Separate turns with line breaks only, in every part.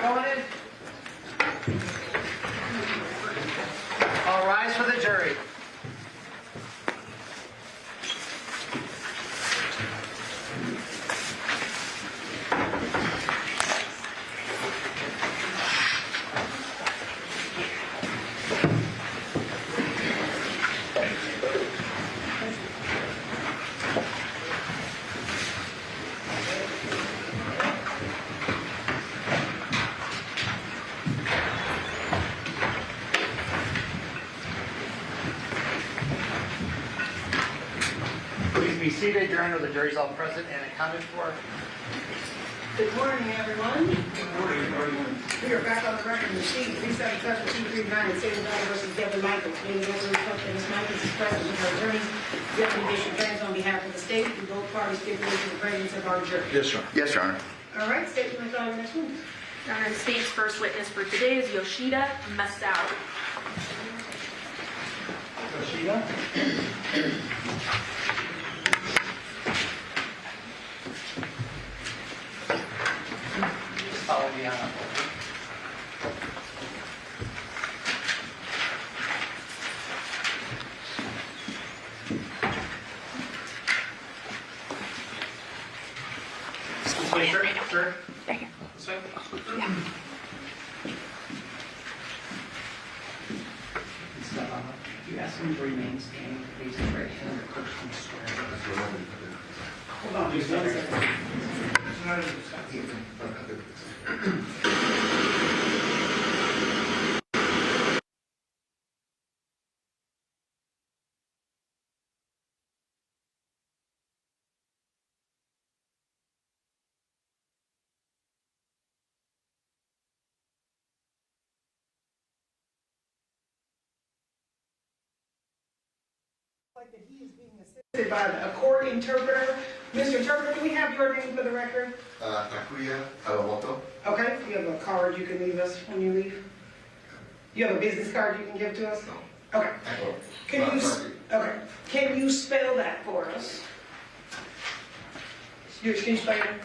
going in. All rise for the jury. Be seated. Your Honor, the jury's all present and accounted for.
Good morning, everyone. Good morning. We are back on the record machine 377-239 in State of Nevada versus Devyn Michaels. Being able to report that Ms. Michaels is present with her attorneys. Deputy Bishop Benz on behalf of the state. Do both parties stipulate to the presence of our jury?
Yes, sir.
Yes, Your Honor.
All right, state your next one.
Your Honor, the state's first witness for today is Yoshida Masao.
Yoshida. Follow me on. This way, sir. Sir.
Right here.
This way.
Yeah.
You ask him to remain standing, please, his right hand or push him square. Hold on, just 1 second.
Like that he is being assisted by a court interpreter. Mr. Interpreter, can we have your name for the record?
Takuya Kawamoto.
Okay. You have a card you can leave us when you leave? You have a business card you can give to us?
No.
Okay. Can you spell that for us? Can you spell it?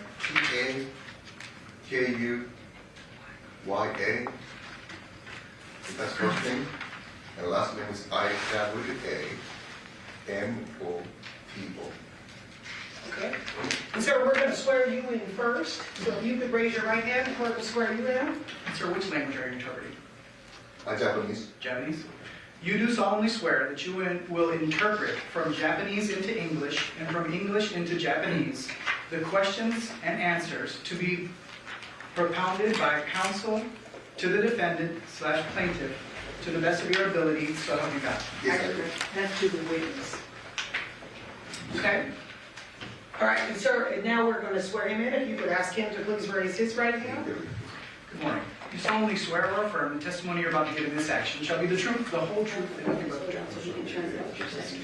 Takuya. That's first name. And last name is Ikawamoto.
Okay. And sir, we're going to swear you in first. So if you could raise your right hand, we're going to swear you in.
Sir, which language are you interpreting?
Japanese.
Japanese? You do solemnly swear that you will interpret from Japanese into English and from English into Japanese the questions and answers to be propounded by counsel to the defendant/plaintiff to the best of your ability, so help you God.
Yes, I do.
That's to the witness. Okay. All right, and sir, and now we're going to swear him in. If you could ask him to please raise his right hand.
Good morning. You solemnly swear or affirm the testimony you're about to give in this action shall be the truth, the whole truth, and nothing but the truth.
So he can translate what you're saying.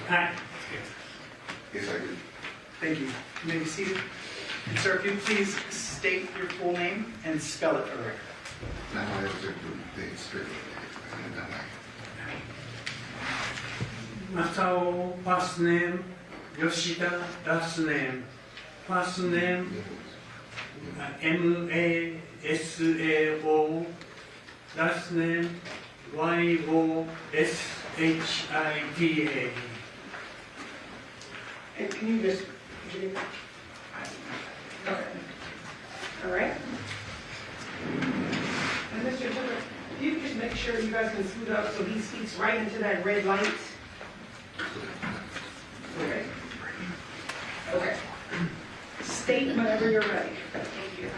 Hi.
Yes, I do.
Thank you. You may be seated. And sir, if you please state your full name and spell it for the record.
Masao, first name, Yoshida, last name. First name, M-A-S-A-O, last name, Y-O-S-H-I-D-A.
And can you just... Okay. All right. And Mr. Tucker, you can just make sure you guys can scoot up so he speaks right into that red light. Okay. Okay. State whenever you're ready.
Thank you.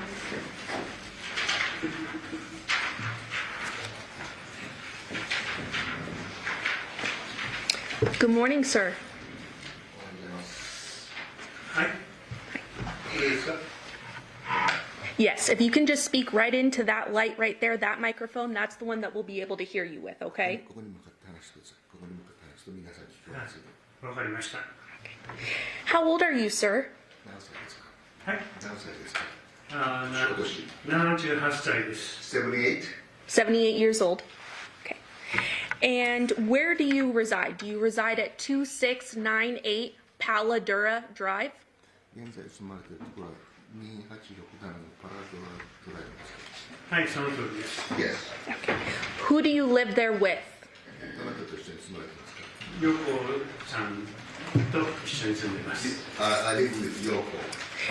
Good morning, sir.
Hi.
Yes, if you can just speak right into that light right there, that microphone, that's the one that we'll be able to hear you with, okay?
わかりました。
How old are you, sir?
はい。
何歳ですか？
あ
今年
78歳です。
78?
78 years old. Okay. And where do you reside? Do you reside at 2698 Paladura Drive?
現在住まれているところは286段のパラドライブですか？
はい、その通りです。
Yes.
Who do you live there with?
どなたと一緒に住まれてますか？
ヨコさんと一緒に住んでます。
I live with Yoko.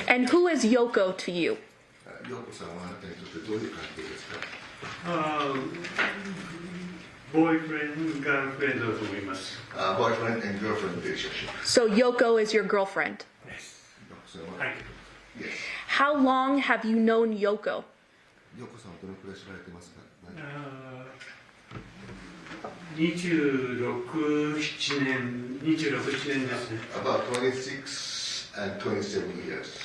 And who is Yoko to you?
ヨコさんはあなたにとってどういう関係ですか？
ボーイフレンド、ガールフレンドだと思います。
Boyfriend and girlfriend relationship.
So Yoko is your girlfriend.
ヨコさんは、
はい。
Yes.
How long have you known Yoko?
ヨコさんはどのくらい知られてますか
26、7年ですね。
？About 26 and 27 years.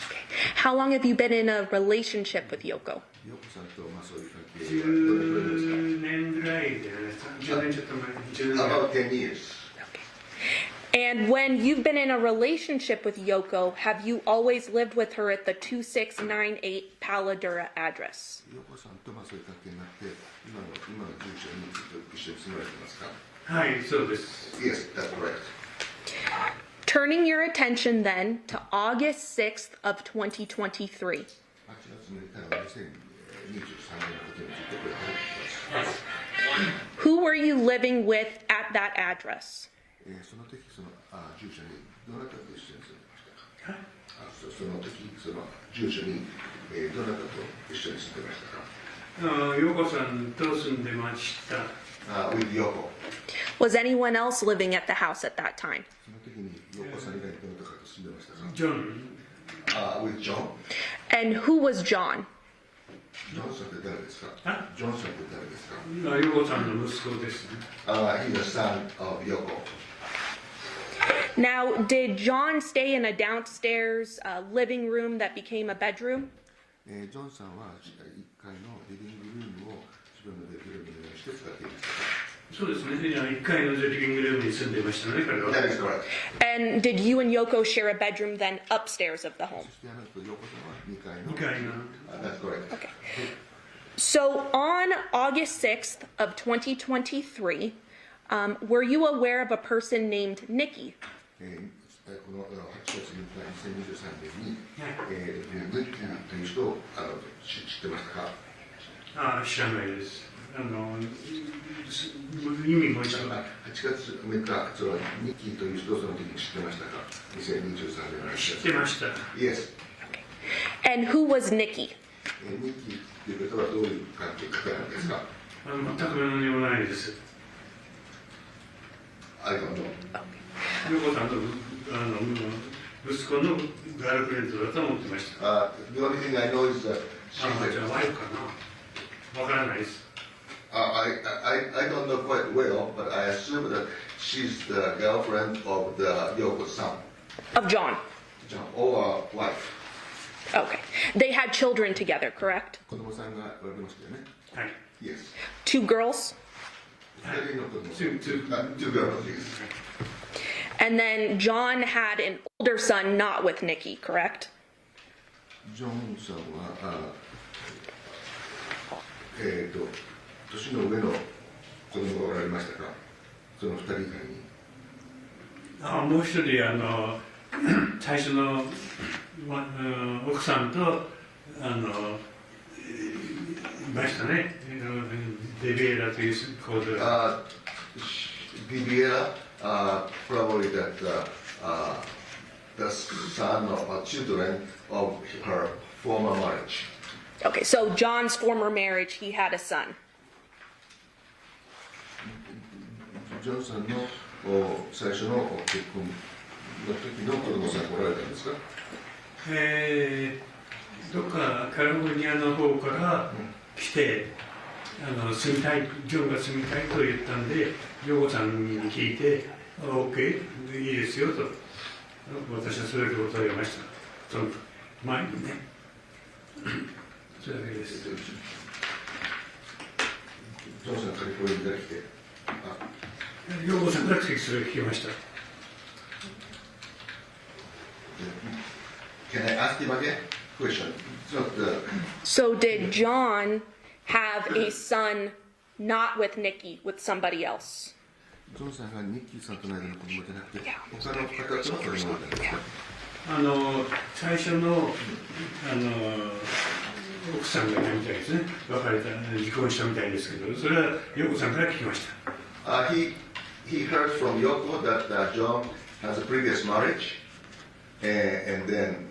How long have you been in a relationship with Yoko?
ヨコさんとそういう関係はどのくらいですか
10年ぐらいじゃないですか。10年ちょっと前。10年ぐらい。
？About 10 years.
And when you've been in a relationship with Yoko, have you always lived with her at the 2698 Paladura address?
ヨコさんとそういう関係になって今の住所に一緒に住まれてますか？
はい、そうです。
Yes, that's correct.
Turning your attention then to August 6th of 2023.
8月6日の2023年のことについてこれから話します。
Who were you living with at that address?
その時住所にどなたと一緒に住んでましたか？その時住所にどなたと一緒に住んでましたか？
ヨコさんと住んでました。
With Yoko.
Was anyone else living at the house at that time?
その時にヨコさん以外にどなたかと住んでましたか？
ジョン。
With John.
And who was John?
ジョンさんって誰ですか？ジョンさんって誰ですか？
ヨコさんの息子ですね。
He's the son of Yoko.
Now, did John stay in a downstairs living room that became a bedroom?
ジョンさんは1階のリビングルームを自分のベッドルームのようにして使っていました。
そうですね。1階のリビングルームに住んでましたね、彼は。
That is correct.
And did you and Yoko share a bedroom then upstairs of the home?
そしてヨコさんは2階の。
2階の。
That's correct.
Okay. So on August 6th of 2023, were you aware of a person named Nikki?
この8月6日2023年に、ニッキーという人を知ってましたか？
知らないです。意味も一緒だ。
8月6日、ニッキーという人をその時に知ってましたか？2023年の8月。
知ってました。
Yes.
And who was Nikki?
ニッキーという方はどういう関係方なんですか？
全く何もないです。
I don't know.
ヨコさんの息子のガールフレンドだと思ってました。
The only thing I know is that
じゃあワイフかな。わからないです。
I don't know quite well, but I assume that she's the girlfriend of the Yoko's son.
Of John.
John, or wife.
Okay. They had children together, correct?
子供さんがおられましたよね。
はい。
Yes.
Two girls?
2人の子供。
Two
girls, yes.
And then John had an older son not with Nikki, correct?
ジョンさんは、年の上の子供がおられましたか？その2人以外に。
もう一人最初の奥さんといましたね。デビエラという子で。
Viviera, probably that the son or children of her former marriage.
Okay, so John's former marriage, he had a son.
ジョンさんの最初の結婚の時の子供さん来られたんですか？
どっかカリフォルニアの方から来て、住みたい、ジョンが住みたいと言ったんで、ヨコさんに聞いて、OK、いいですよと、私はそれで答えました。その前にね。それだけです。
ジョンさんカリフォルニアから来て。
ヨコさんからそれ聞きました。
Can I ask him again? Question.
So did John have a son not with Nikki, with somebody else?
ジョンさんがニッキーさんとの間の子供じゃなくて、他の方との子供だったんですか？
最初の奥さんがいたみたいですね。別れた、離婚したみたいですけど、それは陽子さんから聞きました。
He heard from Yoko that John has a previous marriage, and then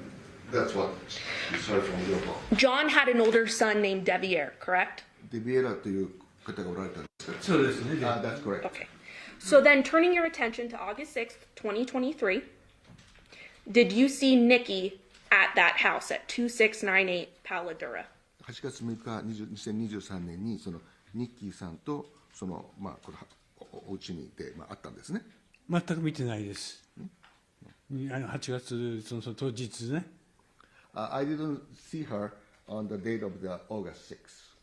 that's what he heard from Yoko.
John had an older son named Devier, correct?
デビエラという方がおられたんですか？
そうですね。
That's correct.
Okay. So then, turning your attention to August 6th, 2023, did you see Nikki at that house at 2698 Paladura?
8月6日2023年にそのニッキーさんとそのこのお家にいて会ったんですね。
全く見てないです。8月その当日ね。
I didn't see her on the date of the August 6th.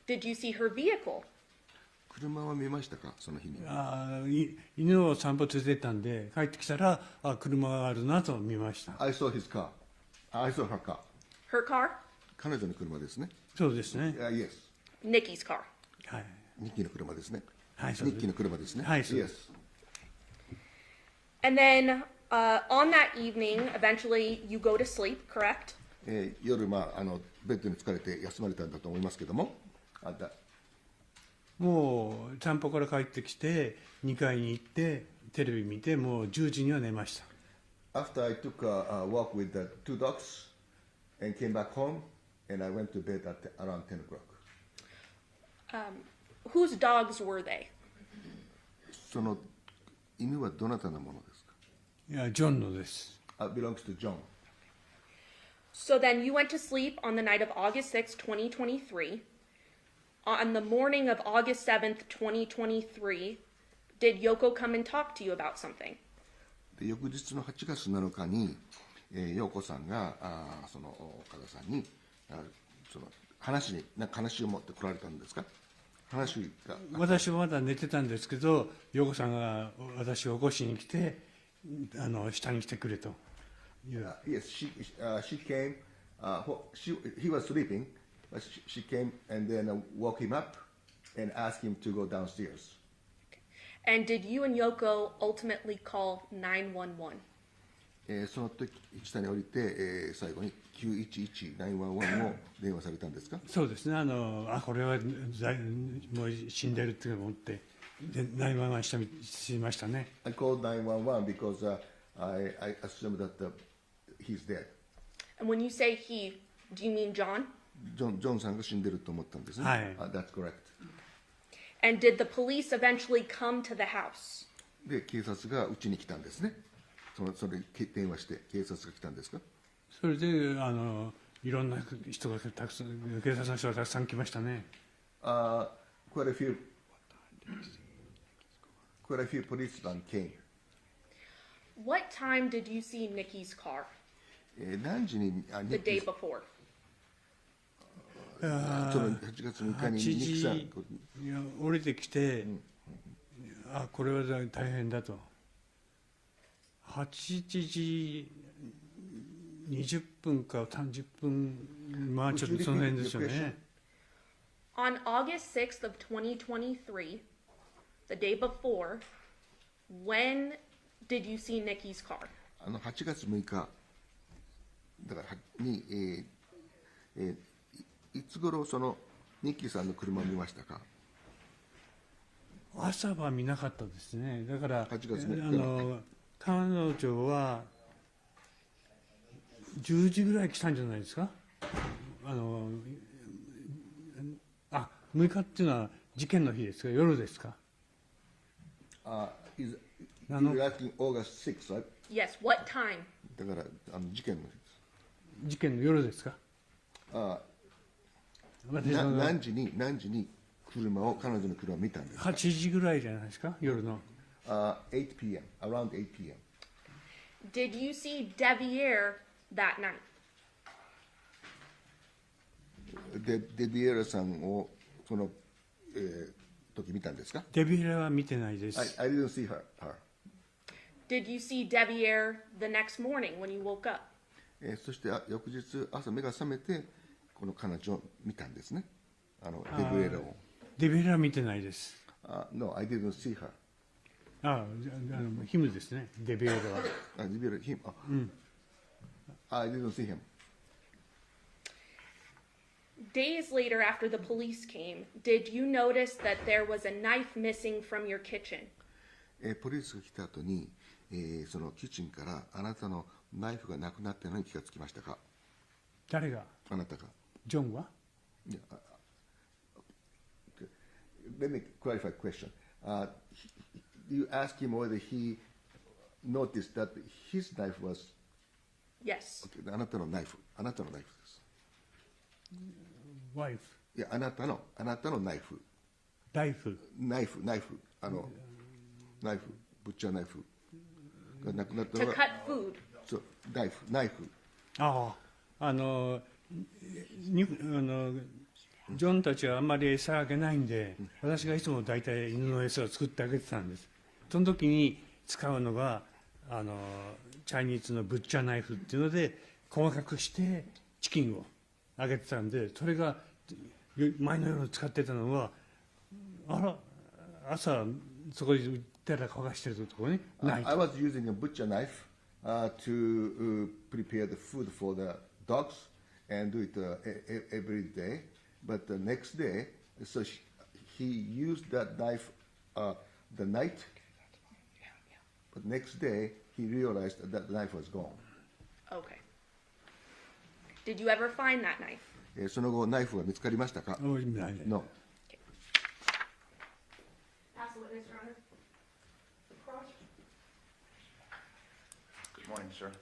Did you see her vehicle?
車は見ましたか、その日に。
犬を散歩連れてったんで、帰ってきたら、車があるなと見ました。
I saw his car. I saw her car.
Her car?
彼女の車ですね。
そうですね。
Yes.
Nikki's car.
はい。
ニッキーの車ですね。
はい、そうです。
ニッキーの車ですね。
はい、そうで
Yes.
す。
And then on that evening, eventually you go to sleep, correct?
夜、ベッドに疲れて休まれたんだと思いますけども、
もう散歩から帰ってきて、2階に行って、テレビ見て、もう10時には寝ました。
After I took a walk with the two dogs and came back home, and I went to bed at around 10 o'clock.
Whose dogs were they?
その犬はどなたのものですか？
いや、ジョンのです。
belongs to John.
So then you went to sleep on the night of August 6th, 2023. On the morning of August 7th, 2023, did Yoko come and talk to you about something?
で翌日の8月7日に、陽子さんがその岡田さんにその話を持ってこられたんですか？話が
私はまだ寝てたんですけど、陽子さんが私を起こしに来て、下に来てくれと。
Yes, she came. He was sleeping, but she came and then woke him up and asked him to go downstairs.
And did you and Yoko ultimately call 911?
その時下に降りて、最後に911-911を電話されたんですか？
そうですね。これはもう死んでるって思って、911しましたね。
I called 911 because I assumed that he's dead.
And when you say he, do you mean John?
ジョンさんが死んでると思ったんですね。
はい。
That's correct.
And did the police eventually come to the house?
で、警察がうちに来たんですね。それ電話して警察が来たんですか？
それでいろんな人がたくさん、警察の人がたくさん来ましたね。
Quite a few policemen came.
What time did you see Nikki's car?
何時に
The day before.
その8月6日にニッキさん
降りてきて、これは大変だと。8時20分か30分、ちょっとその辺ですよね。
On August 6th of 2023, the day before, when did you see Nikki's car?
8月6日だからに、いつ頃そのニッキーさんの車を見ましたか？
朝は見なかったですね。だから
8月6日
彼女は10時ぐらい来たんじゃないですか。6日っていうのは事件の日ですか？夜ですか
？You're asking August 6th, right?
Yes, what time?
だから事件の日です。
事件の夜ですか？
何時に彼女の車を見たんですか？
8時ぐらいじゃないですか、夜の。
8 p.m. around 8 p.m.
Did you see Devier that night?
デビエラさんをその、時見たんですか？
デビエラは見てないです。
I didn't see her.
Did you see Devier the next morning when you woke up?
そして翌日朝目が覚めてこの彼女を見たんですね。デビエラを。
デビエラは見てないです。
No, I didn't see her.
ヒムですね、デビエラは。
デビエラ、him. I didn't see him.
Days later, after the police came, did you notice that there was a knife missing from your kitchen?
ポリスが来た後に、そのキッチンからあなたのナイフがなくなったのに気がつきましたか？
誰が？
あなたが。
ジョンは？
いや、Let me clarify the question. You ask him whether he noticed that his knife was.
Yes.
Okay, あなたのナイフです。
ワイフ。
いや、あなたのナイフ。
ライフ。
ナイフ、ナイフ、ブッチャーナイフがなくなったの
To
は、
cut food.
そう、ナイフ。
ああ、ジョンたちはあんまり餌あげないんで、私がいつも大体犬の餌を作ってあげてたんです。その時に使うのがチャイニーズのブッチャーナイフっていうので細かくしてチキンをあげてたんで、それが前の夜使ってたのは、あら朝そこに手ら焦がしてるところにない。
I was using a butcher knife to prepare the food for the dogs and do it every day. But the next day, so he used that knife the night. But next day, he realized that the knife was gone.
Okay. Did you ever find that knife?
その後、ナイフは見つかりましたか？
No.
Ask the witness, Your Honor.
Good morning, sir.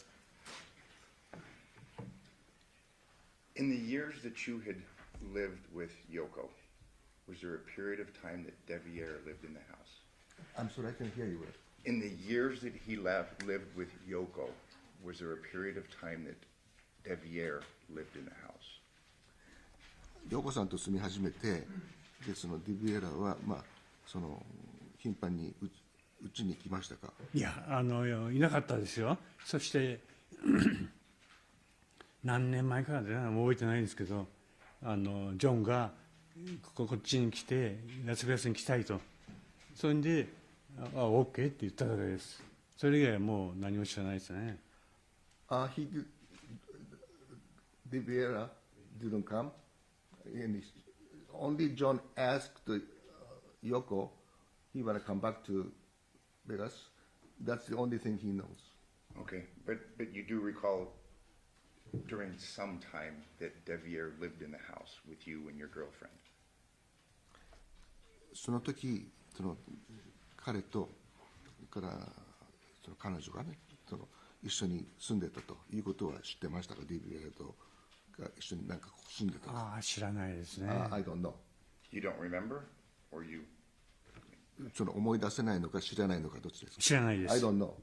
In the years that you had lived with Yoko, was there a period of time that Devyn lived in the house?
I'm sorry, I can hear you well.
In the years that he lived with Yoko, was there a period of time that Devyn lived in the house?
ヨコさんと住み始めて、でそのディビエラは、その頻繁にうちに来ましたか？
いや、いなかったですよ。そして何年前からで覚えてないんですけど、ジョンがこっちに来てラスベガスに来たいと、それでOK って言っただけです。それ以外はもう何も知らないですね。
Devyn didn't come. And only John asked Yoko he want to come back to Vegas. That's the only thing he knows.
Okay, but you do recall during some time that Devyn lived in the house with you and your girlfriend.
その時、その彼とからその彼女がね、その一緒に住んでたということは知ってましたか？ディビエラとが一緒になんか住んでた。
ああ、知らないですね。
I don't know.
You don't remember, or you?
その思い出せないのか知らないのかどっちですか？
知らないです。
Okay.
I don't know.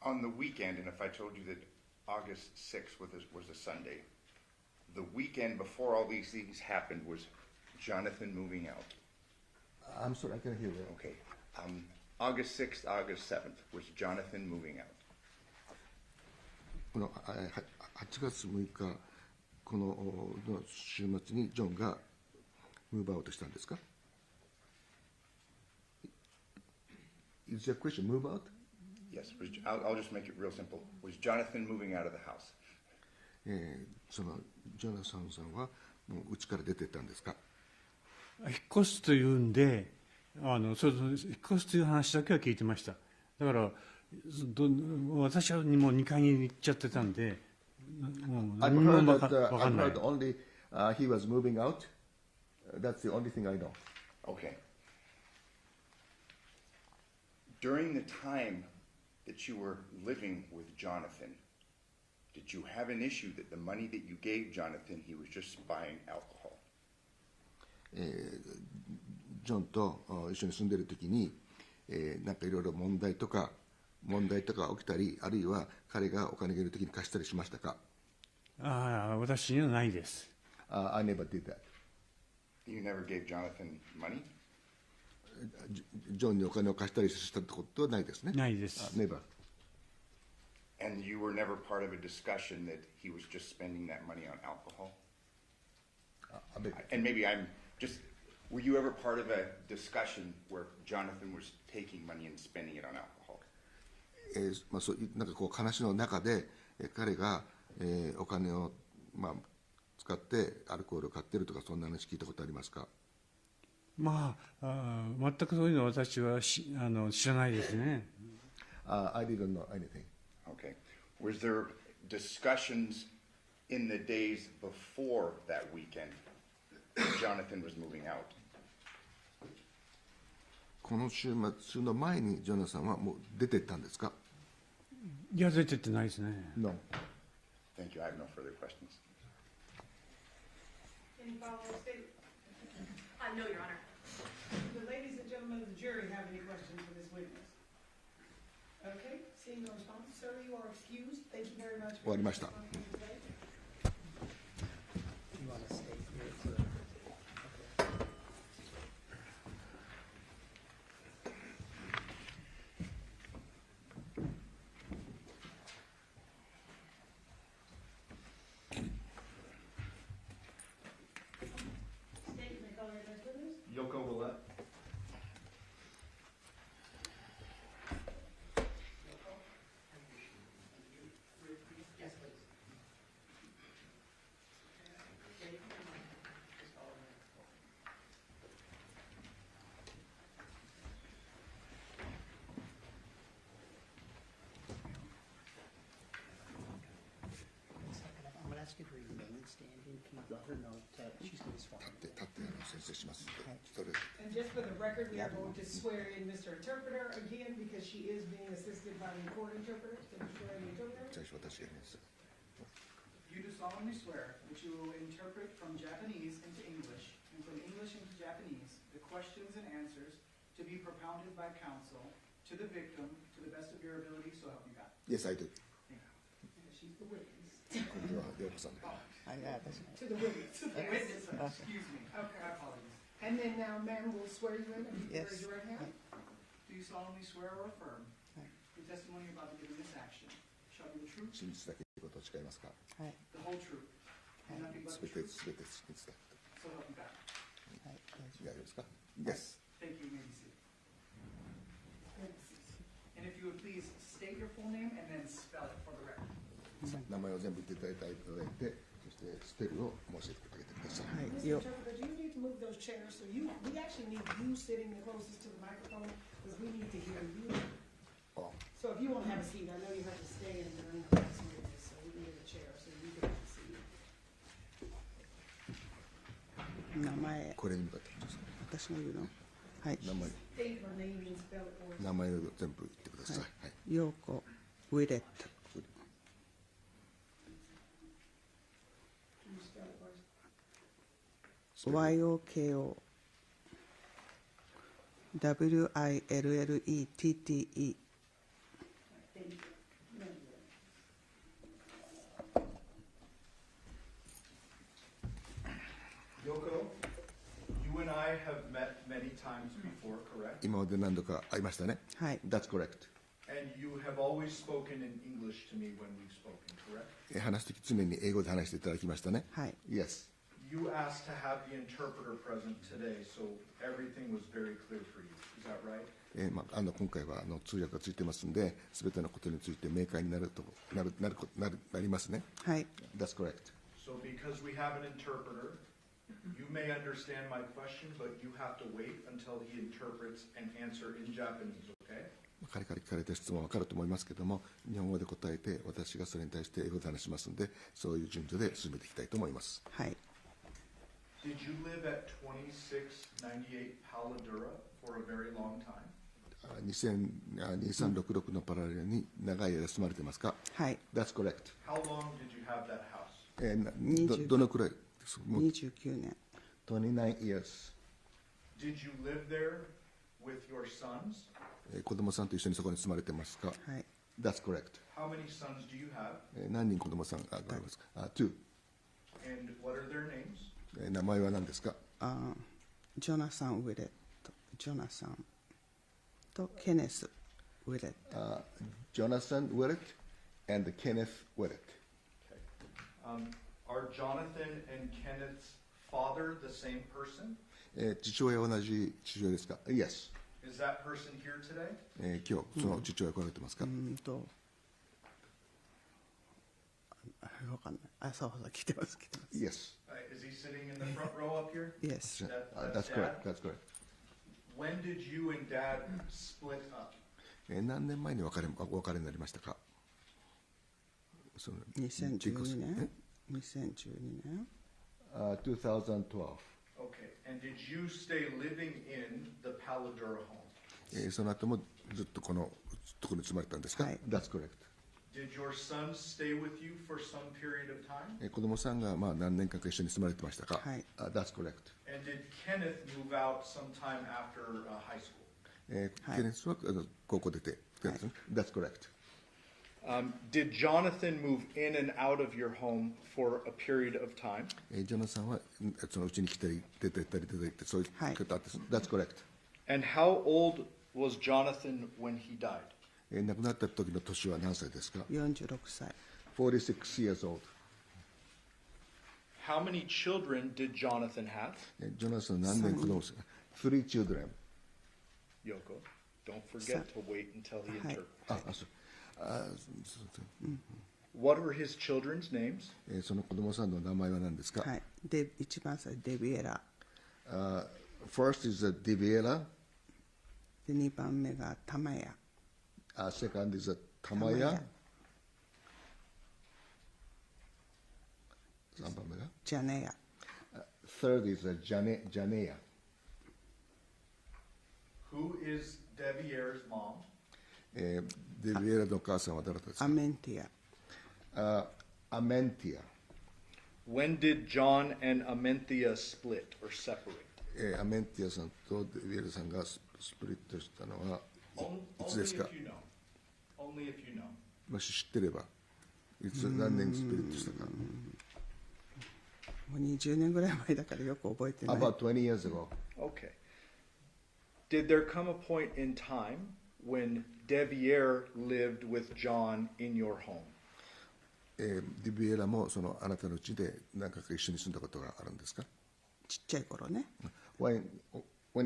On the weekend, and if I told you that August 6th was a Sunday, the weekend before all these things happened was Johnathan moving out.
I'm sorry, I can't hear you.
Okay. August 6th, August 7th was Johnathan moving out.
この8月6日この週末にジョンがムーブアウトしたんですか？ Is your question move out?
Yes. I'll just make it real simple. Was Johnathan moving out of the house?
そのジョナサンさんはもう家から出てったんですか？
引っ越すというんで、そう引っ越すという話だけは聞いてました。だから私はもう2階に行っちゃってたんで、もう何も分かんない。
I've heard only he was moving out. That's the only thing I know.
Okay. During the time that you were living with Johnathan, did you have an issue that the money that you gave Johnathan, he was just buying alcohol?
ジョンと一緒に住んでる時に、なんかいろいろ問題とか起きたり、あるいは彼がお金がいる時に貸したりしましたか？
ああ、私にはないです。
I never did that.
You never gave Johnathan money?
ジョンにお金を貸したりしたってことはないですね。
ないです。
Never.
And you were never part of a discussion that he was just spending that money on alcohol? And maybe were you ever part of a discussion where Johnathan was taking money and spending it on alcohol?
そうなんかこう話の中で、彼が、お金を、使ってアルコールを買ってるとか、そんな話聞いたことありますか？
まあ、全くそういうのは私は知らないですね。
I didn't know anything.
Okay. Was there discussions in the days before that weekend Johnathan was moving out?
この週末の前にジョナサンはもう出てったんですか？
いや、出てってないですね。
No.
Thank you. I have no further questions.
Any follow-up statement?
No, Your Honor.
Do the ladies and gentlemen of the jury have any questions for this witness? Okay, seeing no response, sir, you are excused. Thank you very much.
終わりました。
State, may call your next witness.
Yoko Willette.
Yes, please.
I'm going to ask you to remain standing. Can you let her know that she's going to be sworn?
立って先生しますので、それ
And just for the record, we are going to swear in Mr. Interpreter again because she is being assisted by the court interpreter. Can you swear in the interpreter?
最初私がやります。
You do solemnly swear that you will interpret from Japanese into English and from English into Japanese the questions and answers to be propounded by counsel to the victim to the best of your ability, so help you God.
Yes, I do.
She's the witness.
これは陽子さんで。
To the witness.
To the witness, excuse me.
Okay.
My apologies.
And then now, ma'am, we'll swear you in. If you can
Yes.
raise your right hand.
Do you solemnly swear or affirm the testimony you're about to give in this action shall be the truth,
真実だけということを誓いますか？
the whole truth, and nothing but
す
the
べて
truth,
すべて真実だ
so help you God.
と。大丈夫ですか？ Yes.
Thank you. You may be seated. And if you would please state your full name and then spell it for the record.
名前を全部言っていただいて、そしてスペルを申し上げてください。
Mr. Interpreter, do you need to move those chairs? So we actually need you sitting the closest to the microphone because we need to hear you.
あ、
So if you want to have a seat, I know you have to stay and during the next witness, so we need a chair so you can have a seat.
名前、
これに向かってください。
私の言うの。はい。
名前
State her name and spell it for us.
名前を全部言ってください。はい。
陽子ウィレット。
Can you spell it for us?
YOKO WILLETTE.
Thank you.
Yoko, you and I have met many times before, correct?
今まで何度か会いましたね。
はい。
That's correct.
And you have always spoken in English to me when we've spoken, correct?
話すとき常に英語で話していただきましたね。
はい。
Yes.
You asked to have the interpreter present today, so everything was very clear for you. Is that right?
今回は通訳がついてますんで、すべてのことについて明快になりますね。
はい。
That's correct.
So because we have an interpreter, you may understand my question, but you have to wait until he interprets and answer in Japanese, okay?
彼から聞かれた質問は分かると思いますけども、日本語で答えて、私がそれに対して英語で話しますので、そういう順序で進めていきたいと思います。
はい。
Did you live at 2698 Paladura for a very long time?
2366のパラレルに長い間住まれてますか？
はい。
That's correct.
How long did you have that house?
どのくらいですか
29年。
29 years.
Did you live there with your sons?
子供さんと一緒にそこに住まれてますか？
はい。
That's correct.
How many sons do you have?
何人子供さんがありますか？2.
And what are their names?
名前は何ですか？
ジョナサン・ウィレット。ジョナサンとケネス・ウィレット。
Johnathan Willette and Kenneth Willette.
Okay. Are Johnathan and Kenneth's father the same person?
父親は同じ父親ですか？ Yes.
Is that person here today?
今日その父親来られてますか？
わかんない。あ、そうそう、来てます、来てます。
Yes.
Is he sitting in the front row up here?
Yes.
That's correct. That's correct.
When did you and Dad split up?
何年前にお別れになりましたか？その
2012年 ?2012 年
2012.
Okay. And did you stay living in the Paladura home?
その後もずっとこのところに住まれたんですか？
はい。
That's correct.
Did your son stay with you for some period of time?
子供さんがまあ何年間か一緒に住まれてましたか？
はい。
That's correct.
And did Kenneth move out sometime after high school?
ケネスは高校出て、That's correct.
Did Johnathan move in and out of your home for a period of time?
ジョナさんはそのうちに来たり出てったりそういう方です。That's correct.
And how old was Johnathan when he died?
亡くなった時の年は何歳ですか
46歳。
46 years old.
How many children did Johnathan have?
ジョナさん何年子供ですか ?3 children.
Yoko, don't forget to wait until he interprets.
そう。
What were his children's names?
その子供さんの名前は何ですか？
はい。で、一番最初、デビエラ。
First is Deviera.
で、2番目がタマヤ。
Second is Tamaya. 3番目が
ジャネヤ。
Third is Janea.
Who is Deviera's mom?
デビエラのお母さんは誰ですか？
アメンティア。
Amentia.
When did John and Amenthea split or separate?
アメンティアさんとデビエラさんがスプリットしたのはいつ
Only
ですか？
if you know. Only if you know.
もし知ってればいつ何年スプリットしたか？
もう20年ぐらい前だからよく覚えてない。
About 20 years ago.
Okay. Did there come a point in time when Devier lived with John in your home?
デビエラもそのあなたの家で何回か一緒に住んだことがあるんですか？
ちっちゃい頃ね。
When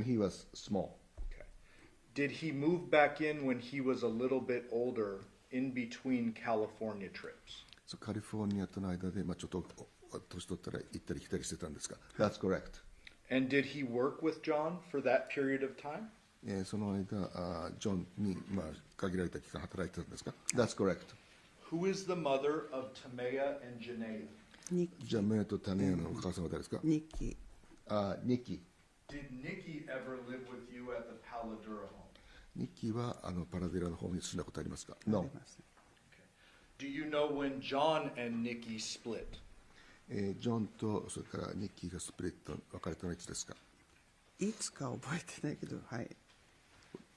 he was small.
Okay. Did he move back in when he was a little bit older in between California trips?
カリフォルニアとの間で、ちょっと年取ったら行ったり来たりしてたんですか？ That's correct.
And did he work with John for that period of time?
その間、ジョンに、限られた期間働いてたんですか？ That's correct.
Who is the mother of Tamea and Janea?
ニッキ
ジャメとタネヤのお母さんは誰ですか？
ニッキ
Nikki.
Did Nikki ever live with you at the Paladura home?
ニッキーはパラデラの方に住んだことありますか？
あ
No.
ります。
Do you know when John and Nikki split?
ジョンとそれからニッキーがスプリット別れたのはいつですか？
いつか覚えてないけど、はい。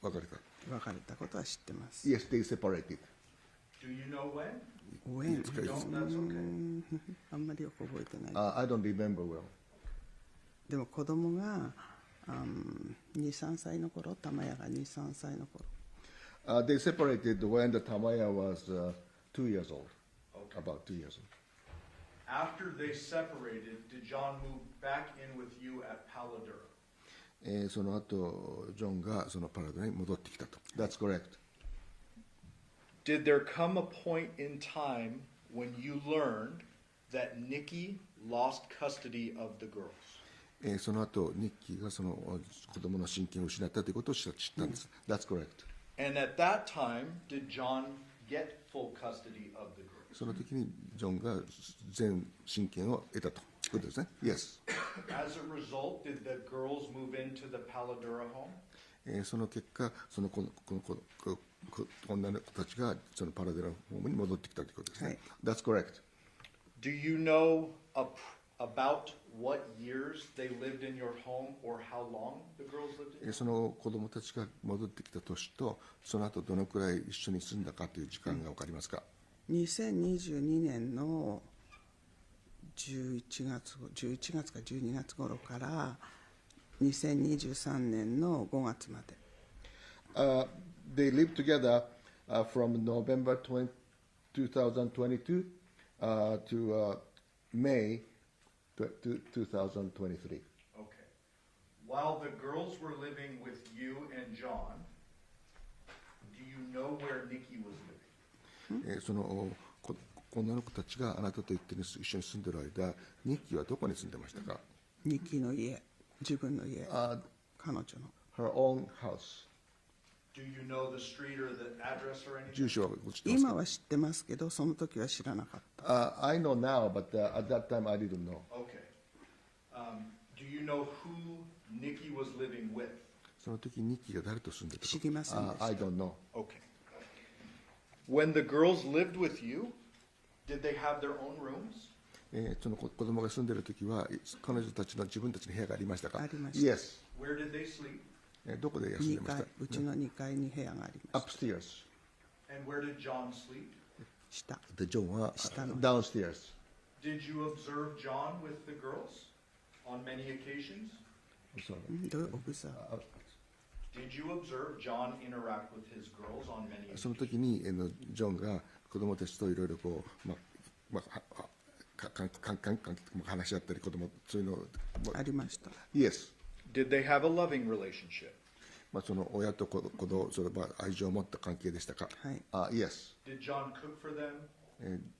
別れた。
別れたことは知ってます。
Yes, they separated.
Do you know when?
When?
If you don't, that's okay.
あんまりよく覚えてない。
I don't remember well.
でも子供が2、3歳の頃、玉屋が2、3歳の頃。
They separated when the Tamaya was 2 years old.
Okay.
About 2 years old.
After they separated, did John move back in with you at Paladura?
その後、ジョンがそのパラダに戻ってきたと。That's correct.
Did there come a point in time when you learned that Nikki lost custody of the girls?
その後、ニッキーがその子供の親権を失ったということを知ったんです。That's correct.
And at that time, did John get full custody of the girls?
その時にジョンが全親権を得たということですね。Yes.
As a result, did the girls move into the Paladura home?
その結果、その女の子たちがそのパラデラホームに戻ってきたということですね。That's correct.
Do you know about what years they lived in your home or how long the girls lived in?
その子供たちが戻ってきた年と、その後どのくらい一緒に住んだかという時間が分かりますか
2022年の11月か12月頃から2023年の5月まで。
They lived together from November 2022 to May 2023.
Okay. While the girls were living with you and John, do you know where Nikki was living?
その女の子たちがあなたと一緒に住んでる間、ニッキーはどこに住んでましたか？
ニキの家、自分の家、彼女の。
Her own house.
Do you know the street or the address or anything?
住所は知ってますか？
今は知ってますけど、その時は知らなかった。
I know now, but at that time I didn't know.
Okay. Do you know who Nikki was living with?
その時ニッキーが誰と住んでたか？
知りませんでした。
I don't know.
Okay. When the girls lived with you, did they have their own rooms?
その子供が住んでる時は彼女たちの自分たちの部屋がありましたか？
ありました。
Yes.
Where did they sleep?
どこで休んでました？
うちの2階に部屋がありました。
Upstairs.
And where did John sleep?
下。
で、ジョンは
下の。
downstairs.
Did you observe John with the girls on many occasions?
どういうオブザー？
Did you observe John interact with his girls on many
その
occasions?
時にジョンが子供たちといろいろこう、話し合ったり子供そういうの
ありました。
Yes.
Did they have a loving relationship?
その親と子供それは愛情を持った関係でしたか？
はい。
Yes.
Did John cook for them?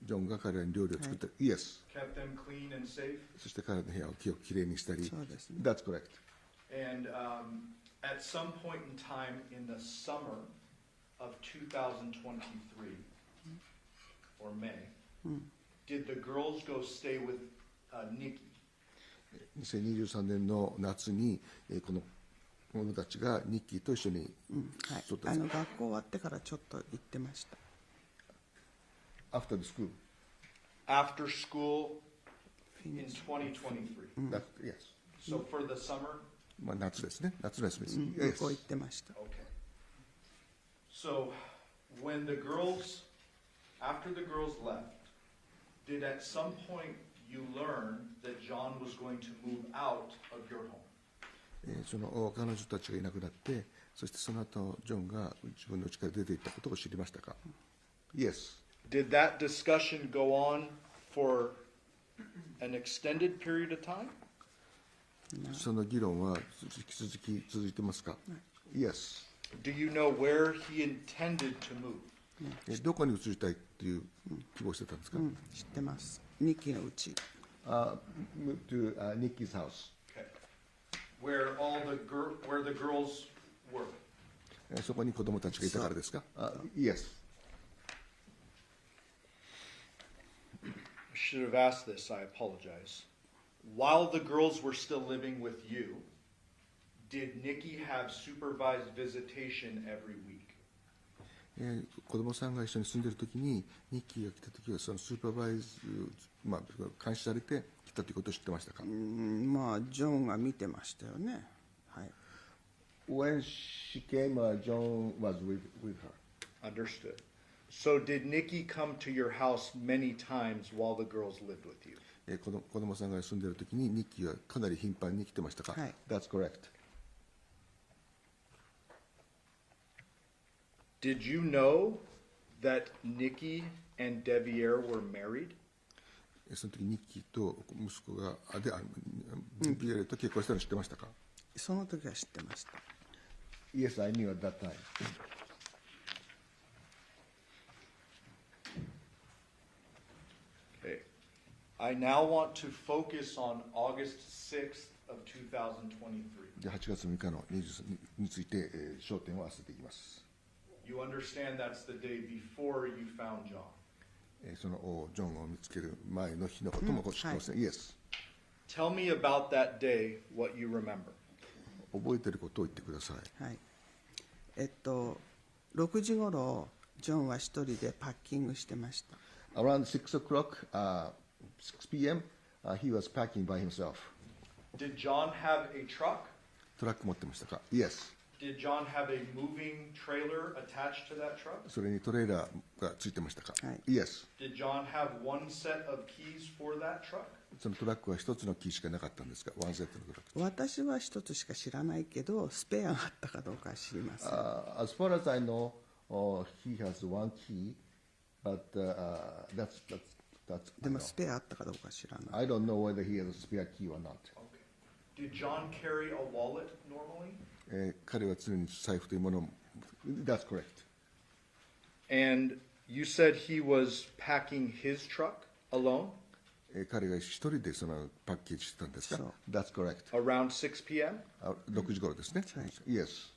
ジョンが彼らに料理を作った。Yes.
Kept them clean and safe?
そして彼の部屋をきれいにしたり。
そうですね。
That's correct.
And at some point in time in the summer of 2023, or May, did the girls go stay with Nikki?
2023年の夏にこの者たちがニッキーと一緒に
はい。
住んでたんです。
学校終わってからちょっと行ってました。
After the school.
After school in 2023.
That, yes.
So for the summer?
夏ですね。夏の休みです。
向こう行ってました。
Okay. So when the girls, after the girls left, did at some point you learn that John was going to move out of your home?
その彼女たちがいなくなって、そしてその後ジョンが自分の家から出て行ったことを知りましたか？ Yes.
Did that discussion go on for an extended period of time?
その議論は引き続き続いてますか？ Yes.
Do you know where he intended to move?
どこに移りたいっていう希望してたんですか？
知ってます。ニキのうち。
Move to Nikki's house.
Okay. Where the girls were?
そこに子供たちがいたからですか？Yes.
I should have asked this, I apologize. While the girls were still living with you, did Nikki have supervised visitation every week?
子供さんが一緒に住んでる時にニッキーが来た時はそのスーパーバイズ、監視されて来たということを知ってましたか？
ジョンが見てましたよね。はい。
When she came, John was with her.
Understood. So did Nikki come to your house many times while the girls lived with you?
子供さんが住んでる時にニッキーはかなり頻繁に来てましたか？
はい。
That's correct.
Did you know that Nikki and Devier were married?
その時ニッキーと息子がビエルと結婚したの知ってましたか？
その時は知ってました。
Yes, I knew at that time.
Okay. I now want to focus on August 6th of 2023.
で8月6日の23について焦点を合わせていきます。
You understand that's the day before you found John.
そのジョンを見つける前の日のことも知ってますね。Yes.
Tell me about that day, what you remember.
覚えてることを言ってください。
はい。6時ごろジョンは一人でパッキングしてました。
Around 6 o'clock, 6 p.m., he was packing by himself.
Did John have a truck?
トラック持ってましたか？ Yes.
Did John have a moving trailer attached to that truck?
それにトレーラーがついてましたか？
はい。
Yes.
Did John have one set of keys for that truck?
そのトラックは一つのキーしかなかったんですか？ワンセットのトラック。
私は一つしか知らないけど、スペアがあったかどうかは知りません。
As far as I know, he has one key, but that's
でもスペアあったかどうか知らない。
I don't know whether he has a spare key or not.
Okay. Did John carry a wallet normally?
彼は常に財布というものを That's correct.
And you said he was packing his truck alone
彼が一人でそのパッケージしてたんですか？ That's correct.
around 6 p.m.?
6時頃ですね。
はい
Yes.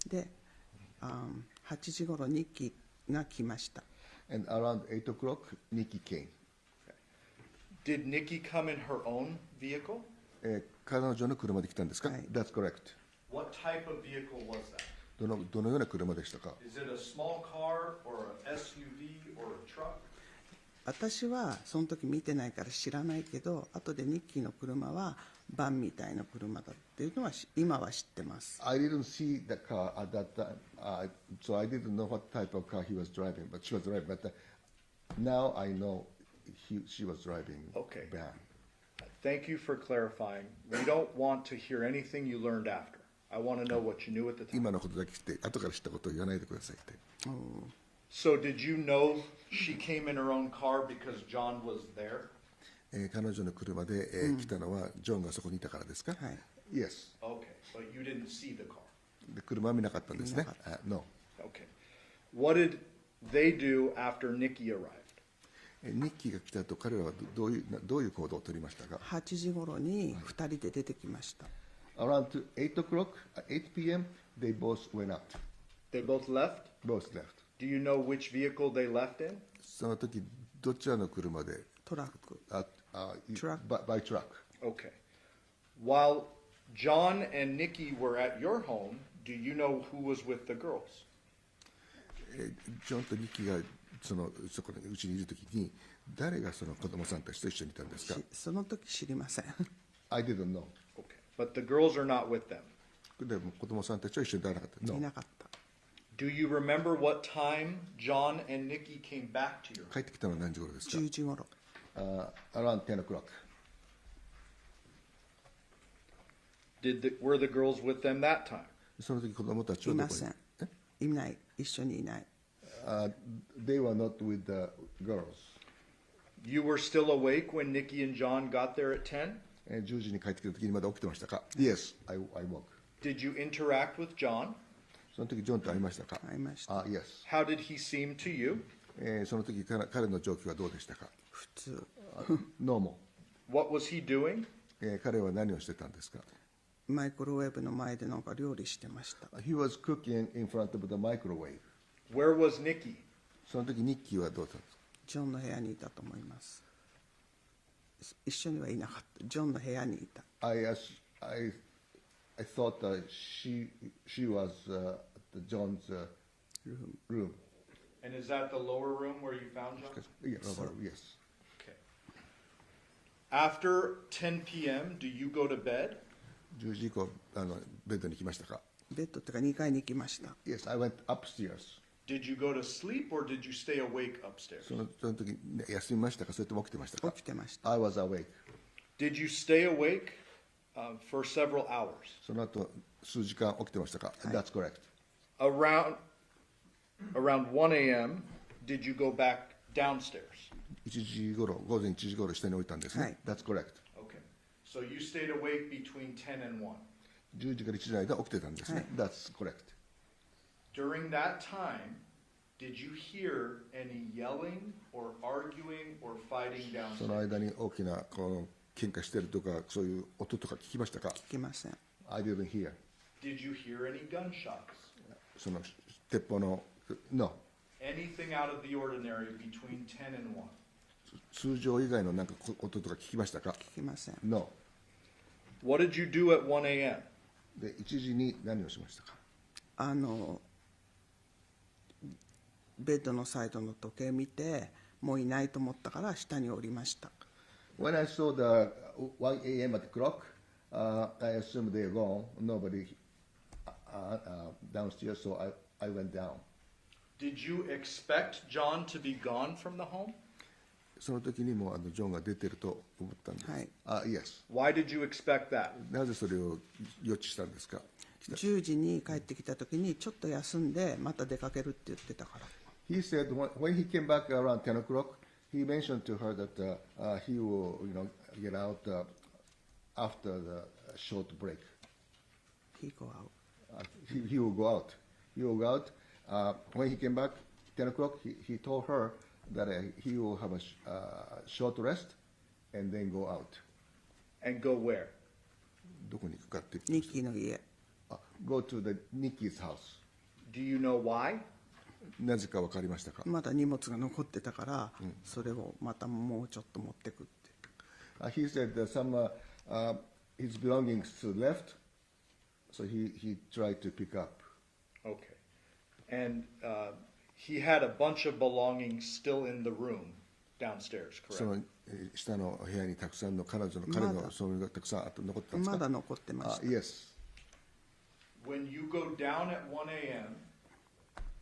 で、8時頃日記が来ました。
And around 8 o'clock, Nikki came.
Did Nikki come in her own vehicle?
彼女の車で来たんですか？
はい
That's correct.
What type of vehicle was that?
どのような車でしたか？
Is it a small car or an SUV or a truck?
私はその時見てないから知らないけど、後でニッキーの車はバンみたいな車だっていうのは今は知ってます。
I didn't see the car at that time, so I didn't know what type of car he was driving, but she was driving. But now I know she was driving
Okay.
van.
Thank you for clarifying. We don't want to hear anything you learned after. I want to know what you knew at the time.
今のことだけ知って後から知ったことを言わないでくださいって。
So did you know she came in her own car because John was there?
彼女の車で、来たのはジョンがそこにいたからですか？
はい。
Yes.
Okay, but you didn't see the car.
で車は見なかったんですね。No.
Okay. What did they do after Nikki arrived?
ニッキーが来た後、彼らはどういう行動を取りましたか？
8時頃に2人で出てきました。
Around 8 o'clock, 8 p.m., they both went out.
They both left?
Both left.
Do you know which vehicle they left in?
その時どちらの車で？
トラック。
Truck. By truck.
Okay. While John and Nikki were at your home, do you know who was with the girls?
ジョンとニッキーがそこのうちにいる時に誰がその子供さんたちと一緒にいたんですか？
その時知りません。
I didn't know.
Okay. But the girls are not with them.
でも子供さんたちは一緒にいなかった。
い
No.
なかった。
Do you remember what time John and Nikki came back to your home?
帰ってきたのは何時頃ですか？
10時頃。
Around 10 o'clock.
Were the girls with them that time?
その時子供たちはいどこに
ません。いない。一緒にいない。
They were not with the girls.
You were still awake when Nikki and John got there at 10?
10時に帰ってきた時にまだ起きてましたか？ Yes, I woke.
Did you interact with John?
その時ジョンと会いましたか？
会いました。
Yes.
How did he seem to you?
その時彼の状況はどうでしたか？
普通。
Normal.
What was he doing?
彼は何をしてたんですか？
マイクロウェーブの前でなんか料理してました。
He was cooking in front of the microwave.
Where was Nikki?
その時ニッキーはどうだったんですか？
ジョンの部屋にいたと思います。一緒にはいなかった。ジョンの部屋にいた。
I thought she was John's room.
And is that the lower room where you found John?
Yes. Yes.
Okay. After 10 p.m., do you go to bed?
10時以降ベッドに来ましたか？
ベッドっていうか2階に行きました。
Yes, I went upstairs.
Did you go to sleep or did you stay awake upstairs?
その時休みましたか？それとも起きてましたか？
起きてました。
I was awake.
Did you stay awake for several hours?
その後数時間起きてましたか？ That's correct.
Around 1 a.m., did you go back downstairs?
1時頃、午前1時頃下に置いたんですね。
はい。
That's correct.
Okay. So you stayed awake between 10 and 1.
10時から1時の間起きてたんですね。That's correct.
During that time, did you hear any yelling or arguing or fighting
その
downstairs?
間に大きな喧嘩してるとかそういう音とか聞きましたか？
聞きません。
I didn't hear.
Did you hear any gunshots?
その鉄砲の No.
Anything out of the ordinary between 10 and 1?
通常以外のなんか音とか聞きましたか？
聞きません。
No.
What did you do at 1 a.m.?
で1時に何をしましたか？
ベッドのサイドの時計見てもういないと思ったから下に降りました。
When I saw the 1 a.m. at the clock, I assumed they're gone. Nobody downstairs, so I went down.
Did you expect John to be gone from the home?
その時にもジョンが出てると思ったんです。
はい。
Yes.
Why did you expect that?
なぜそれを予知したんですか
10時に帰ってきた時にちょっと休んでまた出かけるって言ってたから。
He said when he came back around 10 o'clock, he mentioned to her that he will, get out after the short break.
He go out.
He will go out. He will go out. When he came back, 10 o'clock, he told her that he will have a short rest and then go out.
And go where?
どこに行くかって
ニッキーの家。
Go to the Nikki's house.
Do you know why?
なぜか分かりましたか？
まだ荷物が残ってたから、それをまたもうちょっと持ってくって。
He said that some his belongings left, so he tried to pick up.
Okay. And he had a bunch of belongings still in the room downstairs,
そ
correct?
の下の部屋にたくさんの彼のそういうのがたくさん残ってたんですか？
まだ残ってました。
Yes.
When you go down at 1 a.m.,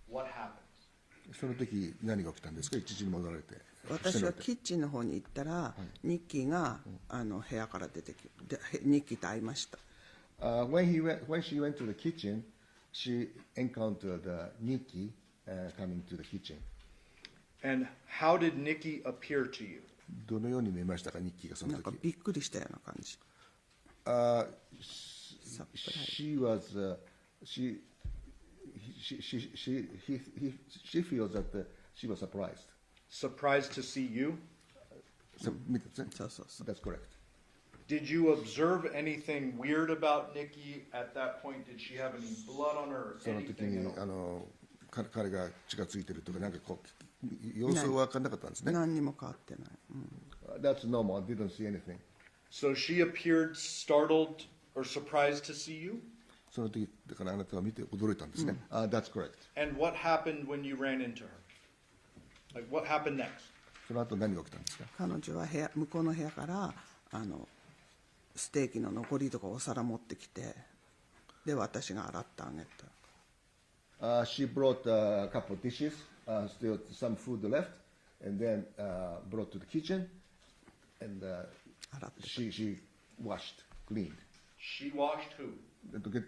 what happens?
その時何が起きたんですか？1時に戻られて。
私はキッチンの方に行ったら、ニッキーが部屋から出てきて、ニッキーと会いました。
When she went to the kitchen, she encountered Nikki coming to the kitchen.
And how did Nikki appear to you?
どのように見えましたか、ニッキーがその
なんか
時。
びっくりしたような感じ。
She was she feels that she was surprised.
Surprised to see you?
見てですね。
そうそうそう。
That's correct.
Did you observe anything weird about Nikki at that point? Did she have any blood on her or
その時
anything
に
at all?
彼が血がついてるとかなんかこう様子は分かんなかったんですね。
何にも変わってない。
That's normal. I didn't see anything.
So she appeared startled or surprised to see you?
その時だからあなたは見て驚いたんですね。That's correct.
And what happened when you ran into her? Like what happened next?
その後何が起きたんですか？
彼女は向こうの部屋からステーキの残りとかお皿持ってきて、で私が洗ってあげた。
She brought a couple of dishes, still some food left, and then brought to the kitchen, and
洗って。
she washed, cleaned.
She washed who?
To get,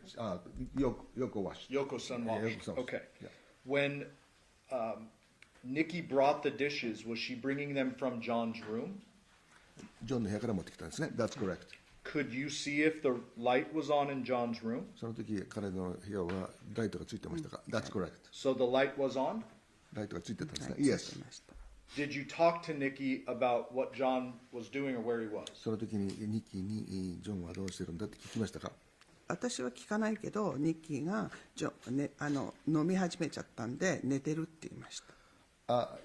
Yoko washed.
Yoko-san
Yeah,
washed.
Yoko-san.
Okay.
Yeah.
When Nikki brought the dishes, was she bringing them from John's room?
ジョンの部屋から持ってきたんですね。That's correct.
Could you see if the light was on in John's room?
その時彼の部屋はライトがついてましたか？ That's correct.
So the light was on?
ライトがついてたんですね。
はい、
Yes.
ついてました。
Did you talk to Nikki about what John was doing or where he was?
その時にニッキーにジョンはどうしてるんだって聞きましたか？
私は聞かないけど、ニッキーが飲み始めちゃったんで寝てるって言いました。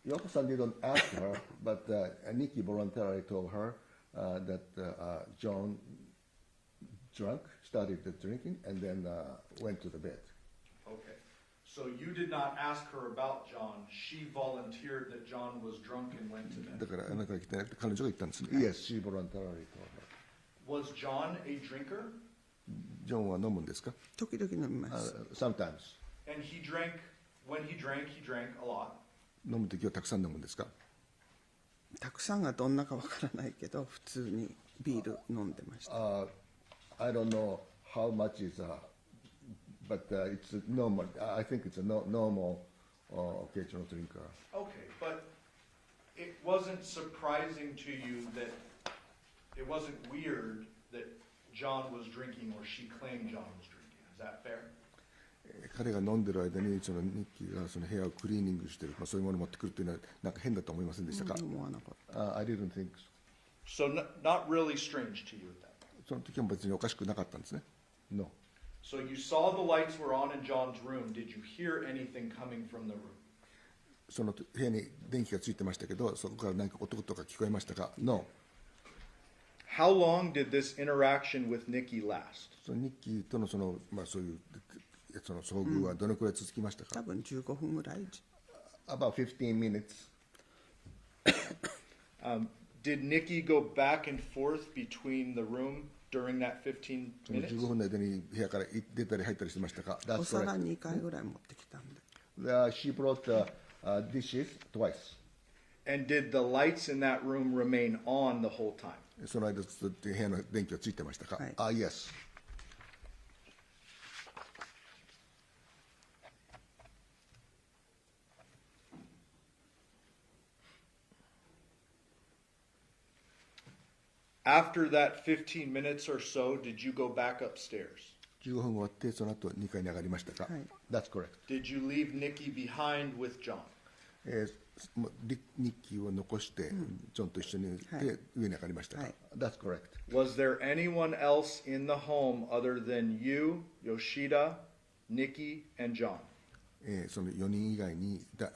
Yoko-san didn't ask her, but Nikki voluntarily told her that John started drinking, and then went to the bed.
Okay. So you did not ask her about John. She volunteered that John was drunk and went to
だ
bed.
からあなたが来てなくて彼女が言ったんですね。Yes, she voluntarily told her.
Was John a drinker?
ジョンは飲むんですか？
時々飲みます。
Sometimes.
And he drank, when he drank a lot.
飲む時はたくさん飲むんですか？
たくさんがどんなかわからないけど、普通にビール飲んでました。
I don't know how much is, but it's normal. I think it's a normal occasional drinker.
Okay, but it wasn't surprising to you that it wasn't weird that John was drinking or she claimed John was drinking. Is that fair?
彼が飲んでる間にそのニッキーがその部屋をクリーニングしてる、そういうものを持ってくるというのはなんか変だと思いませんでしたか？
思わなかった。
I didn't think so.
So not really strange to you at that point.
その時は別におかしくなかったんですね。No.
So you saw the lights were on in John's room. Did you hear anything coming from the room?
その部屋に電気がついてましたけど、そこから何か音とか聞こえましたか？ No.
How long did this interaction with Nikki last?
そのニッキーとのそういうその遭遇はどのくらい続きましたか？
多分15分ぐらい。
About 15 minutes.
Did Nikki go back and forth between the room during that 15
その
minutes?
15分の間に部屋から出たり入ったりしてましたか？
お
That's
皿
correct.
2回ぐらい持ってきたんで。
She brought dishes twice.
And did the lights in that room remain on the whole time?
その間ずっと部屋の電気はついてましたか？
はい。
Yes.
After that 15 minutes or so, did you go back upstairs?
15分終わってその後2階に上がりましたか？
はい。
That's correct.
Did you leave Nikki behind with John?
日記を残してジョンと一緒に行って上に上がりましたか？
はい。
That's correct.
Was there anyone else in the home other than you, Yoshida, Nikki, and John?
その4人以外に部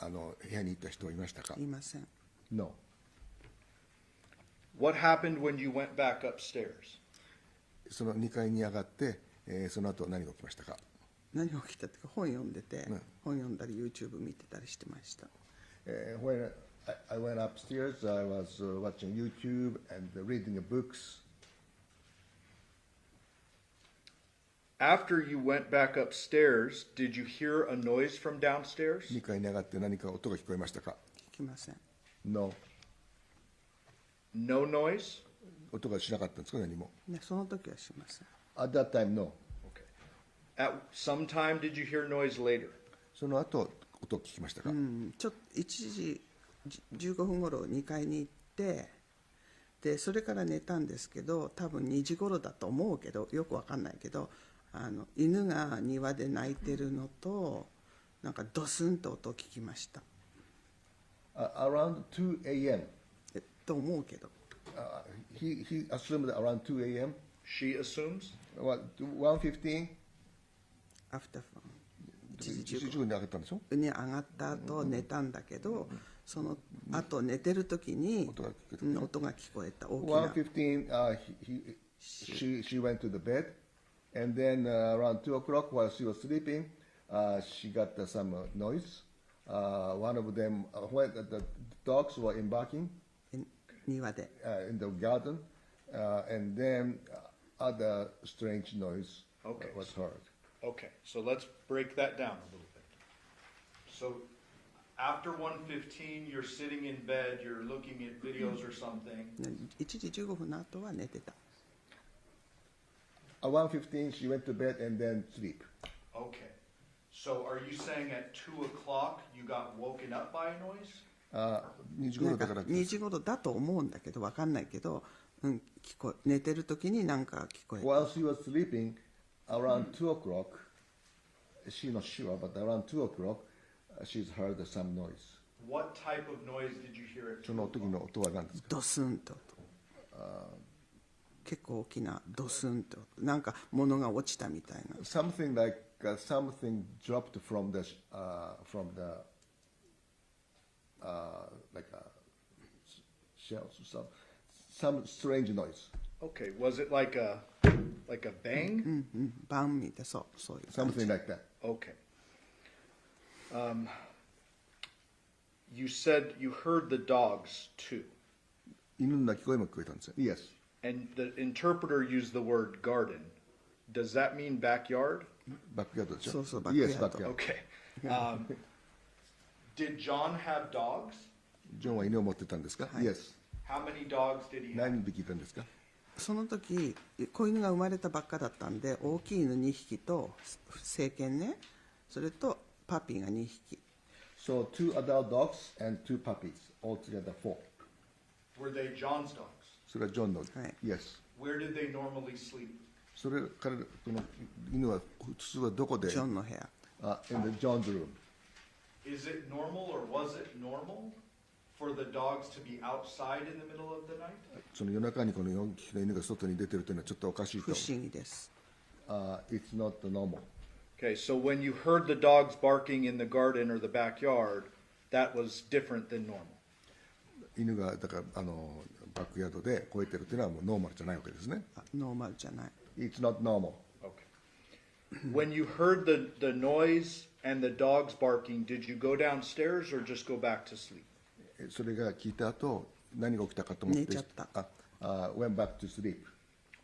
屋に行った人はいましたか？
いません。
No.
What happened when you went back upstairs?
その2階に上がって、その後何が起きましたか？
何が起きたっていうか本読んでて、
うん
本読んだり YouTube 見てたりしてました。
When I went upstairs, I was watching YouTube and reading books.
After you went back upstairs, did you hear a noise from downstairs?
2階に上がって何か音が聞こえましたか？
聞きません。
No.
No noise?
音がしなかったんですか？何も。
ね、その時はしません。
At that time, no.
Okay. At some time, did you hear noise later?
その後音を聞きましたか？
ちょっと1時15分頃2階に行ってでそれから寝たんですけど多分2時頃だと思うけどよくわかんないけど犬が庭で鳴いてるのとなんかドスンと音を聞きました。
Around 2 a.m.
と思うけど
He assumed that around 2 a.m.
She assumes?
What, 1:15?
アフターフォン1時
1時
15
15分に上がったんでしょ？
に上がった後寝たんだけどその後寝てる時に音が聞こえた大きな。
1:15, she went to the bed, and then around 2 o'clock while she was sleeping, she got some noise. One of them, when the dogs were embarking
庭で
in the garden, and then other strange noise
Okay.
was heard.
Okay, so let's break that down a little bit. So after 1:15, you're sitting in bed, you're looking at videos or something.
1時15分の後は寝てた。
At 1:15, she went to bed and then sleep.
Okay. So are you saying at 2 o'clock you got woken up by a noise?
2時
なんか
頃だから
2時頃だと思うんだけど分かんないけど、寝てる時になんか聞こえた。
While she was sleeping, around 2 o'clock, she's not sure, but around 2 o'clock, she's heard some noise.
What type of noise did you hear at
そ
2
の時
o'clock?
の音は何ですか？
ドスンと結構大きなドスンとなんか物が落ちたみたいな。
Something like something dropped from the like shells or some strange noise.
Okay, was it like a bang?
バンみたいなそういう感じ。
Something like that.
Okay. You said you heard the dogs too,
犬の鳴き声も聞こえたんですよ。Yes.
and the interpreter used the word garden. Does that mean backyard?
バックヤードでしょ？
そうそう、バックヤー
Yes,
ド。
backyard.
Okay. Did John have dogs?
ジョンは犬を持ってたんですか？ Yes.
How many dogs did he have?
何匹いたんですか？
その時子犬が生まれたばっかだったんで大きい犬2匹と成犬ねそれとパピーが2匹
So 2 adult dogs and 2 puppies, altogether 4.
Were they John's dogs?
それはジョンの。
はい
Yes.
Where did they normally sleep?
それからこの犬は普通はどこで？
ジョンの部屋
In the John's room.
Is it normal or was it normal for the dogs to be outside in the middle of the night?
その夜中にこの4匹の犬が外に出てるというのはちょっとおかしいと。
不思議です
It's not normal.
Okay, so when you heard the dogs barking in the garden or the backyard, that was different than normal.
犬がだからバックヤードで吠えてるというのはもうノーマルじゃないわけですね。
ノーマルじゃない
It's not normal.
Okay. When you heard the noise and the dogs barking, did you go downstairs or just go back to sleep?
それが聞いた後何が起きたかと思って
寝ちゃった
went back to sleep.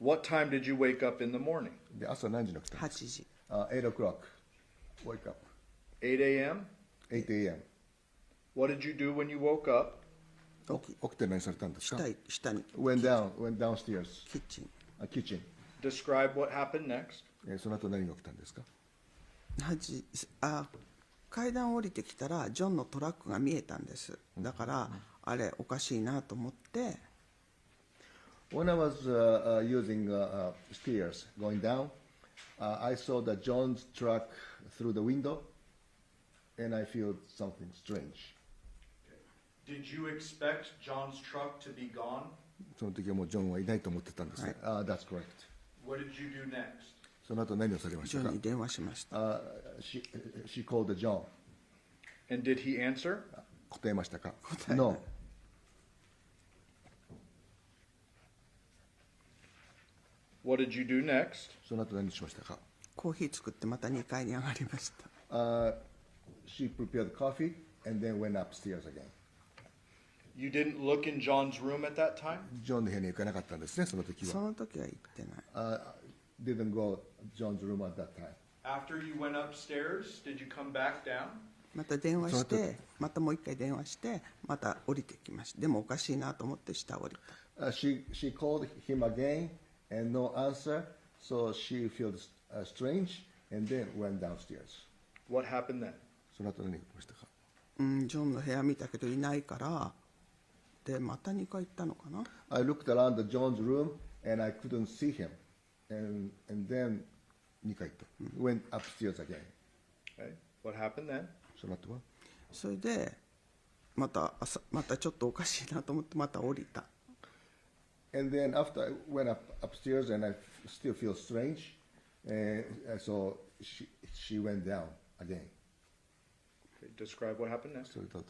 What time did you wake up in the morning?
で朝何時に起きたんです
8時
か？8 o'clock. Wake up.
8 a.m.?
8 a.m.
What did you do when you woke up?
起きて何されたんですか？
下に
Went downstairs.
キッチン
Kitchen.
Describe what happened next.
その後何が起きたんですか
階段を降りてきたらジョンのトラックが見えたんですだからあれおかしいなと思って
When I was using stairs going down, I saw the John's truck through the window, and I feel something strange.
Did you expect John's truck to be gone?
その時はもうジョンはいないと思ってたんですね。That's correct.
What did you do next?
その後何をされましたか
ジョンに電話しました。
She called John.
And did he answer?
答えましたか
答えない
No.
What did you do next?
その後何しましたか
コーヒー作ってまた2階に上がりました。
She prepared coffee and then went upstairs again.
You didn't look in John's room at that time?
ジョンの部屋に行かなかったんですね、その時は。
その時は行ってない。
Didn't go John's room at that time.
After you went upstairs, did you come back down?
また電話し
その
て、またもう1回電話して、また降りてきました。でもおかしいなと思って下降りた。
She called him again and no answer, so she feels strange and then went downstairs.
What happened then?
その後何が起きましたか
ジョンの部屋見たけどいないから、で、また2回行ったのかな。
I looked around the John's room and I couldn't see him. And then 2回行った。Went upstairs again.
Okay. What happened then?
その後は
それで、またちょっとおかしいなと思ってまた降りた。
And then after I went upstairs and I still feel strange, so she went down again.
Okay, describe what happened next.
それと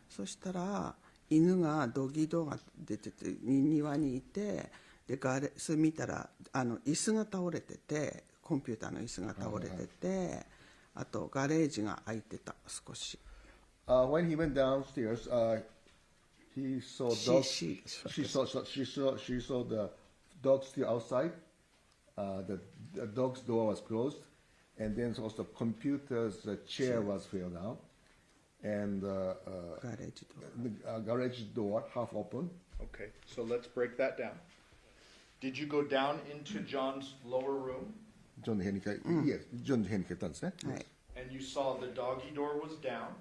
そしたら犬がドギドが出てて庭にいて、でそれ見たら椅子が倒れてて、コンピューターの椅子が倒れてて、あとガレージが開いてた少し。
When he went downstairs, he saw dogs.
She
saw the dog still outside. The dog's door was closed, and then also computer's chair was filled out, and
ガレージと
the garage door half open.
Okay, so let's break that down. Did you go down into John's lower room?
ジョンの部屋にYes, ジョンの部屋に帰ったんですね。
はい、
And you saw the doggy door was down.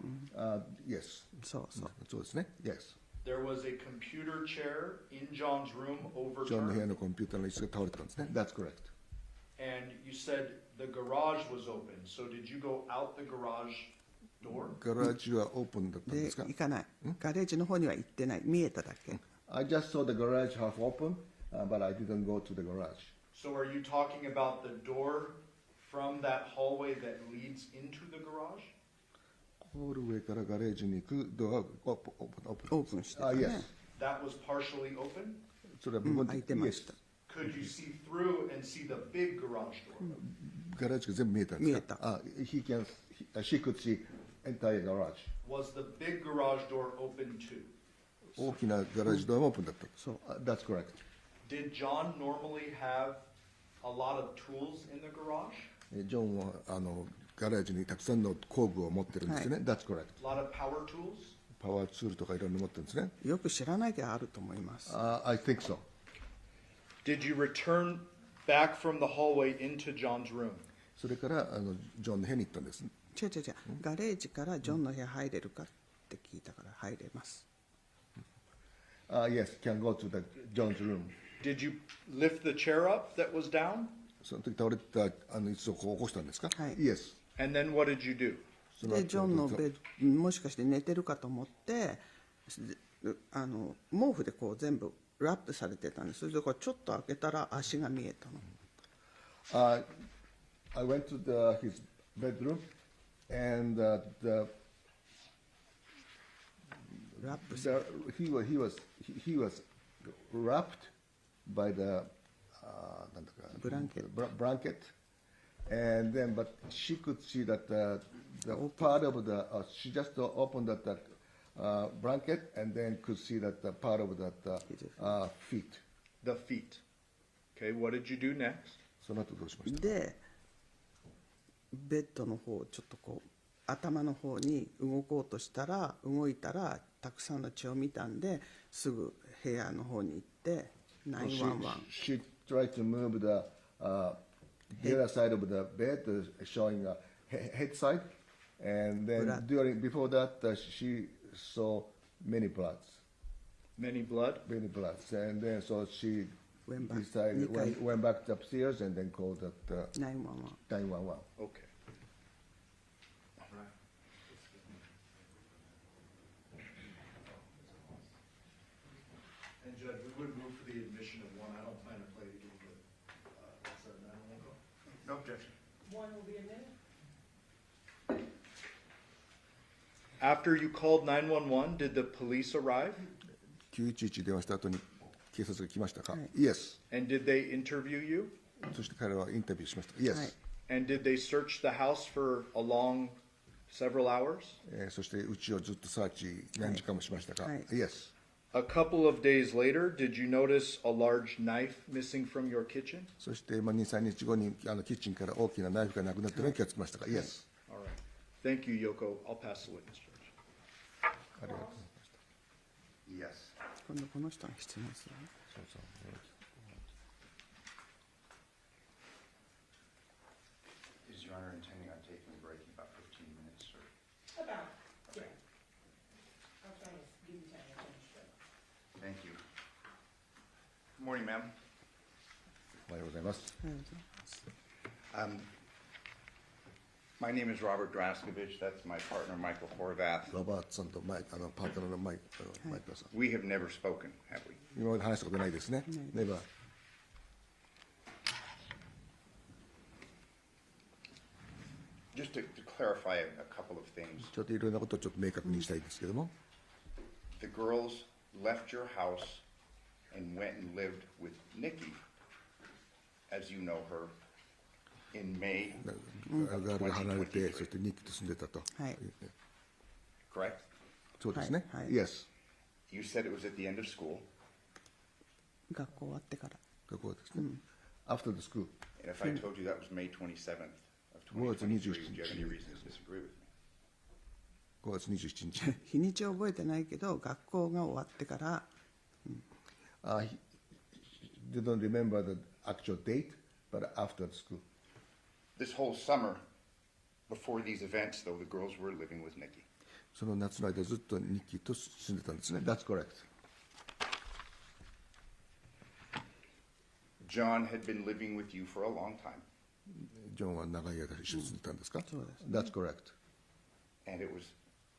Yes.
そうそう。
そうですね。Yes.
There was a computer chair in John's room
ジョンの部屋
overturned.
のコンピューターの椅子が倒れてたんですね。That's correct.
And you said the garage was open. So did you go out the garage door?
ガラージはオープンだったん
で
ですか
行かない。ガレージの方には行ってない。見えただけ。
I just saw the garage half open, but I didn't go to the garage.
So are you talking about the door from that hallway that leads into the garage?
ホールウェイからガレージに行くドアがオープン。
オープンしてたね。
Yes.
That was partially open?
それは部分
開い
的
てました
Could you see through and see the big garage door?
ガレージが全部見えたんですかShe could see entire garage.
Was the big garage door open too?
大きなガレージドアもオープンだった。
そう。
That's correct.
Did John normally have a lot of tools in the garage?
ジョンはガレージにたくさんの工具を持ってるんですよね。That's correct.
A lot of power tools?
パワーツールとかいろいろ持ってるんですね。
よく知らないけどあると思います。
I think so.
Did you return back from the hallway into John's room?
それからジョンの部屋に行ったんです。
違う。ガレージからジョンの部屋入れるかって聞いたから入れます。
Yes, can go to the John's room.
Did you lift the chair up that was down?
その時倒れてた椅子をこう起こしたんですか
はい
Yes.
And then what did you do?
その後
でジョンのベッドもしかして寝てるかと思って毛布でこう全部ラップされてたんです。それでこうちょっと開けたら足が見えたの。
I went to his bedroom and he was wrapped by the blanket, and then but she could see that the part of the she just opened that blanket and then could see that the part of that feet.
The feet. Okay, what did you do next?
その後どうしました
でベッドの方ちょっとこう頭の方に動こうとしたら動いたらたくさんの血を見たんですぐ部屋の方に行って911
She tried to move the other side of the bed, showing a head side, and then before that, she saw many bloods.
Many blood?
Many bloods, and then so she
went back.
decided,
2回
went back upstairs and then called the
911.
911.
Okay.
And Judge, we would move for the admission of one. I don't plan to play the game, but, is that 911 call?
No objection.
One will be a minute.
After you called 911, did the police arrive?
911電話した後に警察が来ましたか、
はい
Yes.
And did they interview you?
そして彼はインタビューしました。Yes.
はい
And did they search the house for a long, several hours?
そしてうちをずっとサーチ何時間もしましたか、
はい
Yes.
A couple of days later, did you notice a large knife missing from your kitchen?
そして2、3日後にキッチンから大きなナイフがなくなっているのに気がつきましたか、Yes.
All right. Thank you, Yoko. I'll pass the witness, Judge.
ありがとうございました。
Yes.
今度この人が質問するね。
そうそう
Is Your Honor intending on taking a break in about 15 minutes, or?
About, yeah. I'll try to give you time to finish it.
Thank you. Good morning, ma'am.
おはようございます。
ありがとうございます。
My name is Robert Draskovich. That's my partner, Michael Horvath.
ロバートさんとパートナーのマイクさん。
We have never spoken, have we?
今まで話したことないですね。ネバー。
Just to clarify a couple of things.
ちょっといろんなことをちょっと明確にしたいんですけども、
The girls left your house and went and lived with Nikki, as you know her, in May
ガールが離れて、そしてニッキと住んでたと。
はい
correct?
そうですね。
はい
Yes.
You said it was at the end of school,
学校終わってから。
学校ですね。After the school.
and if I told you that was May 27th of
5月
2023,
27
would you have any reason to disagree with me?
5月27日。
日にちは覚えてないけど、学校が終わってから、
He didn't remember the actual date, but after the school.
This whole summer, before these events, though, the girls were living with Nikki.
その夏の間ずっとニッキーと住んでたんですね。That's correct.
John had been living with you for a long time,
ジョンは長い間一緒に住んでたんですか、
そうですね。
That's correct.
and it was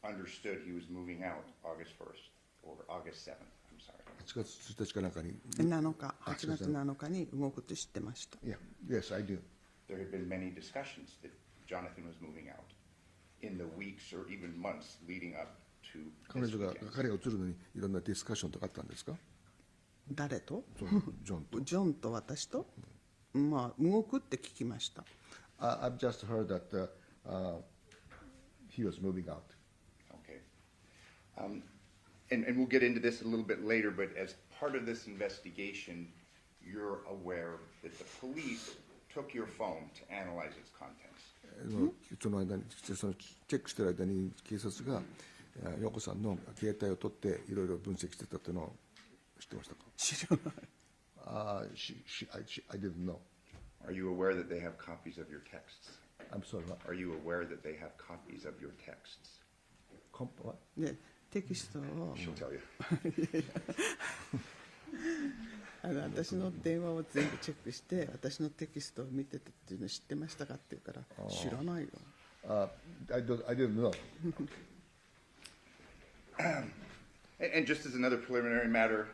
understood he was moving out August 1st or August 7th. I'm sorry.
8月1日かなんかに。
7日、8月7日に動くって知ってました。
Yeah. Yes, I do.
There had been many discussions that Johnathan was moving out in the weeks or even months leading up to
彼
this
女が
weekend.
彼が移るのにいろんなディスカッションとかあったんですか、
誰と
そのジョンと。
ジョンと私と、まあ、動くって聞きました。
I've just heard that he was moving out.
Okay. And we'll get into this a little bit later, but as part of this investigation, you're aware that the police took your phone to analyze its contents.
その間にそのチェックしてる間に警察が陽子さんの携帯を取っていろいろ分析してたっていうのを知ってましたか？
知らない。
I didn't know.
Are you aware that they have copies of your texts?
I'm sorry. What?
Are you aware that they have copies of your texts?
What?
で、テキストを
She'll tell you.
私の電話を全部チェックして私のテキストを見てたっていうの知ってましたかって言うから知らないよ。
I didn't know.
And just as another preliminary matter,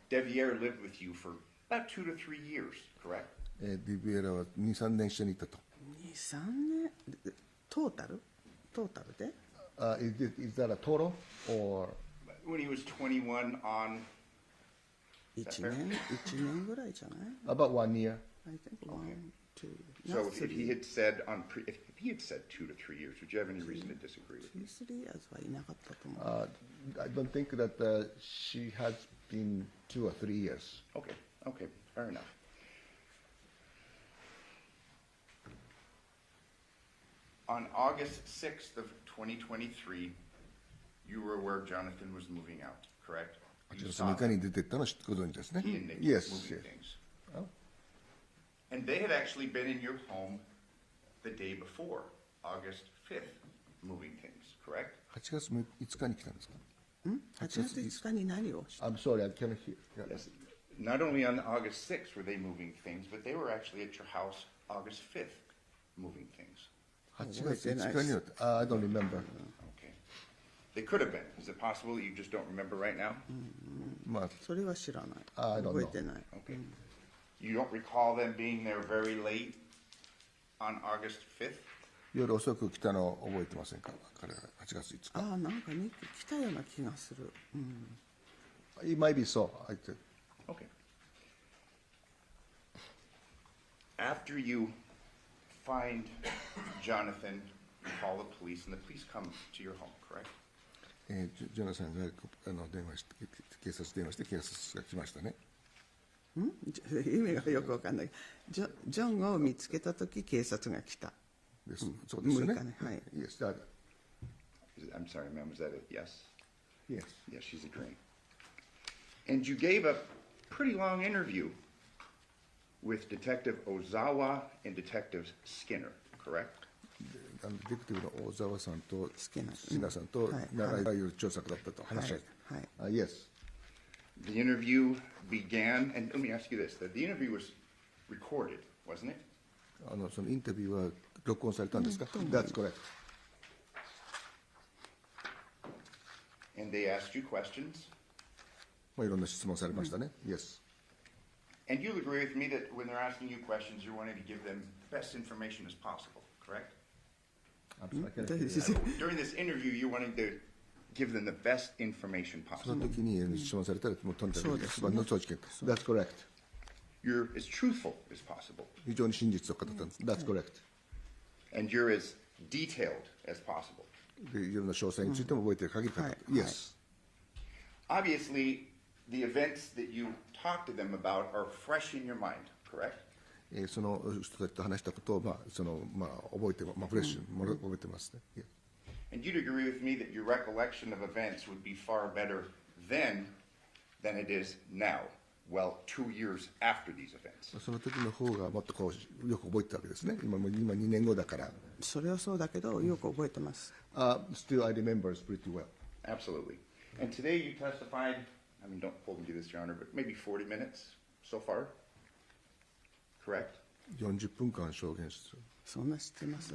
Devier lived with you for about 2 to 3 years, correct?
ディビエラは2、3年一緒にいたと。
2、3年トータルで
Is that a total or?
When he was 21 on,
1年ぐらいじゃない
About 1 year.
I think 1, 2,
so
not
if he
3.
had said if he had said 2 to 3 years, would you have any reason to disagree with me?
3 yearsはいなかったと思う。
I don't think that she has been 2 or 3 years.
Okay, fair enough. On August 6th of 2023, you were aware Johnathan was moving out, correct? You
8月
saw
6日に出てったのご存知ですね。
he and Nick
Yes,
moving
yes.
things.
Oh.
And they had actually been in your home the day before, August 5th, moving things, correct?
8月5日に来たんですか？
8月5日に何をした
I'm sorry, I cannot hear.
Yes. not only on August 6th were they moving things, but they were actually at your house August 5th moving things.
8月5日には、I don't remember.
Okay. They could have been. Is it possible that you just don't remember right now?
まあ、
それは知らない。
I don't
覚え
know.
てない。
Okay. You don't recall them being there very late on August 5th?
夜遅く来たのを覚えてませんか彼ら8月5日。
ああ、なんか2来たような気がする。
It might be so. I think.
Okay. After you find Johnathan, you call the police, and the police come to your home, correct?
ジョナサンが電話して警察電話して警察が来ましたね。
意味がよくわかんない。ジョンを見つけたとき警察が来た。
です。そうですよね。
6日ね。はい。
Yes, that.
I'm sorry, ma'am, was that a yes?
Yes.
Yes, she's agreeing. And you gave a pretty long interview with Detective Ozawa and Detective Skinner, correct?
ディテクティブの大沢さんと
スキナ
さんと長い調査だったと話し合い。
はい。
Yes.
The interview began, and let me ask you this: the interview was recorded, wasn't it?
そのインタビューは録音されたんですか？ That's correct.
And they asked you questions.
まあいろんな質問されましたね。Yes.
And you'll agree with me that when they're asking you questions, you're wanting to give them the best information as possible, correct? During this interview, you're wanting to give them the best information
その
possible.
時に質問されたらもうとにかく一番の正直。That's correct.
You're as truthful as possible.
非常に真実を語ったんです。That's correct.
And you're as detailed as possible.
でいろんな詳細についても覚えている限り語った。Yes.
Obviously, the events that you talk to them about are fresh in your mind, correct?
その人たちと話したことを覚えてフレッシュに覚えてますね。Yeah.
And you'd agree with me that your recollection of events would be far better then than it is now, well, 2 years after these events.
その時の方がもっとこうよく覚えてたわけですね。今2年後だから。
それはそうだけどよく覚えてます。
Still, I remember pretty well.
Absolutely. And today you testified, I mean, don't hold me to this, Your Honor, but maybe 40 minutes so far, correct?
40分間証言する。
そんな知ってます？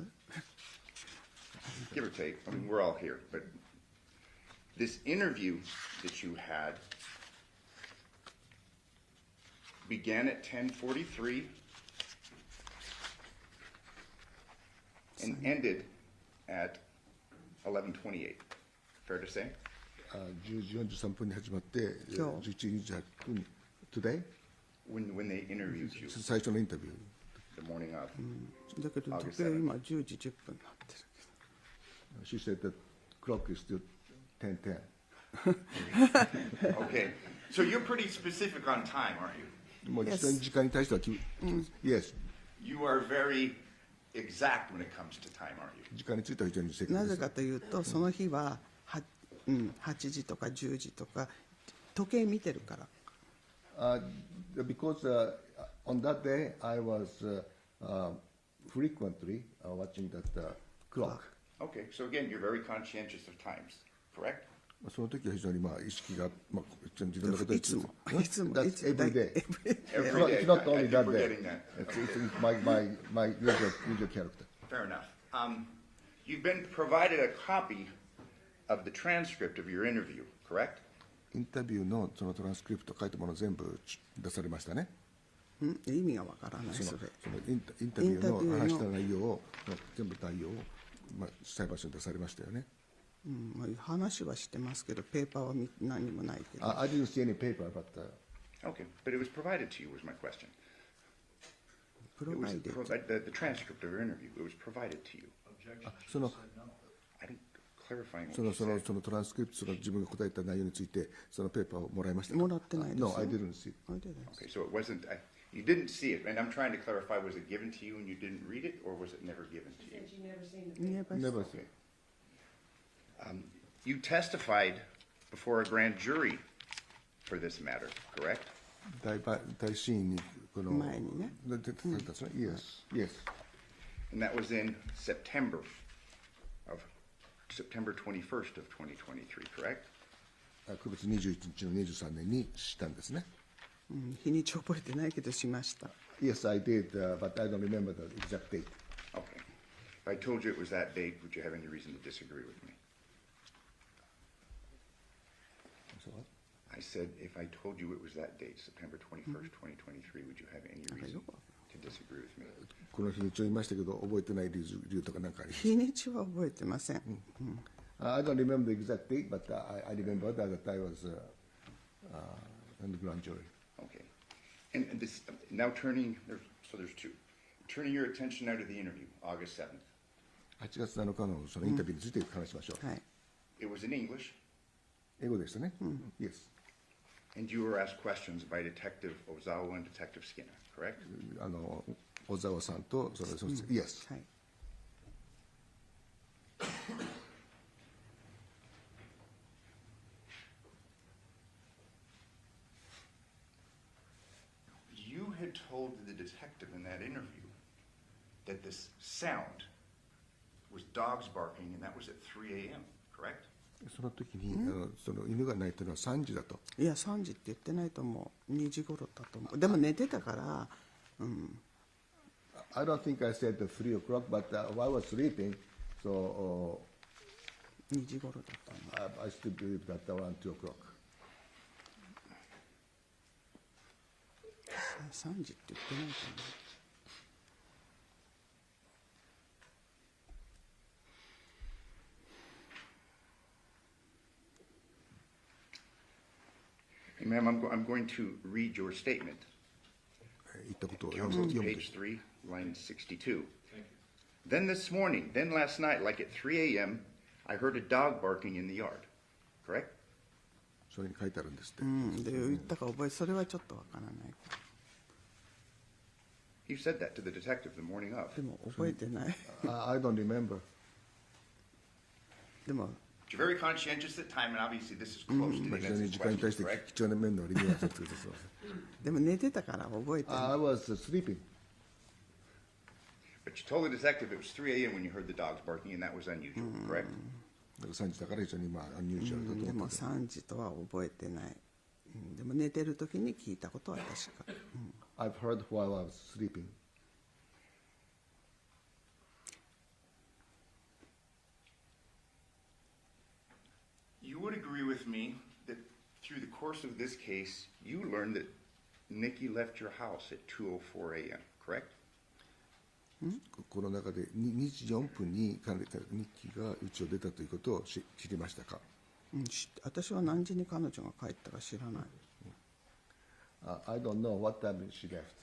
Give or take. I mean, we're all here. But this interview that you had began at 10:43 and ended at 11:28. Fair to say?
10時43分に始まって
今日
11時28分 Today?
When they interviewed you
最初のインタビュー。
the morning of.
だけど時計今10時10分になってる。
She said the clock is still 10:10.
Okay. So you're pretty specific on time, aren't you?
もう時間に対してはYes.
You are very exact when it comes to time, aren't you?
時間については非常に正確です。
なぜかというとその日は8時とか10時とか時計見てるから。
Because on that day I was frequently watching that clock.
Okay. So again, you're very conscientious of times, correct?
その時は非常に意識が自分のことに
いつも
That's every day.
Every day.
It's not only
I keep
that day.
forgetting that.
It's my usual character.
Fair enough. You've been provided a copy of the transcript of your interview, correct?
インタビューのそのトランスクリプト書いたもの全部出されましたね。
意味がわからないそれ。
そのインタビューの話した内容を全部内容を裁判所に出されましたよね。
話はしてますけどペーパーは何もないけど。
I didn't see any paper about
Okay, but it was provided to you was my question. It was the transcript of your interview. It was provided to you.
その
I didn't clarify what
そ
you
の
said.
トランスクリプトの自分が答えた内容についてそのペーパーをもらいましたか？
もらってないですよ。
No, I didn't see.
Okay, so it wasn't. You didn't see it, and I'm trying to clarify: was it given to you and you didn't read it, or was it never given to you?
Never see.
You testified before a grand jury for this matter, correct?
大審員にこの
前にね。
出てたんですね。Yes.
And that was in September 21st of 2023, correct?
9月21日の23年にしたんですね。
日にち覚えてないけどしました。
Yes, I did, but I don't remember the exact date.
Okay. If I told you it was that date, would you have any reason to disagree with me?
So what?
I said, if I told you it was that date, September 21st, 2023, would you have any reason to disagree with me?
この日にちを言いましたけど、覚えてない理由とかなんかあります。
日にちは覚えてません。
I don't remember the exact date, but I remember that I was in the grand jury.
Okay. And this, now turning, so there's two. Turning your attention now to the interview, August 7th.
8月7日のそのインタビューについて話しましょう。
はい。
It was in English,
英語でしたね。Yes.
and you were asked questions by Detective Ozawa and Detective Skinner, correct?
小沢さんとそれYes.
はい。
You had told the detective in that interview that this sound was dogs barking, and that was at 3 a.m., correct?
その時にその犬が鳴いてるのは3時だと。
いや、3時って言ってないと思う。2時頃だと思う。でも寝てたから、
I don't think I said 3 o'clock, but while I was sleeping, so
2時頃だったの。
I still believe that around 2 o'clock.
3時って言ってないと思う。
Ma'am, I'm going to read your statement.
言ったことを
Counsel,
読む
page 3, line 62. Then this morning, then last night, like at 3 a.m., I heard a dog barking in the yard. Correct?
それに書いてあるんですって。
で言ったか覚え、それはちょっとわからない。
You said that to the detective the morning of.
でも覚えてない。
I don't remember.
でも
You're very conscientious at time, and obviously this is close to the
非常
events
に
in
時間に対
question,
して
correct?
貴重な面の理由はさせてください。
でも寝てたから覚えてない。
I was sleeping.
But you told the detective it was 3 a.m. when you heard the dogs barking, and that was unusual, correct?
だから3時だから非常にアンニュージュアルだと
でも
思って。
3時とは覚えてない。でも寝てる時に聞いたことは確か。
I've heard while I was sleeping.
You would agree with me that through the course of this case, you learned that Nikki left your house at 2:04 a.m., correct?
この中で2時4分に彼日記が家を出たということを知りましたか？
私は何時に彼女が帰ったか知らない。
I don't know what time she left.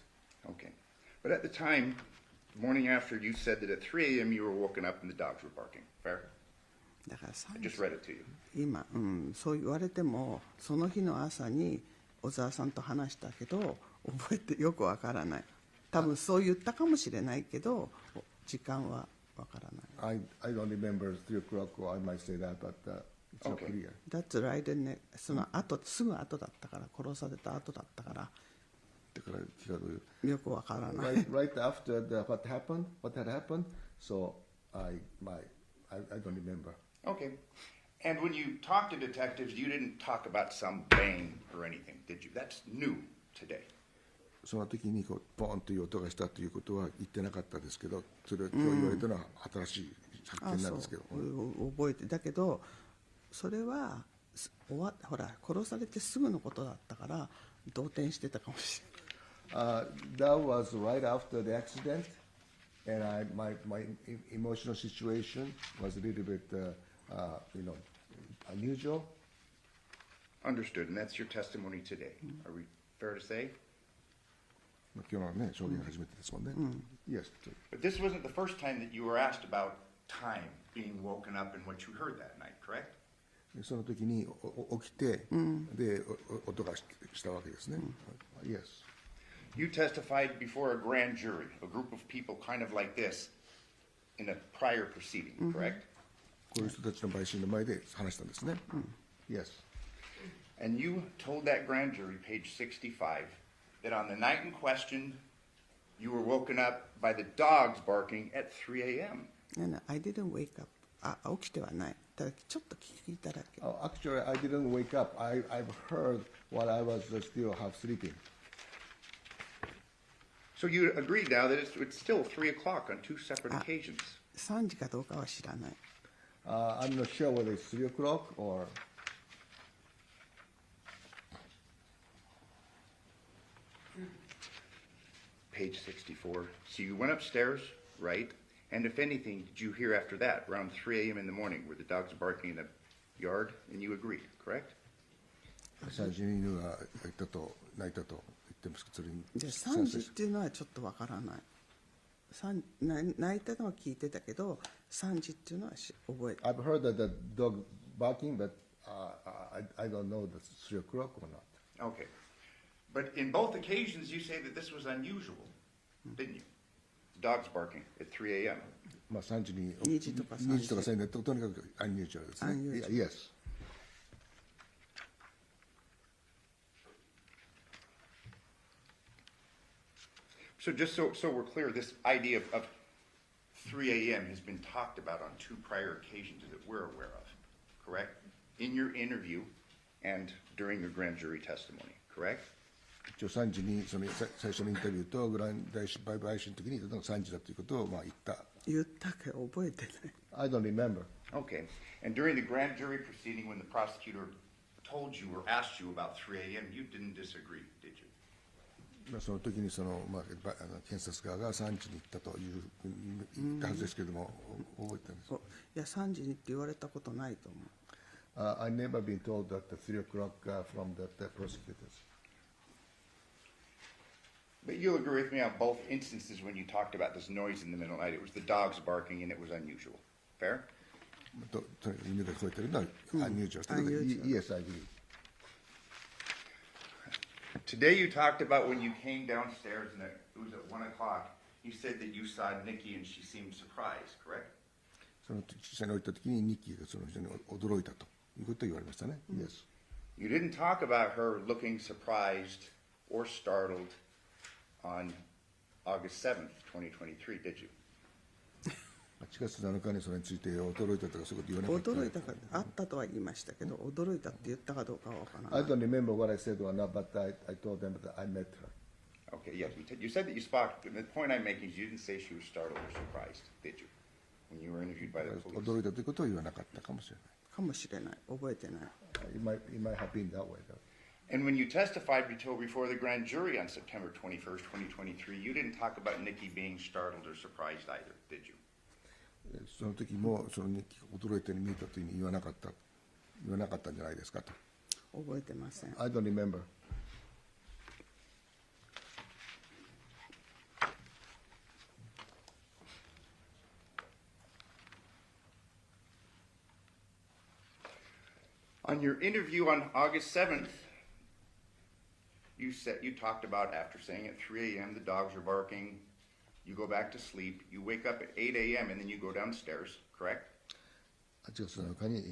Okay. But at the time, the morning after, you said that at 3 a.m. you were woken up and the dogs were barking. Fair?
だから
I
3
just
時
read it to you.
今、そう言われてもその日の朝に小沢さんと話したけど覚えてよくわからない。多分そう言ったかもしれないけど時間はわからない。
I don't remember 3 o'clock, or I might say that, but it's not
Okay.
clear.
That's right, ね、その後すぐ後だったから殺された後だったから
だから気がどう
よくわからない。
right after what had happened, so I don't remember.
Okay. And when you talked to detectives, you didn't talk about some bang or anything, did you? That's new today.
その時にこうポーンという音がしたということは言ってなかったですけど、それを今日言われたのは新しい発見なんですけど、
覚えてだけどそれはほら殺されてすぐのことだったから動転してたかもしれない。
that was right after the accident, and my emotional situation was a little bit, unusual.
Understood. And that's your testimony today. Are we fair to say?
今日のね証言初めてですもんね。Yes.
But this wasn't the first time that you were asked about time being woken up and what you heard that night, correct?
その時に起きて、で音がしたわけですね。Yes.
You testified before a grand jury, a group of people kind of like this, in a prior proceeding, correct?
こういう人たちの陪審の前で話したんですね。Yes.
And you told that grand jury, page 65, that on the night in question, you were woken up by the dogs barking at 3 a.m.
I didn't wake up. 起きてはない。だからちょっと聞いただけ。
Actually, I didn't wake up. I've heard while I was still half sleeping.
So you agreed now that it's still 3 o'clock on 2 separate occasions.
3時かどうかは知らない。
I'm not sure whether it's 3 o'clock or
Page 64. So you went upstairs, right? And if anything, did you hear after that, around 3 a.m. in the morning, were the dogs barking in the yard? And you agreed, correct?
3時に犬がいたと泣いたと言ってますけど、それに
で3時っていうのはちょっとわからない。泣いたのは聞いてたけど、3時っていうのは覚えて
I've heard that the dog barking, but I don't know if it's 3 o'clock or not.
Okay. But in both occasions, you say that this was unusual, didn't you? Dogs barking at 3 a.m.
まあ3時に
2時とか3時
2時とか3時でとにかくunusualですね。
Unusual.
Yes.
So just so we're clear, this idea of 3 a.m. has been talked about on 2 prior occasions that we're aware of, correct? In your interview and during your grand jury testimony, correct?
一応3時にその最初のインタビューとグラン大失敗買収の時に3時だということをまあ言った。
言ったけど覚えてない。
I don't remember.
Okay. And during the grand jury proceeding, when the prosecutor told you or asked you about 3 a.m., you didn't disagree, did you?
その時にその、まあ、検察側が3時に行ったという言ったはずですけれども、覚えてます。
いや3時にって言われたことないと思う。
I never been told that the 3 o'clock from the prosecutors.
But you'll agree with me on both instances when you talked about this noise in the middle of the night. It was the dogs barking and it was unusual. Fair?
とにかく犬が聞こえてるのはunusual. Yes, I agree.
Today you talked about when you came downstairs and it was at 1 o'clock. You said that you saw Nikki and she seemed surprised, correct?
その下に置いた時にニッキーがその人に驚いたということを言われましたね。Yes.
You didn't talk about her looking surprised or startled on August 7th, 2023, did you?
8月7日にそれについて驚いたとかそういうこと言わなかった。
驚いたかあったとは言いましたけど、驚いたって言ったかどうかは分からない。
I don't remember what I said or not, but I told them that I met her.
Okay, yes. You said that you spoke. The point I'm making is you didn't say she was startled or surprised, did you? When you were interviewed by the police.
驚いたということを言わなかったかもしれない。
かもしれない。覚えてない。
It might have been that way, though.
And when you testified before the grand jury on September 21st, 2023, you didn't talk about Nikki being startled or surprised either, did you?
その時もその驚いたように見えたというふうに言わなかったんじゃないですかと。
覚えてません。
I don't remember.
On your interview on August 7th, you talked about after saying at 3 a.m. the dogs are barking, you go back to sleep, you wake up at 8 a.m. and then you go downstairs, correct?
8月7日に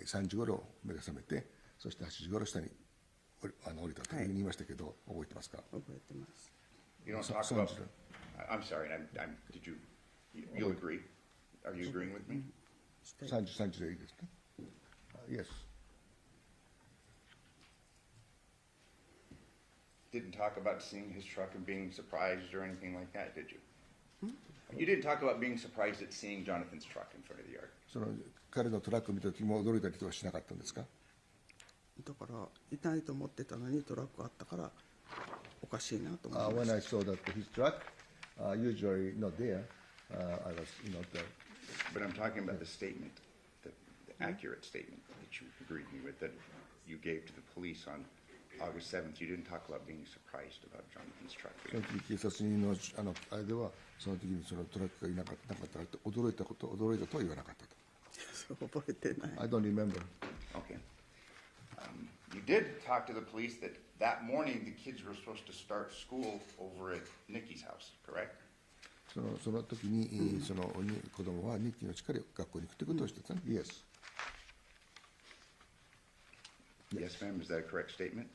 3時頃目が覚めて、そして8時頃下に降りたというふうに言いましたけど、覚えてますか？
覚えてます。
You don't talk about. I'm sorry. Did you'll agree? Are you agreeing with me?
3時でいいですか？ Yes.
Didn't talk about seeing his truck and being surprised or anything like that, did you? You didn't talk about being surprised at seeing Jonathan's truck in front of the yard.
その彼のトラックを見た時も驚いたりとかしなかったんですか？
だからいないと思ってたのにトラックあったからおかしいなと思いま
When
し
I saw that his truck, usually not there, I was not there.
But I'm talking about the statement, the accurate statement that you agreed with that you gave to the police on August 7th. You didn't talk about being surprised about Jonathan's truck.
その時警察人のあれではその時にそのトラックがいなかったら驚いたとは言わなかったと。
た。覚えてない。
I don't remember.
Okay. You did talk to the police that morning the kids were supposed to start school over at Nikki's house, correct?
その時に、その子供は日記のうちから学校に行くということをしてたんです。
Yes, ma'am. Is that a correct statement?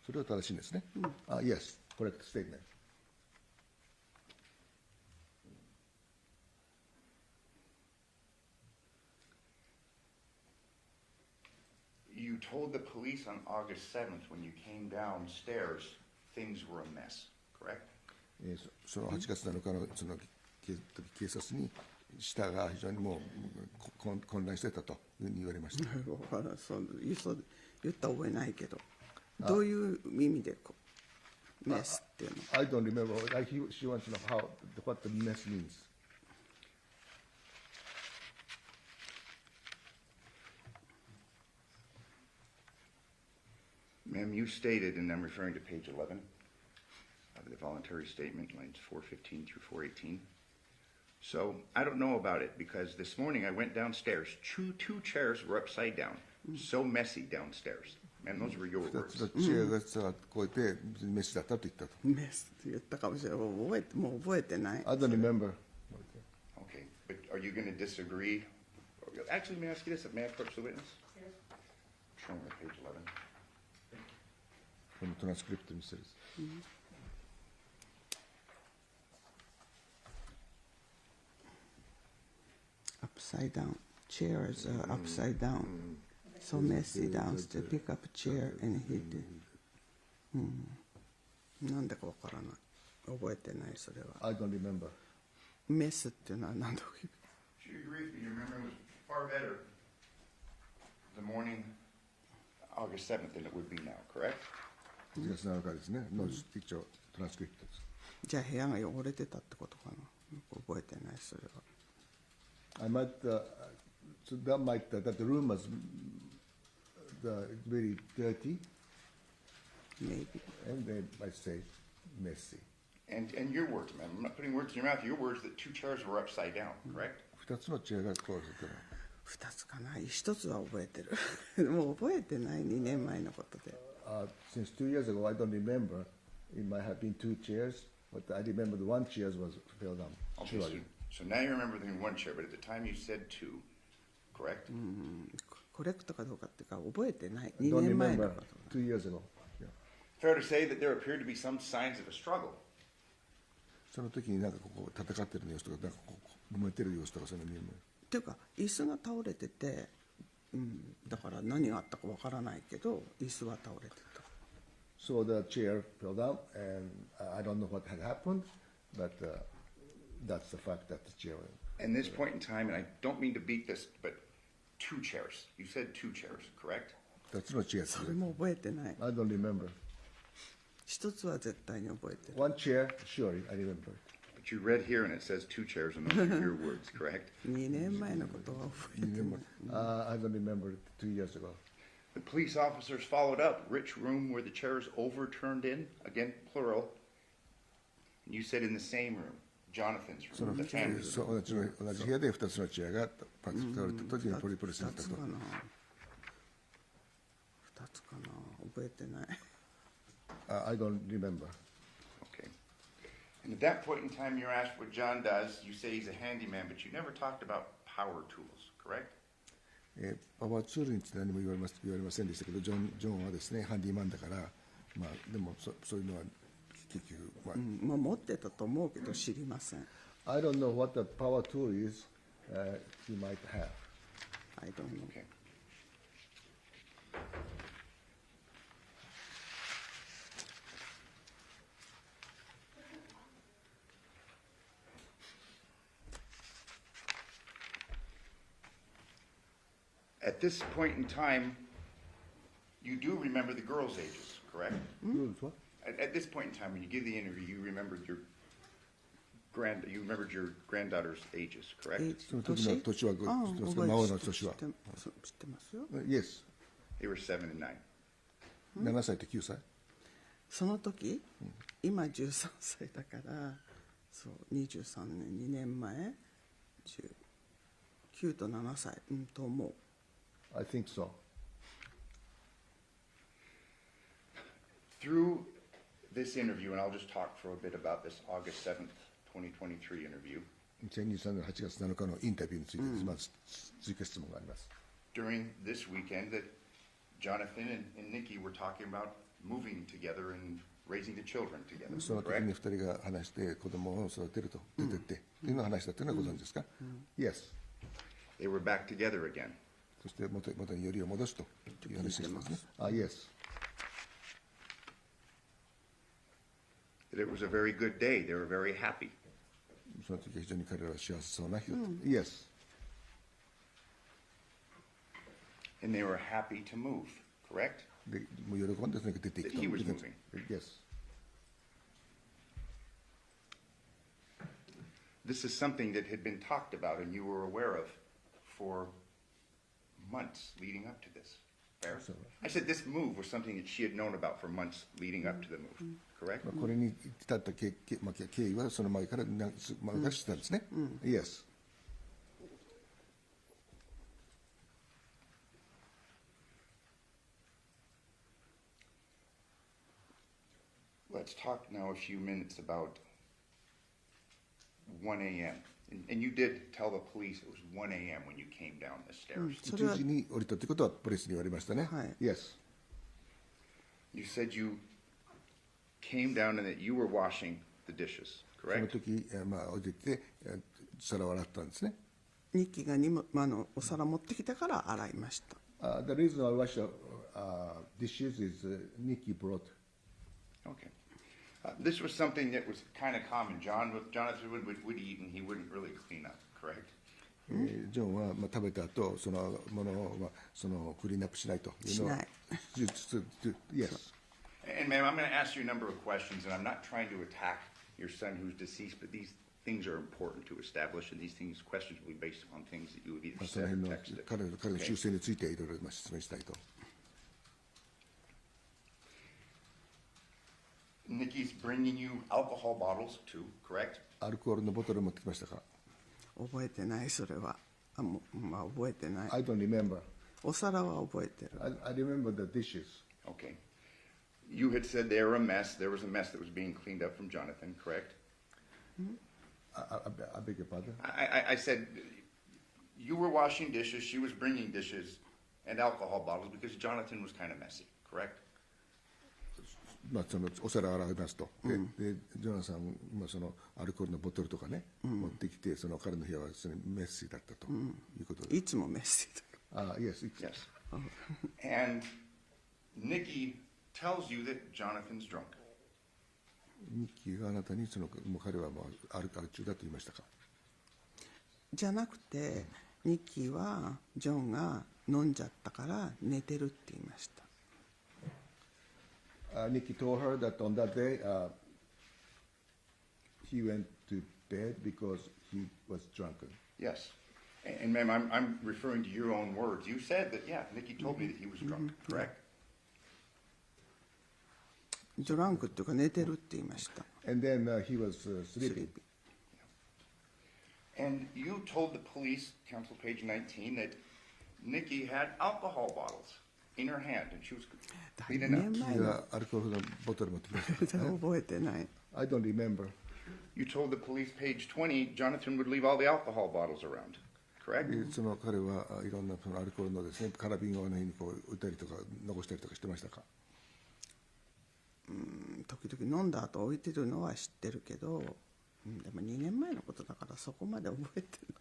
それは正しいんですね。Yes, correct statement.
You told the police on August 7th when you came downstairs things were a mess, correct?
その8月7日のその警察に舌が非常にもう混乱してたというふうに言われました。
そう言った覚えないけど、どういう意味でメスっていうの？
I don't remember. She wants to know what the mess means.
Ma'am, you stated, and I'm referring to page 11 of the voluntary statement, lines 415 through 418. So I don't know about it because this morning I went downstairs. Two chairs were upside down. So messy downstairs. And those were your
2
words.
つの知恵がさこうやってメスだったと言ったと。
メスって言ったかもしれない。もう覚えてない。
I don't remember.
Okay, but are you going to disagree? Actually, may I ask you this? May I approach the witness? Show me page 11.
このトランスクリプトにしてる。
Upside down. Chairs are upside down. So messy down to pick up a chair and hit it. なんでかわからない。覚えてない、それは。
I don't remember.
メスっていうのは何だろう。
She agrees, but your memory was far better the morning, August 7th, than it would be now, correct?
8月7日ですね。の一応トランスクリプトです。
じゃあ部屋が汚れてたってことかな。覚えてない、それは。
I might, so that the room was very dirty,
Maybe.
and they might say messy.
And your words, ma'am. I'm not putting words in your mouth. Your words that 2 chairs were upside down, correct?
2つのチェアがこうして
2つかな。1つは覚えてる。もう覚えてない、2年前のことで。
Since 2 years ago, I don't remember. It might have been 2 chairs, but I remember the 1 chair was fell down.
Okay, so now you remember the 1 chair, but at the time you said 2, correct?
コレクトかどうかっていうか覚えてない。
I
2
don't
年前の
remember
こと。
2 years ago. Yeah.
Fair to say that there appeared to be some signs of a struggle.
その時になんかここ戦ってる様子とか、なんかこう揉めてる様子とかそういうの見える。
っていうか椅子が倒れてて、だから何があったかわからないけど椅子は倒れてた。
So the chair fell down, and I don't know what had happened, but that's the fact that the chair.
And this point in time, and I don't mean to beat this, but 2 chairs. You said 2 chairs, correct?
2つのチェア
それも覚えてない。
I don't remember.
1つは絶対に覚えてる。
1 chair, surely I remember.
But you read here and it says 2 chairs, and those are your words, correct?
2年前のことは覚えてない。
I don't remember 2 years ago.
The police officers followed up. Which room were the chairs overturned in? Again, plural. And you said in the same room, Jonathan's
そ
room,
の
the family
そ
room.
う同じ部屋で2つのチェアが倒れた時にポリポリスになった
2つ
と。
かな。2つかな。覚えてない。
I don't remember.
Okay. And at that point in time, you're asked what John does. You say he's a handyman, but you never talked about power tools, correct?
パワーツールについて何も言われませんでしたけど、ジョンはですね、ハンディマンだから、まあ、でもそういうのは結局、
まあ持ってたと思うけど知りません。
I don't know what the power tool is he might have.
I don't know.
Okay. At this point in time, you do remember the girls' ages, correct?
What?
At this point in time, when you give the interview, you remembered your granddaughter's ages, correct?
その時の年は、その孫の年は。
知ってますよ。
Yes.
They were 7 and 9.
7歳と9歳。
その時、今13歳だからそう23年2年前9と7歳、と思う。
I think so.
Through this interview, and I'll just talk for a bit about this August 7th, 2023 interview.
2023年8月7日のインタビューについて、まず追加質問があります。
During this weekend, that Johnathan and Nikki were talking about moving together and raising the children together,
その時に
correct?
2人が話して子供を育てると出てってっていうのを話したというのはご存知ですか？ Yes.
They were back together again.
そして元によりを戻すという話ですね。Yes.
It that it was a very good day. They were very happy.
その時は非常に彼らは幸せそうな日だった。Yes.
And they were happy to move, correct?
で、もう喜んでその出てき
That
た。
he was moving.
Yes.
This is something that had been talked about and you were aware of for months leading up to this. Fair?
So-
I said this move was something that she had known about for months leading up to the move, correct?
まあこれに至った経緯はその前から前から知ってたんですね。Yes.
Let's talk now a few minutes about 1 a.m. And you did tell the police it was 1 a.m. when you came down the stairs.
それは
1時に降りたということはプレスに言われましたね。
はい
Yes.
You said you came down and that you were washing the dishes,
その
correct?
時、まあ、降りて皿を洗ったんですね。
ニッキーがお皿持ってきたから洗いました。
The reason I wash dishes is Nikki brought.
Okay. This was something that was kind of common. Johnathan would eat and he wouldn't really clean up, correct?
ジョンは、まあ、食べた後そのものを、まあ、そのクリーンアップしないというのは
しない
Yes.
And ma'am, I'm going to ask you a number of questions, and I'm not trying to attack your son who's deceased, but these things are important to establish, and these things, questions will be based upon things that you have
ま
either
あ、その
said
辺
or
の
texted.
彼の習性についていろいろまあ説明したいと。
Nikki's bringing you alcohol bottles too, correct?
アルコールのボトル持ってきましたか？
覚えてないそれはまあ覚えてない
I don't remember.
お皿は覚えてる
I remember the dishes.
Okay. You had said they were a mess. There was a mess that was being cleaned up from Johnathan, correct?
I beg your pardon?
I said you were washing dishes, she was bringing dishes and alcohol bottles because Johnathan was kind of messy, correct?
まあ、そのお皿を洗いますと、でジョナサンはそのアルコールのボトルとかね、持ってきてその彼の部屋はそのメッシーだったということで。
いつもメッセージ
Yes.
Yes. And Nikki tells you that Jonathan's drunk.
ミッキーがあなたにそのもう彼はもうアル中だと言いましたか？
じゃなくてニッキーはジョンが飲んじゃったから寝てるって言いました
Nikki told her that on that day he went to bed because he was drunken.
Yes. And ma'am, I'm referring to your own words. You said that, yeah, Nikki told me that he was drunk, correct?
ドランクっていうか寝てるって言いました
And then he was sleeping.
And you told the police, counsel page 19, that Nikki had alcohol bottles in her hand and she was
だ
cleaning
年
up.
前
He
の
アルコールのボトル持ってきました。
覚えてない
I don't remember.
You told the police, page 20, Jonathan would leave all the alcohol bottles around, correct?
その彼はいろんなそのアルコールのですね、カラビンをあの辺にこう置いたりとか残したりとかしてましたか？
時々飲んだ後置いてるのは知ってるけど、でも2年前のことだからそこまで覚えてる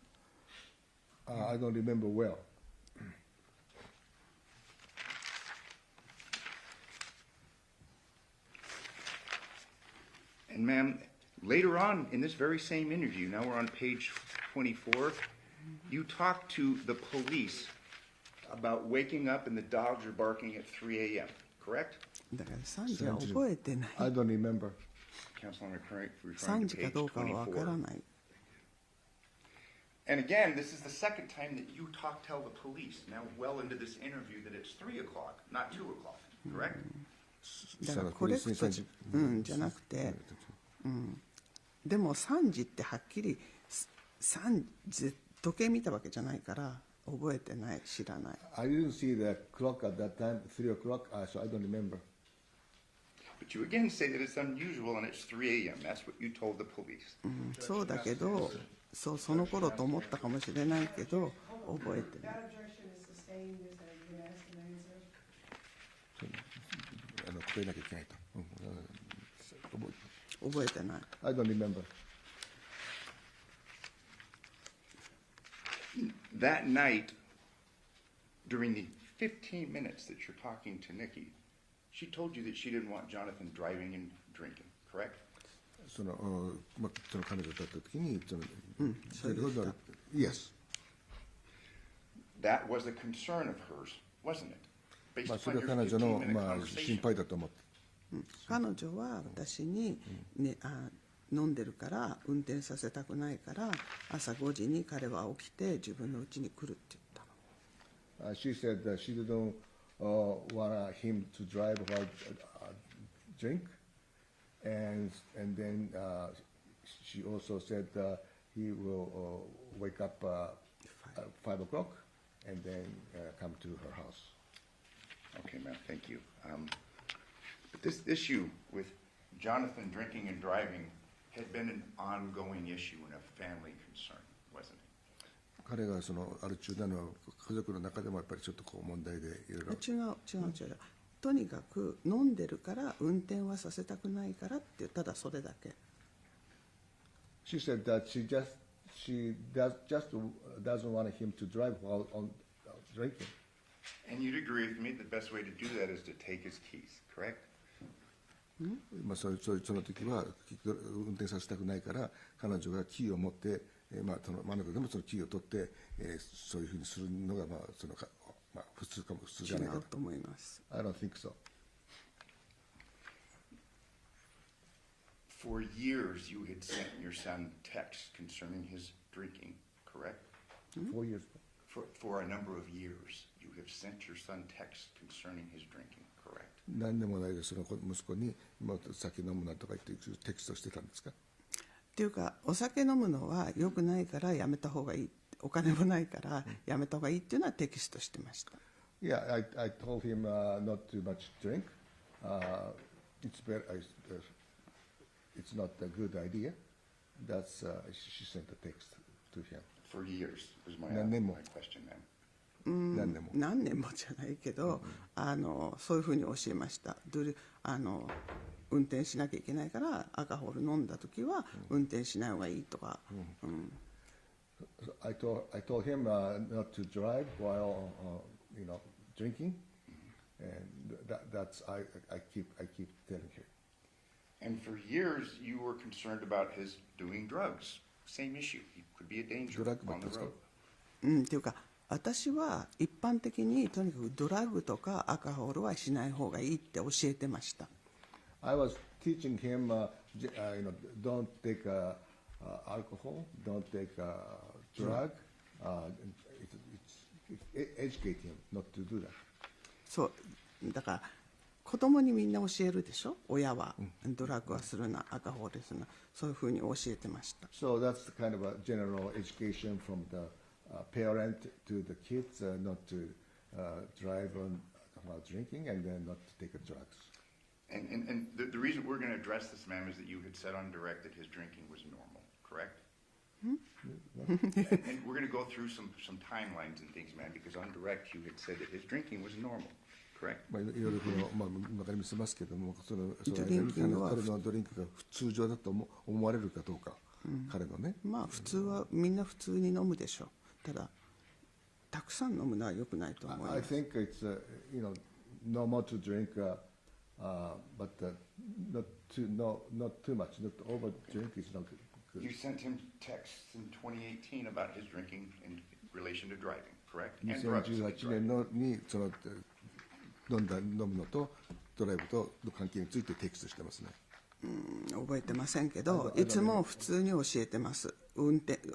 I don't remember well.
And ma'am, later on in this very same interview, now we're on page 24, you talked to the police about waking up and the dogs are barking at 3 a.m., correct?
だから3時は覚えてない
I don't remember.
Counsel, I'm referring
3
to
時か
page
どうかはわからない
And again, this is the second time that you tell the police, now well into this interview, that it's 3 o'clock, not 2 o'clock, correct?
だからコレクトじゃなくて、でも3時ってはっきり3時時計見たわけじゃないから覚えてない知らない
I didn't see the clock at that time, 3 o'clock, so I don't remember.
But you again say that it's unusual and it's 3 a.m. That's what you told the police.
そうだけどその頃と思ったかもしれないけど覚えてない
That objection is sustained. Is that you can ask an answer?
答えなきゃいけないと。
覚えてない
I don't remember.
That night, during the 15 minutes that you're talking to Nikki, she told you that she didn't want Jonathan driving and drinking, correct?
その彼女だった時に
そうでした。
Yes.
That was a concern of hers, wasn't it? Based
そ
upon
れ
your
は彼女の
15-minute
心
conversation.
配だと思って。
彼女は私に、ね、飲んでるから運転させたくないから朝5時に彼は起きて自分の家に来るって言ったの。
She said that she didn't want him to drive while drink, and then she also said he will wake up at 5 o'clock and then come to her house.
Okay, ma'am, thank you. But this issue with Johnathan drinking and driving had been an ongoing issue and a family concern, wasn't it?
彼がアル中なのは家族の中でもやっぱりちょっと問題でいろいろ。
違う。とにかく飲んでるから運転はさせたくないからってただそれだけ。
She said that she doesn't want him to drive while on drinking.
And you'd agree with me the best way to do that is to take his keys, correct?
その時は運転させたくないから彼女がキーを持って、真中でもそのキーを取って、そういうふうにするのが普通じゃないかと。
違うと思います。
I don't think so.
For years, you had sent your son texts concerning his drinking, correct?
4 years.
For a number of years, you have sent your son texts concerning his drinking, correct?
何でもないでその息子に酒飲むなとか言ってテキストしてたんですか？
っていうかお酒飲むのは良くないからやめた方がいい、お金もないからやめた方がいいっていうのはテキストしてました。
Yeah, I told him not too much drink. It's better. It's not a good idea. That's she sent a text to him.
For years was my question then.
何年もじゃないけど、そういうふうに教えました。運転しなきゃいけないからアルコール飲んだ時は運転しない方がいいとか。
I told him not to drive while drinking, and that's I keep telling him.
And for years, you were concerned about his doing drugs. Same issue. He could be a danger on the road.
っていうか私は一般的にとにかくドラッグとかアルコールはしない方がいいって教えてました。
I was teaching him, don't take alcohol, don't take drug. Educate him not to do that.
そうだから子供にみんな教えるでしょ。親はドラッグはするな、アルコールするな、そういうふうに教えてました。
So that's kind of a general education from the parent to the kids, not to drive while drinking and then not to take drugs.
And the reason we're going to address this, ma'am, is that you had said on direct that his drinking was normal, correct? And we're going to go through some timelines and things, ma'am, because on direct you had said that his drinking was normal, correct?
いろいろ分かりますけども、その間に彼のドリンクが通常だと思われるかどうか、彼のね。
まあ普通はみんな普通に飲むでしょう。ただたくさん飲むのは良くないと思います。
I think it's normal to drink, but not too much. Not over drink is not good.
You sent him texts in 2018 about his drinking in relation to driving, correct? And drugs.
2018年にその飲むのとドライブとの関係についてテキストしてますね。
覚えてませんけど、いつも普通に教えてます。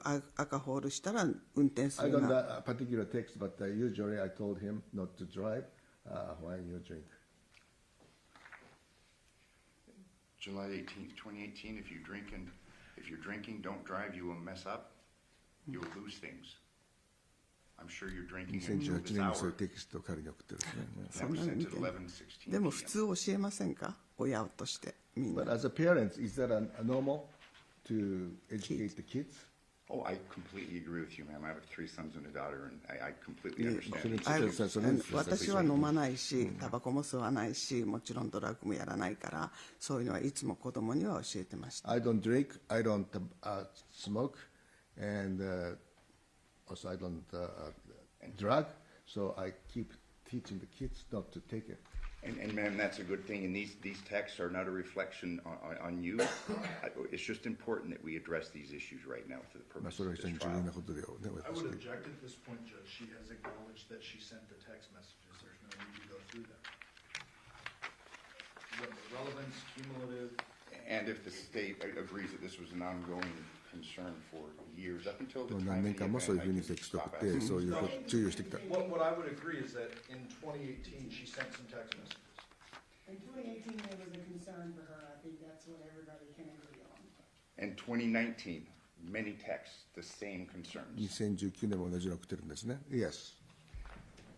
アルコールしたら運転するな。
I don't know a particular text, but usually I told him not to drive when you drink.
July 18th, 2018. If you're drinking, don't drive. You will mess up. You will lose things. I'm sure you're drinking until
2018
this
年にそういう
hour.
テキストを彼に送ってるんですね。
そんなの見てない。でも普通教えませんか、親としてみんな。
But as a parent, is that normal to educate the kids?
Oh, I completely agree with you, ma'am. I have 3 sons and a daughter, and I completely understand.
私は飲まないし、タバコも吸わないし、もちろんドラッグもやらないから、そういうのはいつも子供には教えてました。
I don't drink, I don't smoke, and also I don't drug, so I keep teaching the kids not to take it.
And ma'am, that's a good thing, and these texts are not a reflection on you. It's just important that we address these issues right now for the
まあ
purpose
それ
of
が非常
this
に重要
trial.
なことで、ね、
I would object at this point, Judge. She has acknowledged that she sent the text messages. There's no need to go through them. Relevance, cumulative.
And if the state agrees that this was an ongoing concern for years, up until the
何
time
年間もそういうふうにテキストを送ってそういうこと注意をしてきた。
What I would agree is that in 2018, she sent some text messages.
In 2018, there was a concern for her. I think that's what everybody can agree on.
In 2019, many texts, the same concerns.
2019年も同じのを送ってるんですね。Yes.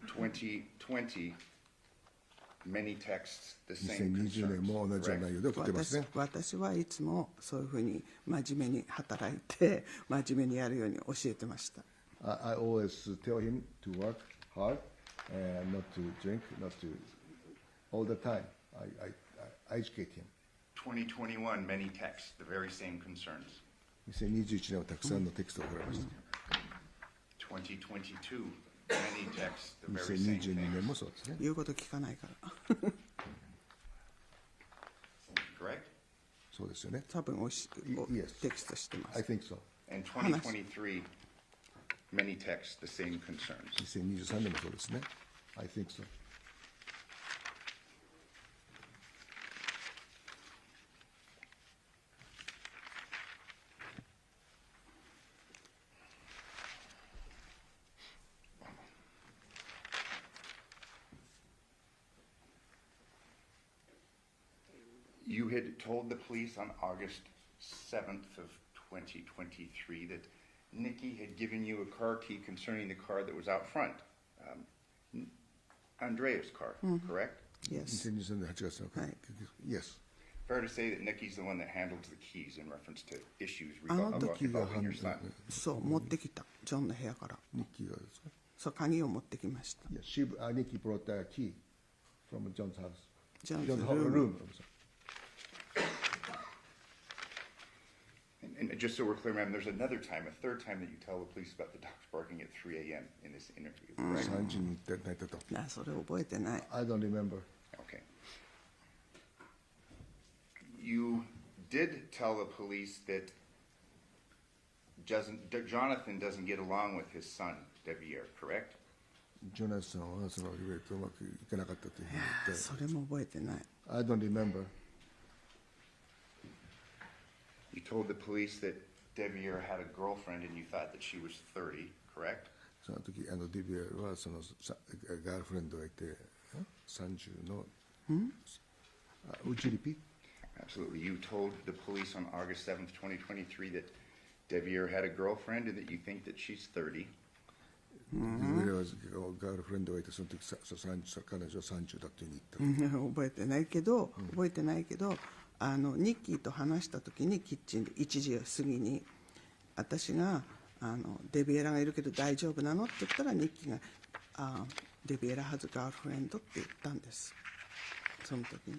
2020, many texts, the same
2020 年
concerns.
も同じような内容で送ってますね。
私はいつもそういうふうに真面目に働いて真面目にやるように教えてました。
I always tell him to work hard and not to drink, not to all the time. I educate him.
2021, many texts, the very same concerns.
2021年はたくさんのテキストを送られました。
2022, many texts, the very same
2022
thing.
年もそうですね。
言うこと聞かないから
Correct?
そうですよね。
多分
Yes.
テキストしてま
I
す。
think so.
And 2023, many texts, the same concerns.
2023年もそうですね。I think so.
You had told the police on August 7th of 2023 that Nikki had given you a car key concerning the car that was out front. Andrea's car, correct?
Yes.
2023年8月の
はい
Yes.
Fair to say that Nikki's the one that handles the keys in reference to issues
あの時
involving your son.
そう持ってきたジョンの部屋から
ニッキーがですか
そう鍵を持ってきました。
Yes, Nikki brought a key from John's house.
John's
John's
room.
room.
And just so we're clear, ma'am, there's another time, a third time that you tell the police about the dogs barking at 3 a.m. in this interview, correct?
3時に泣いたと。
あそれ覚えてない。
I don't remember.
Okay. You did tell the police that Johnathan doesn't get along with his son, Devyn, correct?
ジョナサンはそのイベントうまくいかなかったというふうに言って。
それも覚えてない。
I don't remember.
You told the police that Devyn had a girlfriend and you thought that she was 30, correct?
その時デビューはそのガールフレンドがいて30の。Would you repeat?
Absolutely. You told the police on August 7th, 2023 that Devyn had a girlfriend and that you think that she's 30.
デビューはガールフレンドがいてその時彼女は30だというふうに言った。
覚えてないけどニッキーと話した時にキッチンで1時過ぎに私がデビエラがいるけど大丈夫なのって言ったらニッキーがデビエラハズガールフレンドって言ったんです。その時に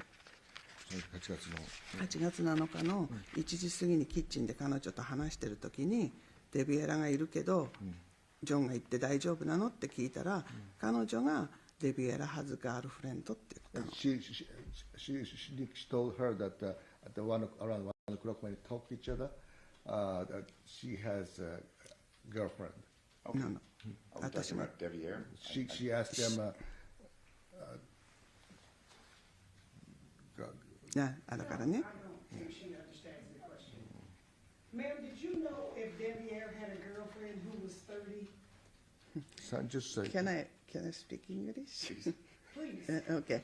8月7日の1時過ぎにキッチンで彼女と話してる時にデビエラがいるけどジョンが言って大丈夫なのって聞いたら彼女がデビエラハズガールフレンドって言ったの。
She told her that at around 1 o'clock when they talk to each other, that she has a girlfriend.
Okay.
No.
Are we talking about Devyn?
She asked them.
だからね。
I don't think she understands the question. Ma'am, did you know if Devyn had a girlfriend who was 30?
30歳。
Can I speak English?
Please.
Okay.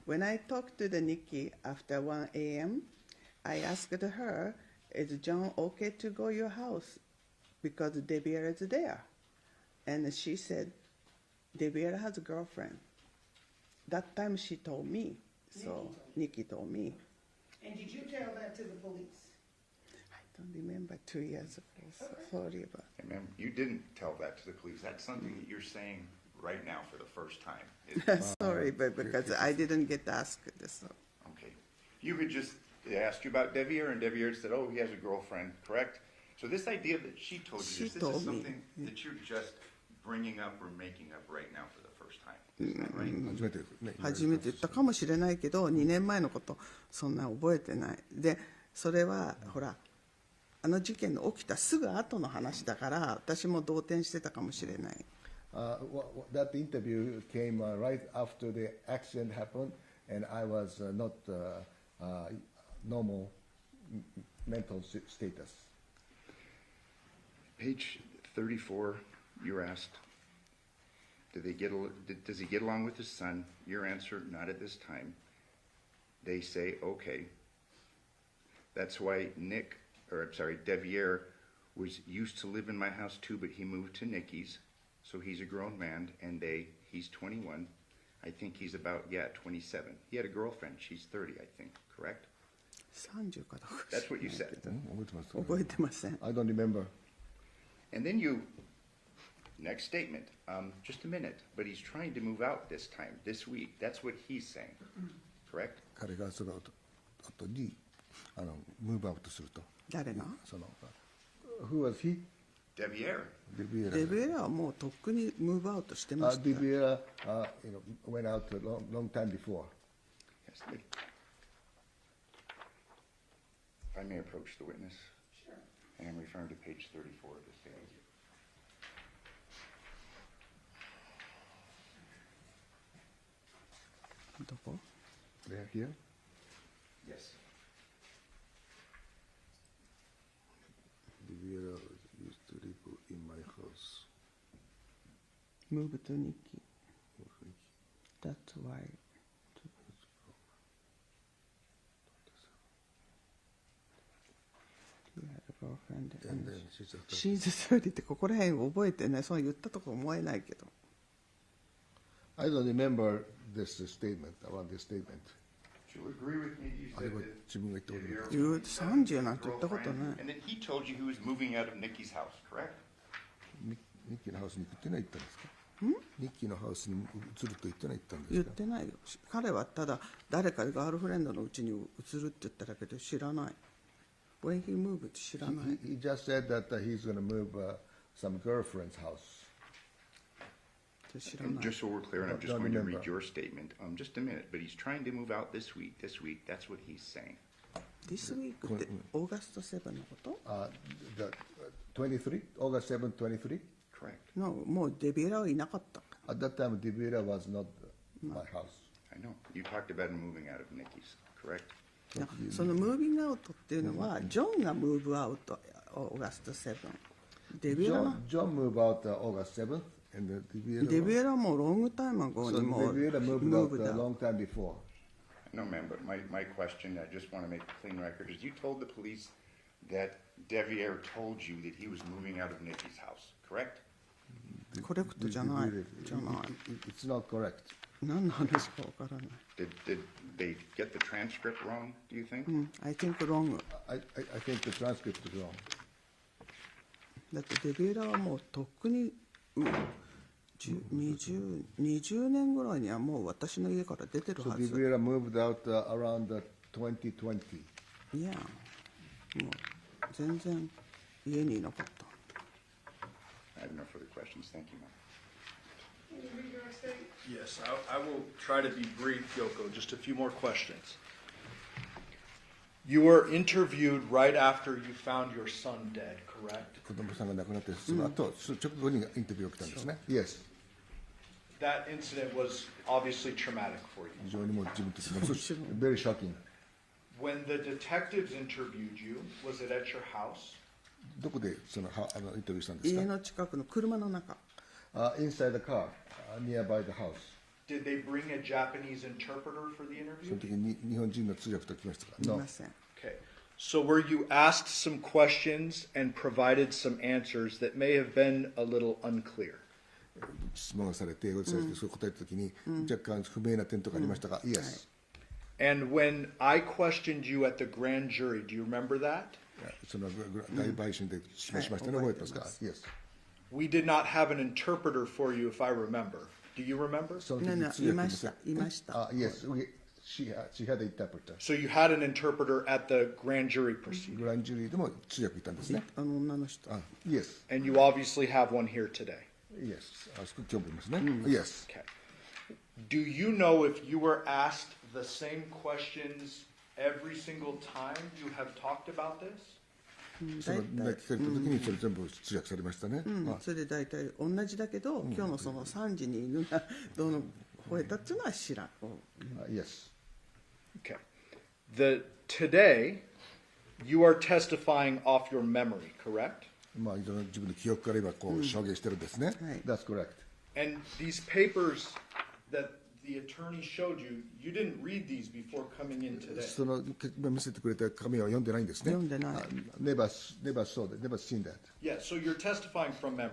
When I talked to the Nikki after 1 a.m., I asked her, "Is John okay to go your house because Devyn is there?" And she said, "Devyn has a girlfriend." That time she told me. So Nikki told me.
And did you tell that to the police?
I don't remember 2 years ago. So sorry about.
Hey, ma'am, you didn't tell that to the police. That's something that you're saying right now for the first time.
Sorry, but because I didn't get asked this.
Okay. You had just asked you about Devyn, and Devyn said, "Oh, he has a girlfriend," correct? So this idea that she told you
She
this,
told
is
me.
something that you're just bringing up or making up right now for the first time. Isn't that right?
初めてね。
初めて言ったかもしれないけど、2年前のことそんな覚えてない。でそれはほらあの事件の起きたすぐ後の話だから私も動転してたかもしれない。
That interview came right after the accident happened, and I was not normal mental status.
Page 34, you're asked, does he get along with his son? Your answer, not at this time. They say, okay. That's why Devier was used to live in my house too, but he moved to Nikki's. So he's a grown man, and he's 21. I think he's about, 27. He had a girlfriend. She's 30, I think, correct?
30かどうか。
That's what you said.
覚えてません。
I don't remember.
And then next statement, just a minute, but he's trying to move out this time, this week. That's what he's saying, correct?
彼がその後にムーブアウトすると。
誰が？
その Who was he?
Devier.
デビエラはもうとっくにムーブアウトしてました。
Devier went out a long time before.
Yes, if I may approach the witness.
Sure.
And I'm referring to page 34 of the statement.
Here?
Yes.
Devier used to live in my house.
Move to Nikki. That's why. He had a girlfriend.
And then
She's 30ってここら辺覚えてない。そう言ったとこ思えないけど。
I don't remember this statement, around this statement.
Do you agree with me? You
あれ
said
は
that
自分が言ったことない。
言う30なんて言ったことない。
And then he told you he was moving out of Nikki's house, correct?
ニッキーのハウスに行ってない言ったんですか？ニッキーのハウスに移ると言ってない言ったん
言っ
ですか？
てないよ。彼はただ誰かガールフレンドのうちに移るって言っただけで知らない。When he moved 知らない。
He just said that he's going to move some girlfriend's house.
知ら
And
ない。
just so we're clear, and I'm just
Don't
going to
remember.
read your statement. Just a minute, but he's trying to move out this week. That's what he's saying.
This week ってオーガスト7のこと？
The 23, August 7, 23.
Correct.
のもうデビエラはいなかった。
At that time, Devier was not my house.
I know. You talked about him moving out of Nikki's, correct?
そのムービングアウトっていうのはジョンがムーブアウトオーガスト7。デビエラは
John moved out August 7th, and Devier.
デビエラはもうロングタイム後
So
にもう
Devier
ム
moved
ー
out
ブ
a
だ。
long time before.
No, ma'am, but my question, I just want to make a clean record, is you told the police that Devier told you that he was moving out of Nikki's house, correct?
コレクトじゃない。じゃない。
It's not correct.
何の話かわからない。
Did they get the transcript wrong, do you think?
I think wrong.
I think the transcript is wrong.
だってデビエラはもうとっくに20年ぐらいにはもう私の家から出てる
So
はず。
Devier moved out around 2020.
いや、もう全然家にいなかった。
I have no further questions. Thank you, ma'am.
Can you read your statement?
Yes, I will try to be brief, Yoko. Just a few more questions. You were interviewed right after you found your son dead, correct?
子供さんが亡くなってその後、直後にインタビューが来たんですね。Yes.
That incident was obviously traumatic for you.
非常にもう自分としても very shocking.
When the detectives interviewed you, was it at your house?
どこでそのインタビューしたんですか？
家の近くの車の中。
Inside the car, nearby the house.
Did they bring a Japanese interpreter for the
その
interview?
時に日本人の通訳と来ましたか？
い
No.
ません。
Okay. So were you asked some questions and provided some answers that may have been a little unclear?
質問がされて、英語でされて、そう答えた時に若干不明な点とかありましたが、Yes.
And when I questioned you at the grand jury, do you remember that?
その大陪審で示しましたね、覚えてますか？ Yes.
We did not have an interpreter for you, if I remember. Do you remember?
その時
い
通訳も
ました。いました。
Yes, she had an interpreter.
So you had an interpreter at the grand jury proceeding,
グランジュリーでも通訳いたんですね。
女の人。
Yes.
and you obviously have one here today.
Yes. 今日も言いますね。Yes.
Okay. Do you know if you were asked the same questions every single time you have talked about this?
その聞かれた時にそれ全部通訳されましたね。
それで大体同じだけど、今日のその3時に犬がどの吠えたっていうのは知らん。
Yes.
Okay. Today, you are testifying off your memory, correct?
まあ自分の記憶から今こう証言してるんですね。That's correct.
And these papers that the attorney showed you, you didn't read these before coming in today.
その今見せてくれた紙は読んでないんですね。
読んでない。
Never saw that, never seen that.
Yeah, so you're testifying from memory.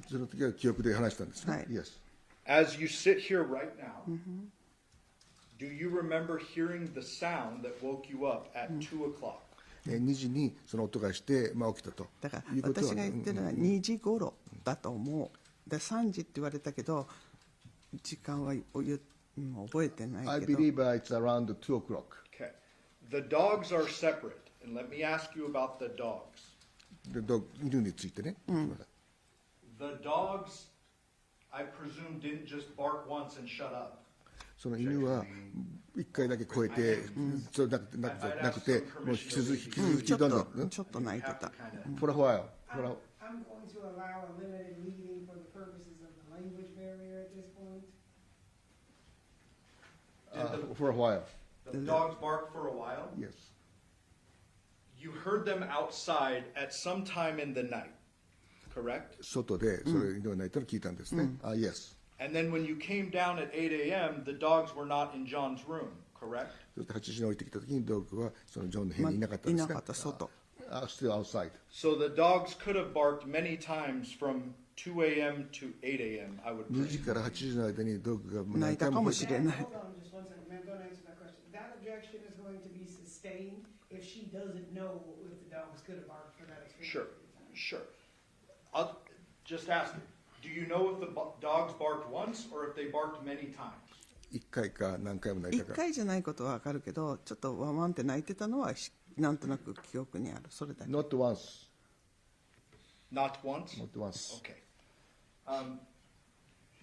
その時は記憶で話したんですね。
はい
Yes.
As you sit here right now, do you remember hearing the sound that woke you up at 2 o'clock?
2時にその音がして、まあ、起きたと。
だから
いうことは
私が言ってるのは2時頃だと思う。で3時って言われたけど時間はもう覚えてない
I
けど。
believe it's around 2 o'clock.
Okay. The dogs are separate, and let me ask you about the dogs.
で犬についてね。
The dogs, I presume, didn't just bark once and shut up.
その犬は1回だけ超えて、そうなくて、もう引き続きどんどん。
ちょっと泣いてた。
For a while.
I'm going to allow a limited reading for the purposes of the language barrier at this point.
For a while.
The dogs barked for a while.
Yes.
You heard them outside at some time in the night, correct?
外でそれ犬が鳴いたのを聞いたんですね。Yes.
And then when you came down at 8 a.m., the dogs were not in John's room, correct?
そして8時に降りてきた時にドッグはそのジョンの部屋にいなかったんですね。
いなかった外。
Still outside.
So the dogs could have barked many times from 2 a.m. to 8 a.m., I would
2時
presume.
から8時の間にドッグが
泣いたかもしれない。
Hold on just one second, ma'am, don't answer that question. That objection is going to be sustained if she doesn't know if the dogs could have barked for that
Sure,
experience.
sure. I'll just ask you, do you know if the dogs barked once or if they barked many times?
1回か何回も泣いた
1
か。
回じゃないことはわかるけど、ちょっとワンワンって泣いてたのはなんとなく記憶にある。それだけ。
Not once.
Not once?
Not once.
Okay.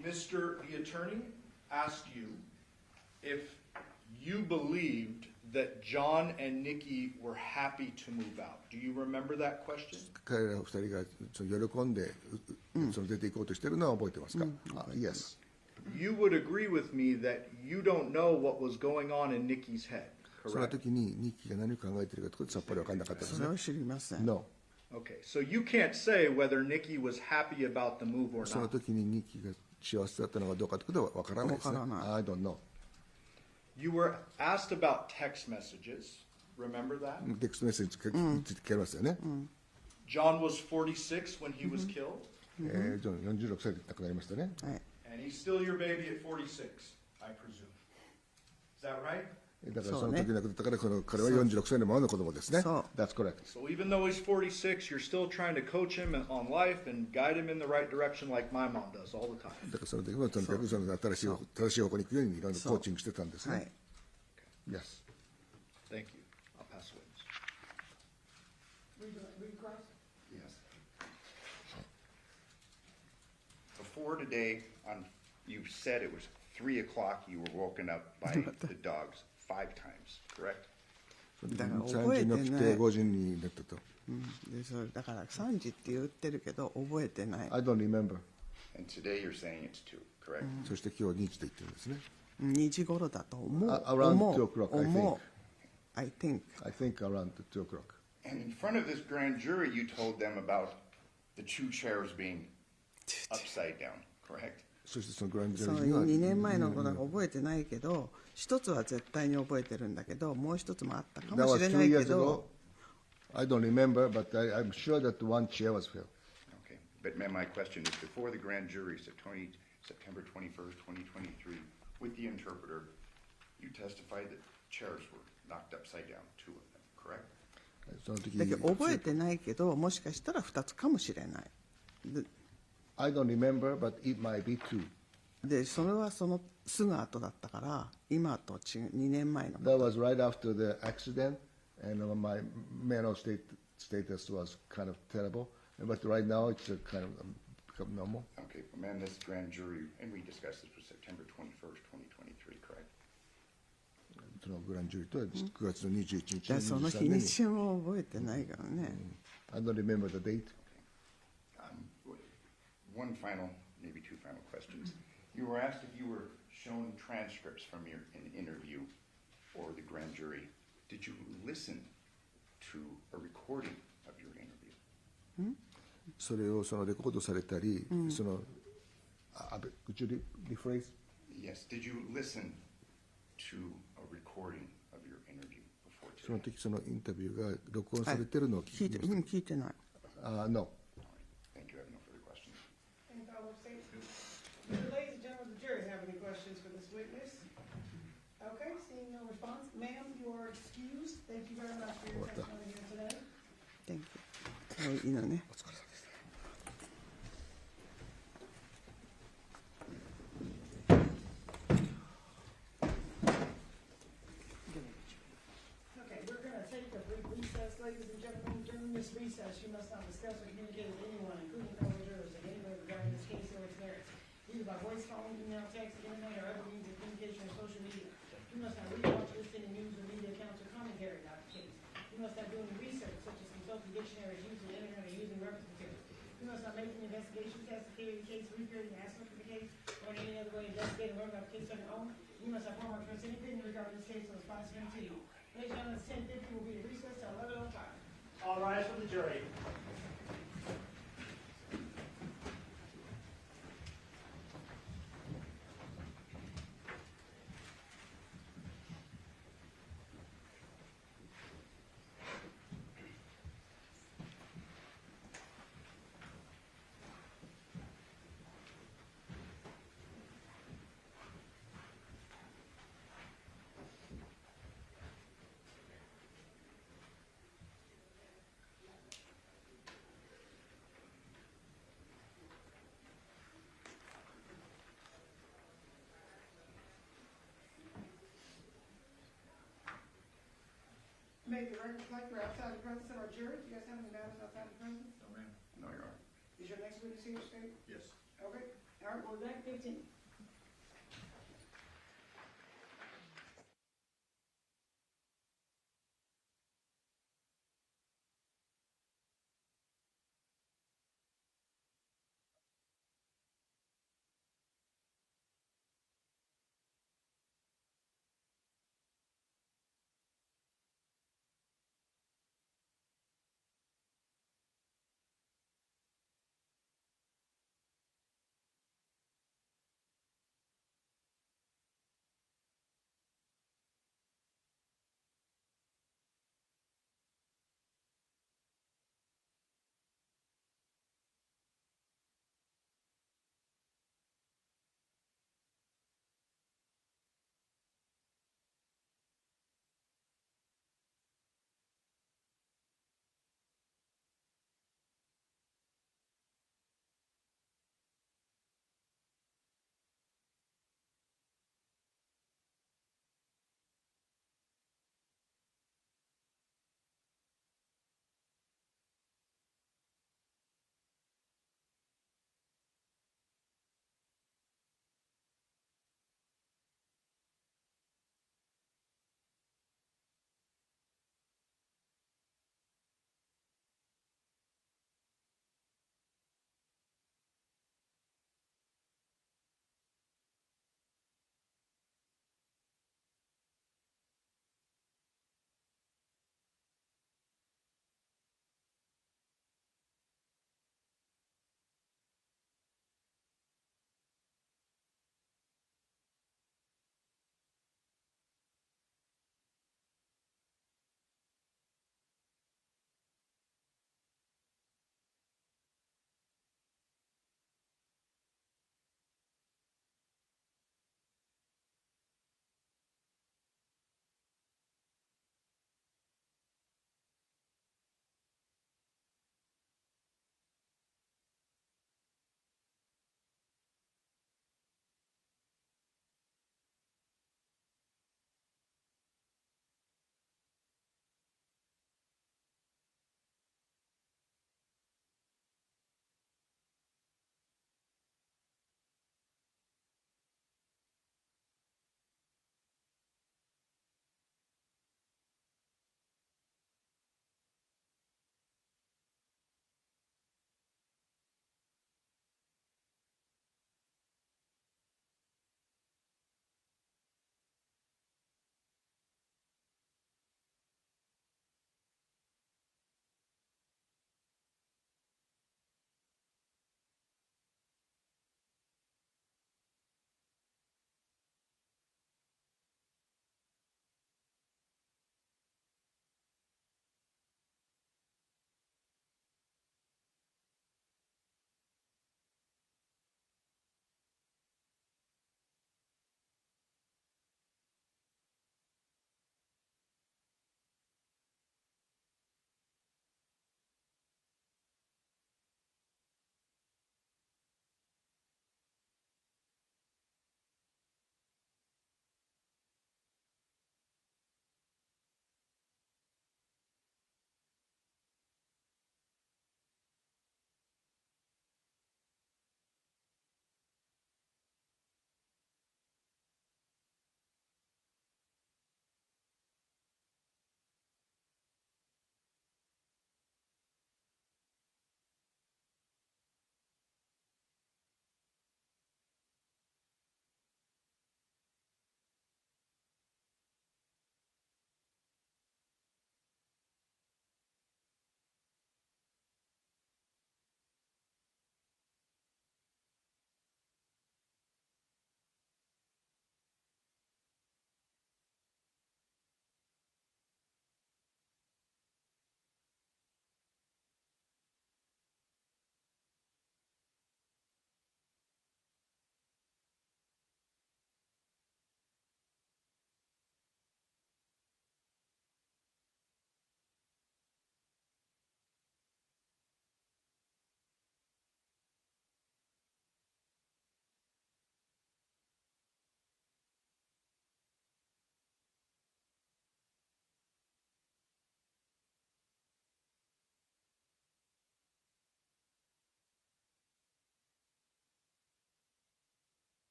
Mr. the attorney asked you if you believed that John and Nikki were happy to move out. Do you remember that question?
彼ら2人がその喜んでその出て行こうとしてるのは覚えてますか？Yes.
You would agree with me that you don't know what was going on in Nikki's head,
その
correct?
時にニッキーが何を考えているかということさっぱり分からなかったですね
それ。は知りません。
No.
Okay, so you can't say whether Nikki was happy about the move or
その
not.
時にニッキーが幸せだったのかどうかということは分からないですね。
分からない
I don't know.
You were asked about text messages. Remember that?
テクストメッセージについて聞かれますよね。
John was 46 when he was killed,
ジョン46歳で亡くなりましたね。
はい。
and he's still your baby at 46, I presume. Is that right?
だからその時亡くなったから彼は46歳のままの子供ですね。
そう
That's correct.
So even though he's 46, you're still trying to coach him on life and guide him in the right direction like my mom does all the time.
だからその時もとにかくその正しい方向に行くようにいろいろコーチングしてたんです
はい
ね。Yes.
Thank you. I'll pass the witness.
Read across?
Yes. Before today, you said it was 3 o'clock. You were woken up by the dogs 5 times, correct?
だから
3
覚えて
時に起きて
ない。
5時になったと。
でそれだから3時って言ってるけど覚えてない。
I don't remember.
And today you're saying it's 2, correct?
そして今日2時と言ってるんですね。
2時頃だと思う。
Around
思
2
う
o'clock, I think.
思う。I think.
I think around 2 o'clock.
And in front of this grand jury, you told them about the 2 chairs being upside down, correct?
そしてそのグランドジ
その
ャージには
2年前のことは覚えてないけど、一つは絶対に覚えてるんだけど、もう一つもあったか
That
も
was
しれ
2
ないけ
years
ど
ago. I don't remember, but I'm sure that one chair was filled.
Okay. But ma'am, my question is, before the grand jury, September 21st, 2023, with the interpreter, you testified that chairs were knocked upside down, 2 of them, correct?
その時
だけど覚えてないけど、もしかしたら2つかもしれない。
I don't remember, but it might be 2.
でそれはそのすぐ後だったから今と違う2年前の
That was right after the accident, and my mental status was kind of terrible. But right now, it's a kind of become normal.
Okay, Amanda's grand jury, and we discussed this, was September 21st, 2023, correct?
そのグランジュリーとは9月の21日、
だその日
23
に
日
ちも覚えてないからね。
I don't remember the date.
One final, maybe two final questions. You were asked if you were shown transcripts from your interview or the grand jury. Did you listen to a recording of your interview?
それをそのレコードされたり、そのcould you rephrase?
Yes. Did you listen to a recording of your interview before
その
today?
時そのインタビューが録音されてるのを聞いてま
聞いてない。
した。No.
Thank you. I have no further questions.
Any follow-up statements? Ladies and gentlemen of the jury, have any questions for this witness? Okay, seeing no response. Ma'am, you are excused. Thank you very much for your testimony here today.
Thank you. いいのね。
Okay, we're going to take a brief recess, ladies and gentlemen. During this recess, you must not discuss or communicate with anyone, including fellow jurors, in any way regarding this case or its merits, either by voice, phone, email, text, internet, or other means of communication or social media. You must not read, watch, listen to news or media accounts or commentary about the case. You must not do any research, such as consulting dictionaries, using the internet, or using reference materials. You must not make an investigation, testify the case, repeat an aspect of the case, or in any other way investigate or learn about the case on your own. You must not form or express any opinion regarding this case or the response to you. Ladies and gentlemen, it's 10:50 will be a recess till 11:05.
All rise for the jury.
Make the record reflect we're outside the presence of our jury. Do you guys have any matters outside the presence?
No, ma'am. No, Your Honor.
Is your next witness here, State?
Yes.
Okay. All right, well, that 15.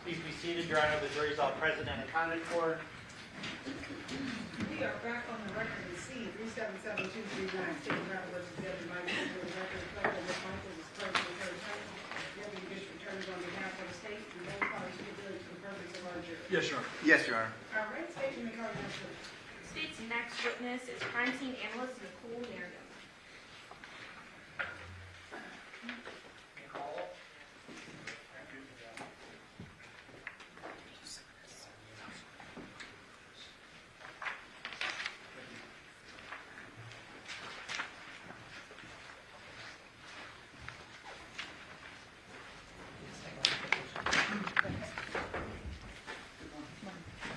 Please be seated, Your Honor. The jury's all present and accounted for.
We are back on the record in C, 377-239, State of Miranda versus Devyn Michaels. For the record, reflecting Ms. Michaels is present with her attorney. Deputy District Attorney on behalf of the state, and both parties stipulated to the purpose of our jury.
Yes, Your Honor.
Yes, Your Honor.
All right, state your name, call your name.
State's next witness is crime scene analyst Nicole Miranda.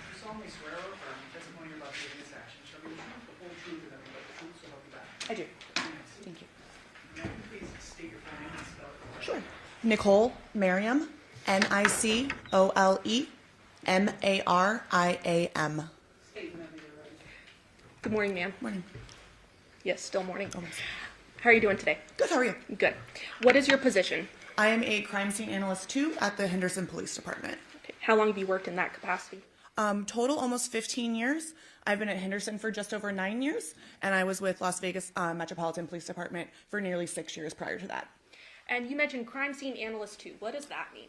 You solemnly swear or affirm the testimony you're about to give in this action shall be the truth, the whole truth, and nothing but the truth, so help you God.
I do.
Yes.
Thank you.
May you please state your full name and spell it correctly?
Sure. Nicole Merriam, Nicole Mariam.
Statement of your right.
Good morning, ma'am.
Morning.
Yes, still morning.
Almost.
How are you doing today?
Good, how are you?
Good. What is your position?
I am a crime scene analyst 2 at the Henderson Police Department.
Okay. How long have you worked in that capacity?
Total almost 15 years. I've been at Henderson for just over 9 years, and I was with Las Vegas Metropolitan Police Department for nearly 6 years prior to that.
And you mentioned crime scene analyst 2. What does that mean?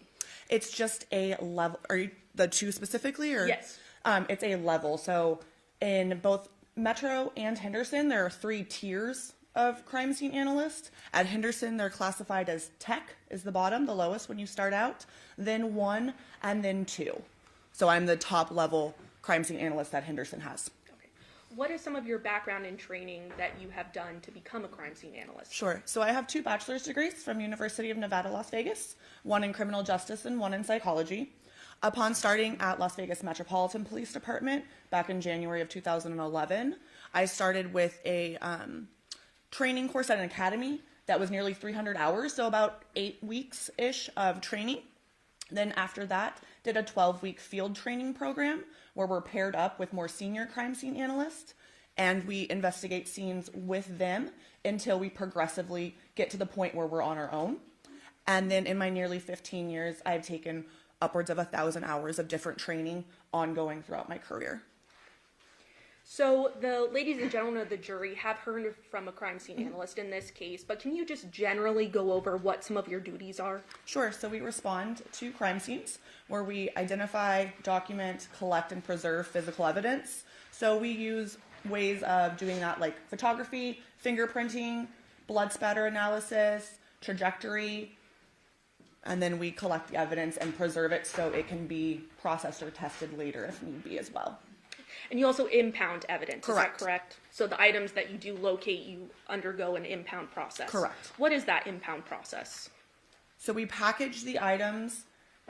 It's just a level. Are you the 2 specifically, or
Yes.
It's a level. So in both Metro and Henderson, there are 3 tiers of crime scene analysts. At Henderson, they're classified as tech is the bottom, the lowest when you start out, then 1, and then 2. So I'm the top level crime scene analyst that Henderson has.
Okay. What is some of your background and training that you have done to become a crime scene analyst?
Sure. So I have 2 bachelor's degrees from University of Nevada, Las Vegas, one in criminal justice and one in psychology. Upon starting at Las Vegas Metropolitan Police Department back in January of 2011, I started with a training course at an academy that was nearly 300 hours, so about 8 weeks-ish of training. Then after that, did a 12-week field training program where we're paired up with more senior crime scene analysts, and we investigate scenes with them until we progressively get to the point where we're on our own. And then in my nearly 15 years, I've taken upwards of 1,000 hours of different training ongoing throughout my career.
So the ladies and gentlemen of the jury have heard from a crime scene analyst in this case, but can you just generally go over what some of your duties are?
Sure. So we respond to crime scenes where we identify, document, collect, and preserve physical evidence. So we use ways of doing that like photography, fingerprinting, blood spatter analysis, trajectory, and then we collect the evidence and preserve it so it can be processed or tested later if need be as well.
And you also impound evidence,
Correct.
Is that correct? So the items that you do locate, you undergo an impound process.
Correct.
What is that impound process?
So we package the items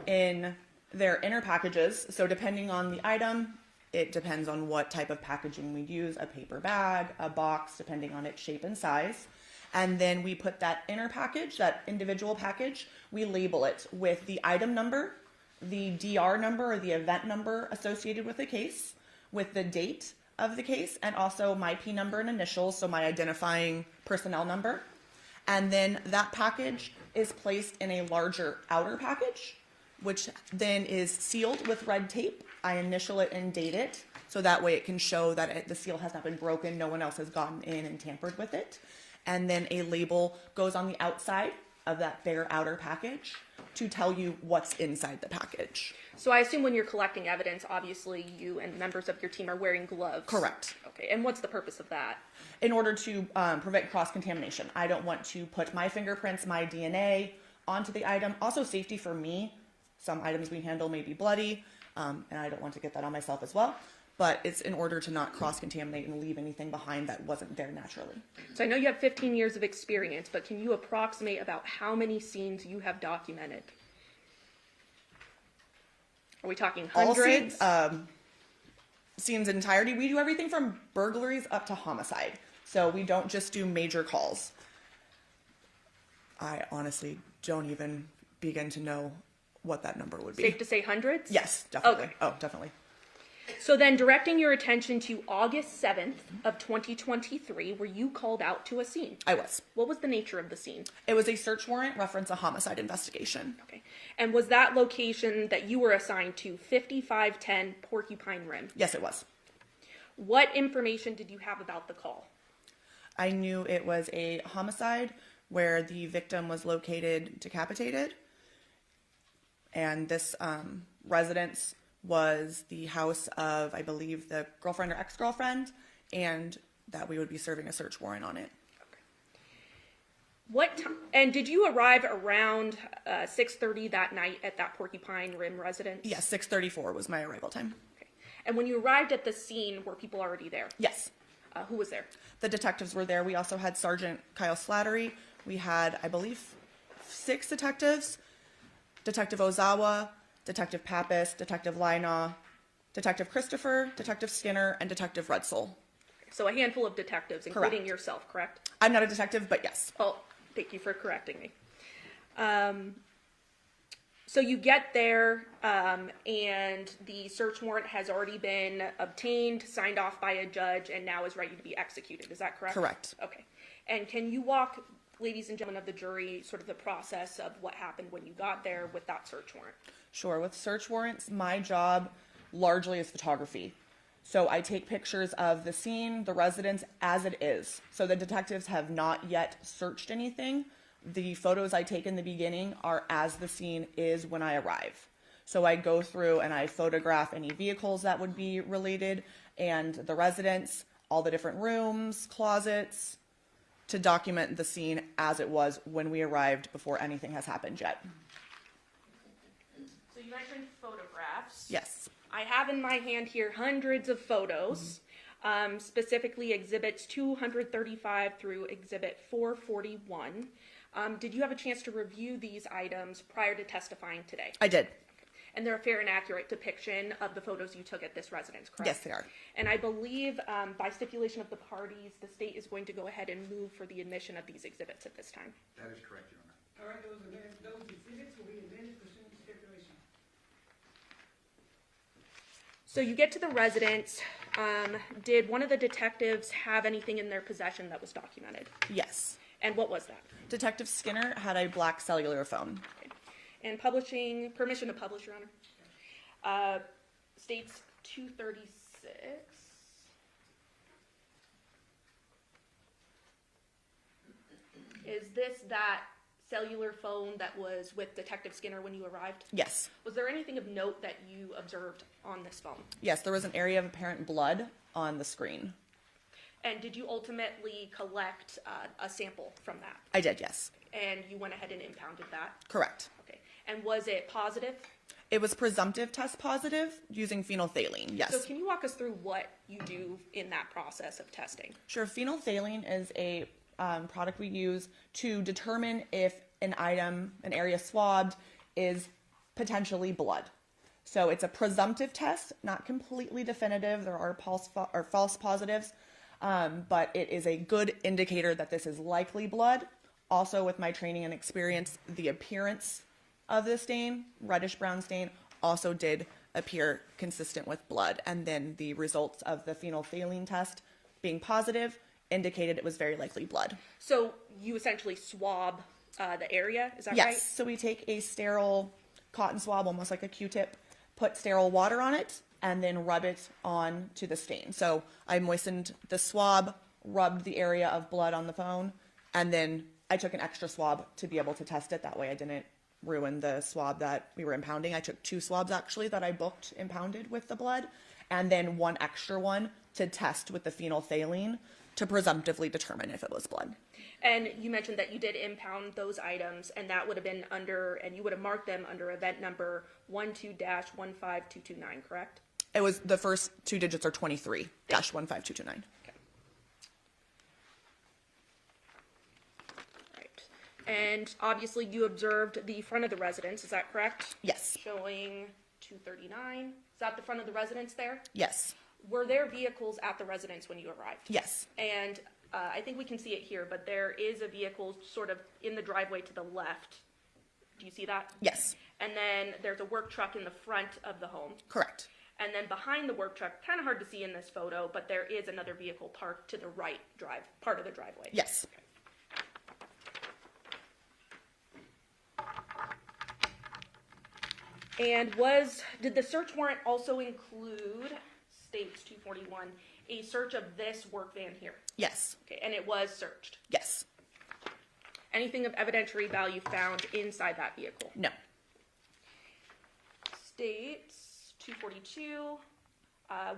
in their inner packages. So depending on the item, it depends on what type of packaging we use, a paper bag, a box, depending on its shape and size. And then we put that inner package, that individual package, we label it with the item number, the DR number or the event number associated with the case, with the date of the case, and also my P number and initials, so my identifying personnel number. And then that package is placed in a larger outer package, which then is sealed with red tape. I initial it and date it, so that way it can show that the seal has not been broken, no one else has gotten in and tampered with it. And then a label goes on the outside of that bare outer package to tell you what's inside the package.
So I assume when you're collecting evidence, obviously you and members of your team are wearing gloves.
Correct.
Okay, and what's the purpose of that?
In order to prevent cross-contamination. I don't want to put my fingerprints, my DNA onto the item. Also safety for me. Some items we handle may be bloody, and I don't want to get that on myself as well. But it's in order to not cross-contaminate and leave anything behind that wasn't there naturally.
So I know you have 15 years of experience, but can you approximate about how many scenes you have documented? Are we talking hundreds?
All scenes in entirety. We do everything from burglaries up to homicide. So we don't just do major calls. I honestly don't even begin to know what that number would be.
Safe to say hundreds?
Yes, definitely.
Okay.
Oh, definitely.
So then directing your attention to August 7th of 2023, were you called out to a scene?
I was.
What was the nature of the scene?
It was a search warrant reference a homicide investigation.
Okay. And was that location that you were assigned to 5510 Porcupine Rim?
Yes, it was.
What information did you have about the call?
I knew it was a homicide where the victim was located decapitated. And this residence was the house of, I believe, the girlfriend or ex-girlfriend, and that we would be serving a search warrant on it.
What time, and did you arrive around 6:30 that night at that Porcupine Rim residence?
Yes, 6:34 was my arrival time.
Okay. And when you arrived at the scene, were people already there?
Yes.
Who was there?
The detectives were there. We also had Sergeant Kyle Slattery. We had, I believe, 6 detectives. Detective Ozawa, Detective Pappas, Detective Lina, Detective Christopher, Detective Skinner, and Detective Redsole.
So a handful of detectives, including
Correct.
yourself, correct?
I'm not a detective, but yes.
Oh, thank you for correcting me. So you get there, and the search warrant has already been obtained, signed off by a judge, and now is ready to be executed. Is that correct?
Correct.
Okay. And can you walk, ladies and gentlemen of the jury, sort of the process of what happened when you got there with that search warrant?
Sure. With search warrants, my job largely is photography. So I take pictures of the scene, the residence as it is. So the detectives have not yet searched anything. The photos I take in the beginning are as the scene is when I arrive. So I go through and I photograph any vehicles that would be related and the residence, all the different rooms, closets, to document the scene as it was when we arrived before anything has happened yet.
So you mentioned photographs.
Yes.
I have in my hand here hundreds of photos, specifically exhibits 235 through exhibit 441. Did you have a chance to review these items prior to testifying today?
I did.
And they're a fair and accurate depiction of the photos you took at this residence, correct?
Yes, they are.
And I believe by stipulation of the parties, the state is going to go ahead and move for the admission of these exhibits at this time.
That is correct, Your Honor.
All right, those exhibits will be admitted pursuant to stipulation.
So you get to the residence. Did one of the detectives have anything in their possession that was documented?
Yes.
And what was that?
Detective Skinner had a black cellular phone.
Okay. And publishing, permission to publish, Your Honor, states 236. Is this that cellular phone that was with Detective Skinner when you arrived?
Yes.
Was there anything of note that you observed on this phone?
Yes, there was an area of apparent blood on the screen.
And did you ultimately collect a sample from that?
I did, yes.
And you went ahead and impounded that?
Correct.
Okay. And was it positive?
It was presumptive test positive using phenolphthalein, yes.
So can you walk us through what you do in that process of testing?
Sure. Phenolphthalein is a product we use to determine if an item, an area swabbed, is potentially blood. So it's a presumptive test, not completely definitive. There are false positives, but it is a good indicator that this is likely blood. Also, with my training and experience, the appearance of the stain, reddish-brown stain, also did appear consistent with blood. And then the results of the phenolphthalein test being positive indicated it was very likely blood.
So you essentially swab the area, is that
Yes.
right?
So we take a sterile cotton swab, almost like a Q-tip, put sterile water on it, and then rub it on to the stain. So I moistened the swab, rubbed the area of blood on the phone, and then I took an extra swab to be able to test it. That way I didn't ruin the swab that we were impounding. I took 2 swabs actually that I booked impounded with the blood, and then 1 extra one to test with the phenolphthalein to presumptively determine if it was blood.
And you mentioned that you did impound those items, and that would have been under, and you would have marked them under event number 12-15229, correct?
It was the first 2 digits are 23-15229.
Right. And obviously you observed the front of the residence, is that correct?
Yes.
Showing 239. Is that the front of the residence there?
Yes.
Were there vehicles at the residence when you arrived?
Yes.
And I think we can see it here, but there is a vehicle sort of in the driveway to the left. Do you see that?
Yes.
And then there's a work truck in the front of the home.
Correct.
And then behind the work truck, kind of hard to see in this photo, but there is another vehicle parked to the right part of the driveway.
Yes.
Okay. And did the search warrant also include, states 241, a search of this work van here?
Yes.
Okay, and it was searched?
Yes.
Anything of evidentiary value found inside that vehicle?
No.
States 242,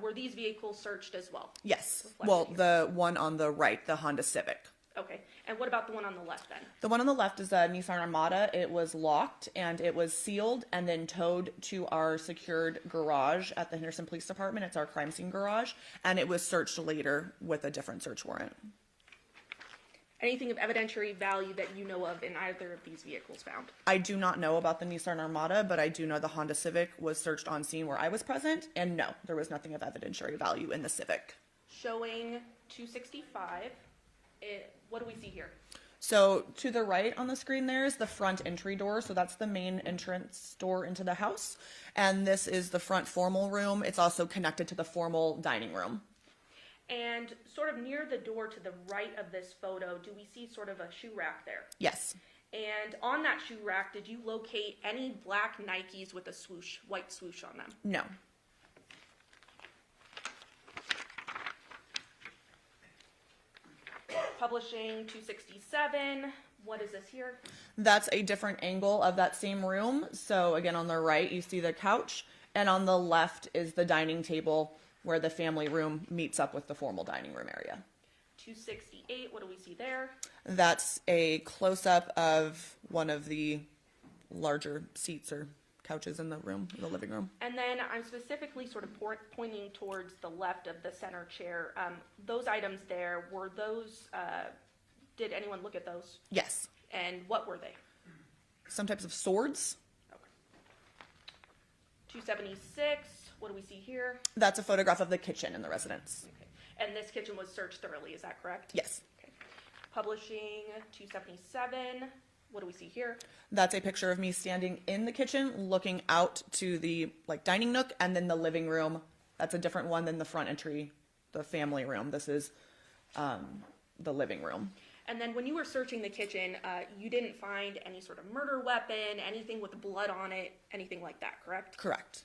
were these vehicles searched as well?
Yes.
Reflected
Well,
here.
the one on the right, the Honda Civic.
Okay, and what about the one on the left then?
The one on the left is a Nissan Armada. It was locked and it was sealed and then towed to our secured garage at the Henderson Police Department. It's our crime scene garage, and it was searched later with a different search warrant.
Anything of evidentiary value that you know of in either of these vehicles found?
I do not know about the Nissan Armada, but I do know the Honda Civic was searched on scene where I was present, and no, there was nothing of evidentiary value in the Civic.
Showing 265, what do we see here?
So to the right on the screen there is the front entry door. So that's the main entrance door into the house. And this is the front formal room. It's also connected to the formal dining room.
And sort of near the door to the right of this photo, do we see sort of a shoe rack there?
Yes.
And on that shoe rack, did you locate any black Nikes with a swoosh, white swoosh on them?
No.
Publishing 267, what is this here?
That's a different angle of that same room. So again, on the right, you see the couch, and on the left is the dining table where the family room meets up with the formal dining room area.
268, what do we see there?
That's a close-up of one of the larger seats or couches in the room, the living room.
And then I'm specifically sort of pointing towards the left of the center chair. Those items there, were those, did anyone look at those?
Yes.
And what were they?
Some types of swords.
Okay. 276, what do we see here?
That's a photograph of the kitchen in the residence.
Okay. And this kitchen was searched thoroughly, is that correct?
Yes.
Okay. Publishing 277, what do we see here?
That's a picture of me standing in the kitchen looking out to the dining nook, and then the living room. That's a different one than the front entry, the family room. This is the living room.
And then when you were searching the kitchen, you didn't find any sort of murder weapon, anything with blood on it, anything like that, correct?
Correct.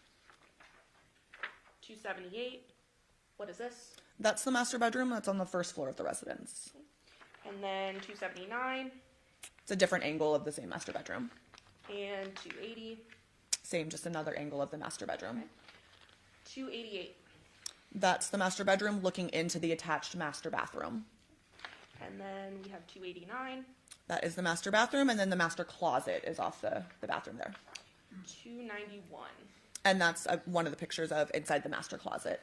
278, what is this?
That's the master bedroom. That's on the first floor of the residence.
And then 279.
It's a different angle of the same master bedroom.
And 280.
Same, just another angle of the master bedroom.
Okay. 288.
That's the master bedroom looking into the attached master bathroom.
And then we have 289.
That is the master bathroom, and then the master closet is off the bathroom there.
291.
And that's one of the pictures of inside the master closet.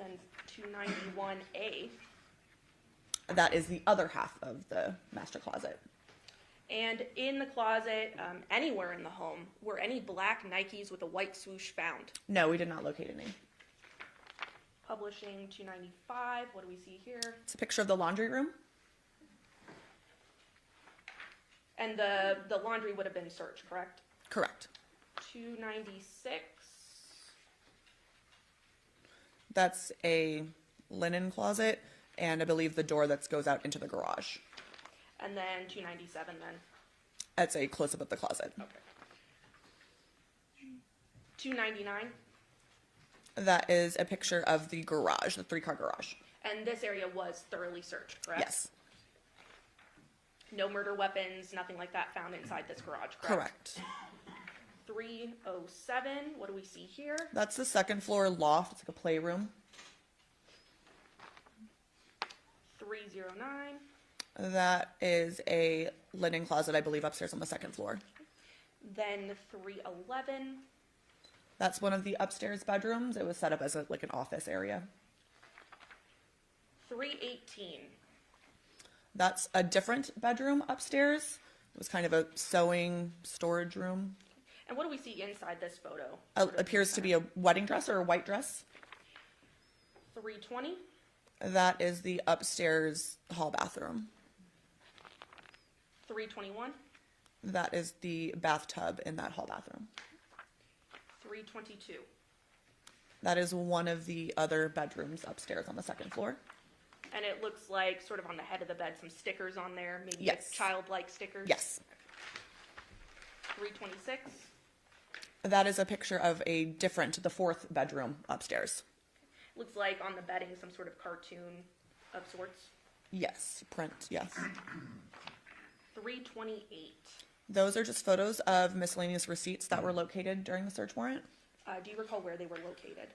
And 291A.
That is the other half of the master closet.
And in the closet, anywhere in the home, were any black Nikes with a white swoosh found?
No, we did not locate any.
Publishing 295, what do we see here?
It's a picture of the laundry room.
And the laundry would have been searched, correct?
Correct.
296.
That's a linen closet. and I believe the door that goes out into the garage.
And then 297 then.
That's a close-up of the closet.
Okay. 299.
That is a picture of the garage, the 3-car garage.
And this area was thoroughly searched, correct?
Yes.
No murder weapons, nothing like that found inside this garage, correct?
Correct.
307, what do we see here?
That's the second floor loft. It's like a playroom.
309.
That is a linen closet, I believe, upstairs on the second floor.
Then 311.
That's one of the upstairs bedrooms. It was set up as like an office area.
318.
That's a different bedroom upstairs. It was kind of a sewing storage room.
And what do we see inside this photo?
Appears to be a wedding dress or a white dress.
320.
That is the upstairs hall bathroom.
321.
That is the bathtub in that hall bathroom.
322.
That is one of the other bedrooms upstairs on the second floor.
And it looks like sort of on the head of the bed, some stickers on there, maybe
Yes.
like childlike stickers.
Yes.
326.
That is a picture of the fourth bedroom upstairs.
Looks like on the bedding some sort of cartoon of sorts.
Yes, print, yes.
328.
Those are just photos of miscellaneous receipts that were located during the search warrant.
Do you recall where they were located?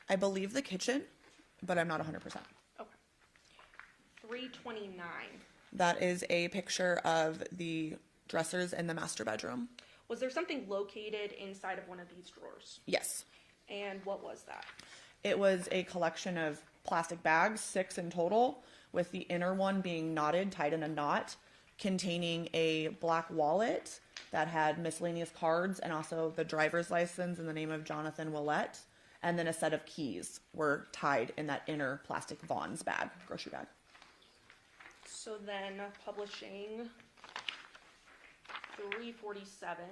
I believe the kitchen, but I'm not 100%.
Okay. 329.
That is a picture of the dressers in the master bedroom.
Was there something located inside of one of these drawers?
Yes.
And what was that?
It was a collection of plastic bags, 6 in total, with the inner one being knotted, tied in a knot, containing a black wallet that had miscellaneous cards and also the driver's license in the name of Johnathan Willette, and then a set of keys were tied in that inner plastic Vaughn's bag, grocery bag.
So then publishing 347.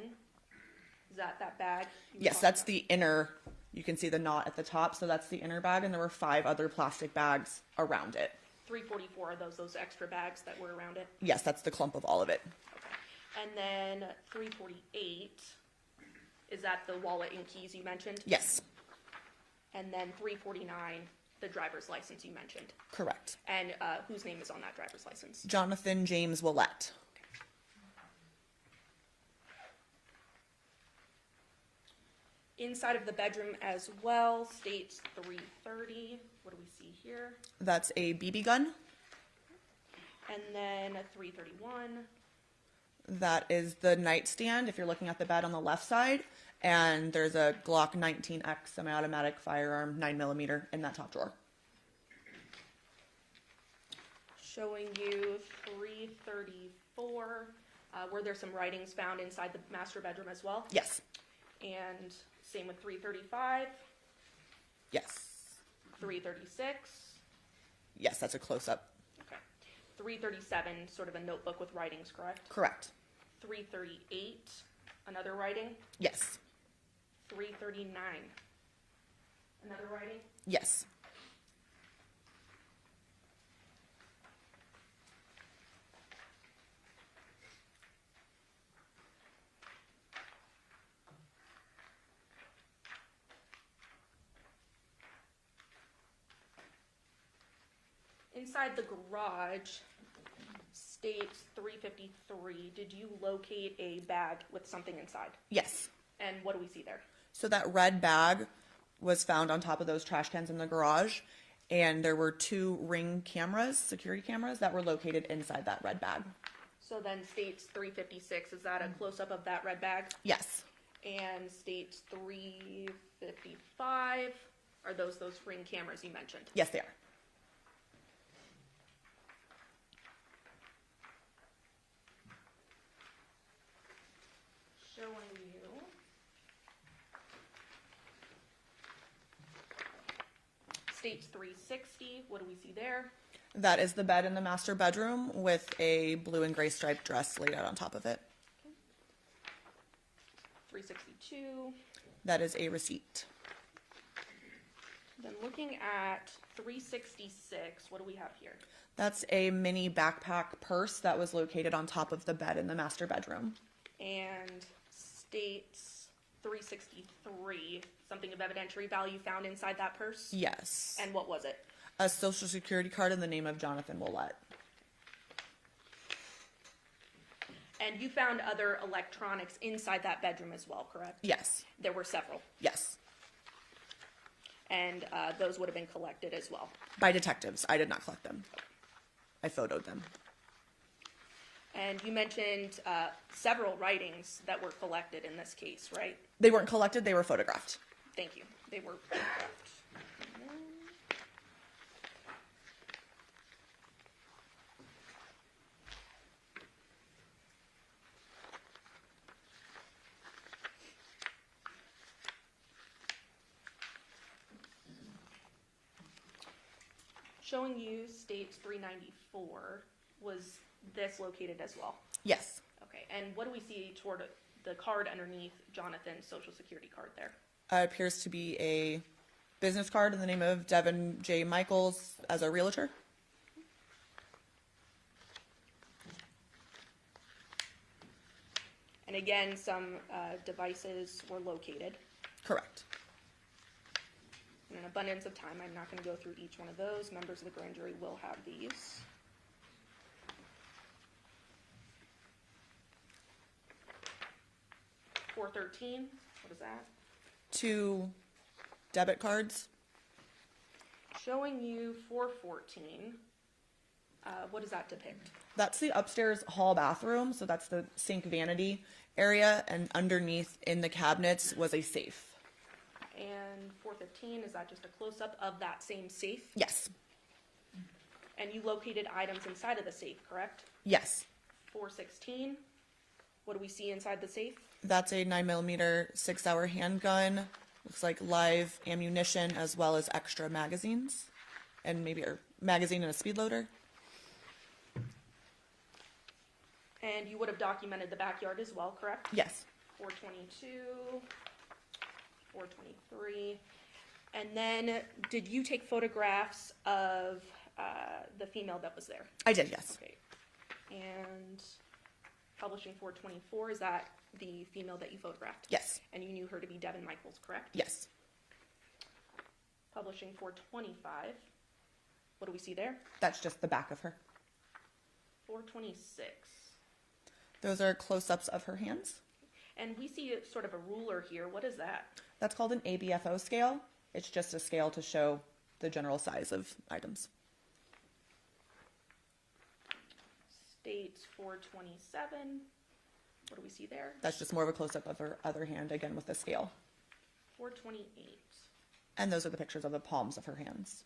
Is that bag?
Yes, that's the inner, you can see the knot at the top, so that's the inner bag, and there were 5 other plastic bags around it.
344 are those extra bags that were around it?
Yes, that's the clump of all of it.
Okay. And then 348, is that the wallet and keys you mentioned?
Yes.
And then 349, the driver's license you mentioned?
Correct.
And whose name is on that driver's license?
Johnathan James Willette.
Inside of the bedroom as well, states 330. What do we see here?
That's a BB gun.
And then 331.
That is the nightstand, if you're looking at the bed on the left side. And there's a Glock 19X semi-automatic firearm, 9mm, in that top drawer.
Showing you 334. Were there some writings found inside the master bedroom as well?
Yes.
And same with 335.
Yes.
336.
Yes, that's a close-up.
Okay. 337, sort of a notebook with writings, correct?
Correct.
338, another writing.
Yes.
339, another writing.
Yes.
Inside the garage, states 353. Did you locate a bag with something inside?
Yes.
And what do we see there?
So that red bag was found on top of those trash cans in the garage, and there were 2 Ring cameras, security cameras, that were located inside that red bag.
So then states 356. Is that a close-up of that red bag?
Yes.
And states 355. Are those Ring cameras you mentioned?
Yes, they are.
Showing you states 360. What do we see there?
That is the bed in the master bedroom with a blue and gray striped dress laid out on top of it.
362.
That is a receipt.
Then looking at 366, what do we have here?
That's a mini backpack purse that was located on top of the bed in the master bedroom.
And states 363, something of evidentiary value found inside that purse?
Yes.
And what was it?
A social security card in the name of Johnathan Willette.
And you found other electronics inside that bedroom as well, correct?
Yes.
There were several.
Yes.
And those would have been collected as well.
By detectives. I did not collect them. I photoed them.
And you mentioned several writings that were collected in this case, right?
They weren't collected, they were photographed.
Thank you. They were photographed. Showing you states 394, was this located as well?
Yes.
Okay, and what do we see toward the card underneath Johnathan's social security card there?
Appears to be a business card in the name of Devyn J. Michaels as a realtor.
And again, some devices were located.
Correct.
In an abundance of time, I'm not going to go through each one of those. Members of the grand jury will have these. $413, what is that?
2 debit cards.
Showing you 414, what does that depict?
That's the upstairs hall bathroom, so that's the sink vanity area, and underneath in the cabinets was a safe.
And 415, is that just a close-up of that same safe?
Yes.
And you located items inside of the safe, correct?
Yes.
416, what do we see inside the safe?
That's a 9mm 6-hour handgun. Looks like live ammunition as well as extra magazines, and maybe a magazine and a speed loader.
And you would have documented the backyard as well, correct?
Yes.
422, 423. And then did you take photographs of the female that was there?
I did, yes.
Okay. And publishing 424, is that the female that you photographed?
Yes.
And you knew her to be Devyn Michaels, correct?
Yes.
Publishing 425, what do we see there?
That's just the back of her.
426.
Those are close-ups of her hands.
And we see sort of a ruler here. What is that?
That's called an ABFO scale. It's just a scale to show the general size of items.
States 427. What do we see there?
That's just more of a close-up of her other hand, again with the scale.
428.
And those are the pictures of the palms of her hands.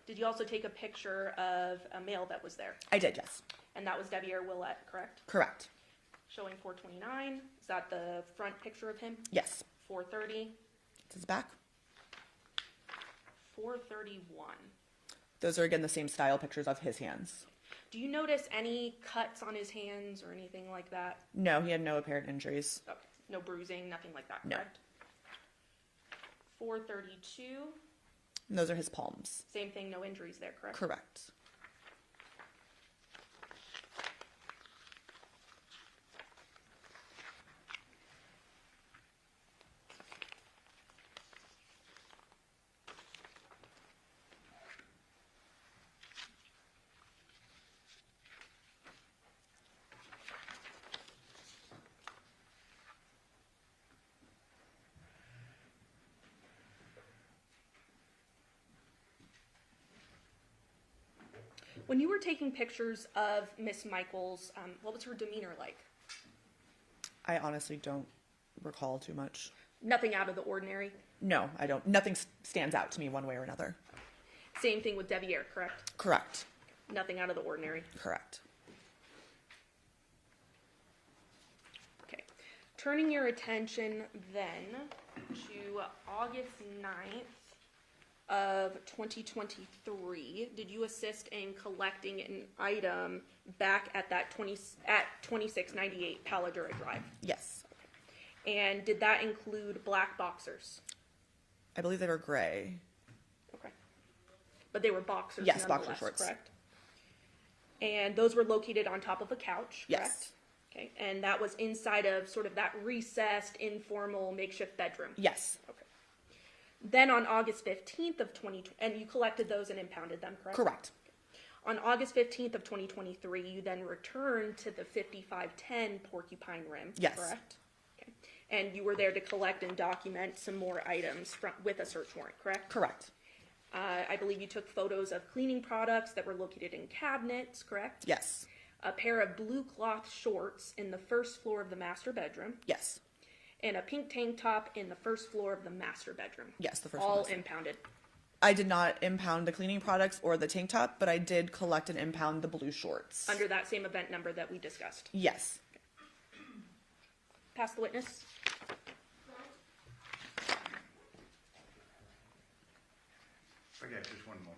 Did you also take a picture of a male that was there?
I did, yes.
And that was Devyn Willette, correct?
Correct.
Showing 429. Is that the front picture of him?
Yes.
430.
It's his back.
431.
Those are, again, the same style pictures of his hands.
Do you notice any cuts on his hands or anything like that?
No, he had no apparent injuries.
Oh, no bruising, nothing like that,
No.
correct? 432.
And those are his palms.
Same thing, no injuries there, correct?
Correct.
When you were taking pictures of Miss Michaels, what was her demeanor like?
I honestly don't recall too much.
Nothing out of the ordinary?
No, I don't. Nothing stands out to me one way or another.
Same thing with Devyn, correct?
Correct.
Nothing out of the ordinary.
Correct.
Okay. Turning your attention then to August 9th of 2023, did you assist in collecting an item back at that 2698 Paladura Drive?
Yes.
And did that include black boxers?
I believe they were gray.
Okay. But they were boxers
Yes, boxer
nonetheless,
shorts.
correct? And those were located on top of a couch, correct?
Yes.
Okay, and that was inside of sort of that recessed, informal, makeshift bedroom?
Yes.
Okay. Then on August 15th of 2020, and you collected those and impounded them, correct?
Correct.
On August 15th of 2023, you then returned to the 5510 Porcupine Rim,
Yes.
correct? Okay. And you were there to collect and document some more items with a search warrant, correct?
Correct.
I believe you took photos of cleaning products that were located in cabinets, correct?
Yes.
A pair of blue cloth shorts in the first floor of the master bedroom,
Yes.
and a pink tank top in the first floor of the master bedroom.
Yes, the first
All
one.
impounded.
I did not impound the cleaning products or the tank top, but I did collect and impound the blue shorts.
Under that same event number that we discussed.
Yes.
Pass the witness.
Okay, just one moment.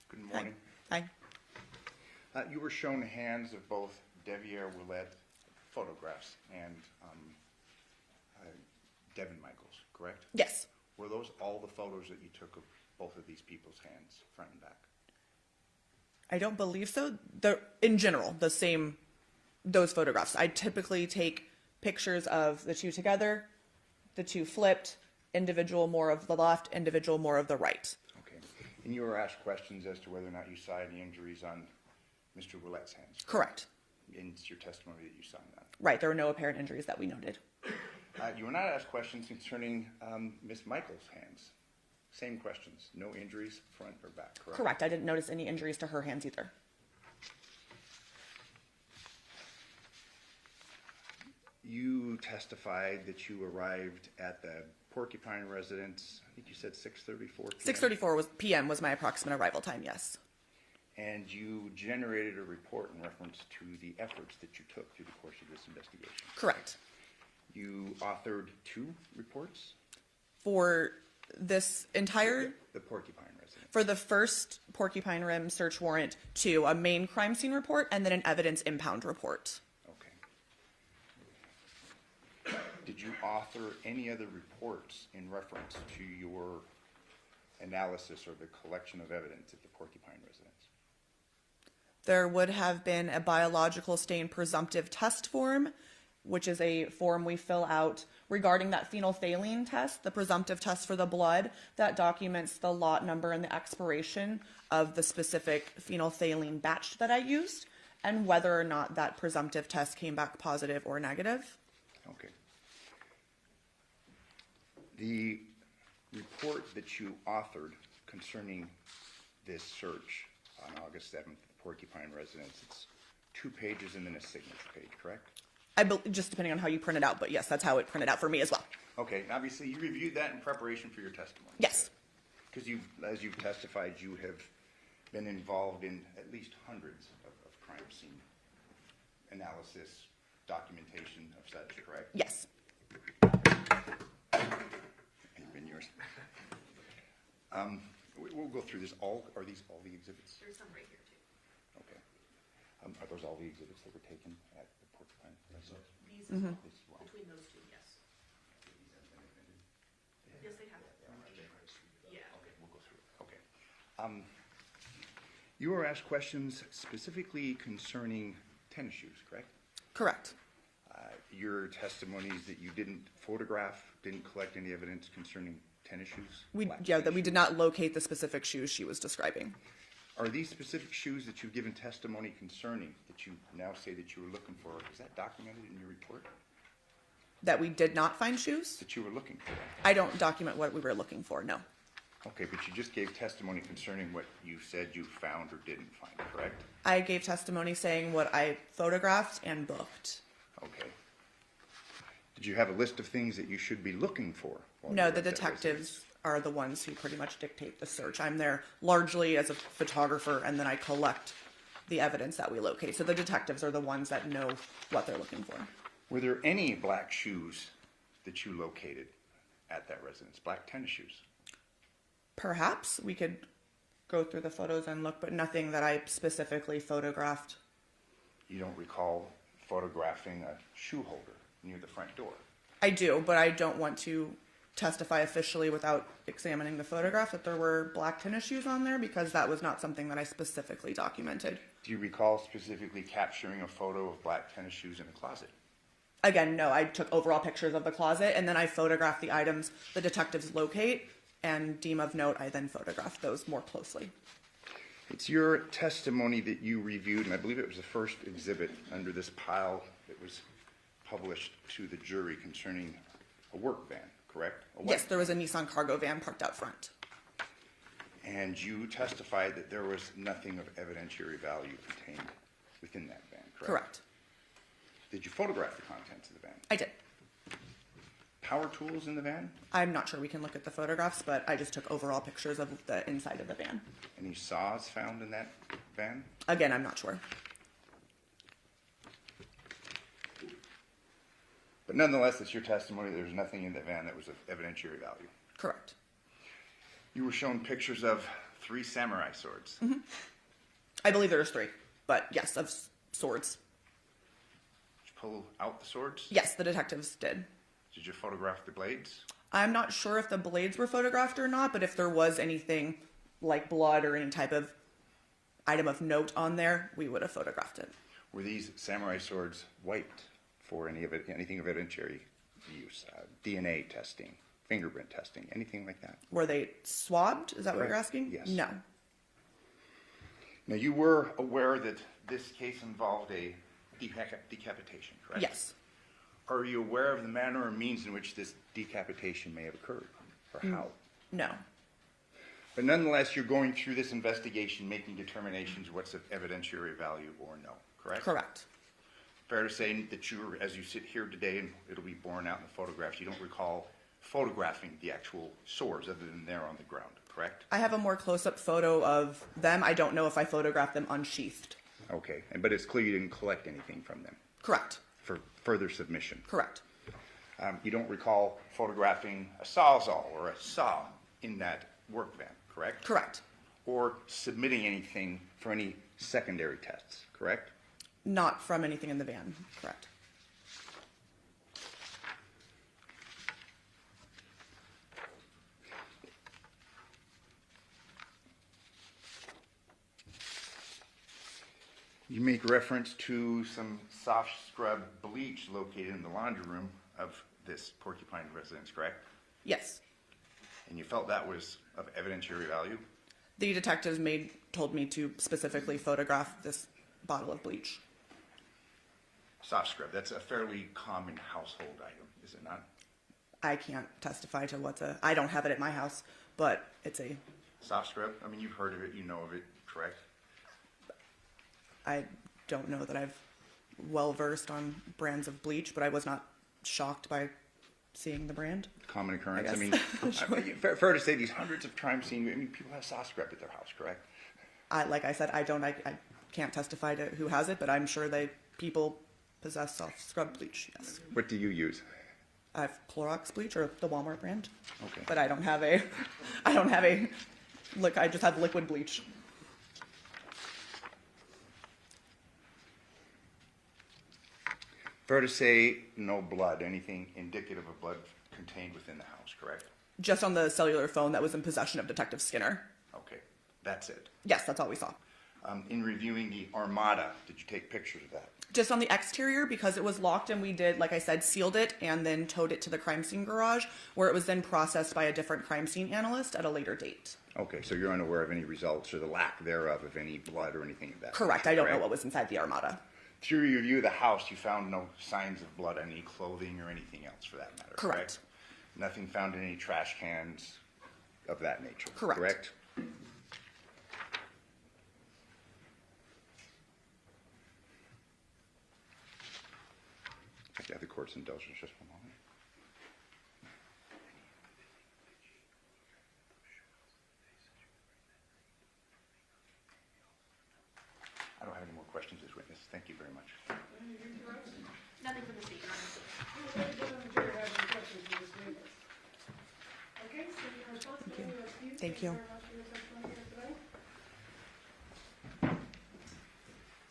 Good morning.
Hi.
You were shown hands of both Devyn Willette photographs and Devyn Michaels, correct?
Yes.
Were those all the photos that you took of both of these people's hands, front and back?
I don't believe so. They're, in general, those photographs. I typically take pictures of the two together, the two flipped, individual more of the left, individual more of the right.
Okay. And you were asked questions as to whether or not you saw any injuries on Mr. Willette's hands?
Correct.
And it's your testimony that you signed that?
Right. There were no apparent injuries that we noted.
You were not asked questions concerning Ms. Michaels' hands. Same questions. No injuries, front or back, correct?
Correct. I didn't notice any injuries to her hands either.
You testified that you arrived at the Porcupine residence, I think you said 6:34 p.m.?
6:34 p.m. was my approximate arrival time, yes.
And you generated a report in reference to the efforts that you took through the course of this investigation.
Correct.
You authored 2 reports?
For this entire...
The Porcupine residence.
For the first Porcupine Rim search warrant, 2, a main crime scene report, and then an evidence impound report.
Okay. Did you author any other reports in reference to your analysis or the collection of evidence at the Porcupine residence?
There would have been a biological stain presumptive test form, which is a form we fill out regarding that phenolphthalein test, the presumptive test for the blood, that documents the lot number and the expiration of the specific phenolphthalein batch that I used, and whether or not that presumptive test came back positive or negative.
Okay. The report that you authored concerning this search on August 7th at the Porcupine residence, it's 2 pages and then a signature page, correct?
Just depending on how you print it out, but yes, that's how it printed out for me as well.
Okay, and obviously you reviewed that in preparation for your testimony.
Yes.
Because as you've testified, you have been involved in at least hundreds of crime scene analysis, documentation of such, correct?
Yes.
It's been yours. We'll go through this. Are these all the exhibits?
There's some right here too.
Okay. Are those all the exhibits that were taken at the Porcupine residence?
These
Mm-hmm.
This as well?
between those two, yes. Yes, they have. Yeah.
Okay, we'll go through it. Okay. You were asked questions specifically concerning tennis shoes, correct?
Correct.
Your testimony is that you didn't photograph, didn't collect any evidence concerning tennis shoes?
That we did not locate the specific shoes she was describing.
Are these specific shoes that you've given testimony concerning, that you now say that you were looking for, is that documented in your report?
That we did not find shoes?
That you were looking for?
I don't document what we were looking for, no.
Okay, but you just gave testimony concerning what you said you found or didn't find, correct?
I gave testimony saying what I photographed and booked.
Okay. Did you have a list of things that you should be looking for?
No, the detectives are the ones who pretty much dictate the search. I'm there largely as a photographer, and then I collect the evidence that we locate. So the detectives are the ones that know what they're looking for.
Were there any black shoes that you located at that residence? Black tennis shoes.
Perhaps we could go through the photos and look, but nothing that I specifically photographed.
You don't recall photographing a shoe holder near the front door?
I do, but I don't want to testify officially without examining the photograph that there were black tennis shoes on there, because that was not something that I specifically documented.
Do you recall specifically capturing a photo of black tennis shoes in a closet?
Again, no, I took overall pictures of the closet, and then I photographed the items the detectives locate and deem of note. I then photographed those more closely.
It's your testimony that you reviewed, and I believe it was the first exhibit under this pile that was published to the jury concerning a work van, correct?
Yes, there was a Nissan cargo van parked out front.
And you testified that there was nothing of evidentiary value contained within that van, correct?
Correct.
Did you photograph the contents of the van?
I did.
Power tools in the van?
I'm not sure we can look at the photographs, but I just took overall pictures of the inside of the van.
Any saws found in that van?
Again, I'm not sure.
But nonetheless, it's your testimony that there's nothing in that van that was of evidentiary value.
Correct.
You were shown pictures of 3 samurai swords.
Mm-hmm. I believe there was 3, but yes, of swords.
Did you pull out the swords?
Yes, the detectives did.
Did you photograph the blades?
I'm not sure if the blades were photographed or not, but if there was anything like blood or any type of item of note on there, we would have photographed it.
Were these samurai swords wiped for anything of evidentiary use? DNA testing, fingerprint testing, anything like that?
Were they swabbed? Is that what
Correct.
you're asking?
Yes.
No.
Now, you were aware that this case involved a decapitation, correct?
Yes.
Are you aware of the manner or means in which this decapitation may have occurred, or how?
No.
But nonetheless, you're going through this investigation, making determinations what's of evidentiary value or no, correct?
Correct.
Fair to say that you, as you sit here today, and it'll be borne out in the photographs, you don't recall photographing the actual swords other than they're on the ground, correct?
I have a more close-up photo of them. I don't know if I photographed them unsheathed.
Okay, but it's clear you didn't collect anything from them
Correct.
for further submission.
Correct.
You don't recall photographing a sawzall or a saw in that work van, correct?
Correct.
Or submitting anything for any secondary tests, correct?
Not from anything in the van. Correct.
You make reference to some soft scrub bleach located in the laundry room of this Porcupine residence, correct?
Yes.
And you felt that was of evidentiary value?
The detectives told me to specifically photograph this bottle of bleach.
Soft scrub, that's a fairly common household item, is it not?
I can't testify to I don't have it at my house, but it's a...
Soft scrub, I mean, you've heard of it, you know of it, correct?
I don't know that I've well-versed on brands of bleach, but I was not shocked by seeing the brand.
Common occurrence. I
guess.
mean,
Sure.
fair to say these hundreds of times seen, I mean, people have soft scrub at their house, correct?
Like I said, I can't testify to who has it, but I'm sure people possess soft scrub bleach, yes.
What do you use?
I have Clorox bleach, or the Walmart brand.
Okay.
But I just have liquid bleach.
Fair to say no blood, anything indicative of blood contained within the house, correct?
Just on the cellular phone that was in possession of Detective Skinner.
Okay, that's it.
Yes, that's all we saw.
In reviewing the Armada, did you take pictures of that?
Just on the exterior, because it was locked, and we did, like I said, sealed it and then towed it to the crime scene garage, where it was then processed by a different crime scene analyst at a later date.
Okay, so you're unaware of any results or the lack thereof of any blood or anything of that?
Correct. I don't know what was inside the Armada.
Through your review of the house, you found no signs of blood on any clothing or anything else for that matter,
Correct.
Nothing found in any trash cans of that nature,
Correct.
I have the court's indulgence just for a moment. I don't have any more questions as witness. Thank you very much.
Nothing from the speaker.
Ladies and gentlemen, the jury has any questions questions for this witness. Okay, so your responsibility, that's you.
Thank you.
very much for your testimony here today.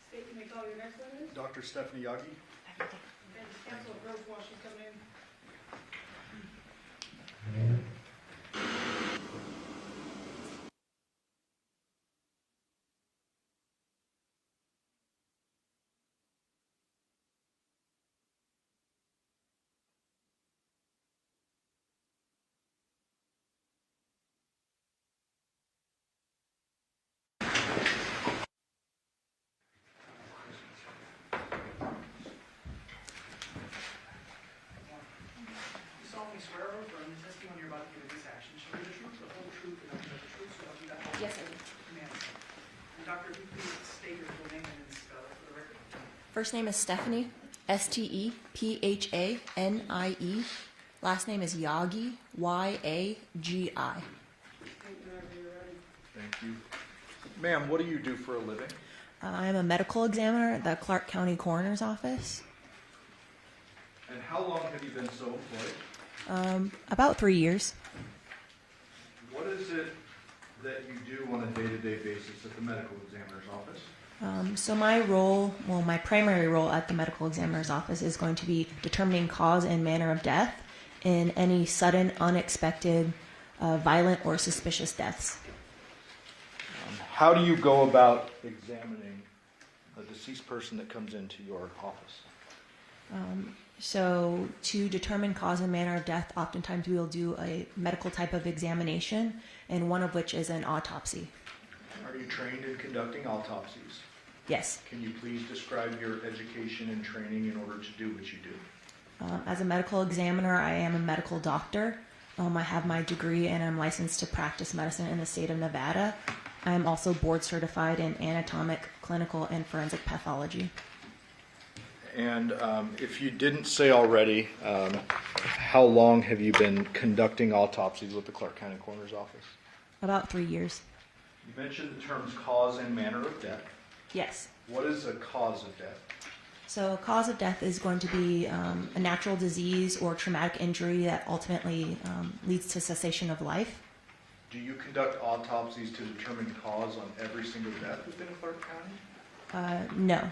State, you may call your next witness.
Dr. Stephanie Yagi.
And counsel approach while she's coming in.
You solemnly swear or affirm the testimony you're about to give in this action shall be the truth, the whole truth, and nothing but the truth, so help you God.
Yes, I do.
Amen. And Doctor, if you please state your full name and spell it for the record.
First name is Stephanie, Stephanie. Last name is Yagi, Yagi.
Thank you. Ma'am, what do you do for a living?
I am a medical examiner at the Clark County Coroner's Office.
And how long have you been so employed?
About 3 years.
What is it that you do on a day-to-day basis at the medical examiner's office?
So my role, well, my primary role at the medical examiner's office is going to be determining cause and manner of death in any sudden, unexpected, violent, or suspicious deaths.
How do you go about examining a deceased person that comes into your office?
So to determine cause and manner of death, oftentimes we will do a medical type of examination, and one of which is an autopsy.
Are you trained in conducting autopsies?
Yes.
Can you please describe your education and training in order to do what you do?
As a medical examiner, I am a medical doctor. I have my degree and I'm licensed to practice medicine in the state of Nevada. I am also board certified in anatomic, clinical, and forensic pathology.
And if you didn't say already, how long have you been conducting autopsies with the Clark County Coroner's Office?
About 3 years.
You mentioned the terms cause and manner of death.
Yes.
What is a cause of death?
So a cause of death is going to be a natural disease or traumatic injury that ultimately leads to cessation of life.
Do you conduct autopsies to determine cause on every single death within Clark County?
No.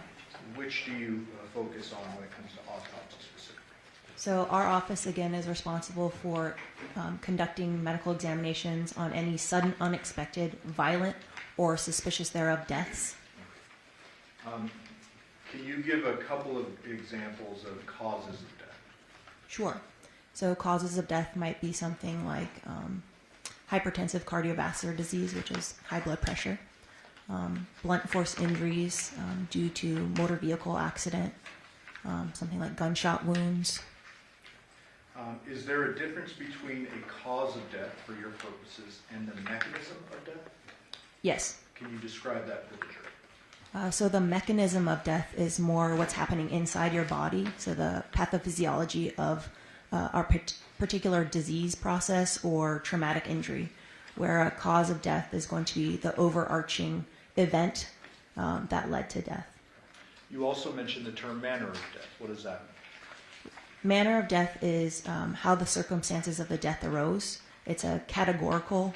Which do you focus on when it comes to autopsy specifically?
So our office, again, is responsible for conducting medical examinations on any sudden, unexpected, violent, or suspicious thereof deaths.
Can you give a couple of examples of causes of death?
Sure. So causes of death might be something like hypertensive cardiovascular disease, which is high blood pressure, blunt force injuries due to motor vehicle accident, something like gunshot wounds.
Is there a difference between a cause of death for your purposes and the mechanism of death?
Yes.
Can you describe that for the jury?
So the mechanism of death is more what's happening inside your body, so the pathophysiology of our particular disease process or traumatic injury, where a cause of death is going to be the overarching event that led to death.
You also mentioned the term manner of death. What does that mean?
Manner of death is how the circumstances of the death arose. It's a categorical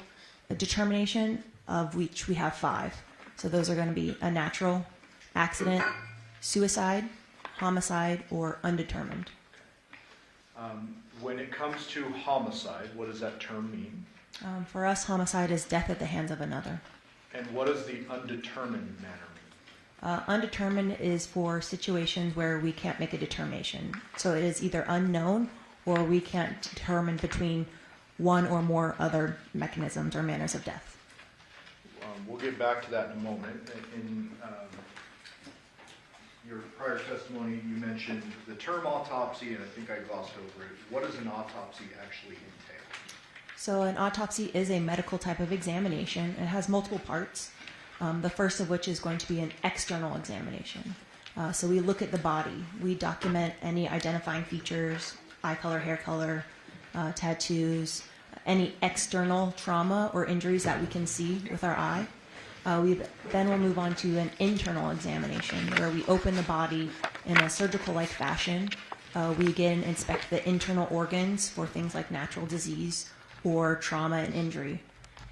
determination of which we have 5. So those are going to be a natural, accident, suicide, homicide, or undetermined.
When it comes to homicide, what does that term mean?
For us, homicide is death at the hands of another.
And what does the undetermined manner mean?
Undetermined is for situations where we can't make a determination. So it is either unknown or we can't determine between one or more other mechanisms or manners of death.
We'll get back to that in a moment. In your prior testimony, you mentioned the term autopsy, and I think I glossed over it. What does an autopsy actually entail?
So an autopsy is a medical type of examination. It has multiple parts, the first of which is going to be an external examination. So we look at the body. We document any identifying features, eye color, hair color, tattoos, any external trauma or injuries that we can see with our eye. Then we'll move on to an internal examination where we open the body in a surgical-like fashion We again inspect the internal organs for things like natural disease or trauma and injury.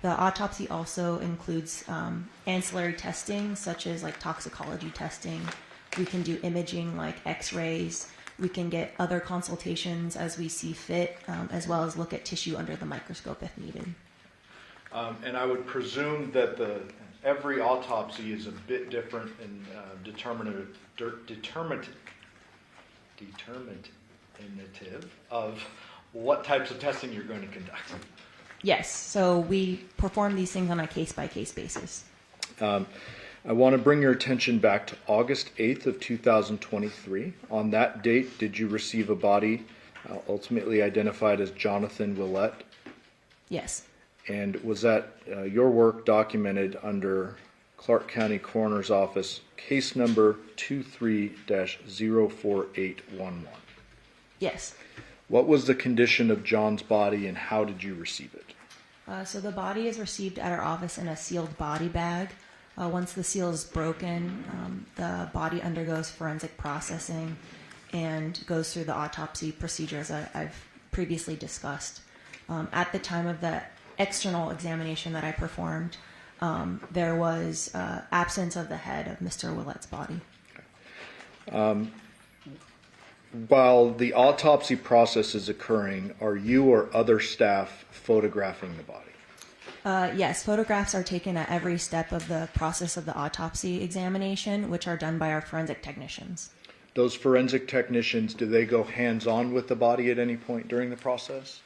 The autopsy also includes ancillary testing, such as like toxicology testing. We can do imaging like x-rays. We can get other consultations as we see fit, as well as look at tissue under the microscope if needed.
And I would presume that every autopsy is a bit different and determinative of what types of testing you're going to conduct.
Yes, so we perform these things on a case-by-case basis.
I want to bring your attention back to August 8th of 2023. On that date, did you receive a body ultimately identified as Johnathan Willette?
Yes.
And was that your work documented under Clark County Coroner's Office case number 23-04811?
Yes.
What was the condition of John's body and how did you receive it?
So the body is received at our office in a sealed body bag. Once the seal is broken, the body undergoes forensic processing and goes through the autopsy procedure as I've previously discussed. At the time of the external examination that I performed, there was absence of the head of Mr. Willette's body.
While the autopsy process is occurring, are you or other staff photographing the body?
Yes, photographs are taken at every step of the process of the autopsy examination, which are done by our forensic technicians.
Those forensic technicians, do they go hands-on with the body at any point during the process?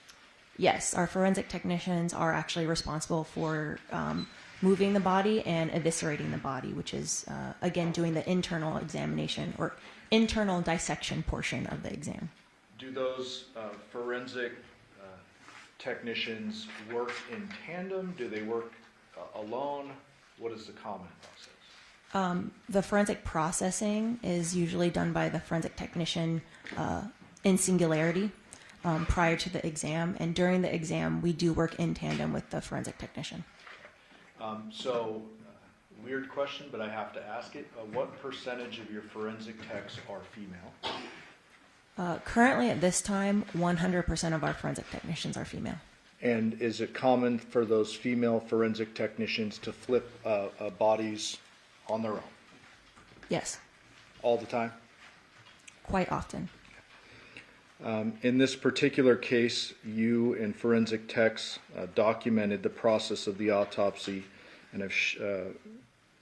Yes, our forensic technicians are actually responsible for moving the body and eviscerating the body, which is, again, doing the internal examination or internal dissection portion of the exam.
Do those forensic technicians work in tandem? Do they work alone? What is the common process?
The forensic processing is usually done by the forensic technician in singularity prior to the exam, and during the exam we do work in tandem with the forensic technician.
Weird question, but I have to ask it. What percentage of your forensic techs are female?
Currently at this time, 100% of our forensic technicians are female.
And is it common for those female forensic technicians to flip bodies on their own?
Yes.
All the time?
Quite often.
In this particular case, you and forensic techs documented the process of the autopsy and have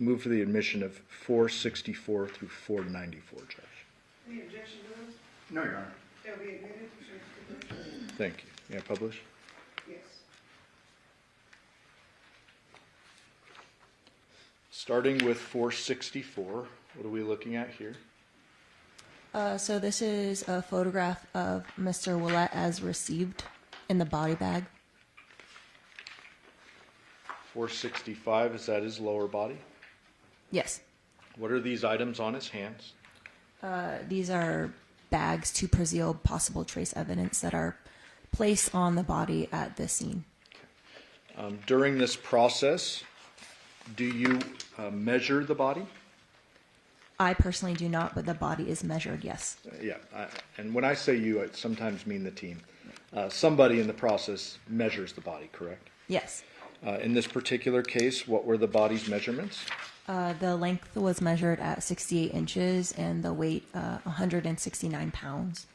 moved for the admission of 464 through 494, Judge.
Any objection to those?
No, Your Honor.
They'll be admitted.
Thank you. Yeah, publish?
Yes.
Starting with 464, what are we looking at here?
So this is a photograph of Mr. Willette as received in the body bag.
465, is that his lower body?
Yes.
What are these items on his hands?
These are bags to preserve possible trace evidence that are placed on the body at the scene.
During this process, do you measure the body?
I personally do not, but the body is measured, yes.
And when I say you, I sometimes mean the team. Somebody in the process measures the body, correct?
Yes.
In this particular case, what were the body's measurements?
The length was measured at 68 inches and the weight 169 pounds.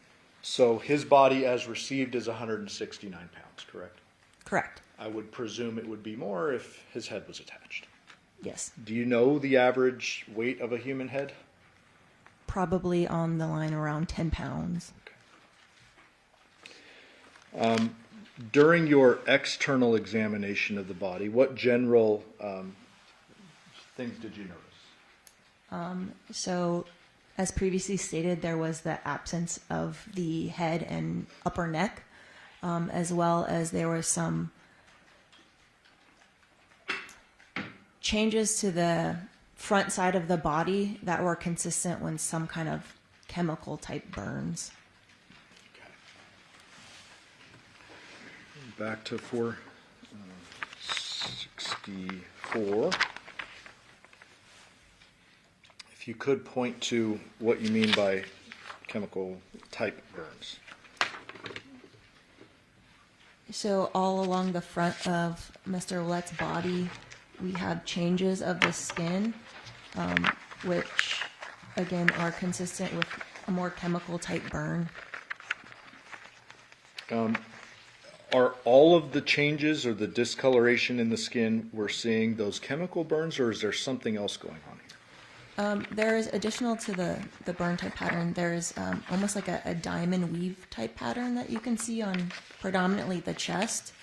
So his body as received is 169 pounds, correct?
Correct.
I would presume it would be more if his head was attached.
Yes.
Do you know the average weight of a human head?
Probably on the line around 10 pounds.
Okay. During your external examination of the body, what general things did you notice?
So, as previously stated, there was the absence of the head and upper neck, as well as there were some changes to the front side of the body that were consistent with some kind of chemical type burns.
Back to 464. If you could point to what you mean by chemical
type burns?
So all along the front of Mr. Willette's body, we have changes of the skin, which again are consistent with a more chemical type burn.
Are all of the changes or the discoloration in the skin we're seeing those chemical burns, or is there something else going on here?
There is additional to the burn type pattern. There's almost like a diamond weave type pattern that you can see on predominantly the chest,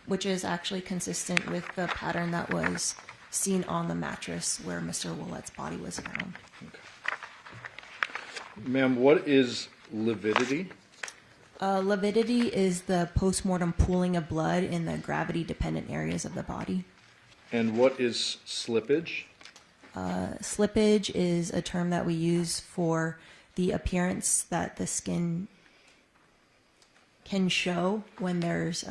which is actually consistent with the pattern that was seen on the mattress where Mr. Willette's body was found.
Ma'am, what is lividity?
Lividity is the postmortem pooling of blood in the gravity-dependent areas of the body.
And what is slippage?
Slippage is a term that we use for the appearance that the skin can show when there's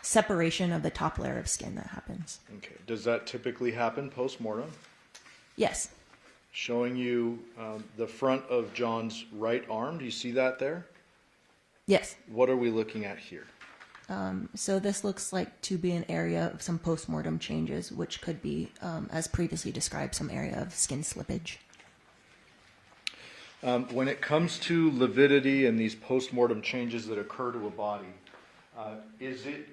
separation of the top layer of skin that happens.
Okay. Does that typically happen post-mortem?
Yes.
Showing you the front of John's right arm. Do you see that there?
Yes.
What are we looking at here?
So this looks like to be an area of some postmortem changes, which could be, as previously described, some area of skin slippage.
When it comes to lividity and these postmortem changes that occur to a body, is it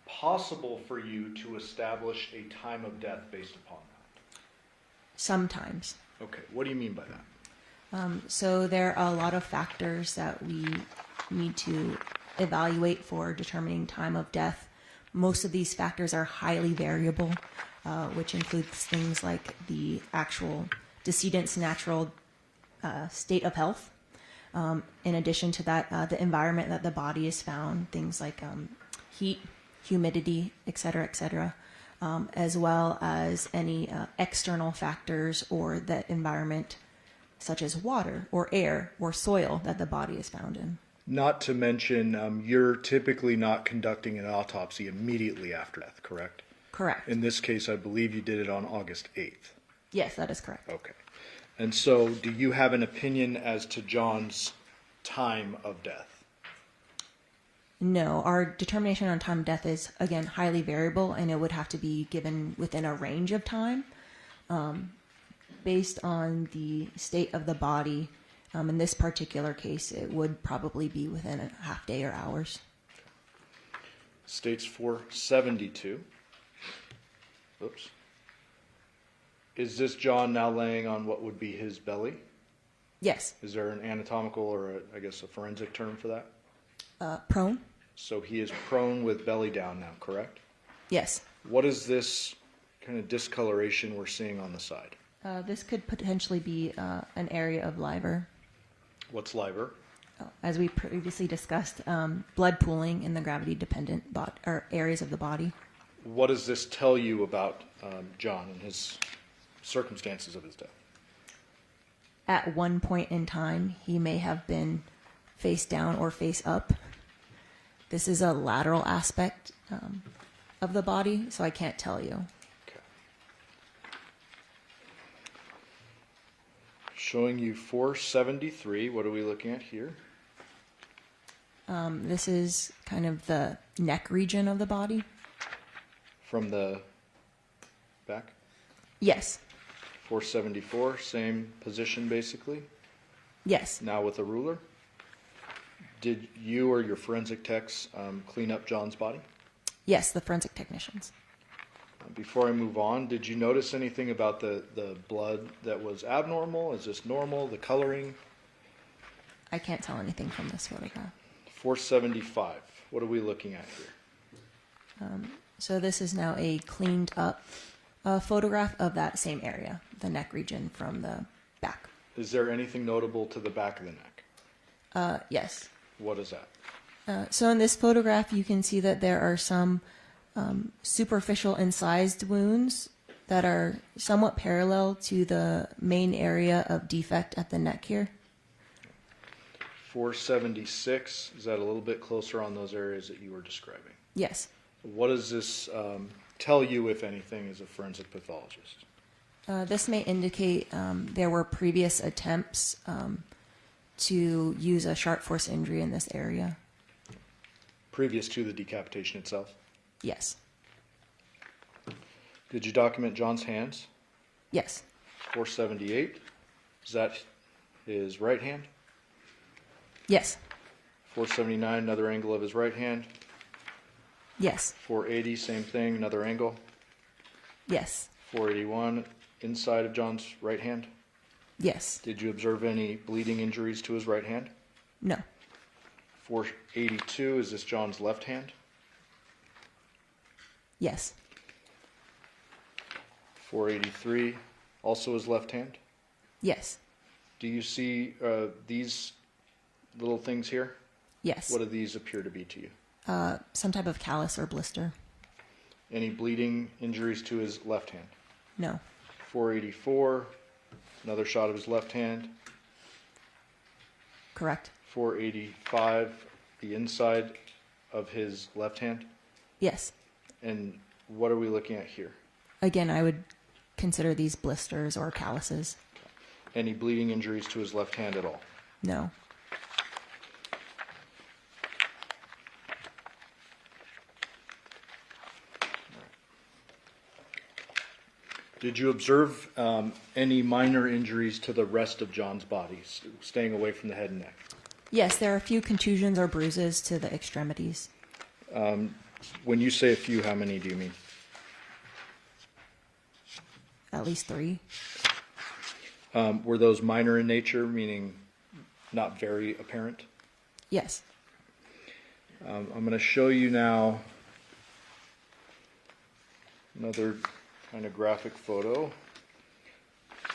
possible for you to establish a time of death based upon that?
Sometimes.
Okay, what do you mean by that?
So there are a lot of factors that we need to evaluate for determining time of death. Most of these factors are highly variable, which includes things like the actual decedent's natural state of health. In addition to that, the environment that the body is found, things like heat, humidity, et cetera, as well as any external factors or the environment, such as water or air or soil that the body is found in.
Not to mention, you're typically not conducting an autopsy immediately after death, correct?
Correct.
In this case, I believe you did it on August 8th.
Yes, that is correct.
Okay. And so, do you have an opinion as to John's time of death?
No, our determination on time of death is, again, highly variable, and it would have to be given within a range of time based on the state of the body. In this particular case, it would probably be within a half day or hours.
States 472. Oops. Is this John now laying on what would be his belly?
Yes.
Is there an anatomical or, I guess, a forensic term for that?
Prone?
So he is prone with belly down now, correct?
Yes.
What is this kind of discoloration we're seeing on the side?
This could potentially be an area of liver.
What's liver?
As we previously discussed, blood pooling in the gravity-dependent areas of the body.
What does this tell you about John and his circumstances of his death?
At one point in time, he may have been face down or face up. This is a lateral aspect of the body, so I can't tell you.
Okay. Showing you 473. What are we looking at here?
This is kind of the neck region of the body.
From the back?
Yes.
474, same position basically?
Yes.
Now with a ruler? Did you or your forensic techs clean up John's body?
Yes, the forensic technicians.
Before I move on, did you notice anything about the blood that was abnormal? Is this normal? The coloring?
I can't tell anything from this photograph.
475. What are we looking at here?
So this is now a cleaned up photograph of that same area, the neck region from the back.
Is there anything notable to the back of the neck?
Yes.
What is that?
So in this photograph, you can see that there are some superficial incised wounds that are somewhat parallel to the main area of defect at the neck here.
476, is that a little bit closer on those areas that you were describing?
Yes.
What does this tell you, if anything, as a forensic pathologist?
This may indicate there were previous attempts to use a sharp force injury in this area.
Previous to the decapitation itself?
Yes.
Did you document John's hands?
Yes.
478, is that his right hand?
Yes.
479, another angle of his right hand.
Yes.
480, same thing, another angle.
Yes.
481, inside of John's right hand.
Yes.
Did you observe any bleeding injuries to his right hand?
No.
482, is this John's left hand?
Yes.
483, also his left hand?
Yes.
Do you see these little things here?
Yes.
What do these appear to be to you?
Some type of callus or blister.
Any bleeding injuries to his left hand?
No.
484, another shot of his left hand.
Correct.
485, the inside of his left hand.
Yes.
And what are we looking at here?
Again, I would consider these blisters or calluses.
Any bleeding injuries to his left hand at all?
No.
Did you observe any minor injuries to the rest of John's body, staying away from the head and neck?
Yes, there are a few contusions or bruises to the extremities.
When you say a few, how many do you mean?
At least 3.
Were those minor in nature, meaning not very apparent?
Yes.
I'm going to show you now another kind of graphic photo.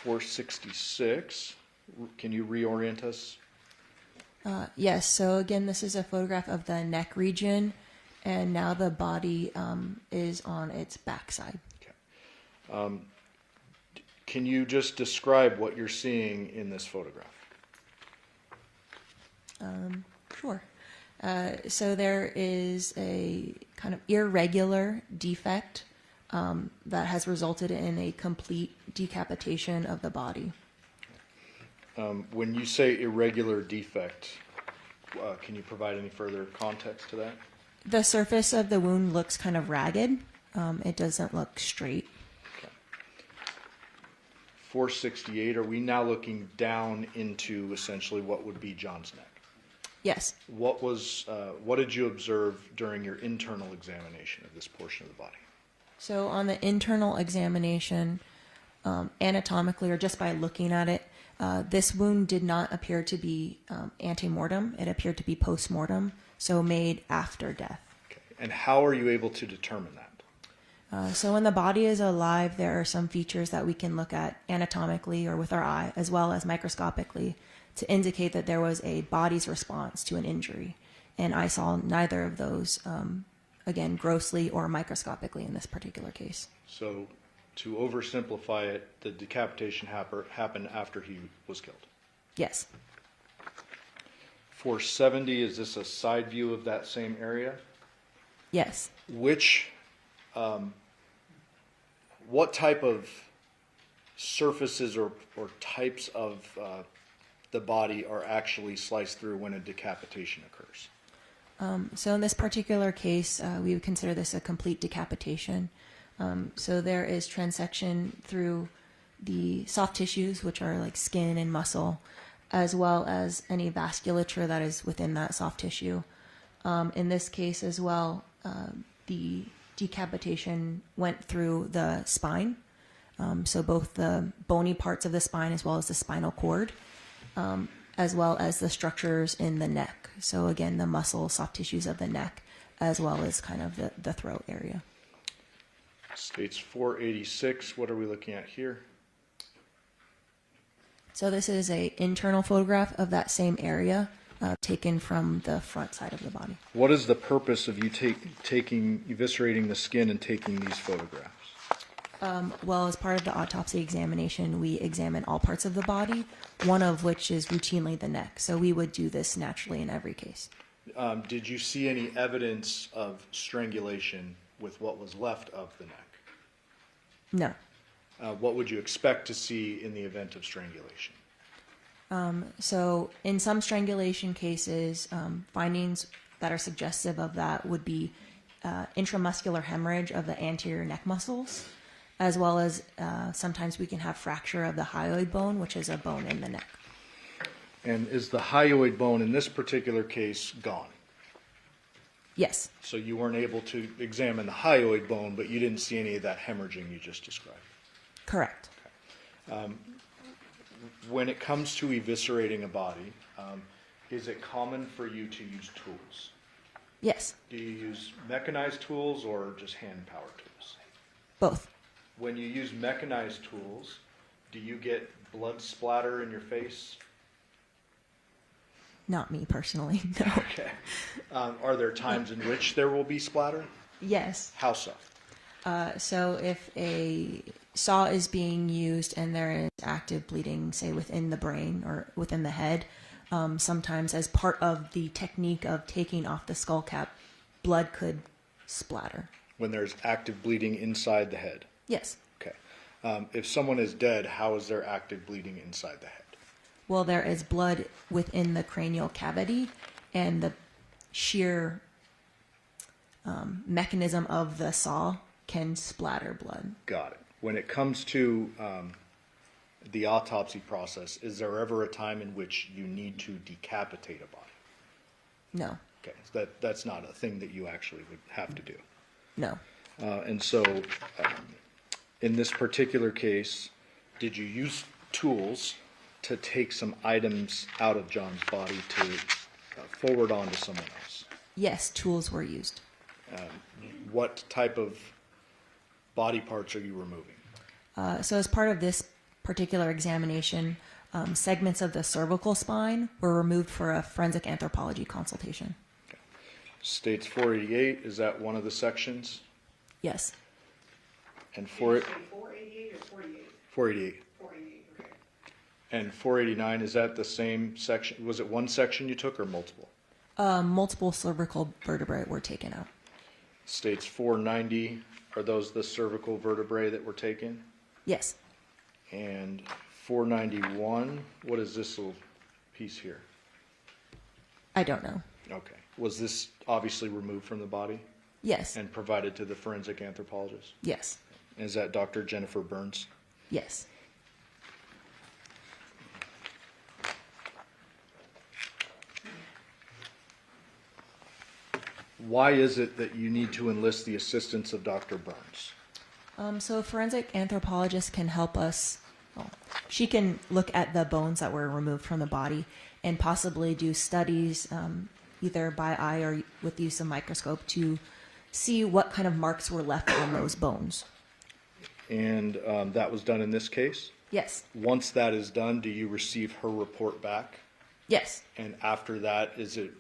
466. Can you reorient us?
Yes, so again, this is a photograph of the neck region, and now the body is on its backside.
Okay. Can you just describe what you're seeing in this photograph?
Sure. So there is a kind of irregular defect that has resulted in a complete decapitation of the body.
When you say irregular defect, can you provide any further context to that?
The surface of the wound looks kind of ragged. It doesn't look straight.
468, are we now looking down into essentially what would be John's neck?
Yes.
What did you observe during your internal examination of this portion of the body?
So on the internal examination, anatomically or just by looking at it, this wound did not appear to be ante-mortem. It appeared to be post-mortem, so made after death.
Okay. And how are you able to determine that?
So when the body is alive, there are some features that we can look at anatomically or with our eye, as well as microscopically, to indicate that there was a body's response to an injury. And I saw neither of those, again, grossly or microscopically in this particular case.
So to oversimplify it, the decapitation happened after he was killed?
Yes.
470, is this a side view of that same area?
Yes.
What type of surfaces or types of the body are actually sliced through when a decapitation occurs?
So in this particular case, we would consider this a complete decapitation. So there is transection through the soft tissues, which are like skin and muscle, as well as any vasculature that is within that soft tissue. In this case as well, the decapitation went through the spine, so both the bony parts of the spine as well as the spinal cord, as well as the structures in the neck. So again, the muscle, soft tissues of the neck, as well as kind of the throat area.
States 486, what are we looking at here?
So this is an internal photograph of that same area, taken from the front side of the body.
What is the purpose of you eviscerating the skin and taking these photographs?
Well, as part of the autopsy examination, we examine all parts of the body, one of which is routinely the neck. So we would do this naturally in every case.
Did you see any evidence of strangulation with what was left of the neck?
No.
What would you expect to see in the event of strangulation?
So in some strangulation cases, findings that are suggestive of that would be intramuscular hemorrhage of the anterior neck muscles, as well as sometimes we can have fracture of the hyoid bone, which is a bone in the neck.
And is the hyoid bone in this particular case gone?
Yes.
So you weren't able to examine the hyoid bone, but you didn't see any of that hemorrhaging you just described?
Correct.
When it comes to eviscerating a body, is it common for you to use tools?
Yes.
Do you use mechanized tools or just hand power tools?
Both.
When you use mechanized tools, do you get blood splatter in your face?
Not me personally, no.
Okay. Are there times in which there will be splatter?
Yes.
How so?
So if a saw is being used and there is active bleeding, say within the brain or within the head, sometimes as part of the technique of taking off the skull cap, blood could splatter.
When there's active bleeding inside the head?
Yes.
Okay. If someone is dead, how is there active bleeding inside the head?
Well, there is blood within the cranial cavity, and the sheer mechanism of the saw can splatter blood.
Got it. When it comes to the autopsy process, is there ever a time in which you need to decapitate a body?
No.
Okay, so that's not a thing that you actually would have to do.
No.
And so, in this particular case, did you use tools to take some items out of John's body to forward on to someone else?
Yes, tools were used.
What type of body parts are you removing?
So as part of this particular examination, segments of the cervical spine were removed for a forensic anthropology consultation.
Okay. States 488, is that one of the sections?
Yes.
And
488 or 48?
488.
488, okay.
And 489, is that the same section? Was it one section you took or multiple?
Multiple cervical vertebrae were taken out.
States 490, are those the cervical vertebrae that were taken?
Yes.
And 491, what is this little piece here?
I don't know.
Okay. Was this obviously removed from the body?
Yes.
And provided to the forensic anthropologist?
Yes.
Is that Dr. Jennifer Burns?
Yes.
Why is it that you need to enlist the assistance of Dr. Burns?
So a forensic anthropologist can help us. Well, she can look at the bones that were removed from the body and possibly do studies either by eye or with the use of microscope to see what kind of marks were left on those bones.
And that was done in this case?
Yes.
Once that is done, do you receive her report back?
Yes.
And after that, is it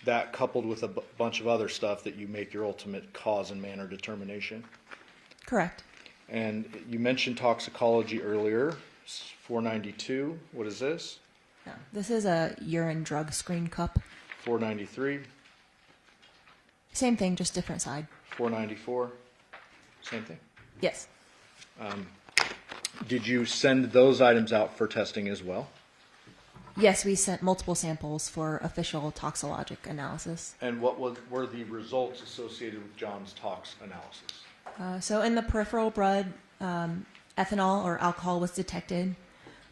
that coupled with a bunch of other stuff that you make your ultimate cause and manner determination?
Correct.
And you mentioned toxicology earlier, 492, what is this?
No, this is a urine drug screen cup.
493,
Same thing, just different side.
494, same thing?
Yes.
Did you send those items out for testing as well?
Yes, we sent multiple samples for official toxicologic analysis.
And what were the results associated with John's tox analysis?
So in the peripheral blood, ethanol or alcohol was detected,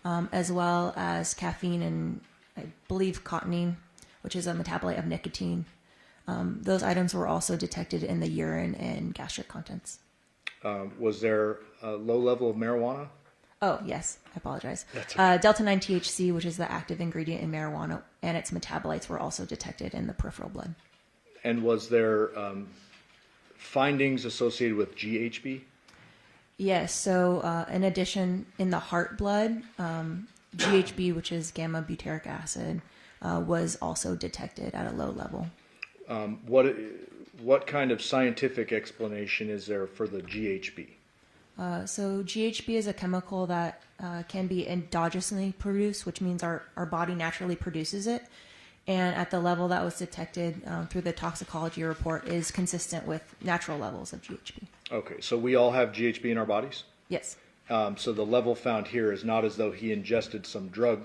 as well as caffeine and I believe cotinine, which is a metabolite of nicotine. Those items were also detected in the urine and gastric contents.
Was there a low level of marijuana?
Oh, yes. I apologize.
That's okay.
Delta-9 THC, which is the active ingredient in marijuana, and its metabolites were also detected in the peripheral blood.
And was there findings associated with GHB?
Yes. So in addition, in the heart blood, GHB, which is gamma butyric acid, was also detected at a low level.
What kind of scientific explanation is there for the GHB?
So GHB is a chemical that can be endogenously produced, which means our body naturally produces it. And at the level that was detected through the toxicology report is consistent with natural levels of GHB.
Okay, so we all have GHB in our bodies?
Yes.
So the level found here is not as though he ingested some drug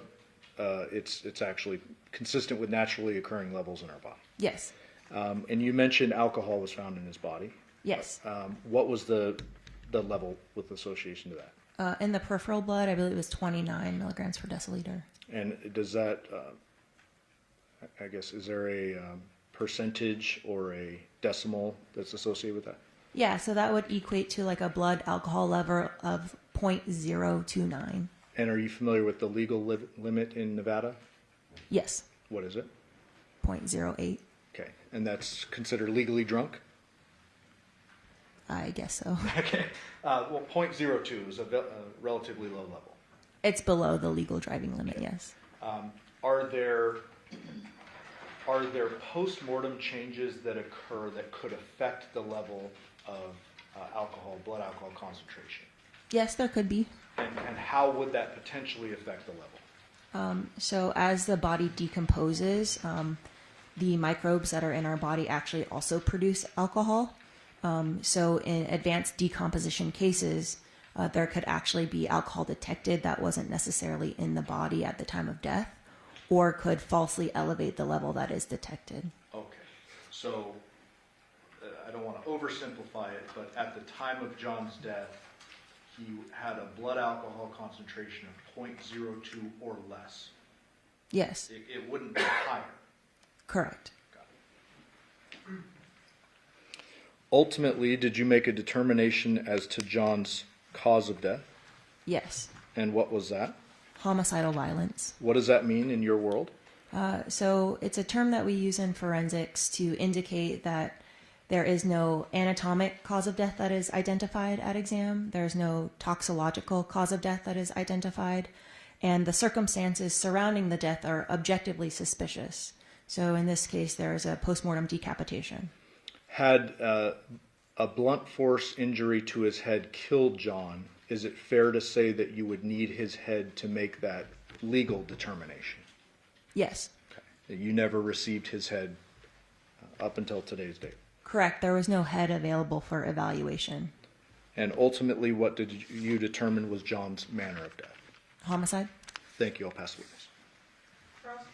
it's actually consistent with naturally occurring levels in our body.
Yes.
And you mentioned alcohol was found in his body.
Yes.
What was the level with association to that?
In the peripheral blood, I believe it was 29 milligrams per deciliter.
And does that, I guess, is there a percentage or a decimal that's associated with that?
Yeah, so that would equate to like a blood alcohol level of 0.029.
And are you familiar with the legal limit in Nevada?
Yes.
What is it?
0.08.
Okay. And that's considered legally drunk?
I guess so.
Okay. Well, 0.02 is a relatively low level.
It's below the legal driving limit, yes.
Are there post-mortem changes that occur that could affect the level of blood alcohol concentration?
Yes, there could be.
And how would that potentially affect the level?
So as the body decomposes, the microbes that are in our body actually also produce alcohol. So in advanced decomposition cases, there could actually be alcohol detected that wasn't necessarily in the body at the time of death, or could falsely elevate the level that is detected.
Okay. So I don't want to oversimplify it, but at the time of John's death, he had a blood alcohol concentration of 0.02 or less.
Yes.
It wouldn't be higher.
Correct.
Got it. Ultimately, did you make a determination as to John's cause of death?
Yes.
And what was that?
Homicidal violence.
What does that mean in your world?
So it's a term that we use in forensics to indicate that there is no anatomic cause of death that is identified at exam. There's no toxicological cause of death that is identified. And the circumstances surrounding the death are objectively suspicious. So in this case, there is a postmortem decapitation.
Had a blunt force injury to his head killed John, is it fair to say that you would need his head to make that legal determination?
Yes.
Okay. You never received his head up until today's date?
Correct. There was no head available for evaluation.
And ultimately, what did you determine was John's manner of death?
Homicide?
Thank you. I'll pass the witness.
Ross?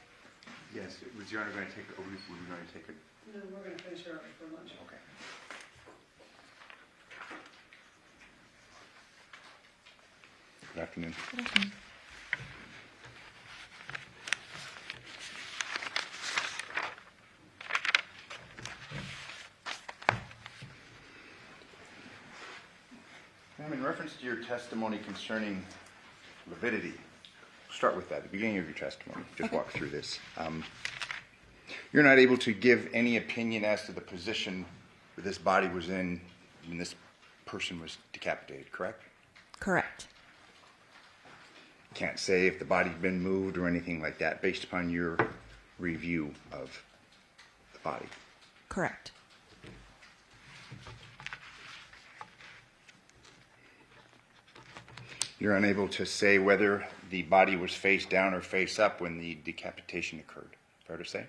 Yes, was Your Honor going to take, or were we going to take a?
No, we're going to finish her up for lunch.
Okay. Good afternoon.
Good afternoon.
Ma'am, in reference to your testimony concerning lividity, start with that, the beginning of your testimony. Just walk through this. You're not able to give any opinion as to the position that this body was in when this person was decapitated, correct?
Correct.
Can't say if the body's been moved or anything like that based upon your review of the body.
Correct.
You're unable to say whether the body was face down or face up when the decapitation occurred. Fair to say?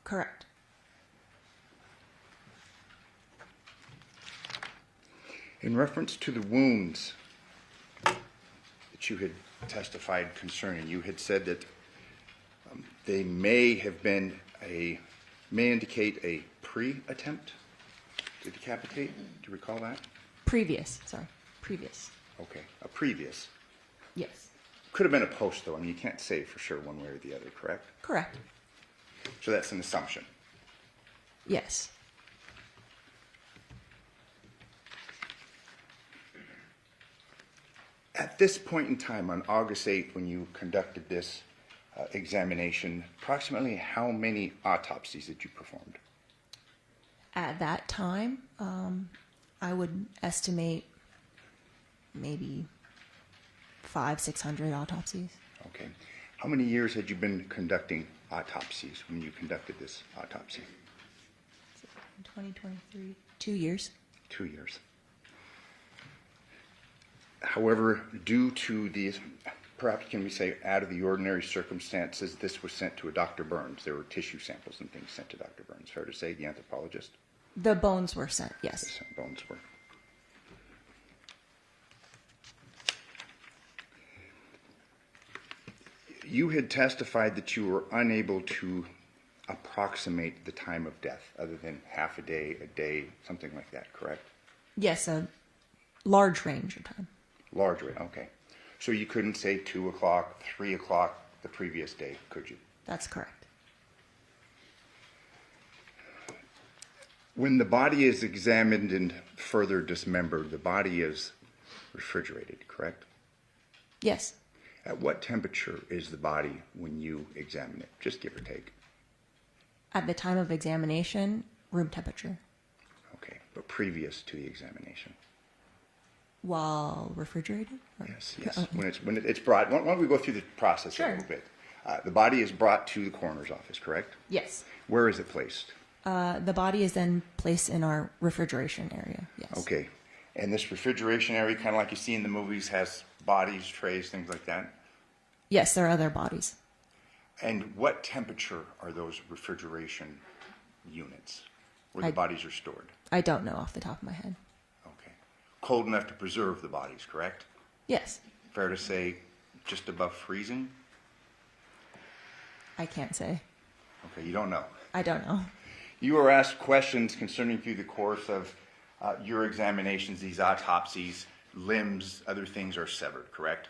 Correct.
In reference to the wounds that you had testified concerning, you had said that they may indicate a pre-attempt to decapitate. Do you recall that?
Previous.
Okay, a previous.
Yes.
Could have been a post, though. I mean, you can't say for sure one way or the other, correct?
Correct.
So that's an assumption.
Yes.
At this point in time, on August 8th, when you conducted this examination, approximately how many autopsies did you perform?
At that time, I would estimate maybe 500-600 autopsies.
Okay. How many years had you been conducting autopsies when you conducted this autopsy?
2023. 2 years.
2 years. However, due to these, perhaps can we say out of the ordinary circumstances, this was sent to a Dr. Burns. There were tissue samples and things sent to Dr. Burns. Fair to say, the anthropologist?
The bones were sent, yes.
The bones were. You had testified that you were unable to approximate the time of death, other than half a day, something like that, correct?
Yes, a large range of time.
Large range, okay. So you couldn't say 2 o'clock, 3 o'clock the previous day, could you?
That's correct.
When the body is examined and further dismembered, the body is refrigerated, correct?
Yes.
At what temperature is the body when you examine it? Just give or take.
At the time of examination, room temperature.
Okay, but previous to the examination?
While refrigerated?
Yes, yes. When it's brought, why don't we go through the process a little bit? The body is brought to the coroner's office, correct?
Yes.
Where is it placed?
The body is then placed in our refrigeration area, yes.
Okay. And this refrigeration area, kind of like you see in the movies, has bodies, trays, things like that?
Yes, there are other bodies.
And what temperature are those refrigeration units where the bodies are stored?
I don't know off the top of my head.
Okay. Cold enough to preserve the bodies, correct?
Yes.
Fair to say just above freezing?
I can't say.
Okay, you don't know.
I don't know.
You were asked questions concerning through the course of your examinations, these autopsies, limbs, other things are severed, correct?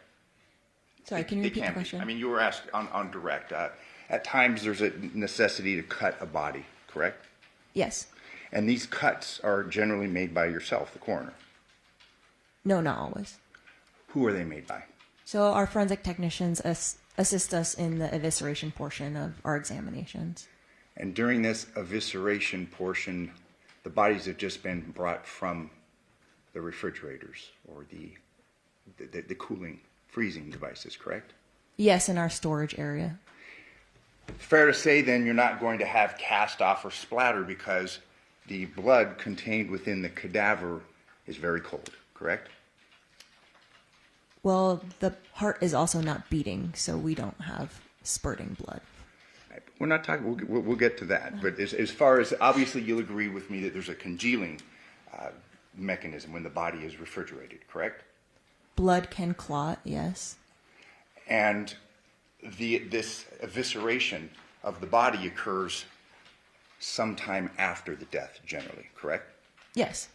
Sorry, can you repeat the question?
I mean, you were asked on direct. At times there's a necessity to cut a body, correct?
Yes.
And these cuts are generally made by yourself, the coroner.
No, not always.
Who are they made by?
So our forensic technicians assist us in the evisceration portion of our examinations.
And during this evisceration portion, the bodies have just been brought from the refrigerators or the cooling, freezing devices, correct?
Yes, in our storage area.
Fair to say then you're not going to have cast off or splatter because the blood contained within the cadaver is very cold, correct?
Well, the heart is also not beating, so we don't have spurting blood.
We're not talking, we'll get to that. But as far as, obviously you'll agree with me that there's a congealing mechanism when the body is refrigerated, correct?
Blood can clot, yes.
And this evisceration of the body occurs sometime after the death, generally, correct?
Yes.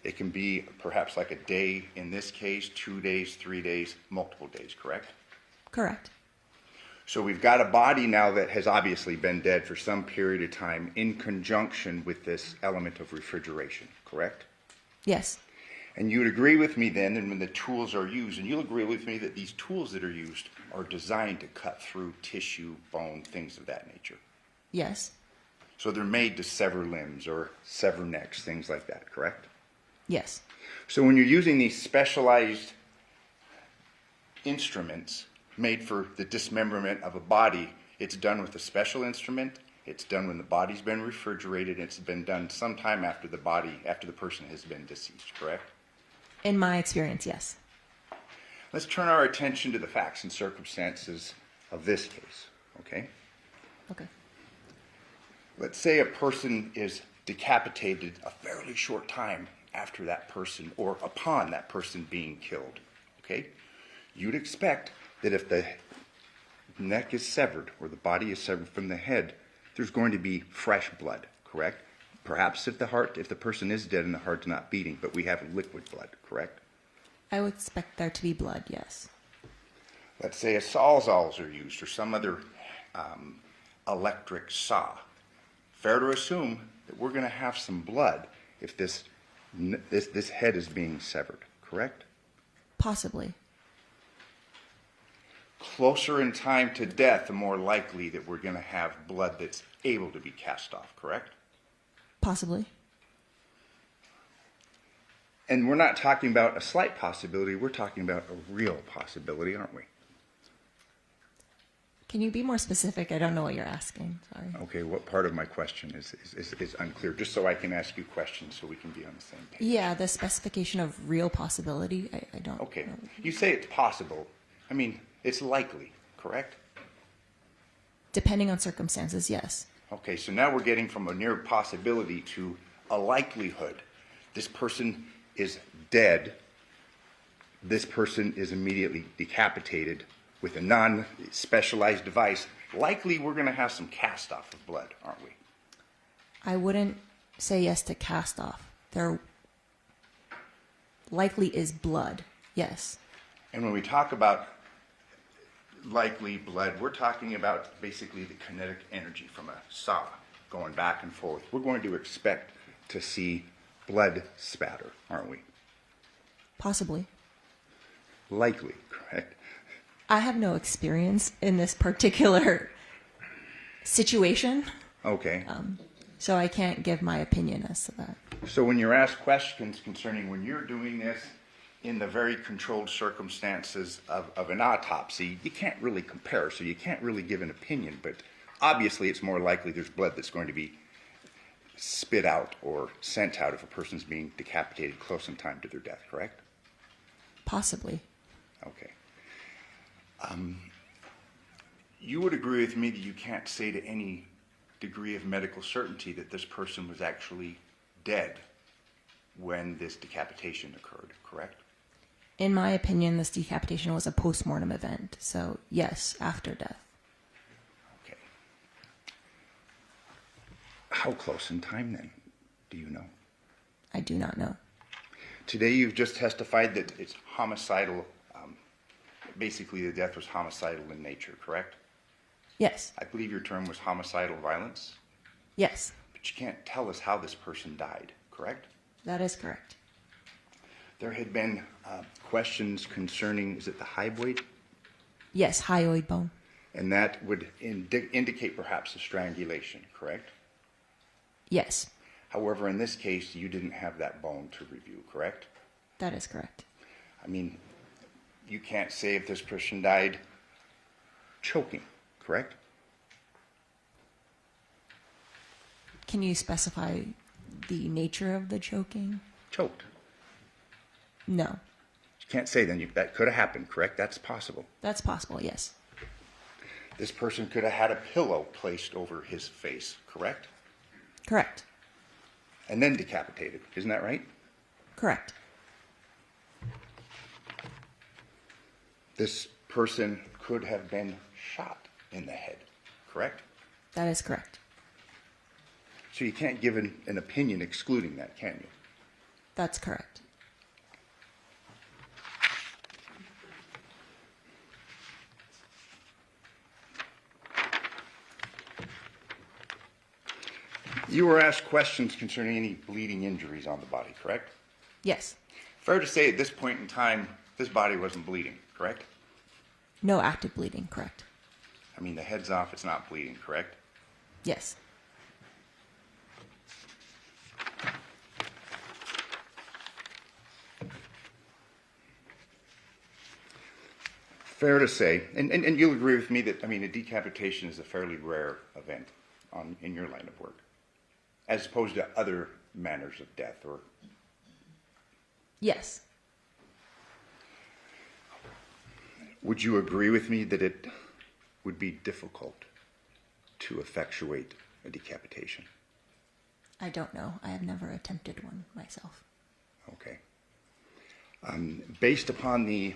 It can be perhaps like a day in this case, 2 days, 3 days, multiple days, correct?
Correct.
So we've got a body now that has obviously been dead for some period of time in conjunction with this element of refrigeration, correct?
Yes.
And you would agree with me then, and when the tools are used, and you'll agree with me that these tools that are used are designed to cut through tissue, bone, things of that nature.
Yes.
So they're made to sever limbs or sever necks, things like that, correct?
Yes.
So when you're using these specialized instruments made for the dismemberment of a body, it's done with a special instrument. It's done when the body's been refrigerated. It's been done sometime after the person has been deceased, correct?
In my experience, yes.
Let's turn our attention to the facts and circumstances of this case, okay?
Okay.
Let's say a person is decapitated a fairly short time after that person or upon that person being killed, okay? You'd expect that if the neck is severed or the body is severed from the head, there's going to be fresh blood, correct? Perhaps if the person is dead and the heart's not beating, but we have liquid blood, correct?
I would expect there to be blood, yes.
Let's say a sawzalls are used or some other electric saw. Fair to assume that we're going to have some blood if this head is being severed, correct?
Possibly.
Closer in time to death, the more likely that we're going to have blood that's able to be cast off, correct?
Possibly.
And we're not talking about a slight possibility, we're talking about a real possibility, aren't we?
Can you be more specific? I don't know what you're asking, sorry.
Okay, what part of my question is unclear? Just so I can ask you questions so we can be on the same page.
Yeah, the specification of real possibility, I don't
Okay,
know.
you say it's possible. I mean, it's likely, correct?
Depending on circumstances, yes.
Okay, so now we're getting from a near possibility to a likelihood. This person is dead. This person is immediately decapitated. with a non-specialized device, likely we're going to have some cast off of blood, aren't we?
I wouldn't say yes to cast off. There likely is blood, yes.
And when we talk about likely blood, we're talking about basically the kinetic energy from a saw going back and forth. We're going to expect to see blood spatter, aren't we?
Possibly.
Likely, correct?
I have no experience in this particular situation.
Okay.
So I can't give my opinion as to that.
So when you're asked questions concerning when you're doing this in the very controlled circumstances of an autopsy, you can't really compare, so you can't really give an opinion, but obviously it's more likely there's blood that's going to be spit out or sent out if a person's being decapitated close in time to their death, correct?
Possibly.
Okay. You would agree with me that you can't say to any degree of medical certainty that this person was actually dead when this decapitation occurred, correct?
In my opinion, this decapitation was a post-mortem event. So yes, after death.
Okay. How close in time then? Do you know?
I do not know.
Today you've just testified that it's homicidal. Basically the death was homicidal in nature, correct?
Yes.
I believe your term was homicidal violence.
Yes.
But you can't tell us how this person died, correct?
That is correct.
There had been questions concerning, is it the hyoid?
Yes, hyoid bone.
And that would indicate perhaps a strangulation, correct?
Yes.
However, in this case, you didn't have that bone to review, correct?
That is correct.
I mean, you can't say if this person died choking, correct?
Can you specify the nature of the choking?
Choked.
No.
You can't say then. That could have happened, correct? That's possible.
That's possible, yes.
This person could have had a pillow placed over his face, correct?
Correct.
And then decapitated. Isn't that right?
Correct.
This person could have been shot in the head, correct?
That is correct.
So you can't give an opinion excluding that, can you?
That's correct.
You were asked questions concerning any bleeding injuries on the body, correct?
Yes.
Fair to say at this point in time, this body wasn't bleeding, correct?
No active bleeding, correct.
I mean, the head's off, it's not bleeding, correct?
Yes.
Fair to say, and you'll agree with me that, I mean, a decapitation is a fairly rare event in your line of work, as opposed to other manners of death, or...
Yes.
Would you agree with me that it would be difficult to effectuate a decapitation?
I don't know. I have never attempted one myself.
Okay. Based upon the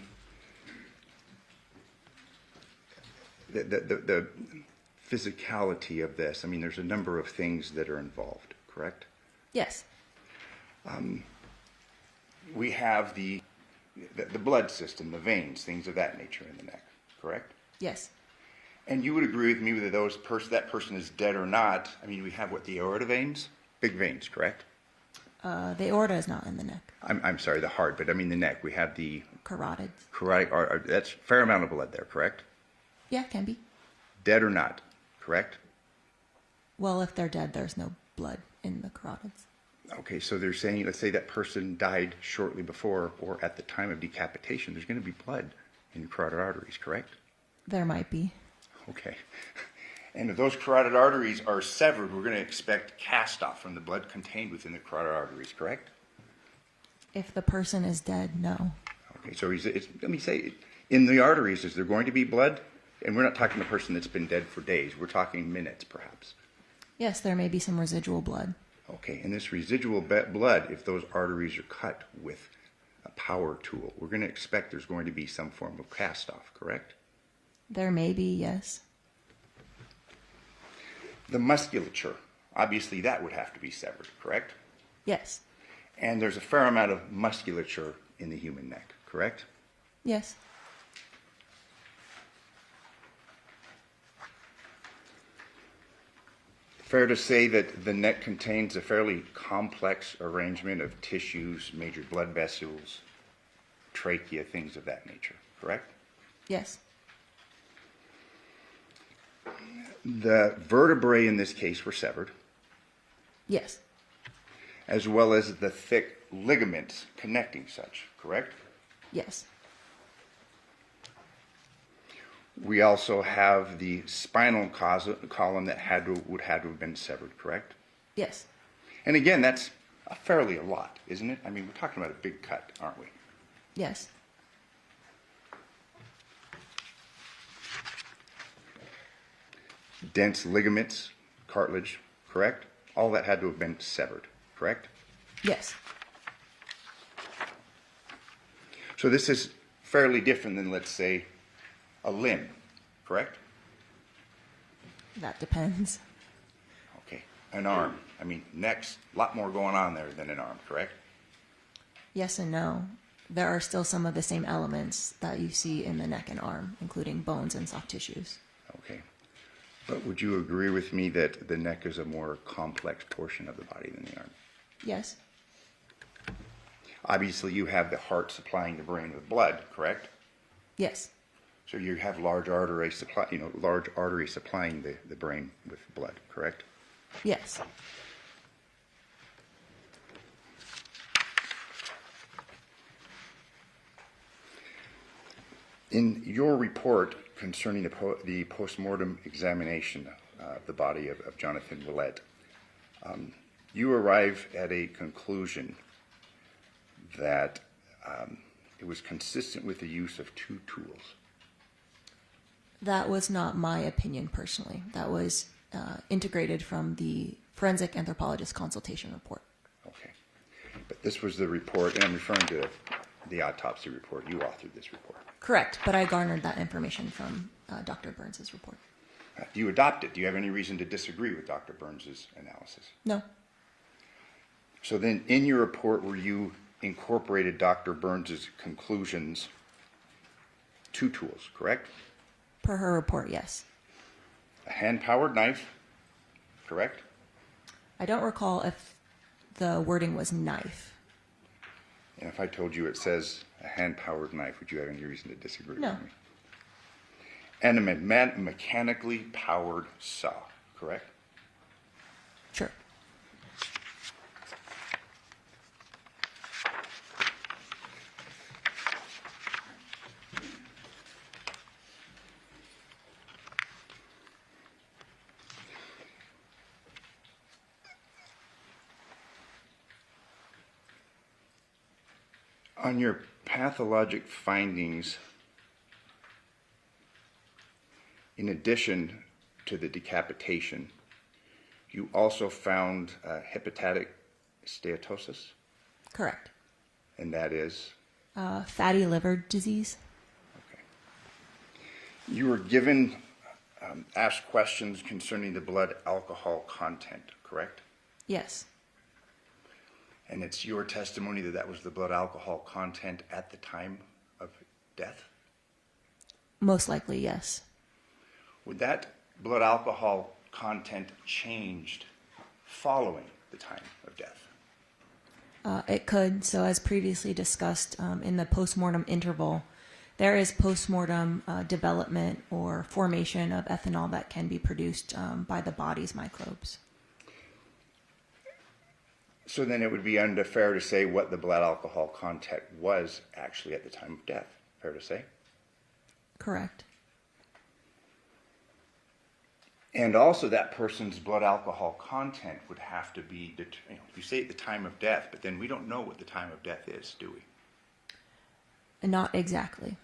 physicality of this, I mean, there's a number of things that are involved, correct?
Yes.
We have the blood system, the veins, things of that nature in the neck, correct?
Yes.
And you would agree with me whether that person is dead or not. I mean, we have the aorta veins? Big veins, correct?
The aorta is not in the neck.
I'm sorry, the heart, but I mean the neck. We have the...
Carotid.
Carotid, that's a fair amount of blood there, correct?
Yeah, can be.
Dead or not, correct?
Well, if they're dead, there's no blood in the carotids.
Okay, so they're saying, let's say that person died shortly before or at the time of decapitation, there's going to be blood in the carotid arteries, correct?
There might be.
Okay. And if those carotid arteries are severed, we're going to expect cast off from the blood contained within the carotid arteries, correct?
If the person is dead, no.
Okay, so let me say, in the arteries, is there going to be blood? And we're not talking a person that's been dead for days. We're talking minutes, perhaps.
Yes, there may be some residual blood.
Okay, and this residual blood, if those arteries are cut with a power tool, we're going to expect there's going to be some form of cast off, correct?
There may be, yes.
The musculature, obviously that would have to be severed, correct?
Yes.
And there's a fair amount of musculature in the human neck, correct?
Yes.
Fair to say that the neck contains a fairly complex arrangement of tissues, major blood vessels, trachea, things of that nature, correct?
Yes.
The vertebrae in this case were severed,
Yes.
as well as the thick ligaments connecting such, correct?
Yes.
We also have the spinal column that would have to have been severed, correct?
Yes.
And again, that's fairly a lot, isn't it? I mean, we're talking about a big cut, aren't we?
Yes.
Dense ligaments, cartilage, correct? All that had to have been severed, correct?
Yes.
So this is fairly different than, let's say, a limb, correct?
That depends.
Okay. An arm. I mean, neck's a lot more going on there than an arm, correct?
Yes and no. There are still some of the same elements that you see in the neck and arm, including bones and soft tissues.
Okay. But would you agree with me that the neck is a more complex portion of the body than the arm?
Yes.
Obviously, you have the heart supplying the brain with blood, correct?
Yes.
So you have large arteries supplying the brain with blood, correct?
Yes.
In your report concerning the postmortem examination of the body of Johnathan Willette, you arrive at a conclusion that it was consistent with the use of two tools.
That was not my opinion personally. That was integrated from the forensic anthropologist consultation report.
Okay. But this was the report, and I'm referring to the autopsy report. You authored this report.
Correct, but I garnered that information from Dr. Burns' report.
Do you adopt it? Do you have any reason to disagree with Dr. Burns' analysis?
No.
So then, in your report, where you incorporated Dr. Burns' conclusions, two tools, correct?
Per her report, yes.
A hand-powered knife, correct?
I don't recall if the wording was knife.
And if I told you it says a hand-powered knife, would you have any reason to disagree
No.
with me? And a mechanically powered saw, correct?
Sure.
On your pathologic findings, in addition to the decapitation, you also found hepatic steatosis,
Correct.
and that is?
Fatty liver disease.
Okay. You were given, asked questions concerning the blood alcohol content, correct?
Yes.
And it's your testimony that that was the blood alcohol content at the time of death?
Most likely, yes.
Would that blood alcohol content changed following the time of death?
It could. So, as previously discussed in the postmortem interval, there is postmortem development or formation of ethanol that can be produced by the body's microbes.
So then it would be unfair to say what the blood alcohol content was actually at the time of death. Fair to say?
Correct.
And also that person's blood alcohol content would have to be, you say at the time of death, but then we don't know what the time of death is, do we?
Not exactly.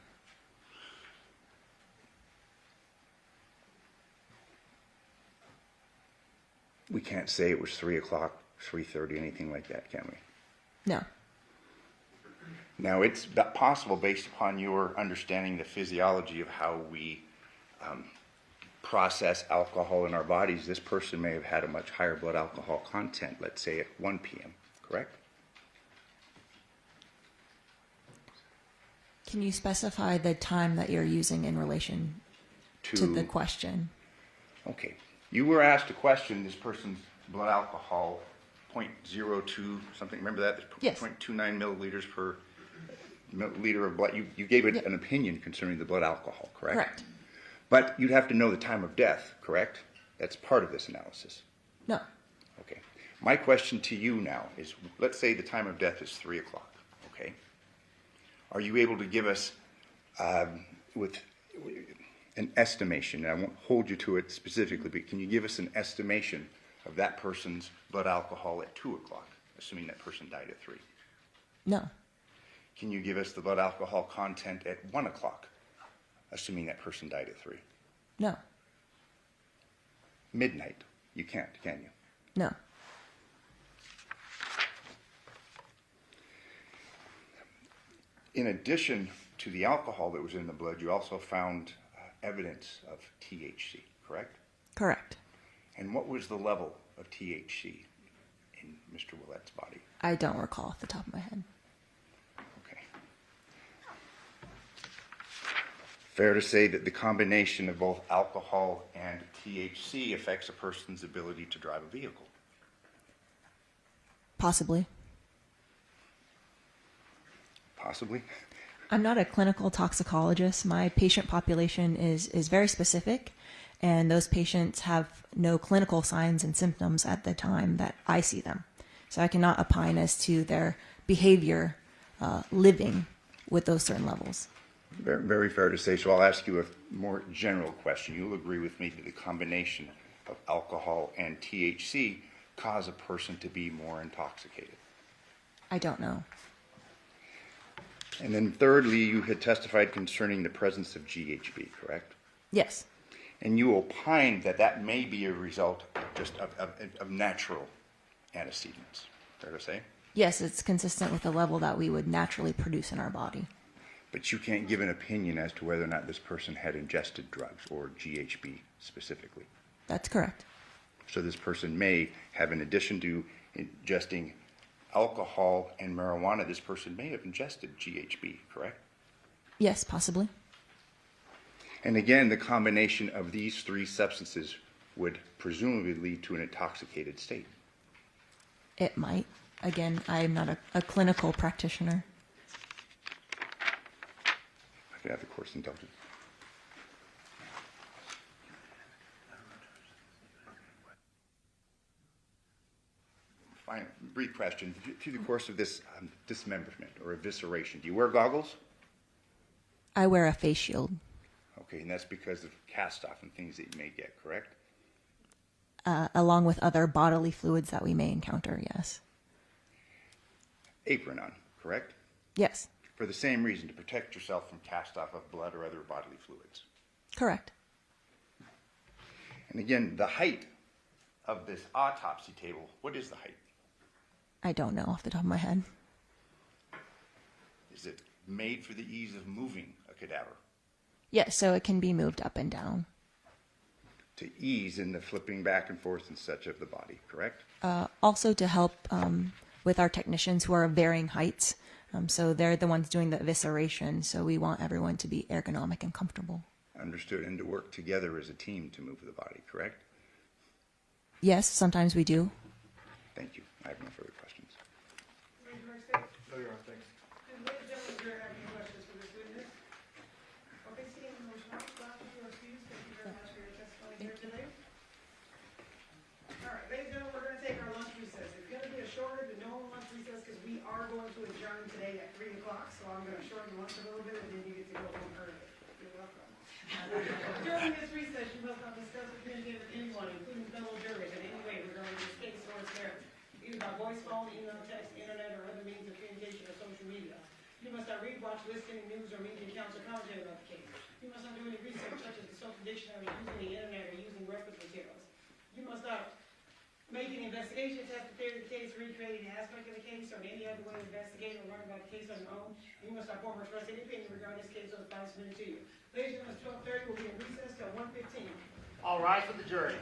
We can't say it was 3 o'clock, 3:30, anything like that, can we?
No.
Now, it's possible, based upon your understanding the physiology of how we process alcohol in our bodies, this person may have had a much higher blood alcohol content, let's say at 1 p.m., correct?
Can you specify the time that you're using in relation to the question?
Okay. You were asked a question, this person's blood alcohol, 0.02 something, remember that?
Yes.
0.29 milliliters per milliliter of blood. You gave it an opinion concerning the blood alcohol, correct?
Correct.
But you'd have to know the time of death, correct? That's part of this analysis.
No.
Okay. My question to you now is, let's say the time of death is 3 o'clock, okay? Are you able to give us with an estimation, and I won't hold you to it specifically, but can you give us an estimation of that person's blood alcohol at 2 o'clock, assuming that person died at 3?
No.
Can you give us the blood alcohol content at 1 o'clock, assuming that person died at 3?
No.
Midnight, you can't, can you?
No.
In addition to the alcohol that was in the blood, you also found evidence of THC, correct?
Correct.
And what was the level of THC in Mr. Willette's body?
I don't recall off the top of my head.
Okay. Fair to say that the combination of both alcohol and THC affects a person's ability to drive a vehicle?
Possibly.
Possibly.
I'm not a clinical toxicologist. My patient population is very specific, and those patients have no clinical signs and symptoms at the time that I see them. So I cannot opine as to their behavior living with those certain levels.
Very, very fair to say. So I'll ask you a more general question. You'll agree with me that the combination of alcohol and THC cause a person to be more intoxicated?
I don't know.
And then thirdly, you had testified concerning the presence of GHB, correct?
Yes.
And you opined that that may be a result just of natural antecedents. Fair to say?
Yes, it's consistent with the level that we would naturally produce in our body.
But you can't give an opinion as to whether or not this person had ingested drugs or GHB specifically.
That's correct.
So this person may have, in addition to ingesting alcohol and marijuana, this person may have ingested GHB, correct?
Yes, possibly.
And again, the combination of these three substances would presumably lead to an intoxicated state.
It might. Again, I'm not a clinical practitioner.
I could have the court's indulgence. Fine, brief question. Through the course of this dismemberment or evisceration, do you wear goggles?
I wear a face shield.
Okay, and that's because of cast-off and things that you may get, correct?
Along with other bodily fluids that we may encounter, yes.
Apron on, correct?
Yes.
For the same reason, to protect yourself from cast-off of blood or other bodily fluids.
Correct.
And again, the height of this autopsy table, what is the height?
I don't know off the top of my head.
Is it made for the ease of moving a cadaver?
Yes, so it can be moved up and down.
To ease in the flipping back and forth and such of the body, correct?
Also to help with our technicians who are of varying heights. So they're the ones doing the evisceration, so we want everyone to be ergonomic and comfortable.
Understood, and to work together as a team to move the body, correct?
Yes, sometimes we do.
Thank you. I have no further questions.
No, Your Honor, thanks.
Ladies and gentlemen, do you have any questions for this witness? Okay, seeing no response, Doctor, you are excused. Thank you very much for your testimony here today. All right, ladies and gentlemen, we're going to take our lunch recess. It's going to be a shorter than normal lunch recess because we are going to adjourn today at 3 o'clock, so I'm going to shorten the lunch a little bit and then you get to go home early. You're welcome. During this recess, you must not discuss or communicate with anyone, including fellow jurors, in any way regarding this case or its merits, either by voice, phone, email, text, internet, or other means of communication or social media. You must not read, watch, listen, news, or media accounts or commentary about the case. You must not do any research such as the social dictionary, using the internet, or using reference materials. You must not make an investigation, test, prepare the case, recreate an aspect of the case, or in any other way investigate or learn about the case on your own. You must not form or express any opinion regarding this case or the facts submitted to you. Ladies and gentlemen, 12:30, we'll be in recess till 1:15.
All rise for the jury.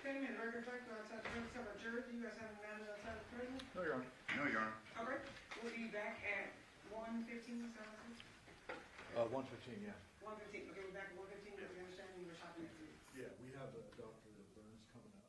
Okay, may the record reflect outside the presence of our jury. Do you guys have any matters outside the prison?
No, Your Honor.
No, Your Honor.
Okay, we'll be back at 1:15, so
1:15, yeah.
1:15, okay, we're back at 1:15, but we understand you were talking at 3.
Yeah, we have Dr. Burns coming up.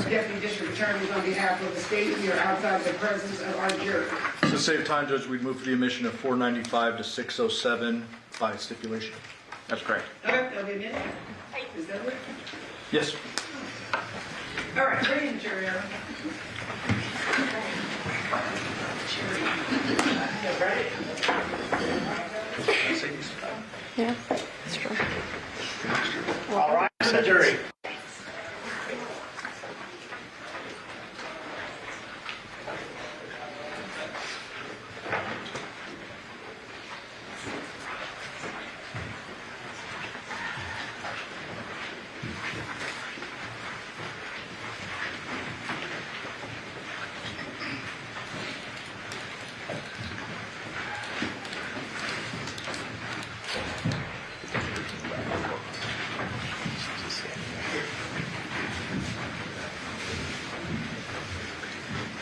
Deputy District Attorneys, on behalf of the state, we are outside the presence of our jury.
To save time, Judge, we'd move for the omission of 495 to 607 by stipulation.
That's correct.
Okay, that'll be a minute. Is that it?
Yes.
All right, bring in the jury. Aaron.
Yeah, that's true.
All right, to the jury.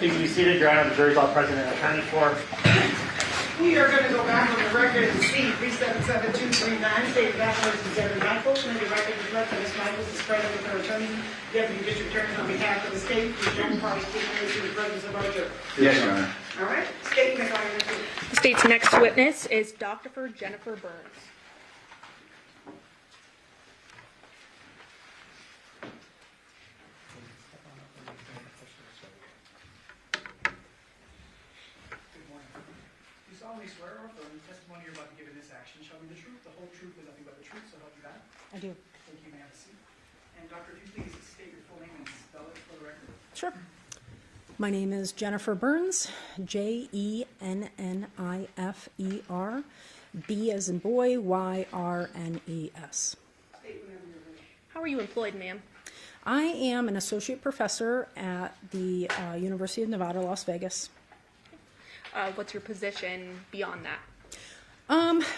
Please be seated. Your Honor, the jury's all present and accounted for.
We are going to go back on the record and see 377-239, State of Devyn versus Devyn Michaels. May the record reflect that Ms. Michaels is present with her attorney, Deputy District Attorney, on behalf of the state. Please don't party stipulate to the presence of our jury.
Yes, Your Honor.
All right, state, you may call your witness.
The state's next witness is Dr. Jennifer Burns.
Solemnly swear or affirm the testimony you're about to give in this action shall be the truth, the whole truth, and nothing but the truth, so help you God.
I do.
Thank you, may I have a seat. And Doctor, if you please state your full name and spell it for the record.
Sure. My name is Jennifer Burns, Jennnifer, B as in boy, Yrnes.
How are you employed, ma'am?
I am an associate professor at the University of Nevada, Las Vegas.
What's your position beyond that?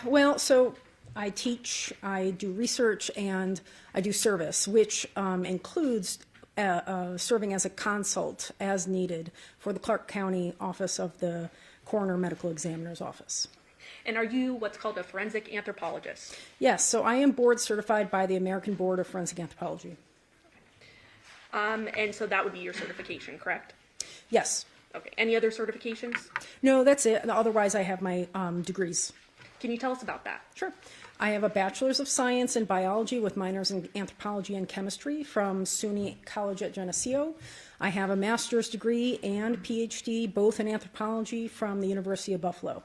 Well, so I teach, I do research, and I do service, which includes serving as a consult as needed for the Clark County Office of the Coroner Medical Examiner's Office.
And are you what's called a forensic anthropologist?
Yes, so I am board certified by the American Board of Forensic Anthropology.
And so that would be your certification, correct?
Yes.
Okay. Any other certifications?
No, that's it. Otherwise, I have my degrees.
Can you tell us about that?
Sure. I have a Bachelor's of Science in Biology with minors in Anthropology and Chemistry from SUNY College at Geneseo. I have a master's degree and PhD, both in anthropology, from the University of Buffalo.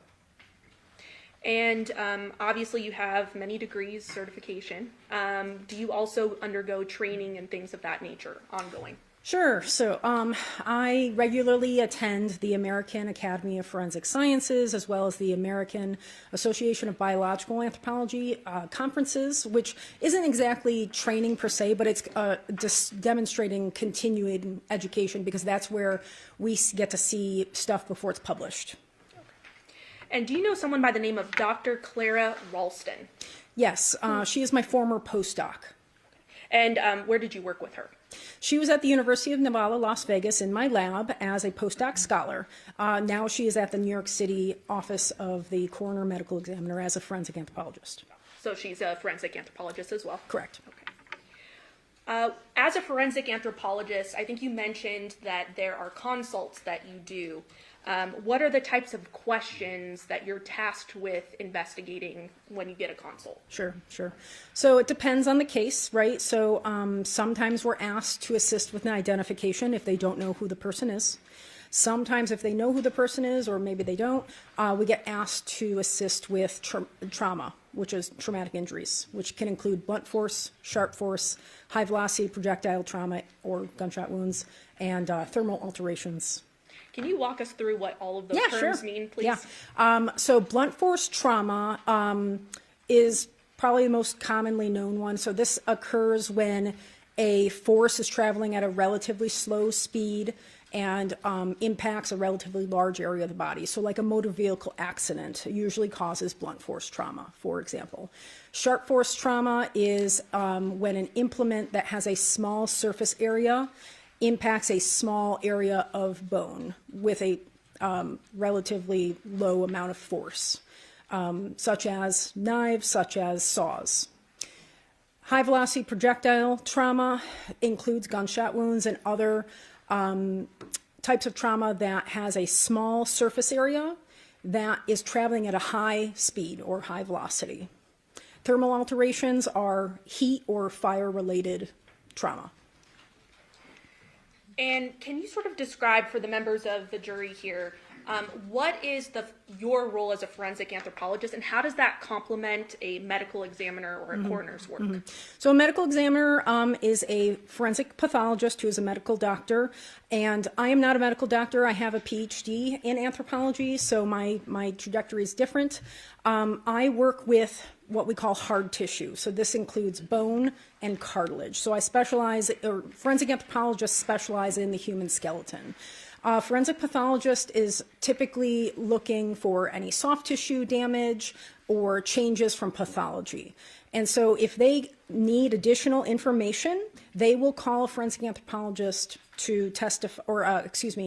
And obviously you have many degrees, certification. Do you also undergo training and things of that nature ongoing?
Sure. So I regularly attend the American Academy of Forensic Sciences as well as the American Association of Biological Anthropology conferences, which isn't exactly training per se, but it's just demonstrating continuing education because that's where we get to see stuff before it's published.
Okay. And do you know someone by the name of Dr. Clara Ralston?
Yes. She is my former postdoc.
And where did you work with her?
She was at the University of Nevada, Las Vegas, in my lab as a postdoc scholar. Now she is at the New York City Office of the Coroner Medical Examiner as a forensic anthropologist.
So she's a forensic anthropologist as well?
Correct.
Okay. As a forensic anthropologist, I think you mentioned that there are consults that you do. What are the types of questions that you're tasked with investigating when you get a consult?
Sure. So it depends on the case, right? So sometimes we're asked to assist with an identification if they don't know who the person is. Sometimes if they know who the person is, or maybe they don't, we get asked to assist with trauma, which is traumatic injuries, which can include blunt force, sharp force, high velocity projectile trauma or gunshot wounds, and thermal alterations.
Can you walk us through what all of those terms mean, please?
Yeah. So blunt force trauma is probably the most commonly known one. So this occurs when a force is traveling at a relatively slow speed and impacts a relatively large area of the body. So like a motor vehicle accident usually causes blunt force trauma, for example. Sharp force trauma is when an implement that has a small surface area impacts a small area of bone with a relatively low amount of force, such as knives, such as saws. High-velocity projectile trauma includes gunshot wounds and other types of trauma that has a small surface area that is traveling at a high speed or high velocity. Thermal alterations are heat or fire-related trauma.
And can you sort of describe for the members of the jury here, what is your role as a forensic anthropologist, and how does that complement a medical examiner or a coroner's work?
So a medical examiner is a forensic pathologist who is a medical doctor, and I am not a medical doctor. I have a PhD in anthropology, so my trajectory is different. I work with what we call hard tissue. So this includes bone and cartilage. So forensic anthropologists specialize in the human skeleton. Forensic pathologist is typically looking for any soft tissue damage or changes from pathology. And so if they need additional information, they will call a forensic anthropologist to testify, or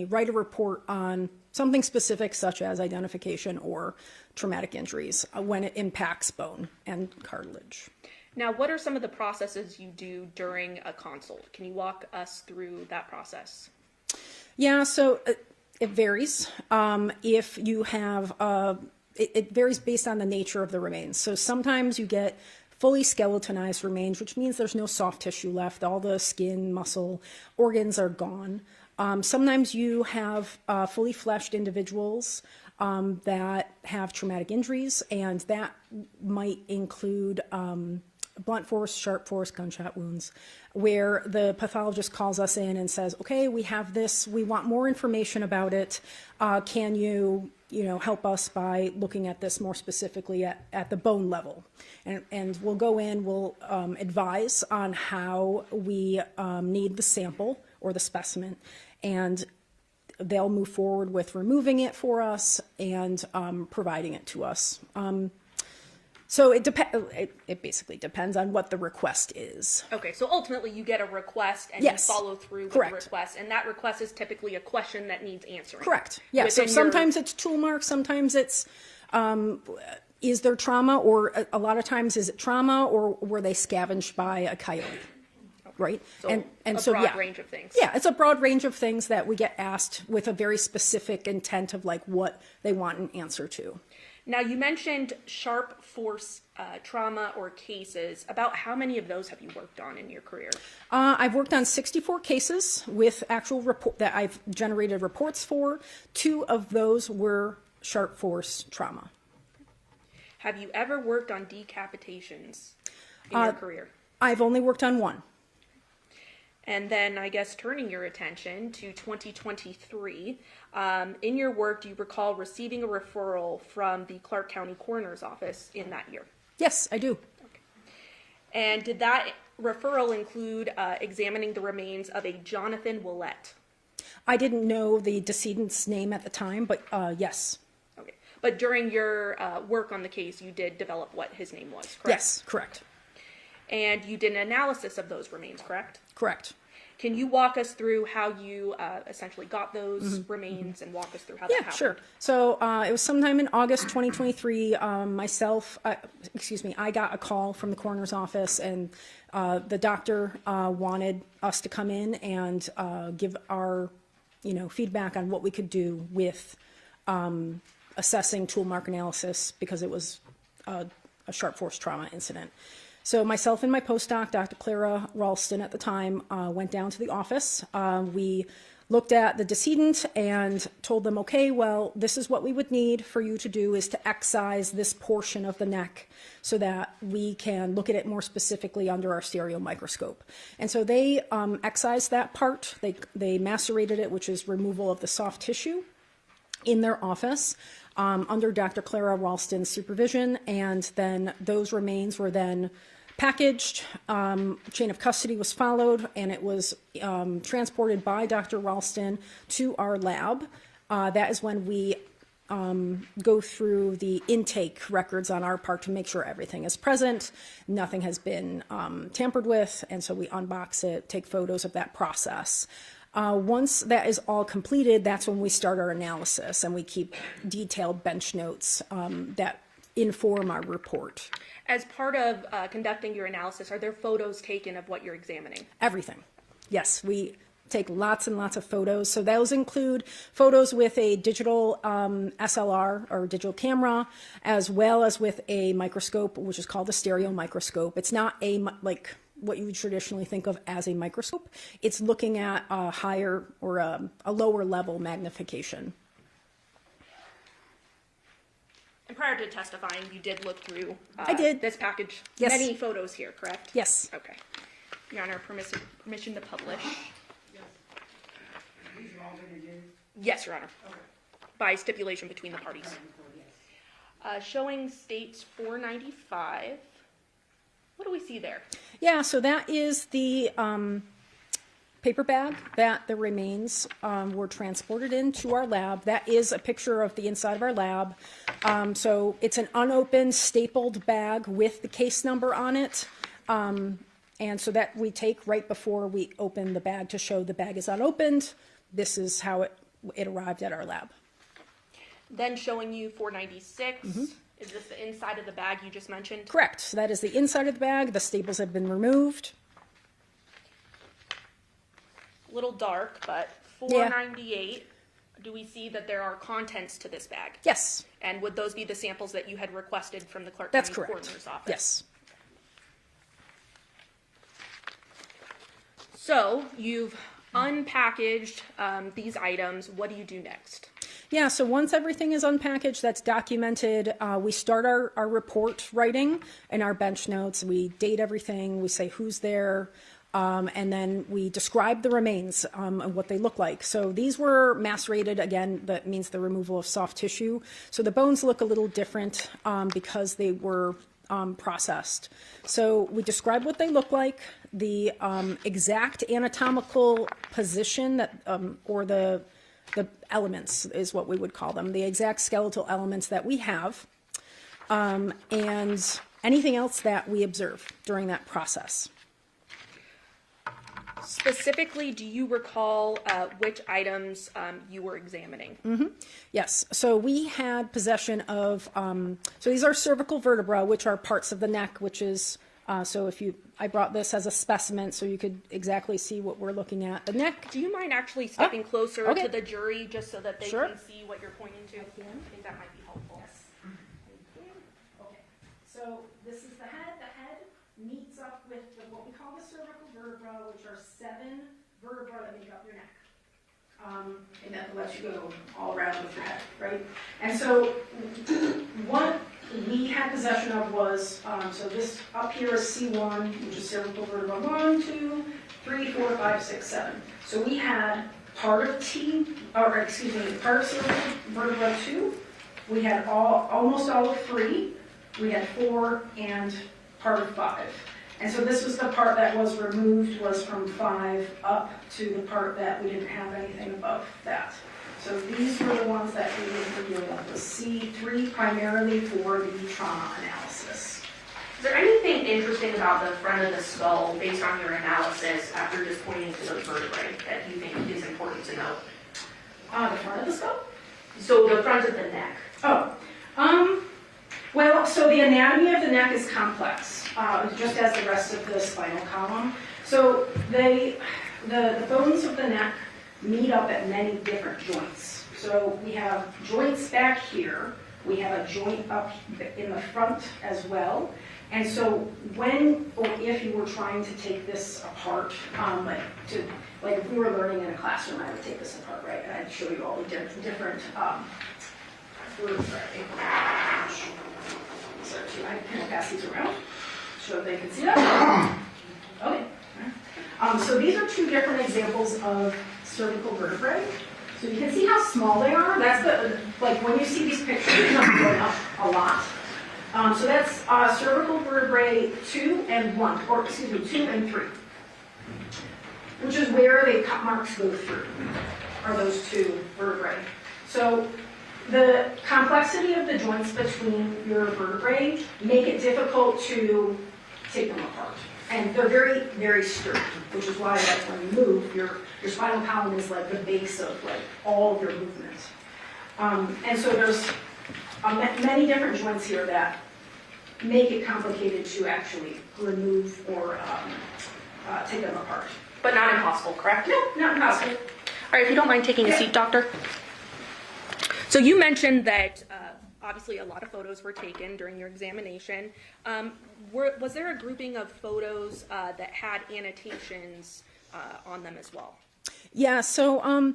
write a report on something specific such as identification or traumatic injuries when it impacts bone and cartilage.
Now, what are some of the processes you do during a consult? Can you walk us through that process?
Yeah, so it varies. If you have, it varies based on the nature of the remains. So sometimes you get fully skeletonized remains, which means there's no soft tissue left. All the skin, muscle, organs are gone. Sometimes you have fully fleshed individuals that have traumatic injuries, and that might include blunt force, sharp force, gunshot wounds, where the pathologist calls us in and says, okay, we have this, we want more information about it. Can you help us by looking at this more specifically at the bone level? And we'll go in, we'll advise on how we need the sample or the specimen, and they'll move forward with removing it for us and providing it to us. So it basically depends on what the request is.
Okay, so ultimately you get a request and
Yes.
you follow through with
Correct.
the request, and that request is typically a question that needs answering.
Correct. Yeah. So sometimes it's tool marks, sometimes it's is there trauma, or a lot of times is it trauma, or were they scavenged by a coyote? Right.
So
and
a
so
broad
yeah.
range of things.
Yeah, it's a broad range of things that we get asked with a very specific intent of like what they want an answer to.
Now, you mentioned sharp force trauma or cases. About how many of those have you worked on in your career?
I've worked on 64 cases with actual report that I've generated reports for. 2 of those were sharp force trauma.
Have you ever worked on decapitations in your career?
I've only worked on 1.
And then, I guess, turning your attention to 2023, in your work, do you recall receiving a referral from the Clark County Coroner's Office in that year?
Yes, I do.
Okay. And did that referral include examining the remains of a Johnathan Willette?
I didn't know the decedent's name at the time, but yes.
Okay. But during your work on the case, you did develop what his name was, correct?
Yes, correct.
And you did an analysis of those remains, correct?
Correct.
Can you walk us through how you essentially got those remains and walk us through how that happened?
Sure. So it was sometime in August 2023. I got a call from the coroner's office, and the doctor wanted us to come in and give our, feedback on what we could do with assessing tool mark analysis, because it was a sharp force trauma incident. So myself and my postdoc, Dr. Clara Ralston at the time, went down to the office. We looked at the decedent and told them, okay, well, this is what we would need for you to do, is to excise this portion of the neck so that we can look at it more specifically under our stereo microscope. And so they excised that part. They macerated it, which is removal of the soft tissue, in their office under Dr. Clara Ralston's supervision. And then those remains were then packaged, chain of custody was followed, and it was transported by Dr. Ralston to our lab. That is when we go through the intake records on our part to make sure everything is present, nothing has been tampered with, and so we unbox it, take photos of that process. Once that is all completed, that's when we start our analysis, and we keep detailed bench notes that inform our report.
As part of conducting your analysis, are there photos taken of what you're examining?
Everything. Yes, we take lots and lots of photos. So those include photos with a digital SLR or digital camera, as well as with a microscope, which is called a stereo microscope. It's not like what you would traditionally think of as a microscope. It's looking at a higher or a lower level magnification.
And prior to testifying, you did look through
I did.
This package.
Yes.
Many photos here, correct?
Yes.
Okay. Your Honor, permission to publish. Yes, Your Honor. Okay. By stipulation between the parties. Showing states 495. What do we see there?
Yeah, so that is the paper bag that the remains were transported into our lab. That is a picture of the inside of our lab. So it's an unopened, stapled bag with the case number on it. And so that we take right before we open the bag to show the bag is unopened. This is how it arrived at our lab.
Then showing you 496. Mm-hmm. Is this the inside of the bag you just mentioned?
Correct. So that is the inside of the bag. The staples have been removed.
A little dark, but 498. Yeah. Do we see that there are contents to this bag?
Yes.
And would those be the samples that you had requested from the Clark
That's
County
correct.
Coroner's office?
Yes.
So you've unpackaged these items. What do you do next?
Yeah, so once everything is unpackaged, that's documented, we start our report writing and our bench notes. We date everything, we say who's there, and then we describe the remains and what they look like. So these were macerated, again, that means the removal of soft tissue. So the bones look a little different because they were processed. So we describe what they look like, the exact anatomical position that, or the elements is what we would call them, the exact skeletal elements that we have, and anything else that we observe during that process.
Specifically, do you recall which items you were examining?
Mm-hmm. Yes. So we had possession of, so these are cervical vertebrae, which are parts of the neck, which is, so I brought this as a specimen so you could exactly see what we're looking at. The neck.
Do you mind actually stepping closer
okay.
to the jury just so that they
Sure.
can see what you're pointing to? I think that might be helpful.
Yes. Okay. So this is the head. The head meets up with what we call the cervical vertebrae, which are 7 vertebrae that make up your neck. And that lets you go all around with your head, right? And so what we had possession of was, so this up here is C1, which is cervical vertebra 1, 2, 3, 4, 5, 6, 7. So we had part of part of cervical vertebra 2. We had almost all of 3. We had 4 and part of 5. And so this was the part that was removed, was from 5 up to the part that we didn't have anything above that. So these were the ones that we were dealing with, was C3 primarily for the trauma analysis.
Is there anything interesting about the front of the skull based on your analysis after just pointing to those vertebrae that you think is important to note?
The front of the skull?
So the front of the neck.
Well, so the anatomy of the neck is complex, just as the rest of the spinal column. So the bones of the neck meet up at many different joints. So we have joints back here. We have a joint up in the front as well. And so when or if you were trying to take this apart, like if we were learning in a classroom, I would take this apart, right? And I'd show you all the different So I can pass these around so they can see that. Okay. So these are 2 different examples of cervical vertebrae. So you can see how small they are. That's when you see these pictures, they're not going up a lot. So that's cervical vertebrae 2 and 1, or excuse me, 2 and 3, which is where the cut marks go through, are those 2 vertebrae. So the complexity of the joints between your vertebrae make it difficult to take them apart. And they're very, very sturdy, which is why when you move, your spinal column is like the base of all of your movement. And so there's many different joints here that make it complicated to actually remove or take them apart.
But not impossible, correct?
No, not impossible.
All right, if you don't mind taking a seat, doctor. So you mentioned that obviously a lot of photos were taken during your examination. Was there a grouping of photos that had annotations on them as well?
Yeah, so,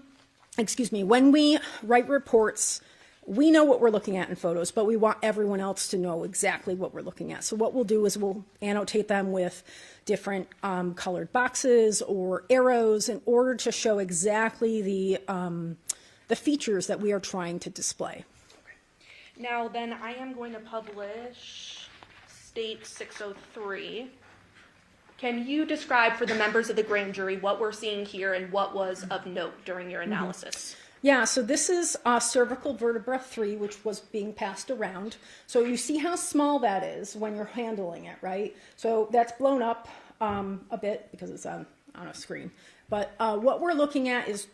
excuse me, when we write reports, we know what we're looking at in photos, but we want everyone else to know exactly what we're looking at. So what we'll do is we'll annotate them with different colored boxes or arrows in order to show exactly the features that we are trying to display.
Now then, I am going to publish State 603. Can you describe for the members of the grand jury what we're seeing here and what was of note during your analysis?
Yeah, so this is cervical vertebra 3, which was being passed around. So you see how small that is when you're handling it, right? So that's blown up a bit because it's on a screen. But what we're looking at is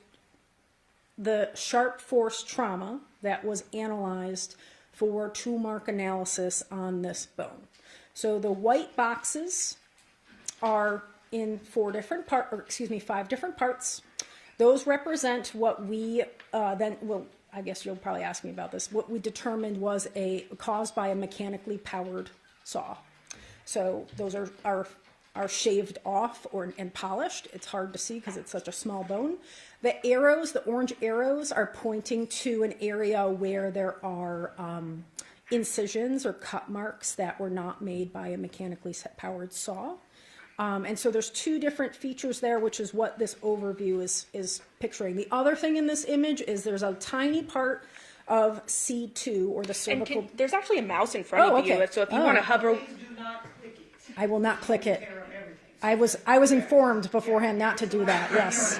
the sharp force trauma that was analyzed for tool mark analysis on this bone. So the white boxes are in 5 different parts. Those represent what we I guess you'll probably ask me about this, what we determined was caused by a mechanically powered saw. So those are shaved off and polished. It's hard to see because it's such a small bone. The arrows, the orange arrows, are pointing to an area where there are incisions or cut marks that were not made by a mechanically powered saw. And so there's 2 different features there, which is what this overview is picturing. The other thing in this image is there's a tiny part of C2 or the cervical.
There's actually a mouse in front of you, so if you want to hover.
I will not click it. I was informed beforehand not to do that. Yes.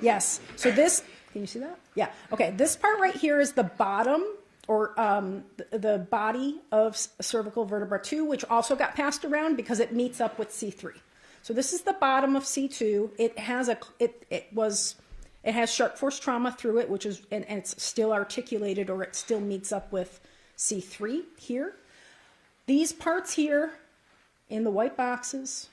Yes. So this, can you see that? Yeah. Okay. This part right here is the bottom or the body of cervical vertebra 2, which also got passed around because it meets up with C3. So this is the bottom of C2. It has it has sharp force trauma through it, which is and it's still articulated, or it still meets up with C3 here. These parts here in the white boxes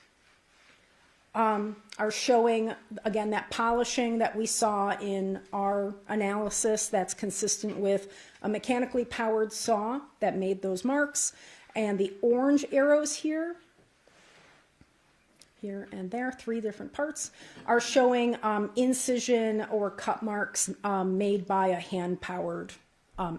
are showing, again, that polishing that we saw in our analysis that's consistent with a mechanically powered saw that made those marks. And the orange arrows here and there, 3 different parts, are showing incision or cut marks made by a hand-powered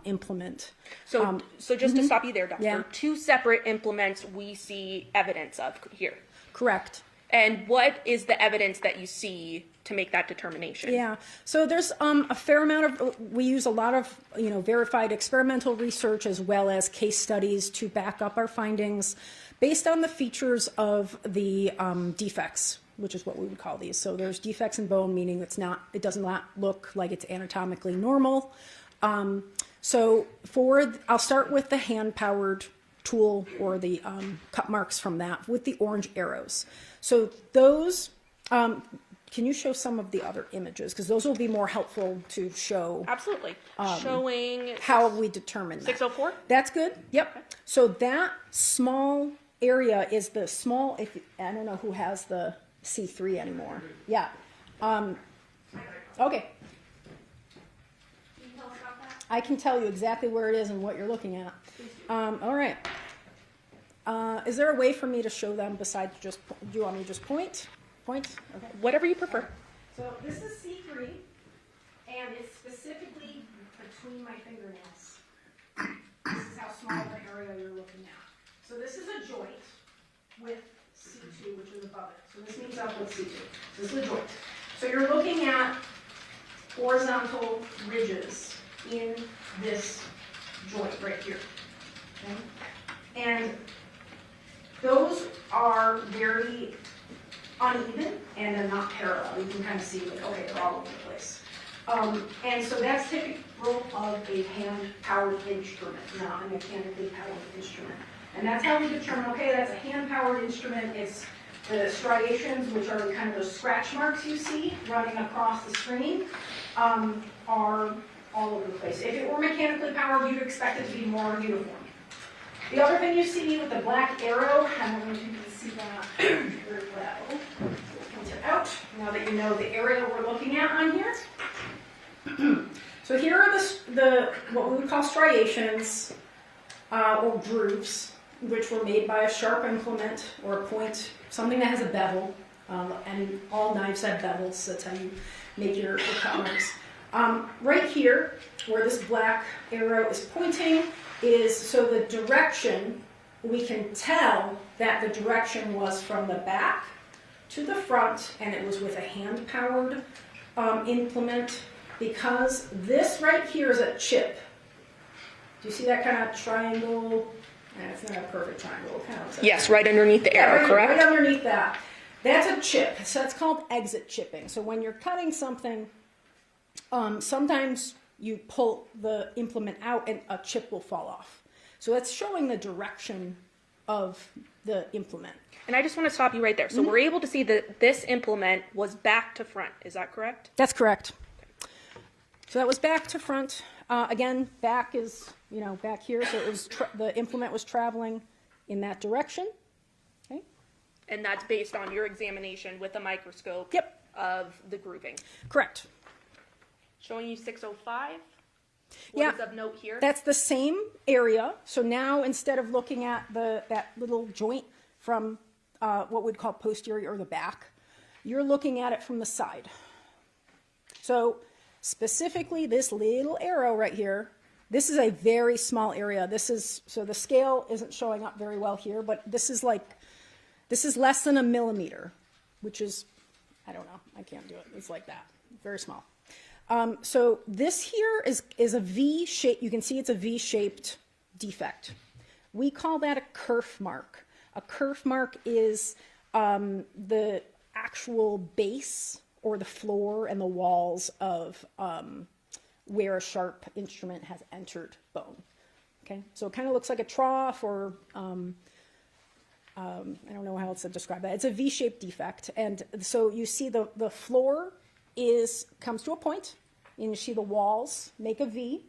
implement.
So just to stop you there, Doctor, yeah. 2 separate implements we see evidence of here.
Correct.
And what is the evidence that you see to make that determination?
Yeah, so there's a fair amount of, we use a lot of, verified experimental research as well as case studies to back up our findings based on the features of the defects, which is what we would call these. So there's defects in bone, meaning it does not look like it's anatomically normal. So I'll start with the hand-powered tool or the cut marks from that with the orange arrows. So those, can you show some of the other images? Because those will be more helpful to show.
Absolutely. Showing
how we determine that.
604?
That's good. Yep. Okay. So that small area is the small, I don't know who has the C3 anymore. Yeah. Okay. I can tell you exactly where it is and what you're looking at. All right. Is there a way for me to show them besides just, do you want me to just point? Point? Okay.
Whatever you prefer.
So this is C3, and it's specifically between my fingernails. This is how small the area you're looking at. So this is a joint with C2, which is above it. So this meets up with C2. This is a joint. So you're looking at horizontal ridges in this joint right here. Okay? And those are very uneven and they're not parallel. You can kind of see, like, okay, they're all over the place. And so that's typical of a hand-powered instrument, not a mechanically powered instrument. And that's how we determine, okay, that's a hand-powered instrument. It's the striations, which are kind of those scratch marks you see running across the screen, are all over the place. If it were mechanically powered, you'd expect it to be more uniform. The other thing you see with the black arrow, I don't know if you can see that very well. We'll point it out now that you know the area we're looking at on here. So here are the what we would call striations or grooves, which were made by a sharp implement or a point, something that has a bevel. And all knives have bevels. That's how you make your cut marks. Right here, where this black arrow is pointing, is so the direction, we can tell that the direction was from the back to the front, and it was with a hand-powered implement, because this right here is a chip. Do you see that kind of triangle? It's not a perfect triangle. Kind of
Yes, right underneath the arrow, correct?
Right underneath that. That's a chip. So that's called exit chipping. So when you're cutting something, sometimes you pull the implement out and a chip will fall off. So that's showing the direction of the implement.
And I just want to stop you right there. So we're able to see that this implement was back to front. Is that correct?
That's correct. So that was back to front. Again, back is, back here. So it was the implement was traveling in that direction. Okay.
And that's based on your examination with a microscope of the grooving.
Correct.
Showing you 605. What is of note here?
That's the same area. So now instead of looking at that little joint from what we'd call posterior or the back, you're looking at it from the side. So specifically this little arrow right here, this is a very small area. So the scale isn't showing up very well here, but this is less than 1 millimeter, which is, I don't know, I can't do it. It's like that, very small. So this here is a V shape. You can see it's a V-shaped defect. We call that a kerf mark. A kerf mark is the actual base or the floor and the walls of where a sharp instrument has entered bone. Okay, so it kind of looks like a trough or I don't know how else to describe that. It's a V-shaped defect, and so you see the floor comes to a point, and you see the walls make a V.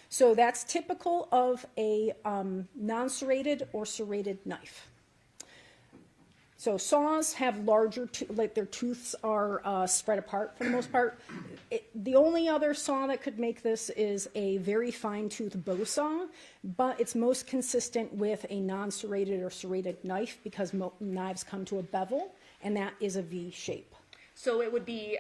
So that's typical of a non-serrated or serrated knife. So saws have larger, their tooths are spread apart for the most part. The only other saw that could make this is a very fine tooth bow saw, but it's most consistent with a non-serrated or serrated knife because knives come to a bevel, and that is a V shape.
So it would be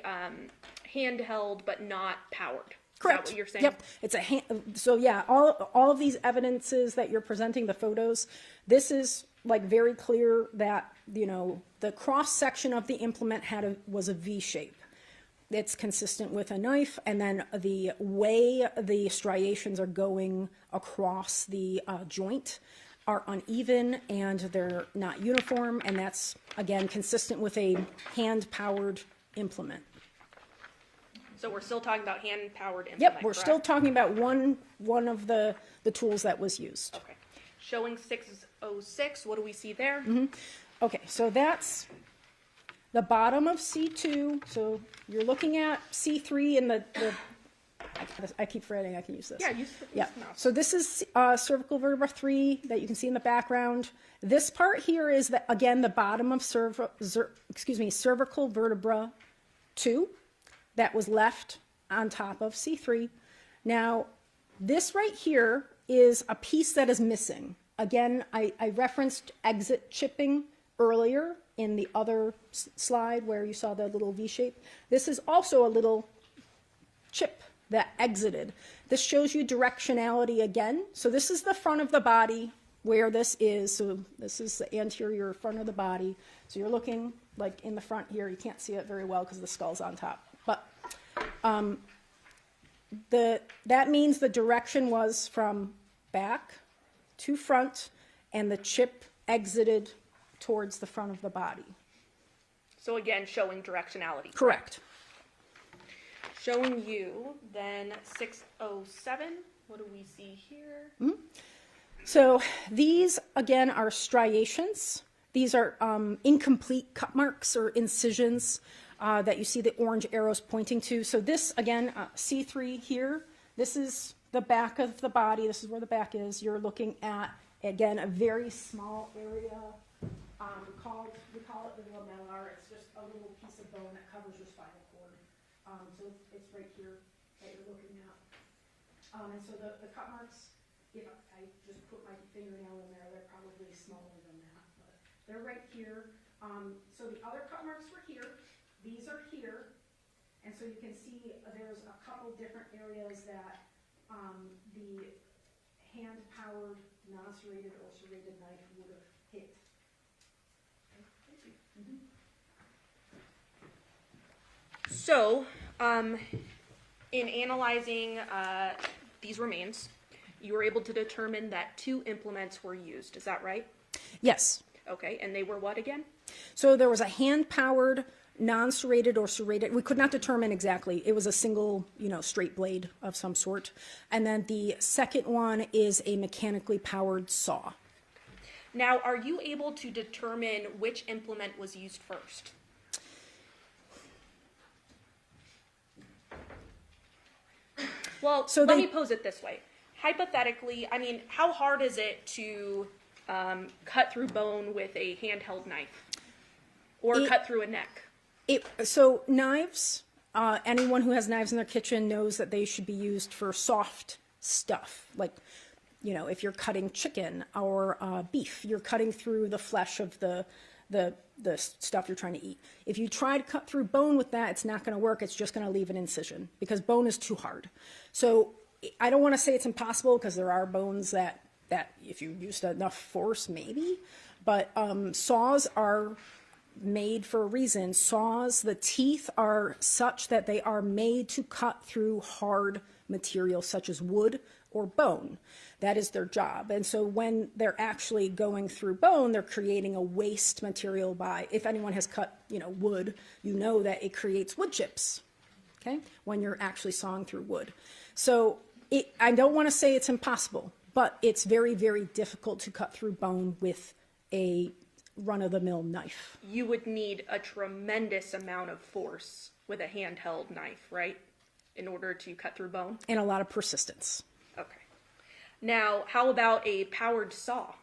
handheld but not powered.
Correct.
Is that what you're saying?
Yep. It's so yeah, all of these evidences that you're presenting, the photos, this is like very clear that, the cross section of the implement was a V shape. It's consistent with a knife, and then the way the striations are going across the joint are uneven and they're not uniform, and that's again consistent with a hand-powered implement.
So we're still talking about hand-powered implement.
Yep, we're
correct?
still talking about one of the tools that was used.
Okay. Showing 606, what do we see there?
Okay, so that's the bottom of C2. So you're looking at C3 in I keep forgetting I can use this.
Yeah, use mouse.
So this is cervical vertebra 3 that you can see in the background. This part here is, again, the bottom of cervical vertebra 2 that was left on top of C3. Now, this right here is a piece that is missing. Again, I referenced exit chipping earlier in the other slide where you saw the little V shape. This is also a little chip that exited. This shows you directionality again. So this is the front of the body where this is. So this is the anterior front of the body. So you're looking like in the front here. You can't see it very well because the skull's on top. But that means the direction was from back to front, and the chip exited towards the front of the body.
So again, showing directionality.
Correct.
Showing you then 607. What do we see here?
So these, again, are striations. These are incomplete cut marks or incisions that you see the orange arrows pointing to. So this, again, C3 here, This is the back of the body. This is where the back is. You're looking at, again, a very small area. We call it the lamellar. It's just a little piece of bone that covers your spinal cord. So it's right here that you're looking at. And so the cut marks, I just put my fingernail in there. They're probably smaller than that, but they're right here. So the other cut marks were here. These are here. And so you can see there's a couple different areas that the hand-powered, non-serrated or serrated knife would have hit.
So, in analyzing these remains, you were able to determine that 2 implements were used. Is that right?
Yes.
Okay, and they were what again?
So there was a hand-powered, non-serrated or serrated. We could not determine exactly. It was a single, straight blade of some sort. And then the second one is a mechanically powered saw.
Now, are you able to determine which implement was used first? Well, so let me pose it this way. Hypothetically, how hard is it to cut through bone with a handheld knife? Or cut through a neck?
So knives, anyone who has knives in their kitchen knows that they should be used for soft stuff. Like, if you're cutting chicken or beef, you're cutting through the flesh of the stuff you're trying to eat. If you try to cut through bone with that, it's not going to work. It's just going to leave an incision because bone is too hard. So I don't want to say it's impossible because there are bones that if you used enough force, maybe. But saws are made for a reason. Saws, the teeth are such that they are made to cut through hard material such as wood or bone. That is their job. And so when they're actually going through bone, they're creating a waste material by, if anyone has cut, wood, that it creates wood chips, okay, when you're actually sawing through wood. So I don't want to say it's impossible, but it's very, very difficult to cut through bone with a run-of-the-mill knife.
You would need a tremendous amount of force with a handheld knife, right? In order to cut through bone?
And a lot of persistence.
Okay. Now, how about a powered saw?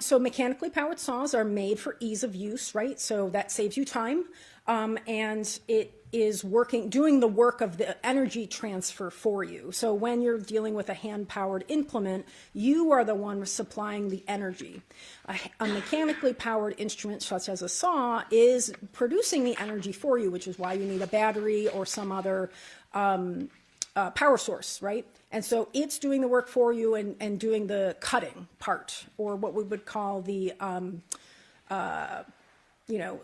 So mechanically powered saws are made for ease of use, right? So that saves you time. And it is doing the work of the energy transfer for you. So when you're dealing with a hand-powered implement, you are the one supplying the energy. A mechanically powered instrument, such as a saw, is producing the energy for you, which is why you need a battery or some other power source, right? And so it's doing the work for you and doing the cutting part, or what we would call the,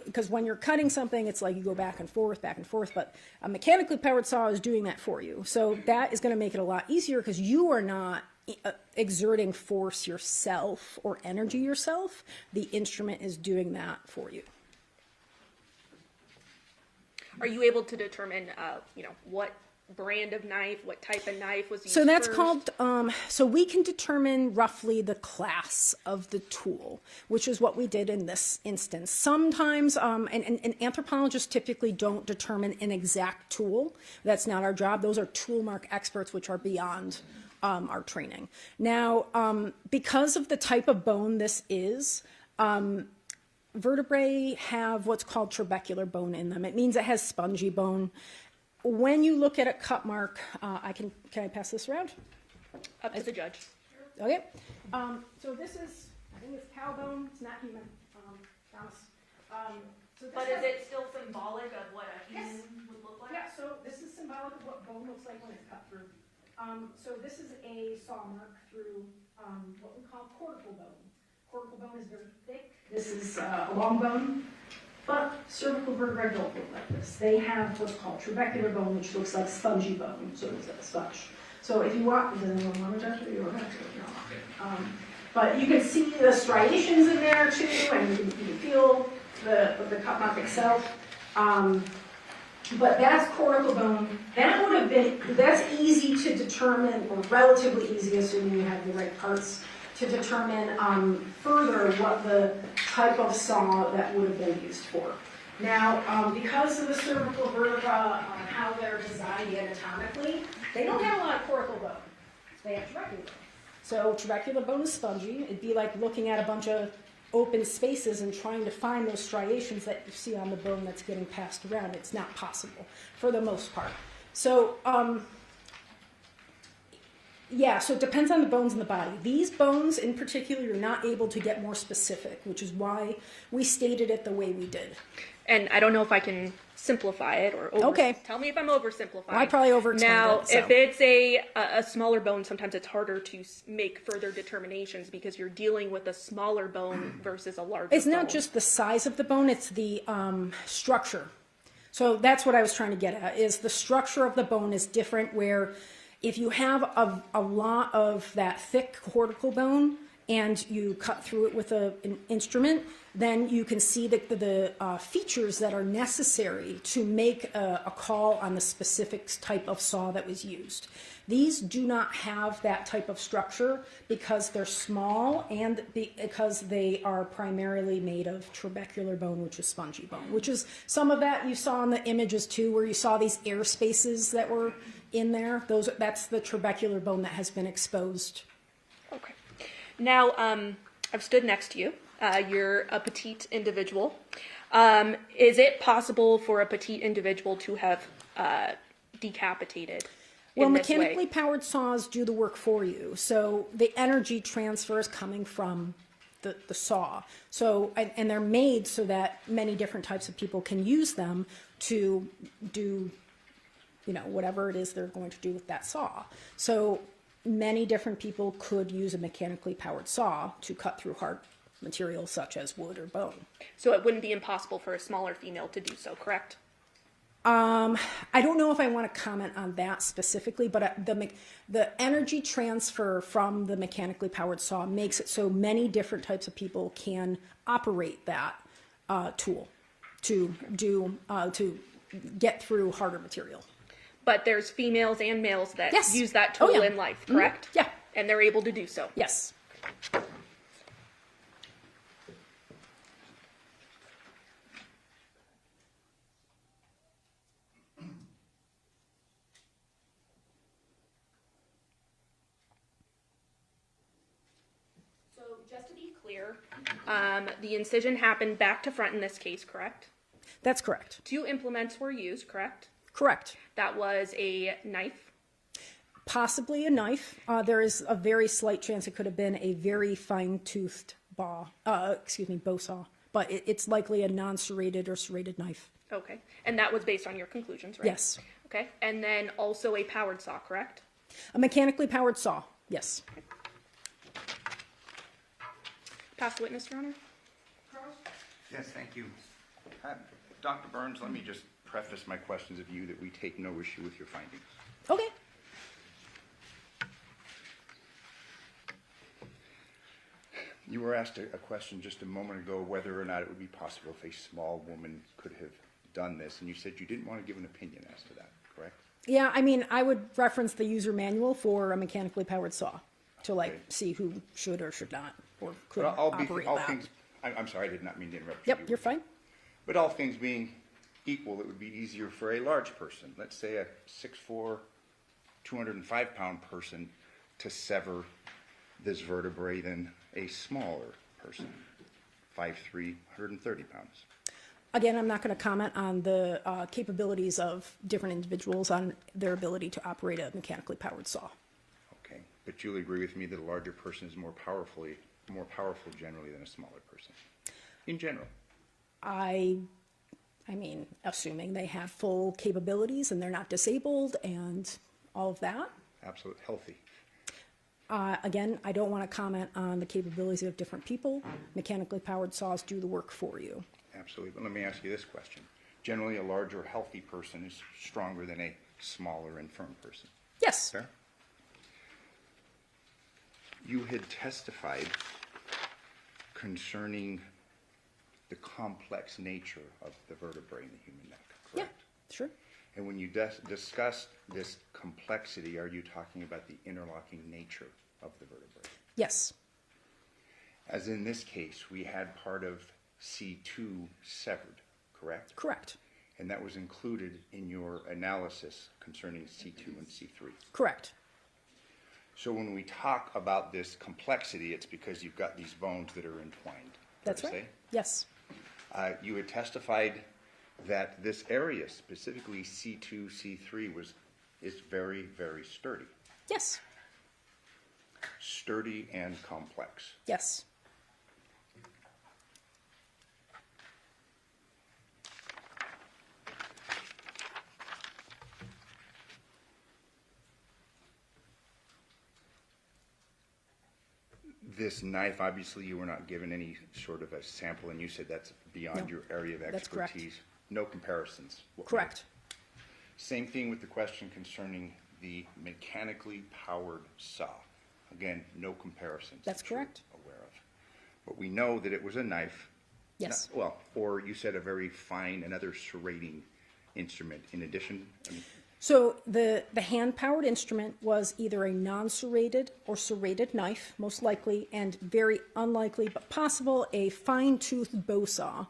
because when you're cutting something, it's like you go back and forth, but a mechanically powered saw is doing that for you. So that is going to make it a lot easier because you are not exerting force yourself or energy yourself. The instrument is doing that for you.
Are you able to determine, what brand of knife, what type of knife was used
So that's
first?
called, so we can determine roughly the class of the tool, which is what we did in this instance. Sometimes, and anthropologists typically don't determine an exact tool. That's not our job. Those are tool mark experts, which are beyond our training. Now, because of the type of bone this is, vertebrae have what's called trabecular bone in them. It means it has spongy bone. When you look at a cut mark, can I pass this around?
Up to the judge.
Okay. So this is, I think it's cow bone. It's not human.
But is it still symbolic of what a human would look like?
Yeah, so this is symbolic of what bone looks like when it's cut through. So this is a saw mark through what we call cortical bone. Cortical bone is very thick. This is a long bone. But cervical vertebrae don't look like this. They have what's called trabecular bone, which looks like spongy bone, so it's like a sponge. So if you walk, does anyone want to touch it? You don't have to. No. But you can see the striations in there too, and you can feel the cut mark itself. But that's cortical bone. That would have been, that's easy to determine, or relatively easy, assuming you have the right parts, to determine further what the type of saw that would have been used for. Now, because of the cervical vertebra, how they're designed anatomically, They don't have a lot of cortical bone. They have trabecular bone. So trabecular bone is spongy. It'd be like looking at a bunch of open spaces and trying to find those striations that you see on the bone that's getting passed around. It's not possible for the most part. So, yeah, so it depends on the bones in the body. These bones in particular, you're not able to get more specific, which is why we stated it the way we did.
And I don't know if I can simplify it or tell me if I'm oversimplifying.
I probably overexplained
Now,
it, so.
if it's a smaller bone, sometimes it's harder to make further determinations because you're dealing with a smaller bone versus a larger
It's
bone.
not just the size of the bone, it's the structure. So that's what I was trying to get at, is the structure of the bone is different, where if you have a lot of that thick cortical bone and you cut through it with an instrument, then you can see the features that are necessary to make a call on the specific type of saw that was used. These do not have that type of structure because they're small and because they are primarily made of trabecular bone, which is spongy bone, which is some of that you saw in the images too, where you saw these air spaces that were in there. That's the trabecular bone that has been exposed.
Okay. Now, I've stood next to you. You're a petite individual. Is it possible for a petite individual to have decapitated
Well,
in this
mechanically
way?
powered saws do the work for you. So the energy transfer is coming from the saw. So, and they're made so that many different types of people can use them to do, whatever it is they're going to do with that saw. So many different people could use a mechanically powered saw to cut through hard materials such as wood or bone.
So it wouldn't be impossible for a smaller female to do so, correct?
I don't know if I want to comment on that specifically, but the energy transfer from the mechanically powered saw makes it so many different types of people can operate that tool to get through harder material.
But there's females and males that
Yes.
use that tool
Oh, yeah.
in life, correct?
Yeah.
And they're able to do so.
Yes.
So just to be clear, the incision happened back to front in this case, correct?
That's correct.
2 implements were used, correct?
Correct.
That was a knife.
Possibly a knife. There is a very slight chance it could have been a very fine-toothed bow saw, but it's likely a non-serrated or serrated knife.
Okay. And that was based on your conclusions, right?
Yes.
Okay. And then also a powered saw, correct?
A mechanically powered saw, yes.
Past witness, Your Honor.
Yes, thank you. Dr. Burns, let me just preface my questions of you that we take no issue with your findings.
Okay.
You were asked a question just a moment ago whether or not it would be possible if a small woman could have done this, and you said you didn't want to give an opinion as to that, correct?
Yeah, I mean, I would reference the user manual for a mechanically powered saw to see who should or should not or could operate that.
I'm sorry, I did not mean to interrupt you.
Yep, you're fine.
But all things being equal, it would be easier for a large person, let's say a 6'4", 205-pound person, to sever this vertebrae than a smaller person, 5'3", 130 pounds.
Again, I'm not going to comment on the capabilities of different individuals on their ability to operate a mechanically powered saw.
Okay, but you'll agree with me that a larger person is more powerful generally than a smaller person, in general.
I mean, assuming they have full capabilities and they're not disabled and all of that.
Absolutely healthy.
Again, I don't want to comment on the capabilities of different people. Mechanically powered saws do the work for you.
Absolutely, but let me ask you this question. Generally, a larger, healthy person is stronger than a smaller, infirm person.
Yes.
Fair? You had testified concerning the complex nature of the vertebrae in the human neck, correct?
Yeah, sure.
And when you discussed this complexity, are you talking about the interlocking nature of the vertebrae?
Yes.
As in this case, we had part of C2 severed, correct?
Correct.
And that was included in your analysis concerning C2 and C3.
Correct.
So when we talk about this complexity, it's because you've got these bones that are entwined.
That's right. Yes.
You had testified that this area, specifically C2, C3, is very, very sturdy.
Yes.
Sturdy and complex.
Yes.
This knife, obviously, you were not given any sort of a sample, and you said that's beyond
No,
your area of
that's correct.
expertise. No comparisons.
Correct.
Same thing with the question concerning the mechanically powered saw. Again, no comparisons.
That's
that you're
correct.
Aware of. But we know that it was a knife.
Yes.
Or you said a very fine, another serrating instrument in addition.
So the hand-powered instrument was either a non-serrated or serrated knife, most likely, and very unlikely, but possible, a fine-toothed bow saw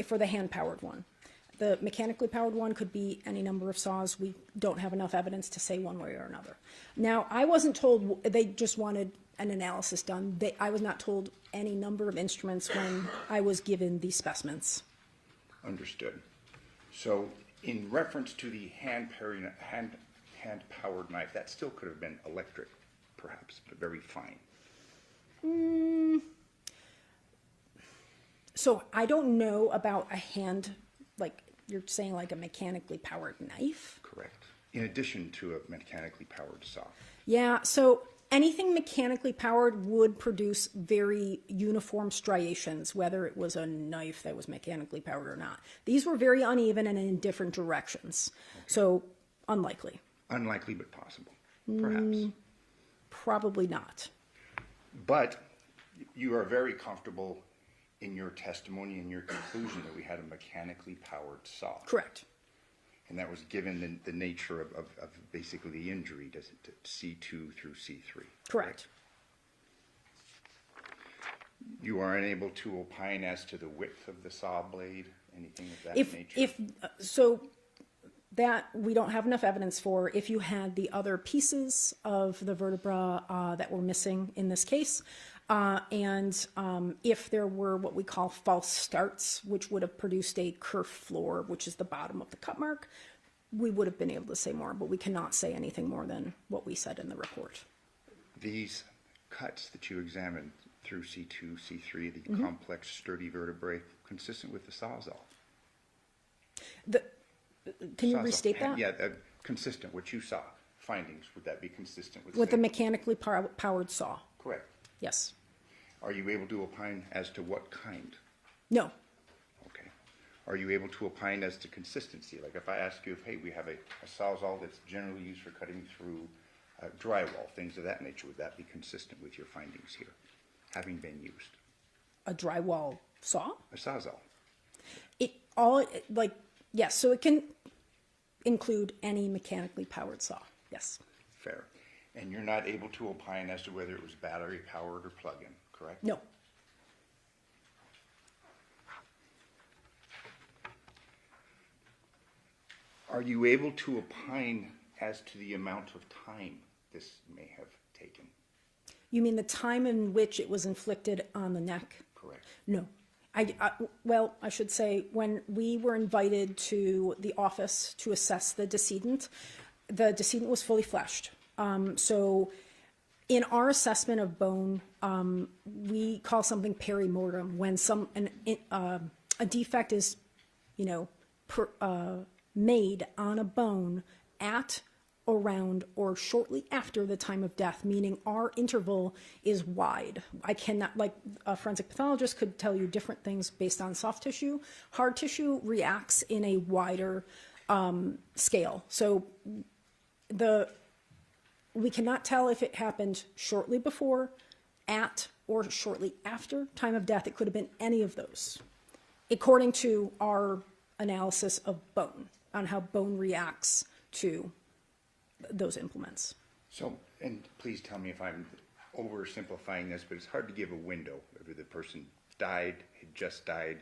for the hand-powered one. The mechanically powered one could be any number of saws. We don't have enough evidence to say one way or another. Now, I wasn't told, they just wanted an analysis done. I was not told any number of instruments when I was given these specimens.
Understood. So in reference to the hand-powered knife, that still could have been electric, perhaps, but very fine.
So I don't know about a hand, like you're saying, like a mechanically powered knife?
Correct. In addition to a mechanically powered saw.
Yeah, so anything mechanically powered would produce very uniform striations, whether it was a knife that was mechanically powered or not. These were very uneven and in different directions. Okay. So unlikely.
Unlikely, but possible, perhaps.
Probably not.
But you are very comfortable in your testimony and your conclusion that we had a mechanically powered saw.
Correct.
And that was given the nature of basically the injury to C2 through C3.
Correct.
You are unable to opine as to the width of the saw blade, anything of that nature?
So that we don't have enough evidence for. If you had the other pieces of the vertebra that were missing in this case, and if there were what we call false starts, which would have produced a kerf floor, which is the bottom of the cut mark, we would have been able to say more, but we cannot say anything more than what we said in the report.
These cuts that you examined through C2, C3, the complex, sturdy vertebrae, consistent with the sawzall?
Can you restate that?
Yeah, consistent, what you saw, findings, would that be consistent with
the mechanically powered saw?
Correct.
Yes.
Are you able to opine as to what kind?
No.
Okay. Are you able to opine as to consistency? Like if I ask you if, hey, we have a sawzall that's generally used for cutting through drywall, things of that nature, would that be consistent with your findings here, having been used?
A drywall saw?
A sawzall.
Yes, so it can include any mechanically powered saw, yes.
Fair. And you're not able to opine as to whether it was battery powered or plug-in, correct?
No.
Are you able to opine as to the amount of time this may have taken?
You mean the time in which it was inflicted on the neck?
Correct.
No. I should say, when we were invited to the office to assess the decedent was fully fleshed. So in our assessment of bone, we call something perimortem, when a defect is, made on a bone at, around, or shortly after the time of death, meaning our interval is wide. I cannot, like a forensic pathologist could tell you different things based on soft tissue. Hard tissue reacts in a wider scale. So we cannot tell if it happened shortly before, at, or shortly after time of death. It could have been any of those, according to our analysis of bone, on how bone reacts to those implements.
So, and please tell me if I'm oversimplifying this, but it's hard to give a window. Whether the person died, had just died,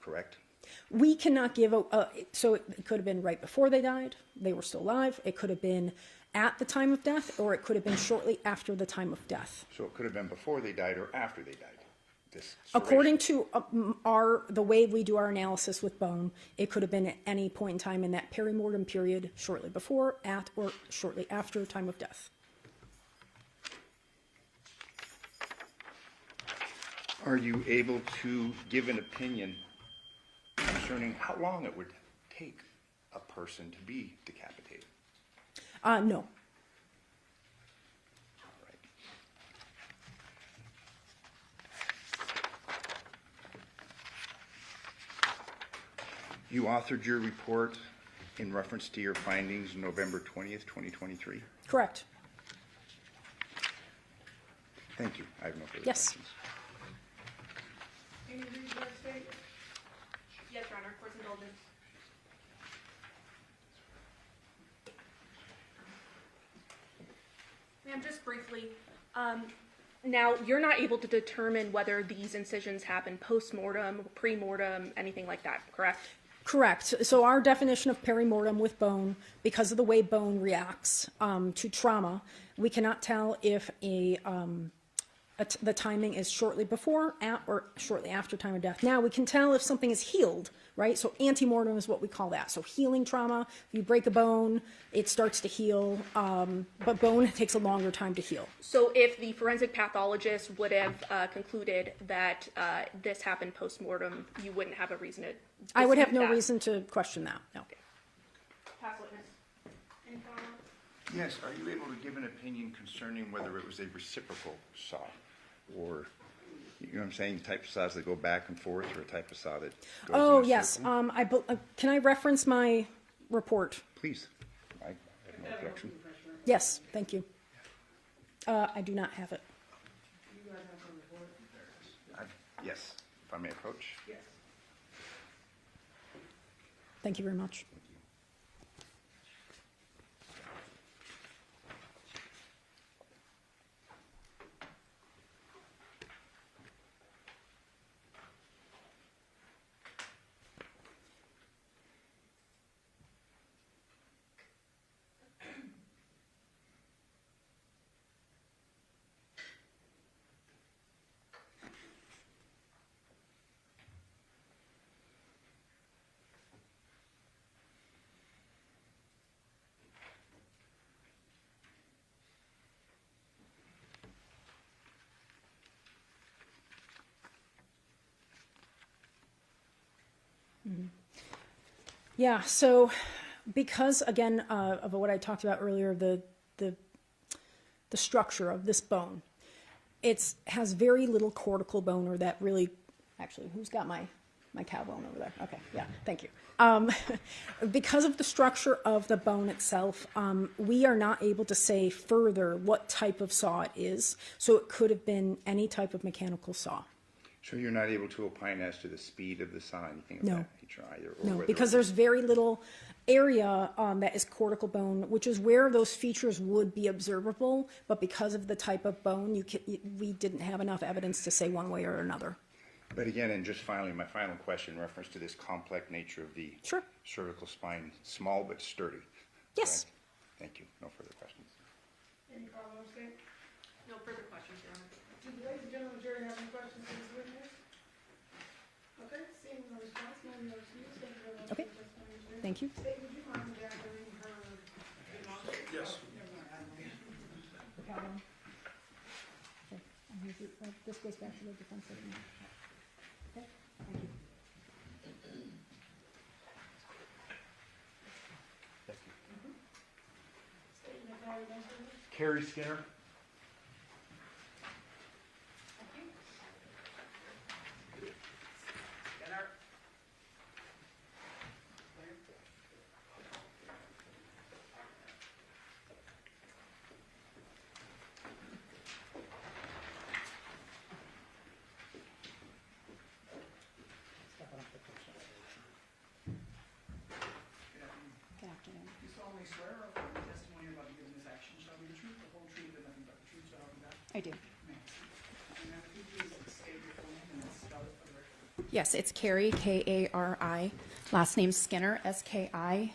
correct?
We cannot give so it could have been right before they died, they were still alive. It could have been at the time of death, or it could have been shortly after the time of death.
So it could have been before they died or after they died? This
According to the way we do our analysis with bone, it could have been at any point in time in that perimortem period, shortly before, at, or shortly after time of death.
Are you able to give an opinion concerning how long it would take a person to be decapitated?
No.
You authored your report in reference to your findings November 20th, 2023?
Correct.
Thank you. I have no further
Yes.
questions.
Any reason to state?
Yes, Your Honor, court's indulgence. Ma'am, just briefly, now you're not able to determine whether these incisions happen post-mortem, pre-mortem, anything like that, correct?
Correct. So our definition of perimortem with bone, because of the way bone reacts to trauma, we cannot tell if the timing is shortly before, at, or shortly after time of death. Now, we can tell if something is healed, right? So antemortem is what we call that. So healing trauma, if you break a bone, it starts to heal, but bone takes a longer time to heal.
So if the forensic pathologist would have concluded that this happened post-mortem, you wouldn't have a reason to dispute
I would have no
that?
reason to question that, no.
Okay. Past witness. Any follow-up?
Yes, are you able to give an opinion concerning whether it was a reciprocal saw, or, you know what I'm saying, type of saws that go back and forth, or a type of saw that goes
Oh,
in a
yes.
circle?
Can I reference my report?
Please. I have no objection.
Yes, thank you. I do not have it.
Yes, if I may approach.
Yes.
Thank you very much. Yeah, so because, again, of what I talked about earlier, the structure of this bone, it has very little cortical bone, or that really, actually, who's got my cow bone over there? Okay, yeah, thank you. Because of the structure of the bone itself, we are not able to say further what type of saw it is, so it could have been any type of mechanical saw.
So you're not able to opine as to the speed of the saw, anything of
No.
that nature either? Or
No,
whether
because
it-
there's very little area that is cortical bone, which is where those features would be observable, but because of the type of bone, we didn't have enough evidence to say one way or another.
But again, and just finally, my final question in reference to this complex nature of the cervical spine, small but sturdy.
Yes.
Correct? Thank you. No further questions.
Any follow-up state?
No further questions, Your Honor.
Do the ladies and gentlemen of the jury have any questions for this witness? Okay, seeing no response, none of excuse, thank you very much.
Okay.
for your testimony.
Thank you.
State, would you mind gathering her remarks?
Yes.
This goes back to the defense. Okay, thank you.
Statement of evidence, please.
Carrie Skinner.
You solemnly swear or affirm the testimony you're about to give in this action shall be the truth, the whole truth, and nothing but the truth, so help you God?
I do.
May. And now, if you please state your full name and spell it for the record.
Yes, it's Carrie, K-A-R-I. Last name Skinner, S-K-I-N-N-E-R.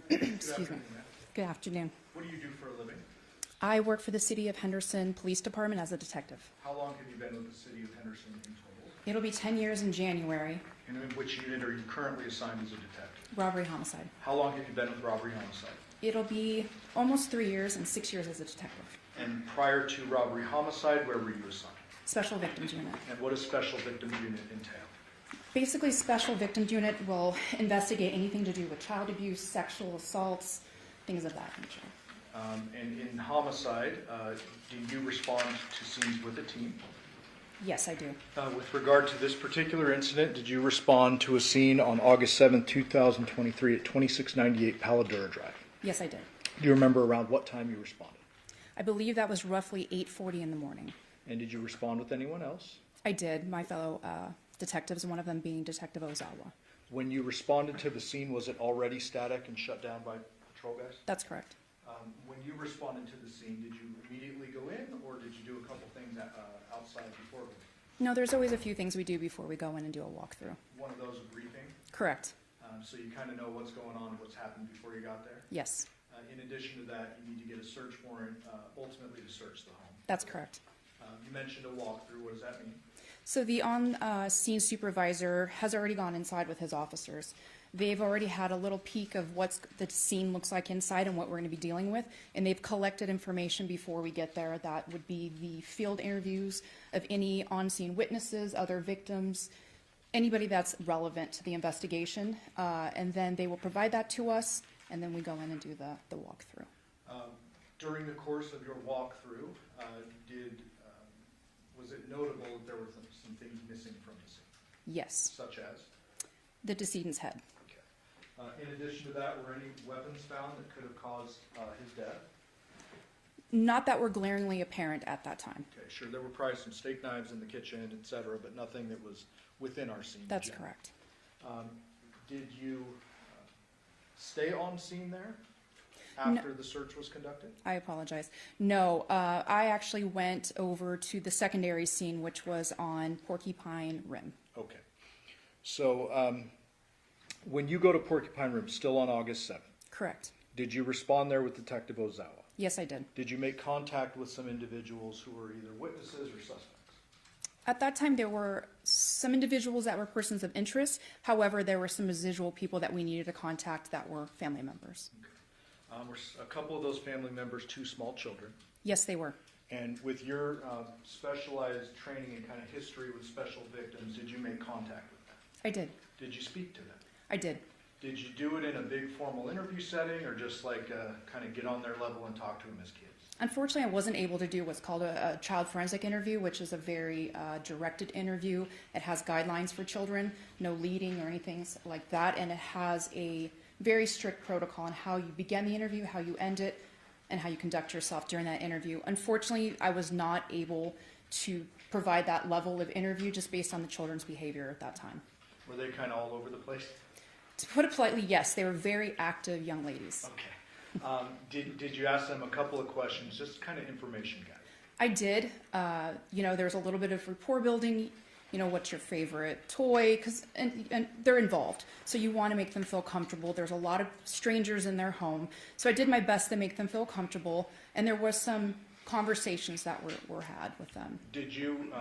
Excuse me. Good afternoon.
What do you do for a living?
I work for the City of Henderson Police Department as a detective.
How long have you been with the city of Henderson in total?
It'll be 10 years in January.
And in which unit are you currently assigned as a detective?
Robbery homicide.
How long have you been with robbery homicide?
It'll be almost 3 years and 6 years as a detective.
And prior to robbery homicide, where were you assigned?
Special Victims Unit.
And what does special victims unit entail?
Basically, Special Victims Unit will investigate anything to do with child abuse, sexual assaults, things of that nature.
And in homicide, do you respond to scenes with a team?
Yes, I do.
With regard to this particular incident, did you respond to a scene on August 7th, 2023 at 2698 Paladura Drive?
Yes, I did.
Do you remember around what time you responded?
I believe that was roughly 8:40 in the morning.
And did you respond with anyone else?
I did. My fellow detectives, one of them being Detective Ozawa.
When you responded to the scene, was it already static and shut down by patrol guys?
That's correct.
When you responded to the scene, did you immediately go in, or did you do a couple things outside before?
No, there's always a few things we do before we go in and do a walkthrough.
One of those a briefing?
Correct.
So you kind of know what's going on and what's happened before you got there?
Yes.
In addition to that, you need to get a search warrant, ultimately to search the home.
That's correct.
You mentioned a walkthrough. What does that mean?
So the on-scene supervisor has already gone inside with his officers. They've already had a little peek of what the scene looks like inside and what we're going to be dealing with, and they've collected information before we get there. That would be the field interviews of any on-scene witnesses, other victims, anybody that's relevant to the investigation, and then they will provide that to us, and then we go in and do the walkthrough.
During the course of your walkthrough, was it notable that there were some things missing from the scene?
Yes.
Such as?
The decedent's head.
Okay. In addition to that, were any weapons found that could have caused his death?
Not that were glaringly apparent at that time.
Okay, sure. There were probably some steak knives in the kitchen, et cetera, but nothing that was within our scene.
That's correct.
Did you stay on scene there after the search was conducted?
I apologize. No, I actually went over to the secondary scene, which was on Porcupine Rim.
Okay. So when you go to Porcupine Rim, still on August 7th?
Correct.
Did you respond there with Detective Ozawa?
Yes, I did.
Did you make contact with some individuals who were either witnesses or suspects?
At that time, there were some individuals that were persons of interest. However, there were some residual people that we needed to contact that were family members.
Okay. Were a couple of those family members two small children?
Yes, they were.
And with your specialized training and kind of history with special victims, did you make contact with them?
I did.
Did you speak to them?
I did.
Did you do it in a big formal interview setting, or just like kind of get on their level and talk to them as kids?
Unfortunately, I wasn't able to do what's called a child forensic interview, which is a very directed interview. It has guidelines for children, no leading or anything like that, and it has a very strict protocol on how you begin the interview, how you end it, and how you conduct yourself during that interview. Unfortunately, I was not able to provide that level of interview just based on the children's behavior at that time.
Were they kind of all over the place?
To put it politely, yes, they were very active young ladies.
Okay. Did you ask them a couple of questions, just kind of information gathering?
I did. There's a little bit of rapport building. What's your favorite toy? And they're involved. So you want to make them feel comfortable. There's a lot of strangers in their home. So I did my best to make them feel comfortable. And there was some conversations that were had with them.
Did you,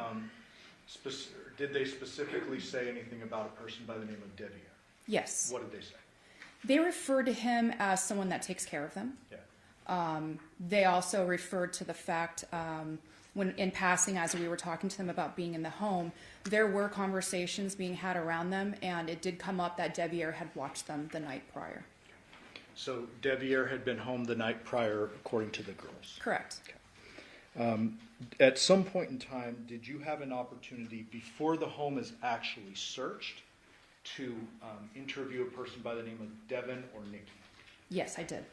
did they specifically say anything about a person by the name of Devyn?
Yes.
What did they say?
They referred to him as someone that takes care of them.
Yeah.
They also referred to the fact, when in passing, as we were talking to them about being in the home, there were conversations being had around them, and it did come up that Devyn had watched them the night prior.
So Devyn had been home the night prior, according to the girls?
Correct.
Okay. At some point in time, did you have an opportunity, before the home is actually searched, to interview a person by the name of Devyn or Nikki?
Yes, I did.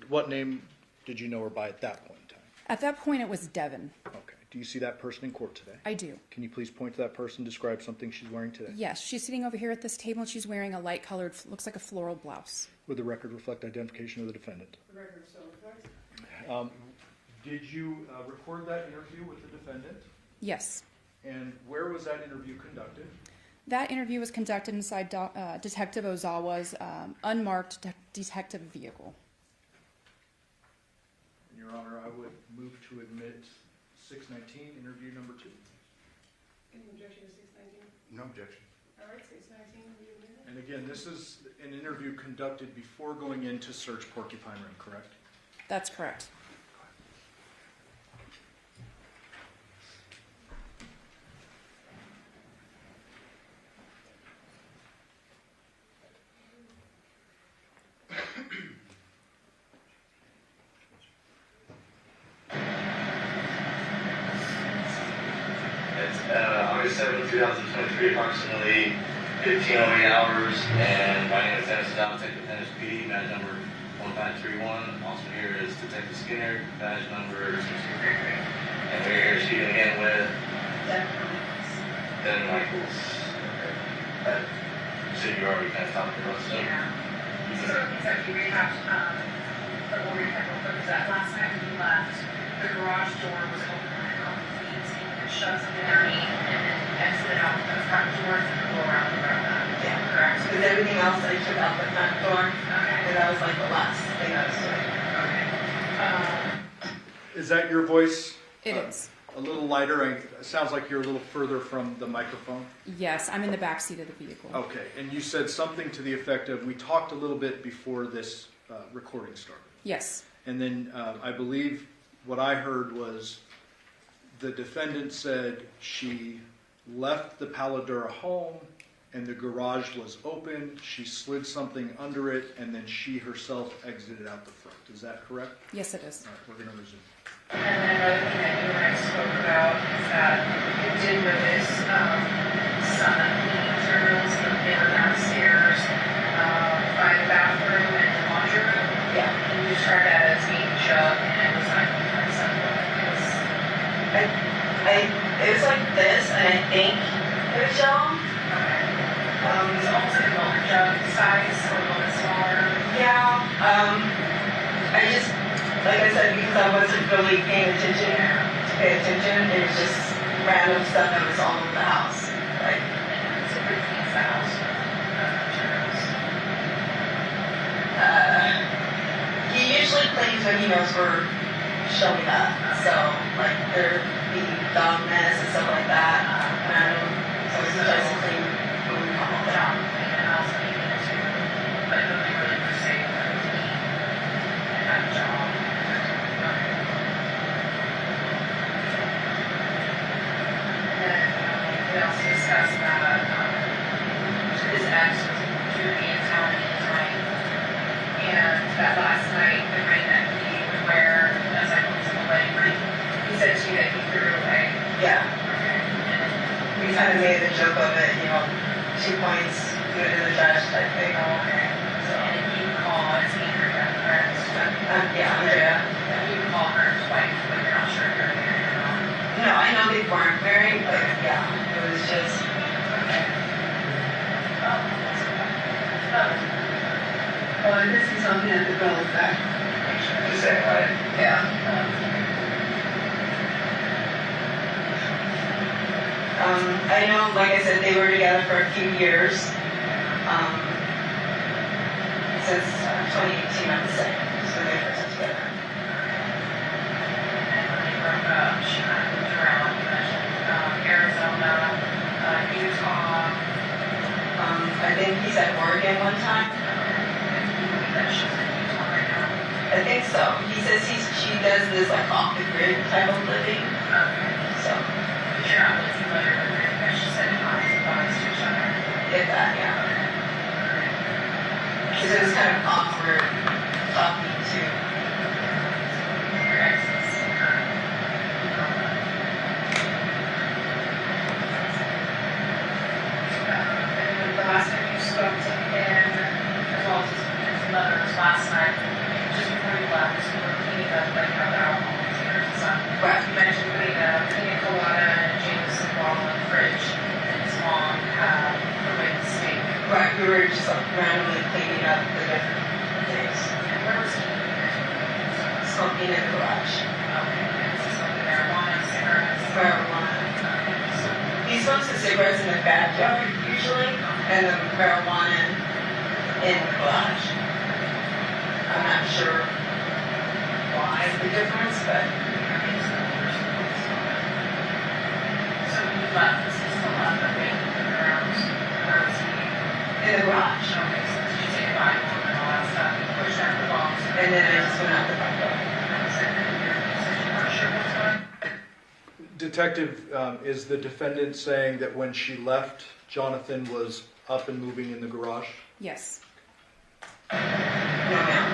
What name did you know her by at that point in time?
At that point, it was Devyn.
Okay. Do you see that person in court today?
I do.
Can you please point to that person, describe something she's wearing today?
Yes, she's sitting over here at this table, and she's wearing a light-colored, looks like a floral blouse.
Would the record reflect identification of the defendant?
The record so reflects.
Did you record that interview with the defendant?
Yes.
And where was that interview conducted?
That interview was conducted inside Detective Ozawa's unmarked detective vehicle.
Your Honor, I would move to admit 619, interview number 2.
Any objection to 619?
No objection.
All right, 619, will you admit it?
And again, this is an interview conducted before going in to search Porcupine Rim, correct?
That's correct.
August 7, 2023, approximately 15:08 hours, and my name is Dennis Dow, Detective Dennis P, badge number 1531. Also here is Detective Skinner, badge number 63. And we're here speaking again with Devyn Michaels. So you already kind of talked about stuff.
Yeah. So exactly recapped, but we'll recap real quick is that last night when we left, the garage door was open a couple feet, and shoved something underneath, and then exited out the front door to go around the road.
Yeah.
Correct.
Because everything else I took out the front door,
Okay.
and that was like the last thing I was doing.
Okay.
Is that your voice?
It is.
A little lighter. It sounds like you're a little further from the microphone.
Yes, I'm in the back seat of the vehicle.
Okay, and you said something to the effect of, we talked a little bit before this recording started.
Yes.
And then I believe what I heard was the defendant said she left the Paladura home and the garage was open, she slid something under it, and then she herself exited out the front. Is that correct?
Yes, it is.
All right, we're going to resume.
And then another thing that you and I spoke about is that you did notice some cleaning materials in the downstairs by the bathroom and the laundry room.
Yeah.
And you described that as being jug, and it was not acceptable.
It was like this, and I think it was gel.
Okay. It's almost like a milk jug size, or a little bit smaller.
Yeah. I just, like I said, because I wasn't really paying attention, it was just random stuff that was all over the house. Like,
It's a pretty clean house.
He usually cleans when he knows we're showing up. So, like, there'd be dog mess and stuff like that. So he tries to clean when we come home.
And also making it too, but it would be really for safe and clean and have a job. And then we also discussed that his ex was Judy and Tony and Mike. And that last night, the ring that he would wear as like his wedding ring, he said to you that he threw it away.
Yeah.
Okay.
We kind of made a joke of it, 2 points, do it in the trash type thing.
Okay. So, and you call his neighbor, correct?
Yeah, Andrea.
You call her twice, but you're not sure if they're married or not.
No, I know they weren't married, but yeah, it was just.
Okay. Well, I did see something at the girl's back. Is that right? Yeah.
I know, like I said, they were together for a few years. Since 2018, I would say, is when they first got together.
And when they broke up, she kind of moved around. You mentioned Arizona, Utah.
I think he's at Oregon one time.
That she's in Utah right now.
I think so. He says she does this like off the grid type of living.
Okay.
So.
But you're not really familiar with her because she said advice to each other.
Get that, yeah. Because it was kind of awkward talking to
your exes. And the last time you spoke to him, as well as his mother, was last night, just before you left, you were cleaning up like how the alcohol containers and stuff.
Right.
You mentioned putting a pina colada and a Jameson bottle in the fridge, and his mom had put away the steak.
Right, we were just like randomly cleaning up the different things.
And where was he?
Smoking in the garage.
Okay, and this is like marijuana, cigarettes.
Marijuana.
So
smokes the cigarettes in the backyard usually, and the marijuana in the garage. I'm not sure why the difference, but.
So when you left, this is the left of it around, where was he?
In the garage.
Okay, so did you take a Bible and all that stuff, and push out the box?
And then I just went out the front door.
Detective, is the defendant saying that when she left, Johnathan was up and moving in the garage?
Yes.
No, ma'am.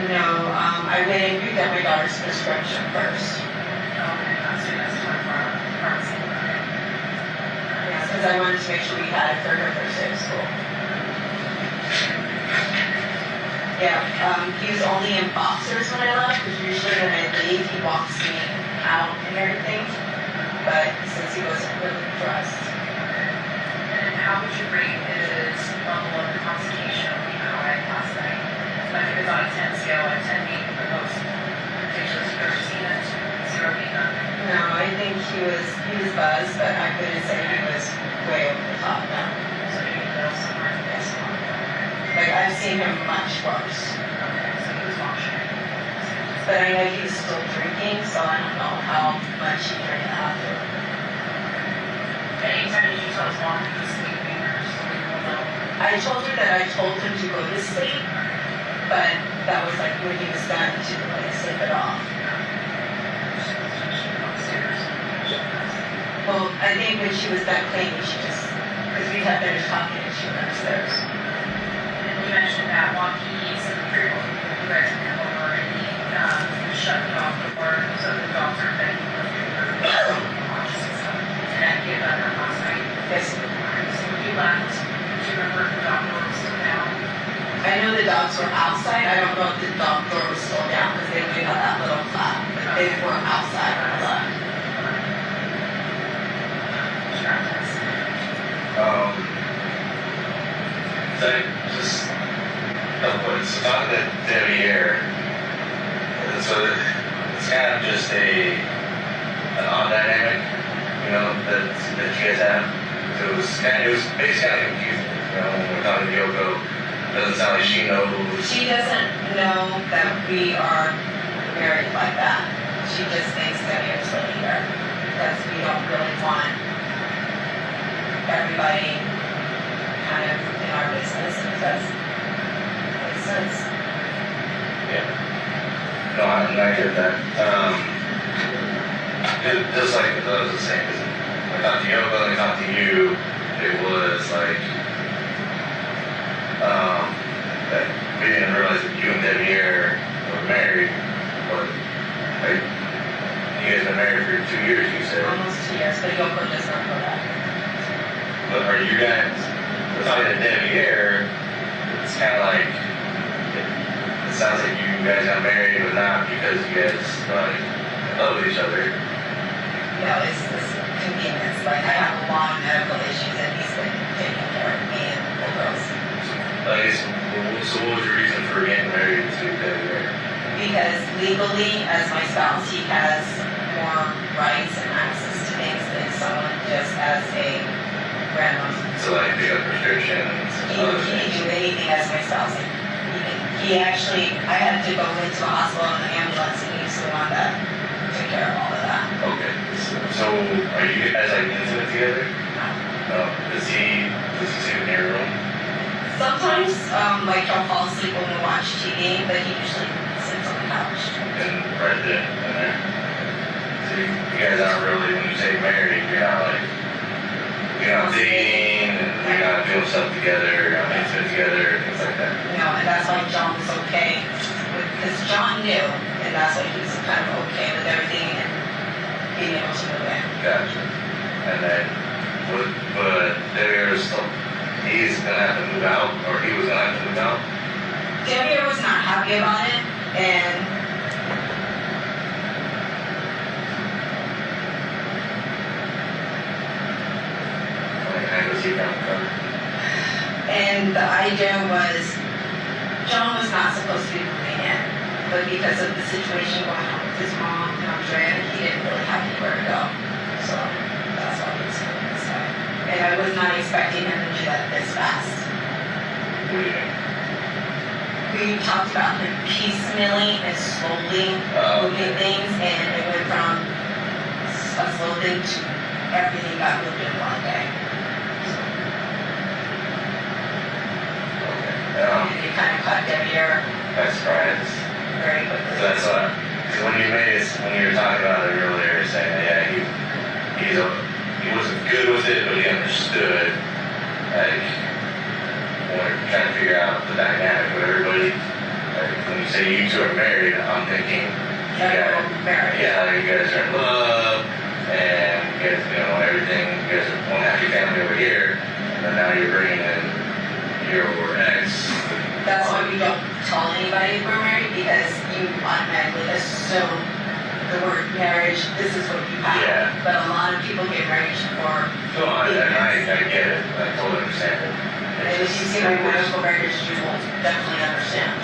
No, I went and picked up my daughter's prescription first. Yeah, because I wanted to make sure we had it for her first day of school. Yeah, he was only in boxers when I left, because usually when I leave, he walks me out and everything. But since he wasn't really dressed.
And how would you rate his level of intoxication when you were away last night? Like if it's on a 10 scale, like 10 being the most ridiculous you've ever seen it, 0 being none.
No, I think he was buzzed, but I couldn't say he was way over the top now.
So maybe middle somewhere.
Yes. Like I've seen him much worse.
Okay, so he was functioning.
But I know he was still drinking, so I don't know how much he drank after.
Anytime you tell his mom he was sleeping or something,
I told her that I told him to go to sleep, but that was like when he was done to like sleep it off. Well, I think when she was done cleaning, she just, because we had finished talking and she went upstairs.
And you mentioned that while he said the pre you guys came over and he shut the dog door so the dogs aren't begging for food or watches and stuff. And that gave that last night.
Yes.
So when you left, do you remember if the dog door was still down?
I know the dogs were outside. I don't know if the dog door was still down because they do have that little flap. But they were outside when I left.
So just it's not that Devier. So it's kind of just an odd dynamic, you know, that you guys have. So it was basically kind of confusing, you know, when we're talking to Yoko. It doesn't sound like she knows.
She doesn't know that we are married like that. She just thinks that we're still here because we don't really want everybody kind of in our business because it makes sense.
Yeah. No, I get that. Just like I was saying, because when I talked to Yoko and I talked to you, it was like that we didn't realize that you and Devier were married, but like, you guys been married for 2 years, you said.
Almost 2 years, but Yoko does not know that.
But are you guys, talking to Devier, it's kind of like, it sounds like you guys got married, but not because you guys like love each other.
You know, it's this convenience. Like, I have a lot of medical issues and he's been taking care of me and the girls.
So what was your reason for getting married to Devier?
Because legally, as my spouse, he has more rights and access to things than someone just as a random.
So like pick up prescriptions.
He can do anything as my spouse. He actually, I had to go into the hospital in the ambulance and he's the one that took care of all of that.
Okay. So are you guys like intimate together? No. Does he sleep in your room?
Sometimes, like he'll fall asleep when we watch TV, but he usually sleeps on the couch.
And right there, in there. So you guys aren't really, when you say married, you're not dating, and you're not doing stuff together, you're not intimate together, things like that.
No, and that's why John was okay, because John knew, and that's why he was kind of okay with everything and being able to move in.
Gotcha. And then, but there's, he's gonna have to move out, or he was gonna have to move out?
Devier was not happy about it, and and the idea was John was not supposed to be moving in, but because of the situation going on with his mom and Andrea, he didn't really have
expecting him to do that this fast.
What do you mean?
We talked about him piecemealing and slowly moving things, and it went from a slow thing to everything got moved in one day. And it kind of caught dead ear
That's surprised.
very quickly.
So that's what, because when you were talking about it earlier, saying that, yeah, he wasn't good with it, but he understood. Like, when we're trying to figure out the dynamic with everybody, like, when you say you two are married, I'm thinking, yeah, you guys are in love, and you guys, everything, you guys are one happy family over here, and now you're bringing in your ex.
That's why we don't tell anybody we're married, because you automatically assume the word marriage, this is what you have.
Yeah.
But a lot of people get married for
No, I get it. I totally understand it.
and if you see my medical marriage, you will definitely understand.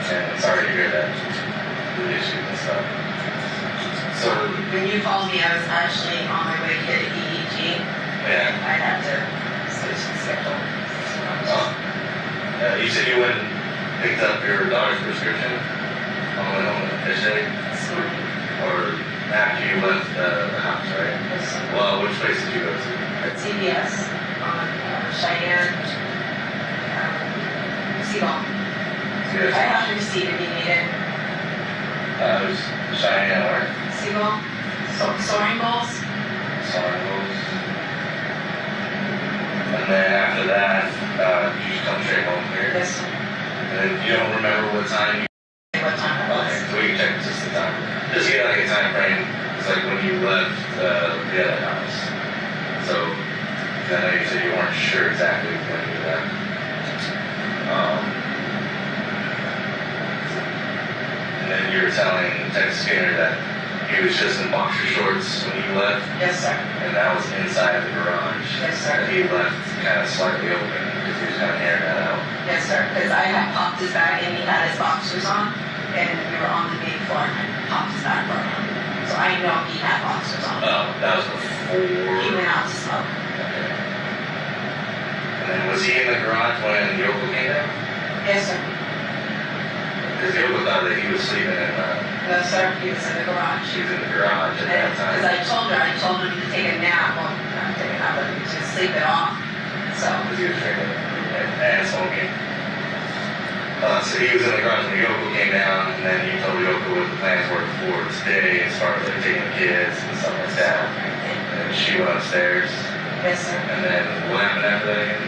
And sorry to hear that. The issues and stuff. So,
When you called me, I was actually on my way to get an EEG.
yeah.
I had to switch the schedule.
You said you went and picked up your daughter's prescription on the way home with the fish egg?
This morning.
Or after you left the house, right? Well, which place did you go to?
CVS on Cheyenne, Seagull. I have the receipt if you need it.
It was Cheyenne or?
Seagull, soaring balls.
Soaring balls. And then after that, you just come straight home here?
Yes.
And then you don't remember what time you...
What time it was.
Okay, so we can check just the time. Just get like a time frame. It's like when you left the other house. So, I know you said you weren't sure exactly when you left. And then you were telling Texas Skinner that he was just in boxer shorts when you left.
Yes, sir.
And that was inside the garage.
Yes, sir.
And he left kind of slightly open because he was kind of airing that out.
Yes, sir. Because I had popped his bag and he had his boxers on, and we were on the main floor, and I popped his bag for him. So I know he had boxers on.
Oh, that was before.
He went out to smoke.
Okay. And then was he in the garage when Yoko came down?
Yes, sir.
Because Yoko thought that he was sleeping in
No, sir. He was in the garage.
She was in the garage at that time.
Because I told him to take a nap. Well, not take a nap, but to sleep it off. So.
Because he was drinking and smoking. So he was in the garage when Yoko came down, and then you told Yoko what the plans were for today as far as like taking the kids and stuff like that. And then she went upstairs.
Yes, sir.
And then what happened after that again?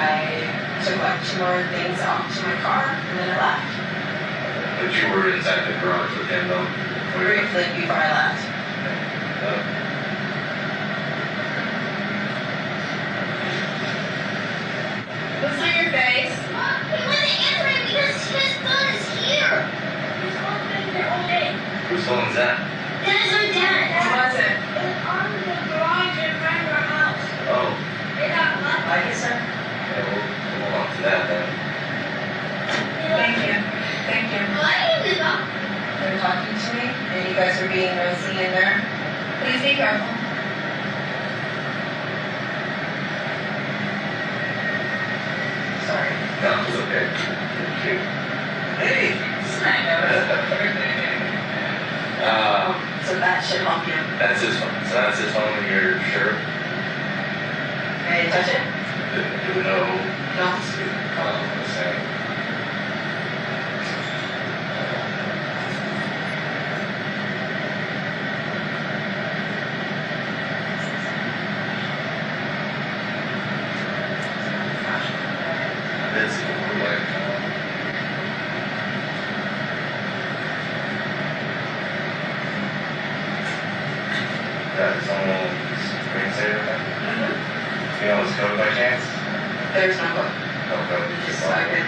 I took like 2 more things out to my car, and then I left.
But you were inside the garage with him though?
Briefly before I left.
What's on your face? He went to answer it because his phone is here. His phone's been here all day.
Whose phone is that?
That is my dad.
What was it?
It's on the garage in front of our house.
Oh.
It got left.
Like it, sir?
Yeah, we'll hold on to that then.
Thank you. Thank you.
Why did you go?
They're talking to me, and you guys are being nosy in there. Please be careful. Sorry.
No, it's okay. Thank you.
Hey! Smack So that should help you.
That's his phone. So that's his phone, you're sure?
May I touch it?
Do we know?
No.
Let's say. That's like. That's someone's screensaver. You know his code by chance?
There's no book.
No code.
Just slide it.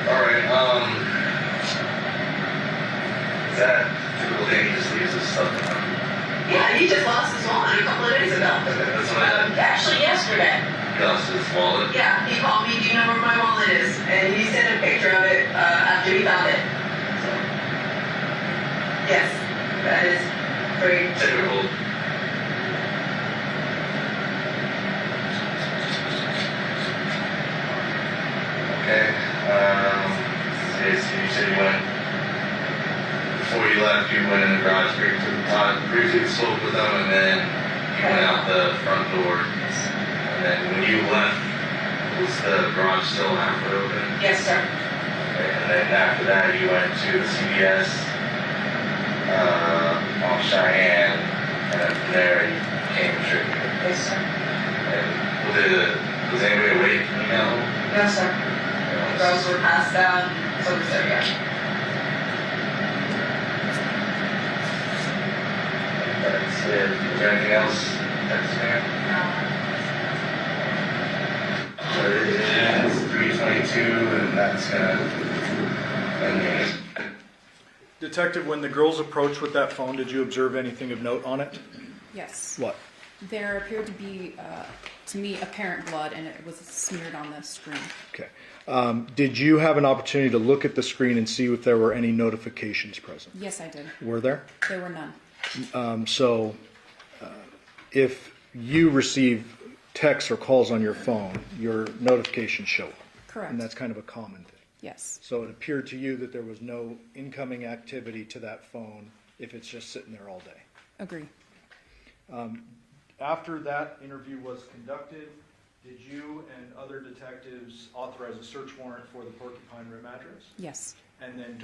Alright, is that typical thing he just leaves his stuff in?
Yeah, he just lost his wallet a couple of days ago.
That's what I
Actually, yesterday.
He lost his wallet?
Yeah, he called me, do you know where my wallet is? And he sent a picture of it after he found it. So, yes, that is
said you went, before you left, you went in the garage, briefly spoke with them, and then you went out the front door. And then when you left, was the garage still halfway open?
Yes, sir.
Okay, and then after that, you went to the CVS on Cheyenne, and then from there, you came to Tribune.
Yes, sir.
And was anybody awake when you got home?
No, sir. The girls were passed out, so was there, yeah.
That's it. Is there anything else? That's fair? So it is 3:22, and that's gonna end the case.
Detective, when the girls approached with that phone, did you observe anything of note on it?
Yes.
What?
There appeared to be, to me, apparent blood, and it was smeared on the screen.
Okay. Did you have an opportunity to look at the screen and see if there were any notifications present?
Yes, I did.
Were there?
There were none.
If you receive texts or calls on your phone, your notifications show up.
Correct.
And that's kind of a common thing.
Yes.
So it appeared to you that there was no incoming activity to that phone if it's just sitting there all day.
Agree.
After that interview was conducted, did you and other detectives authorize a search warrant for the Porcupine Rim address?
Yes.
And then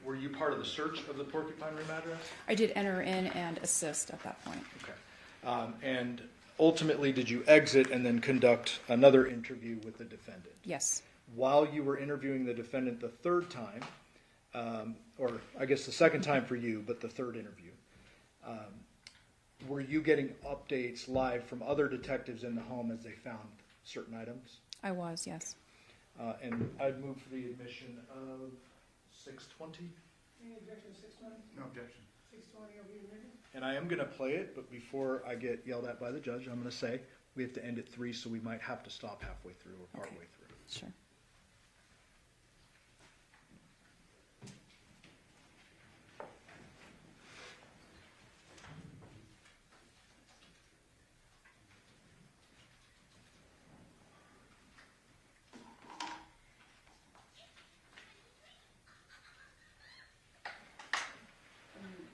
were you part of the search of the Porcupine Rim address?
I did enter in and assist at that point.
Okay. And ultimately, did you exit and then conduct another interview with the defendant?
Yes.
While you were interviewing the defendant the third time, or I guess the second time for you, but the third interview, were you getting updates live from other detectives in the home as they found certain items?
I was, yes.
And I'd move for the admission of 620.
Any objection to 620?
No objection.
620 will be admitted.
And I am going to play it, but before I get yelled at by the judge, I'm going to say we have to end at 3, so we might have to stop halfway through or partway through.
Sure.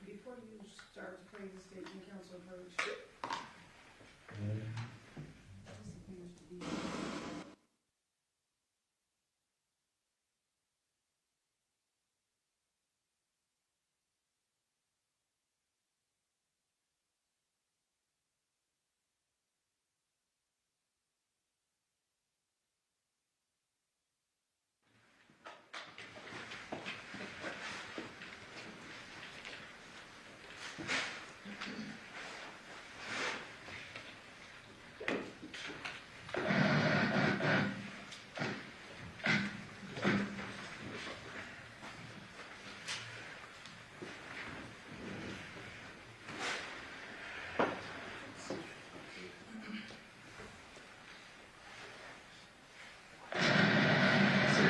Before you start to play the statement, Council Approach.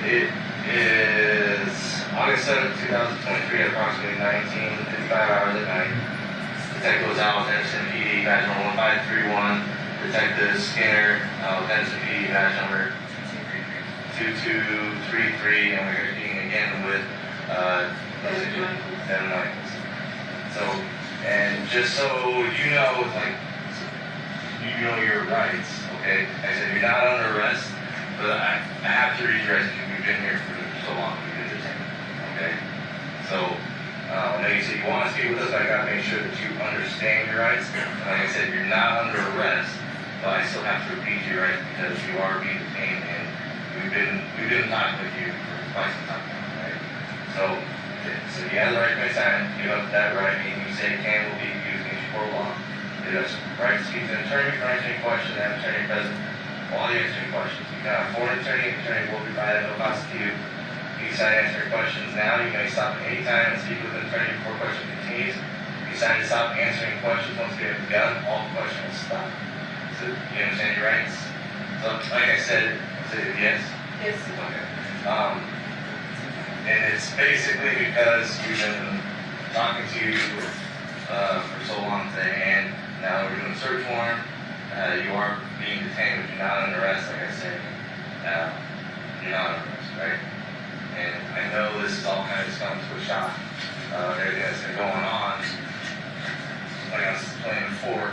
It is August 7th, 2023 at approximately 19:55 hours at night. Detective was out with Henderson PD, badge number 1531. Detective Skinner with Henderson PD, badge number 2233, and we're being again with Devyn Michaels. So, and just so you know, like, you know your rights, okay? Like I said, you're not under arrest, but I have to read your rights. We've been here for so long, we've been detained, okay? So, I know you said you want to speak with us, but I got to make sure that you understand your rights. And like I said, you're not under arrest, but I still have to repeat your rights because you are being detained, and we've been talking with you for quite some time, right? So you have the right to sign, give up that right, and you say can will be used against you for law. You have the right to speak to an attorney for answering questions, and an attorney present while you answer questions. You can have an attorney will be provided no cost to you. You decide to answer questions now. You may stop at any time and speak with an attorney before question continues. If you decide to stop answering questions once you have begun, all questions will stop. So you understand your rights? So like I said, yes?
Yes.
Okay. And it's basically because we've been talking to you for so long today, and now we're doing a search warrant. You are being detained, but you're not under arrest, like I said. You're not under arrest, right? and I know this is all kind of just come to a shock. Everything that's been going on, like I was explaining before,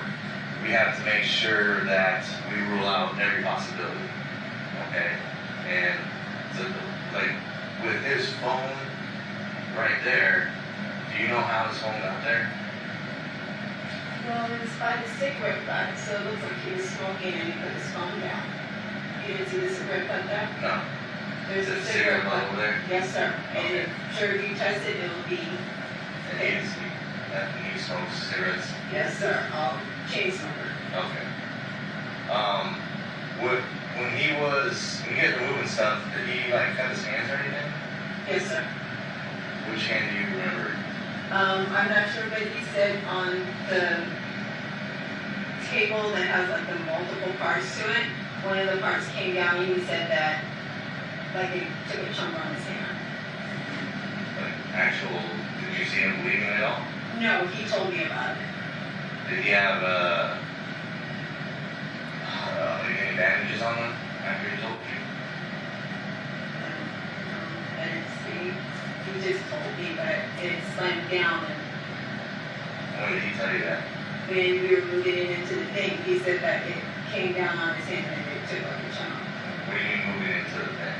we have to make sure that we rule out every possibility. Okay? And so, like, with his phone right there, do you know how his phone got there?
Well, it was by the cigarette butt, so it looks like he was smoking and he put his phone down. You didn't see the cigarette butt there?
No.
There's
Is
a
it
cigarette butt
over there?
Yes, sir.
Okay.
And sure, if you test it, it'll be.
And he smokes cigarettes?
Yes, sir. Chain smoker.
Okay. When he had moving stuff, did he like cut his hands or anything?
Yes, sir.
Which hand do you remember?
I'm not sure, but he said on the table that has like the multiple parts to it, one of the parts came down and he said that like it took a chunk on his hand.
Like did you see him bleeding at all?
No, he told me about it.
Did he have like any bandages on him after he told you?
I didn't see. He just told me, but it slammed down. And
when did he tell you that?
when we were moving it into the thing, he said that it came down on his hand and it took like a chunk.
What do you mean moving into the thing?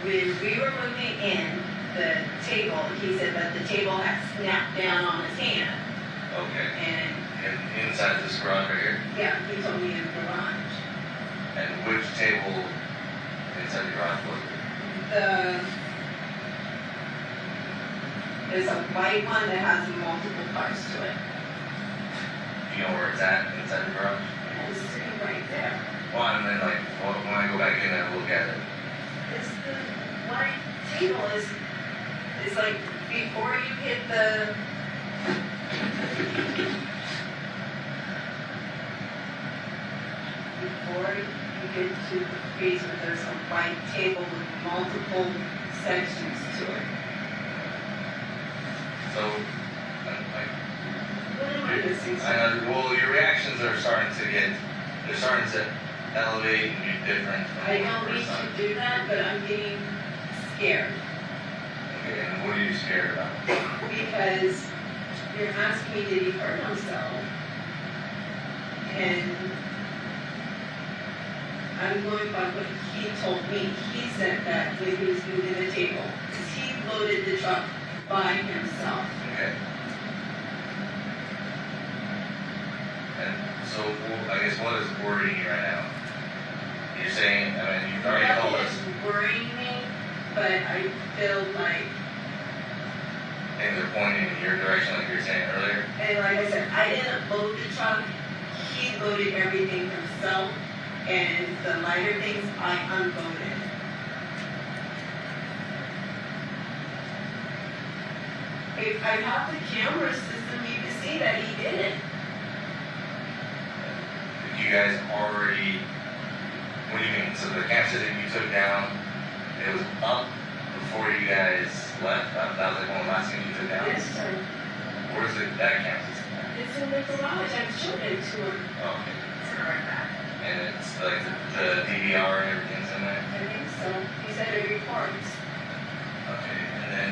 When we were moving in the table, he said that the table had snapped down on his hand.
Okay.
And
inside this garage right here?
yeah, he told me in the garage.
And which table inside the garage was it?
There's a white one that has multiple parts to it.
Do you know where it's at inside the garage?
And it's sitting right there.
Well, and then like when I go back in and look at it.
It's the white table is like before you hit the to the freezer, there's a white table with multiple sections to it.
So,
What am I missing?
well, your reactions are starting to elevate and be different from
I
the
don't need
first time.
to do that, but I'm getting scared.
Okay, and what are you scared about?
Because you're asking me, did he hurt himself? And I'm going by what he told me. He said that when he was moving the table, because he loaded the truck by himself.
Okay. And so, I guess what is worrying you right now? You're saying, I mean, you've already told us.
Nothing is worrying me, but I feel like,
Things are pointing in your direction like you were saying earlier.
and like I said, I didn't load the truck. He loaded everything himself, and the lighter things I unloaded. If I have the camera system, you can see that he did it.
Did you guys already, what do you mean? So the camera that you took down, it was up before you guys left? That was like one of the last things you took down?
Yes, sir.
Where's that camera system?
It's in the garage. I showed it to him.
Oh, okay.
It's right back.
And it's like the DVR and everything's in there?
I think so. He said it records.
Okay, and then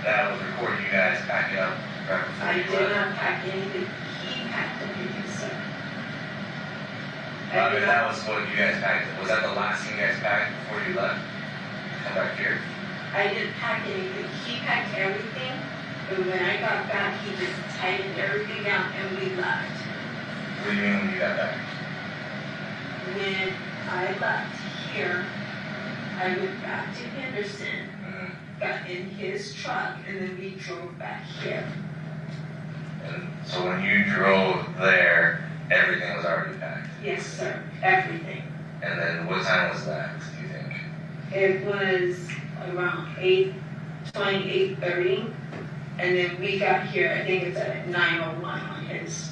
that was recording you guys packing up right before
I
you
did
left?
not pack anything. He packed everything, sir.
I mean, that was what you guys packed. Was that the last thing you guys packed before you left? Come back here?
I didn't pack anything. He packed everything, but when I got back, he just tightened everything down and we left.
What do you mean when you got back?
When I left here, I went back to Henderson, got in his truck, and then we drove back here.
And so when you drove there, everything was already packed?
Yes, sir. Everything.
And then what time was that, do you think?
It was around 8:20, 8:30, and then we got here, I think it's at 9:01 on his.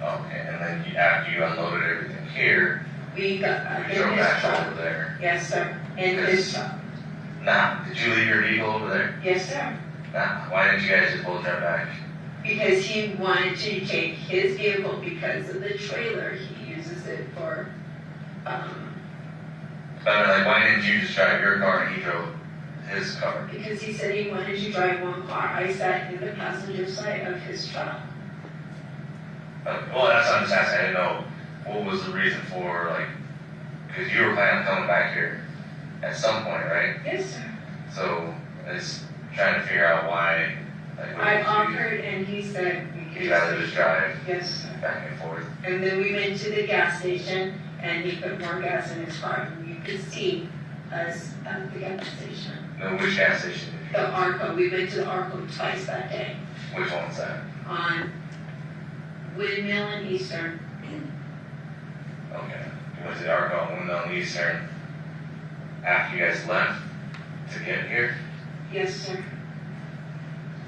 Okay, and then after you unloaded everything here,
We got back
you
in
drove
his
back
truck.
over there?
Yes, sir. In his truck.
Nah, did you leave your vehicle over there?
Yes, sir.
Nah, why didn't you guys just both drive back?
Because he wanted to take his vehicle because of the trailer. He uses it for
But like, why didn't you just drive your car and he drove his car?
Because he said he wanted to drive one car. I sat in the passenger side of his truck.
Well, that's what I'm just asking. I didn't know what was the reason for, like, because you were planning on coming back here at some point, right?
Yes, sir.
So I was trying to figure out why. Like,
I offered, and he said
you'd rather just drive
yes, sir.
back and forth.
And then we went to the gas station, and he put more gas in his car. And you could see us at the gas station.
No, which gas station?
The Arco. We went to the Arco twice that day.
Which one's that?
On Windmill and Eastern.
Okay. You went to the Arco on Windmill and Eastern after you guys left to get here?
Yes, sir.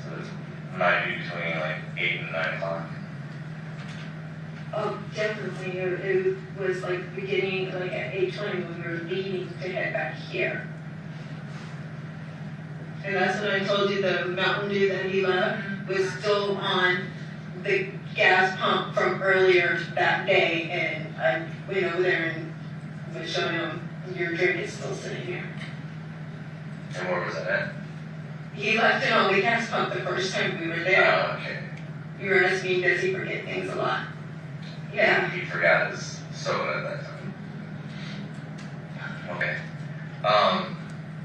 So it might be between like 8 and 9 o'clock.
Oh, definitely. It was like beginning, like at 8:20 when we were leaving to head back here. And that's when I told you the Mountain Dew that he left was still on the gas pump from earlier that day. And I went over there and was showing him your drink is still sitting here.
And where was it at?
He left it on the gas pump the first time we were there.
Oh, okay.
You were asking me, does he forget things a lot? Yeah.
He forgot his soda at that time. Okay.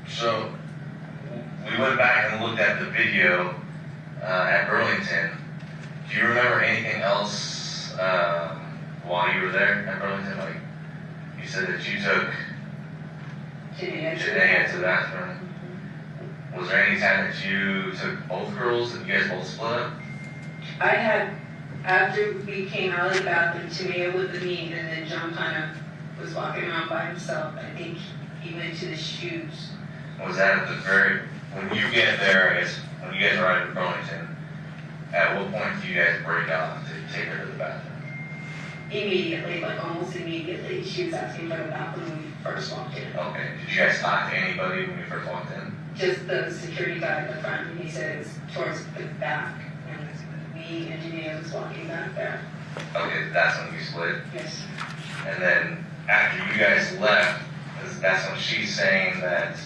So we went back and looked at the video at Burlington. Do you remember anything else while you were there at Burlington? Like, you said that you took Janae to the bathroom. Was there any time that you took both girls and you guys both split up?
I had, after we came out of the bathroom, Tamia with me, and then John kind of was walking around by himself. I think he went to the shoes.
Was that at the very, when you get there, I guess, when you guys arrived at Burlington, at what point do you guys break off to take her to the bathroom?
Immediately, like almost immediately. She was asking for the bathroom when we first walked in.
Okay. Did you guys talk to anybody when you first walked in?
Just the security guy at the front, and he said it's towards the back. And me and Janae was walking back there.
Okay, that's when you split?
Yes.
And then after you guys left, that's when she's saying that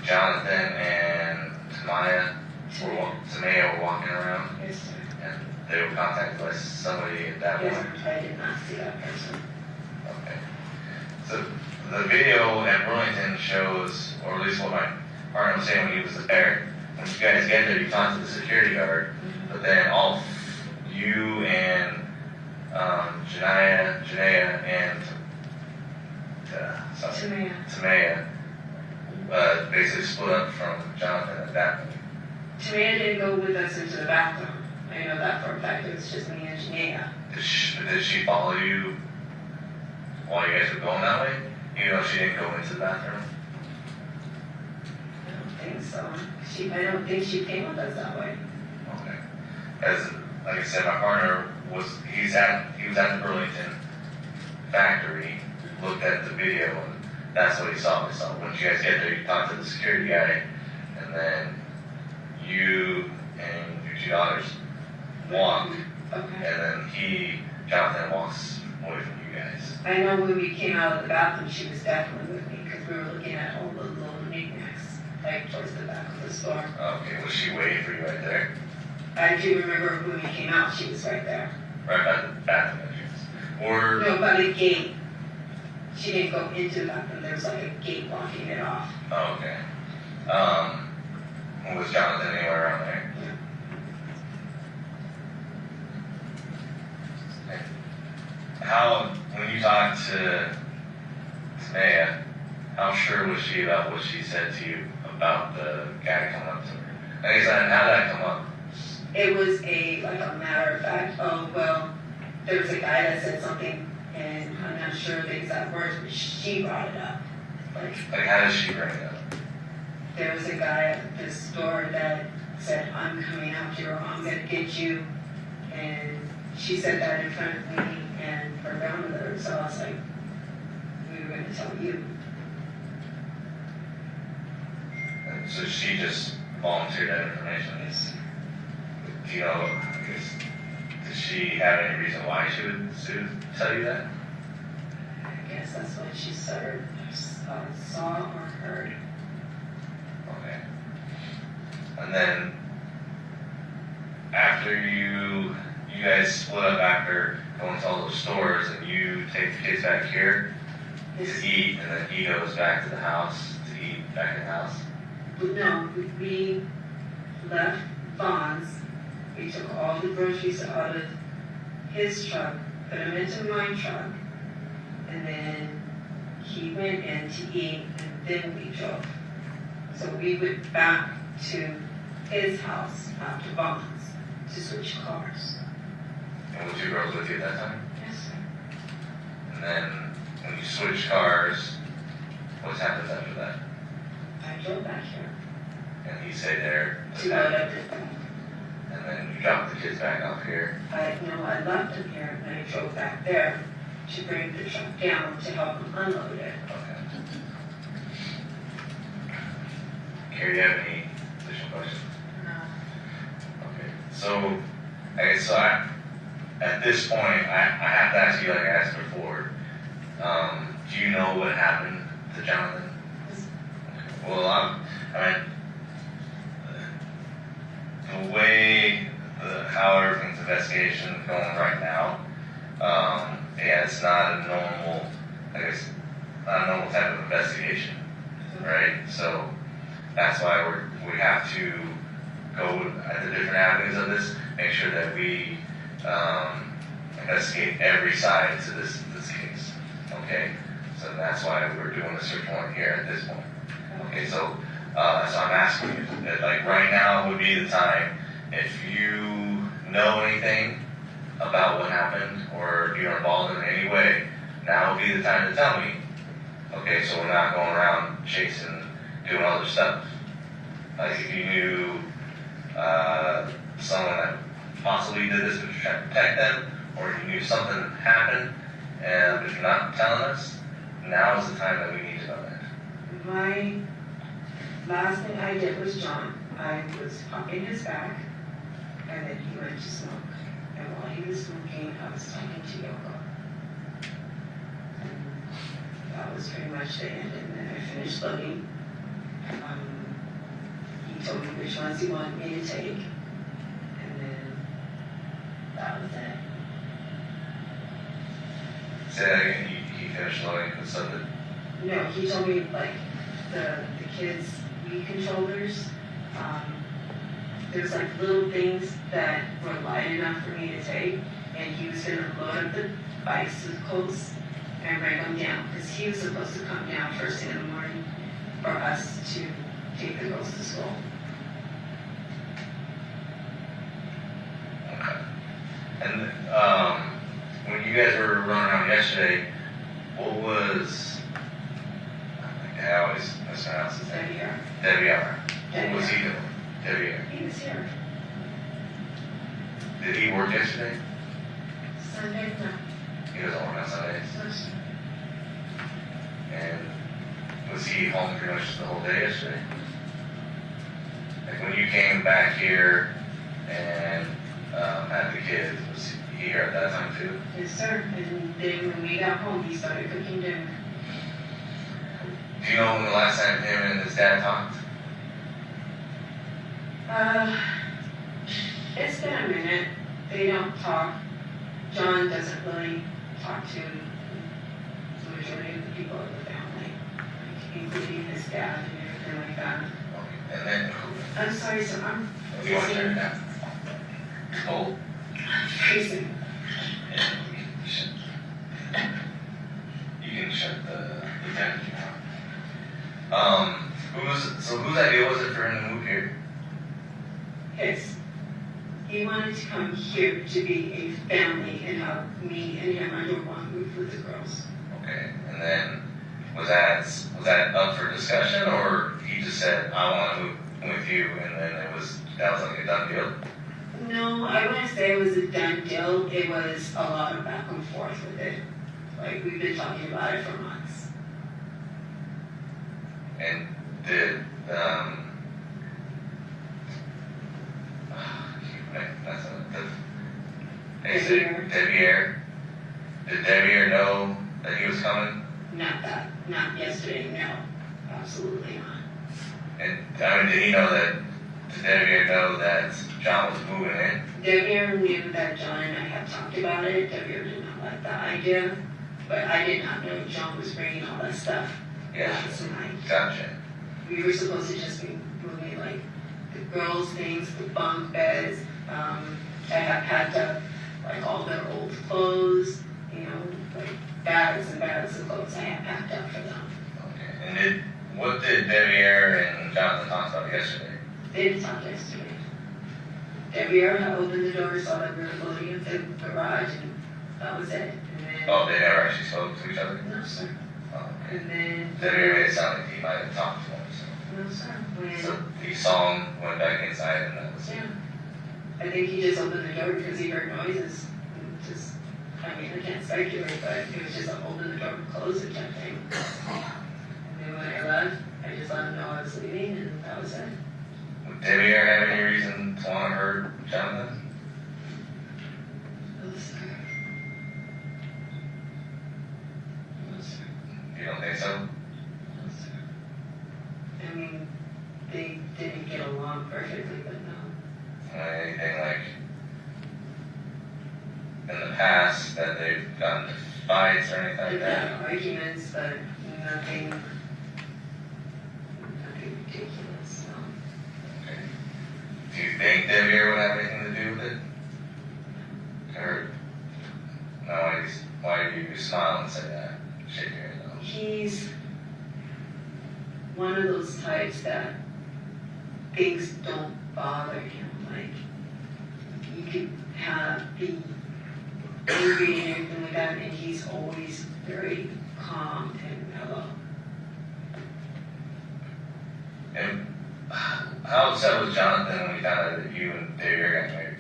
Johnathan and Tamaya were walking around?
Yes, sir.
And they were contacted by somebody at that
Yes,
point?
I did not see that person.
Okay. So the video at Burlington shows, or at least what my partner was saying when he was there, when you guys get there, you talk to the security guard, but then all you and Janaea and Tamaya basically split up from Johnathan at that point.
Tamaya didn't go with us into the bathroom. I know that for a fact. It was just me and Janaea.
Did she follow you while you guys were going that way? Even though she didn't go into the bathroom?
I don't think so. I don't think she came with us that way.
Okay. As like I said, my partner he was at the Burlington factory, looked at the video, and that's what he saw. So when you guys get there, you talk to the security guy, and then you and your two daughters walk, and then Johnathan walks away from you guys.
I know when we came out of the bathroom, she was definitely with me because we were looking at all the little knickknacks, like towards the back of the store.
Okay, was she waiting for you right there?
I do remember when we came out, she was right there.
Right by the bathroom entrance? Or
No, by the gate. She didn't go into the bathroom. There was like a gate blocking it off.
oh, okay. Was Johnathan anywhere around there? How, when you talked to Tamaya, how sure was she about what she said to you about the guy coming up to her? I guess, how did that come up?
It was a matter of fact, oh, well, there was a guy that said something, and I'm not sure the exact words, but she brought it up.
Like, how does she bring it up?
There was a guy at the store that said, I'm coming after you, or I'm going to get you, and she said that in front of me and her grandmother, so I was like, we were going to tell you.
And so she just volunteered that information?
Yes.
Do you know, I guess, does she have any reason why she would tell you that?
I guess Yes, that's what she saw or heard.
Okay. And then after you guys split up after going to all those stores, and you take the kids back here to eat, and then he goes back to the house to eat back in the house?
No, we left Vaughn's. We took all the groceries out of his truck, put them into my truck, and then he went in to eat, and then we drove. So we went back to his house after Vaughn's to switch cars.
And were 2 girls with you at that time?
Yes, sir.
And then when you switched cars, what happened after that?
I drove back here.
And he stayed there?
To load up the
And then you dropped the kids back off here?
I left him here and I drove back there to bring the truck down to help him unload it.
Okay. Carrie, do you have any additional questions?
No.
Okay. So, at this point, I have to ask you like I asked before. Do you know what happened to Johnathan?
Yes.
Okay. Well, the way how everything's investigation is going right now, yeah, it's not a normal, not a normal type of investigation, right? So that's why we have to go at the different avenues of this, make sure that we investigate every side to this case. Okay, so that's why we're doing a search warrant here at this point. Okay, so I'm asking you that like right now would be the time if you know anything about what happened or you're involved in any way. Now would be the time to tell me. Okay, so we're not going around chasing, doing other stuff. Like if you knew someone that possibly did this but you're trying to protect them, or you knew something happened and but you're not telling us, now is the time that we need to know that.
My last thing I did was John. I was in his back, and then he went to smoke. And while he was smoking, I was talking to Yoko. And that was pretty much the end. And then I finished loading. He told me which ones he wanted me to take. And then that was it.
Say that again, he finished loading with something?
No, he told me like the kids' Wii controllers. There's like little things that were light enough for me to take, and he was gonna load up the bicycles and bring them down because he was supposed to come down first thing in the morning for us to take the girls to school.
Okay. And when you guys were running around yesterday, what was, I always mispronounce his name. Devyn. What was he doing? Devyn.
He was here.
Did he work yesterday?
Sunday, no.
He doesn't work on Sundays? And was he home pretty much the whole day yesterday? Like when you came back here and had the kids, was he here at that time too?
Yes, sir. And then when we got home, he started cooking dinner.
Do you know when the last time him and his dad talked?
It's been a minute. They don't talk. John doesn't really talk to the majority of the people of the family, including his dad and everything like that.
And then
I'm sorry, sir.
you want to turn it down? Hold.
Facing.
You can shut the vent if you want. Whose idea was it for him to move here?
His. He wanted to come here to be a family and have me and him under one roof with the girls.
Okay, and then was that up for discussion, or he just said, I want to move with you, and then that was like a done deal?
No, I wouldn't say it was a done deal. It was a lot of back and forth with it. Like, we've been talking about it for months.
And did, Devyn, did Devyn know that he was coming
not yesterday, no, absolutely not.
And I mean, did he know that? Did Devyn know that John was moving in?
Devyn knew that John and I had talked about it. Devyn did not like the idea, but I did not know John was bringing all that stuff last night.
Gotcha.
We were supposed to just be moving like the girls' things, the bunk beds. I have packed up like all their old clothes, you know, like bags and bags of clothes I have packed up for them.
Okay. And what did Devyn and Johnathan talk about yesterday?
They didn't talk yesterday. Devyn had opened the door, saw that we were loading into the garage, and that was it. And then,
Oh, they never actually spoke to each other?
no, sir.
Oh, okay.
And then,
Devyn made it sound like he might have talked to him.
no, sir.
So he saw him, went back inside, and that was it.
Yeah. I think he just opened the door because he heard noises. I mean, I can't speculate, but it was just open the door and close it type thing. And then when I left, I just let him know I was leaving, and that was it.
Would Devyn have any reason to want to hurt Johnathan?
No, sir. No, sir.
You don't think so?
No, sir. I mean, they didn't get along perfectly, but no.
Anything like in the past that they've gotten into fights or anything like
They've
that?
had arguments, but nothing ridiculous, no.
Okay. Do you think Devyn would have anything to do with it? Or no? Why do you smile and say that? Shake your head no.
He's one of those types that things don't bother him. Like, you could be angry and everything like that, and he's always very calm and mellow.
And how upset was Johnathan when he found out that you and Devyn got married?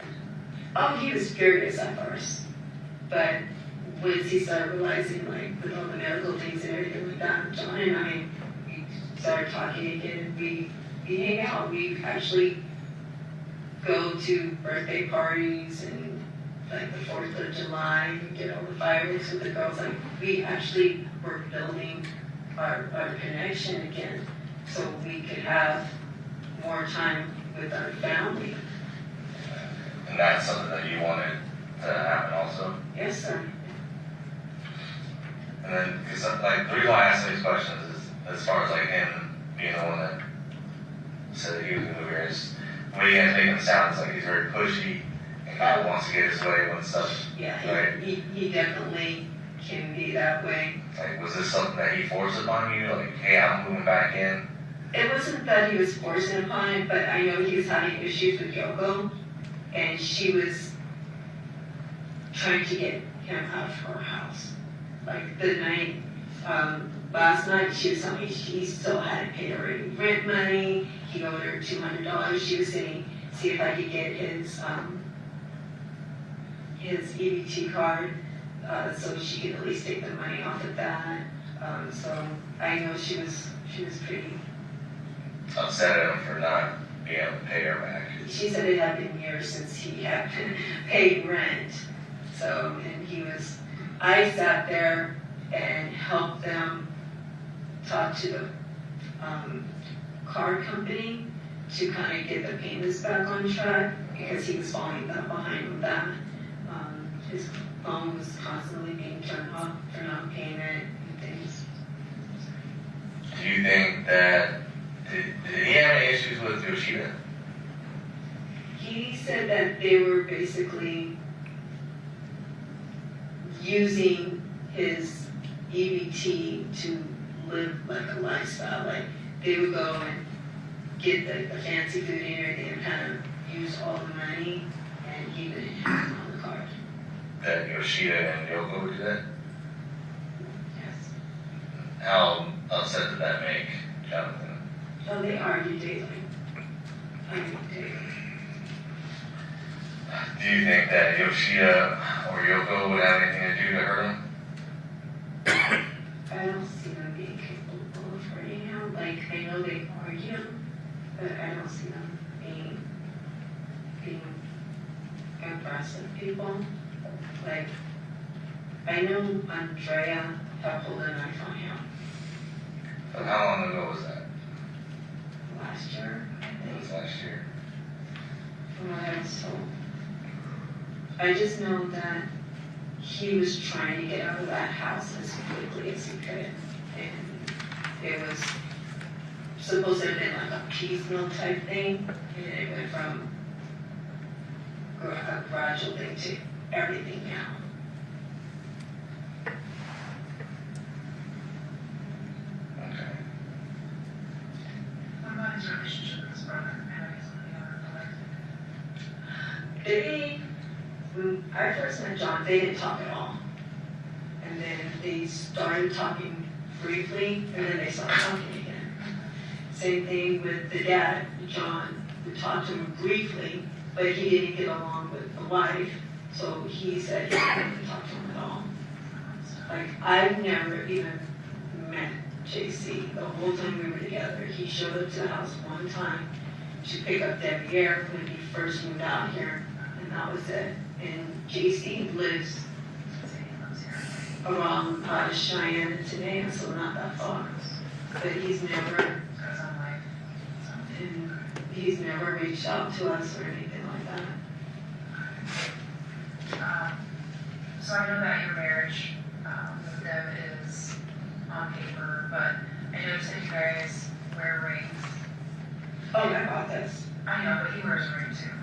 Oh, he was furious at first, but once he started realizing, like, with all the medical things and everything like that, John and I, we started talking again. We hang out. We actually go to birthday parties and like the 4th of July, we get all the fireworks with the girls. Like, we actually were building our connection again so we could have more time with our family.
And that's something that you wanted to happen also?
Yes, sir.
And then, because like, the reason why I ask these questions is as far as like him being the one that said that he was going to move here, is the way you guys make him sound, it's like he's very pushy and kind of wants to get his way when stuff.
Yeah,
right?
he definitely can be that way.
Like, was this something that he forced upon you? Like, hey, I'm moving back in?
It wasn't that he was forcing upon it, but I know he was having issues with Yoko, and she was trying to get him out of her house. Like the night, last night, she was telling me she still hadn't paid her rent money. He owed her $200. She was saying, see if I could get his EBT card so she could at least take the money off of that. So I know she was pretty
upset at him for not being able to pay her back.
She said it had been years since he had paid rent. So, and I sat there and helped them talk to the car company to kind of get the payments back on track because he was falling behind with that. His phone was constantly being turned off for non-payment and things.
Do you think that, did he have any issues with Yoshida?
He said that they were basically using his EBT to live like a lifestyle. Like they would go and get the fancy food and everything and kind of use all the money and he didn't have it on the card.
That Yoshida and Yoko would do that?
Yes.
How upset did that make Johnathan?
Oh, they argue daily.
Do you think that Yoshida or Yoko would have anything to do to hurt him?
I don't see them being capable of hurting him. Like, I know they argue, but I don't see them being aggressive people. Like, I know Andrea have pulled a knife on him.
But how long ago was that?
Last year, I
It
think.
was last year.
From what I was told. I just know that he was trying to get out of that house as quickly as he could. And it was supposed to have been like a piecemeal type thing. And it went from a gradual thing to everything now.
Okay.
What about his relationship with his brother? I know he's on the other
When I first met John, they didn't talk at all. And then they started talking briefly, and then they stopped talking again. Same thing with the dad, John. We talked to him briefly, but he didn't get along with the wife, so he said he didn't talk to him at all. Like, I've never even met JC the whole time we were together. He showed up to the house one time to pick up Devyn when he first moved out here, and that was it. And JC lives around Cheyenne and Tenaya, so not that far. But he's never reached out to us or anything like that.
So I know that your marriage with Dev is on paper, but I noticed that you guys wear rings.
Oh, I got this.
I know, but he wears a ring too.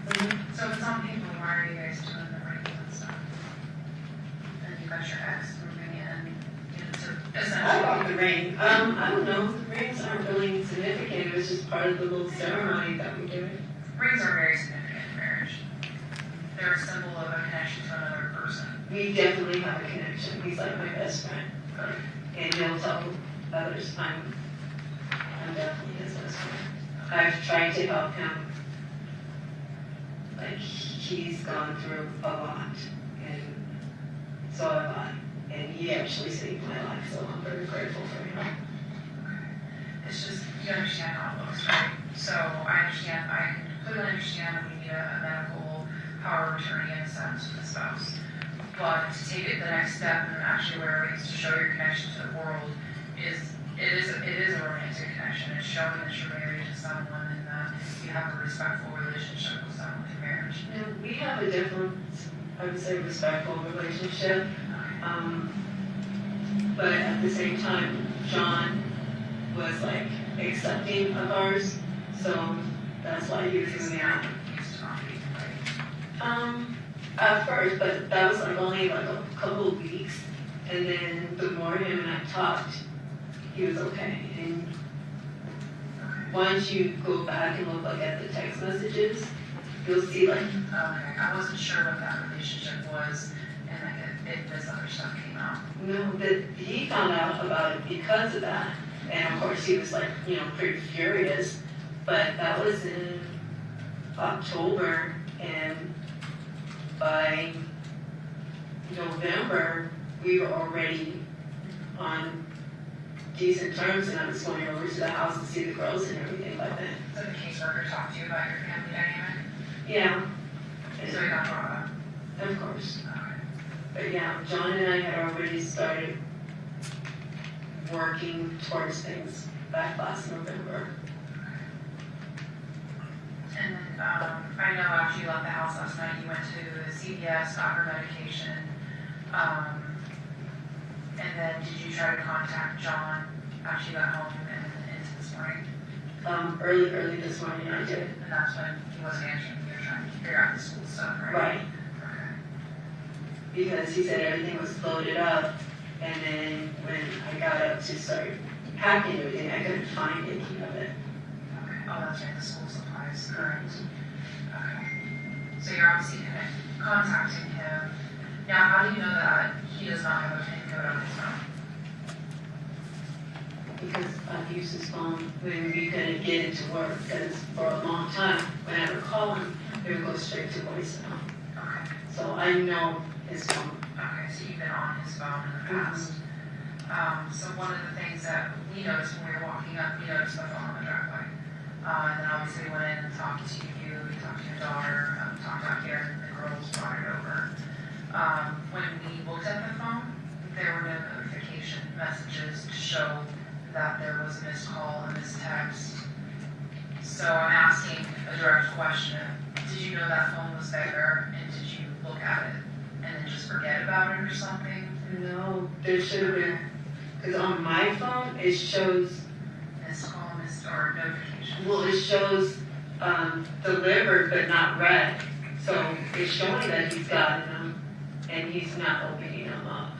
So if it's on paper, why are you guys doing the rings and stuff? And you got your ex moving in, to essentially.
I got the ring. I don't know. The rings aren't really significant. It was just part of the little ceremony that we do.
Rings are very significant in marriage. They're a symbol of a connection to another person.
We definitely have a connection. He's like my best friend. And he'll tell others I'm definitely his best friend. I've tried to help him. Like, he's gone through a lot. And so have I. And he actually saved my life, so I'm very grateful for him.
It's just, you understand how it looks, right? So I can completely understand that we need a medical power of attorney in a sense for the spouse. But to take it the next step and actually wear rings to show your connection to the world it is a romantic connection. It's showing that you're married to someone and that you have a respectful relationship with someone in marriage.
And we have a different, I would say, respectful relationship. But at the same time, John was like accepting of ours, so that's why he was moving out. At first, but that was like only like a couple of weeks, and then the more him and I talked, he was okay. And once you go back and look like at the text messages, you'll see like.
Okay, I wasn't sure what that relationship was, and if this other stuff came out.
No, that he found out about it because of that, and of course he was like, pretty furious. But that was in October, and by November we were already on decent terms, and I was going over to the house to see the girls and everything like that.
So the caseworker talked to you about your family dynamic?
Yeah.
So you got brought up?
Of course.
Okay.
But yeah, John and I had already started working towards things back last November.
And then, I know after you left the house last night, you went to CVS, got her medication, and then did you try to contact John after you got home and into this morning?
Early this morning I did.
And that's when he wasn't answering, you were trying to figure out the school stuff, right?
Right.
Okay.
Because he said everything was loaded up, and then when I got up to start packing everything, I couldn't find any of it.
Okay. Oh, that's right, the school supplies, correct. Okay. So you're obviously contacting him. Now, how do you know that he does not have a PIN code on his phone?
Because I've used his phone when we couldn't get it to work, because for a long time, whenever I call him, it would go straight to voicemail.
Okay.
So I know his phone.
Okay, so you've been on his phone in the past. So one of the things that we noticed when we were walking up, we noticed the phone on the driveway. And then obviously went in and talked to you, we talked to your daughter, talked out here, and the girls brought it over. When we looked at the phone, there were no notifications notification messages to show that there was a missed call and missed text. So I'm asking a direct question. Did you know that phone was there, and did you look at it and then just forget about it or something?
No, there should have been, because on my phone, it shows,
Missed call, missed, or notification?
well, it shows delivered but not read. So it's showing that he's gotten them and he's not opening them up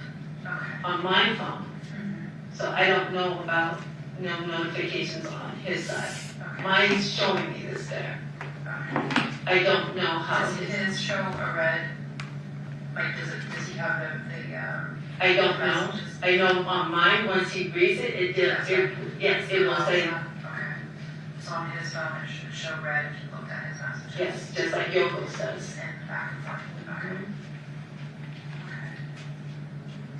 on my phone. So I don't know about no notifications on his side. Mine's showing me this there. I don't know how
Does his show a red? Like, does he have the
I don't know. I know on mine, once he reads it, it did. Yes, it will say.
Okay. So on his phone, it should show red if you looked at his messages.
Yes, just like Yoko says.
And back and forth. Okay. Okay.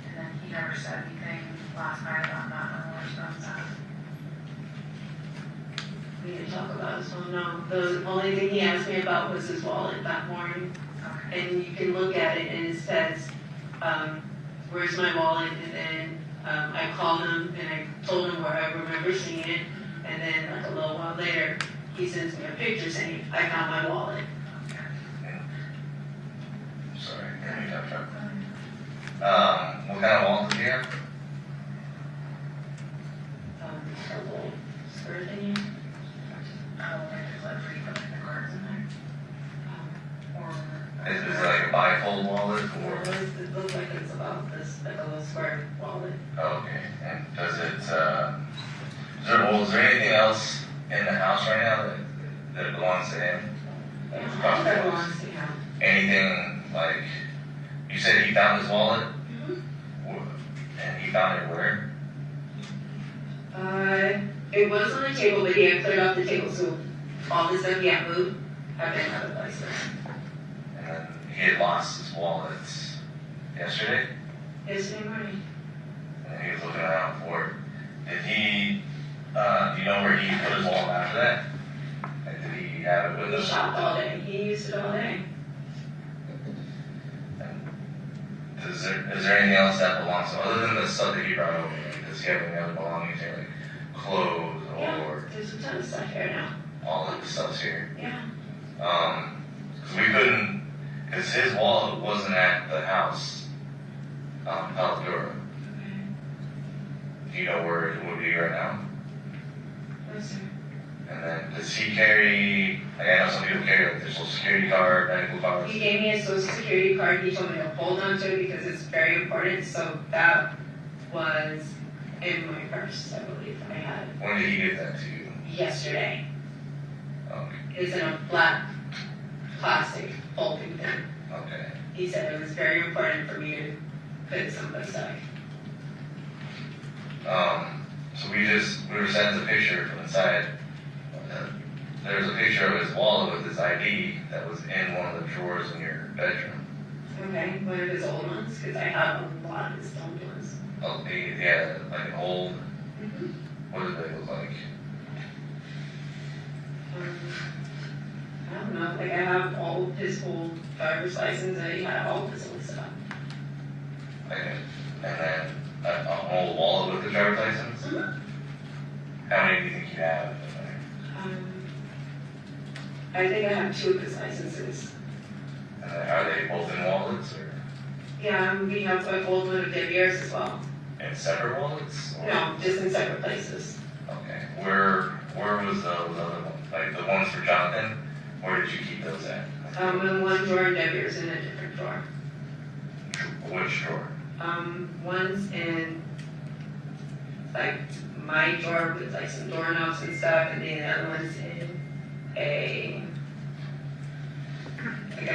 And then he never said anything last night about not knowing where his phone's at.
We didn't talk about his phone, no. The only thing he asked me about was his wallet that morning. And you can look at it and it says, where's my wallet? And then I called him and I told him where I remember seeing it. And then like a little while later, he sends me a picture saying, I found my wallet.
Sorry, can we touch up? What kind of wallet do you have?
A little skirt thingy.
Is it like a bifold wallet or?
It looks like it's about this, like a little square wallet.
Oh, okay, and does it, is there anything else in the house right now that belongs to him?
That belongs to him.
Anything, like, you said he found his wallet? And he found it where?
It was on the table, but he had cleared off the table, so all the stuff he had moved have been other places.
And then he had lost his wallet yesterday?
Yesterday morning.
And he was looking around for it. Did he, do you know where he put his wallet after that? Like, did he have it with
He
him?
shopped all day. He used it all day.
Is there anything else that belongs to him, other than the stuff that he brought over? Does he have any other belongings here, like clothes or?
Yeah, there's a ton of stuff here now.
All of the stuff's here?
Yeah.
Because we couldn't, because his wallet wasn't at the house, Palagura. Do you know where it would be right now?
No, sir.
And then, does he carry, like, I know some people carry like their social security card, medical cards.
He gave me a social security card. He told me to hold on to it because it's very important. So that was in my purse, I believe I had.
When did he give that to you?
Yesterday.
Okay.
It's in a black plastic folding thing.
Okay.
He said it was very important for me to put it someplace safe.
So we were sent a picture from inside. There's a picture of his wallet with his ID that was in one of the drawers in your bedroom.
Okay, one of his old ones, because I have a lot of his old ones.
Oh, he had like an old, what did they look like?
I don't know, like I have all his old driver's license, and he had all his old stuff.
Okay. And then an old wallet with the driver's license? How many do you think you have?
I think I have 2 of his licenses.
And then are they both in wallets or
Yeah, we have an old one of Devier's as well.
in separate wallets? Or?
No, just in separate places.
Okay. Where was those other ones? Like the ones for Johnathan? Where did you keep those at?
In one drawer and Devier's in a different drawer.
Which drawer?
One's in like my drawer with like some doorknobs and stuff, and then the other one's in a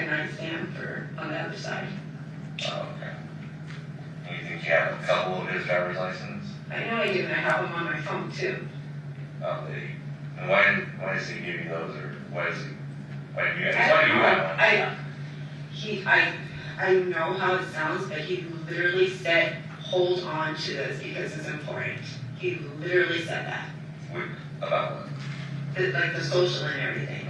nightstand for on the other side.
Oh, okay. And you think you have a couple of his driver's license?
I know I do, and I have them on my phone too.
Oh, did he? And why does he give you those, or why do you have one?
I know how it sounds, but he literally said, hold on to this because it's important. He literally said that.
About what?
Like the social and everything.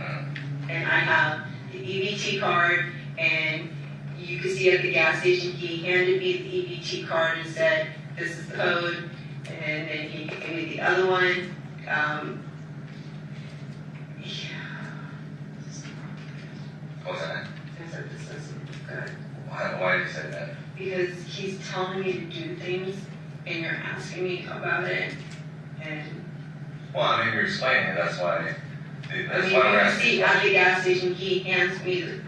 And I have the EBT card, and you can see at the gas station, he handed me the EBT card and said, this is the code, and then he gave me the other one.
What's that?
I said this isn't good.
Why did you say that?
Because he's telling me to do things, and you're asking me about it, and
Well, I mean, you're explaining it, that's why.
I mean, you see at the gas station, he hands me the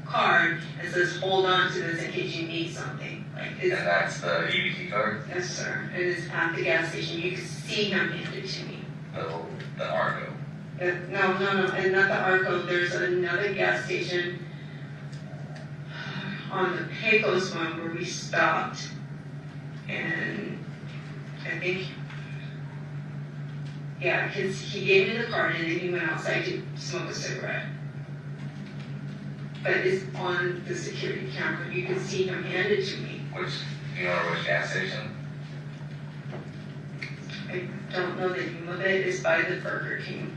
card and says, hold on to this in case you need something. Like, it's,
And that's the EBT card?
yes, sir. And it's at the gas station. You can see him hand it to me.
The Argo.
No, and not the Arco. There's another gas station on the Pecos one where we stopped, and I think, yeah, because he gave me the card and then he went outside to smoke a cigarette. But it's on the security camera. You can see him hand it to me.
Do you know which gas station?
I don't know the name of it. It's by the Burger King.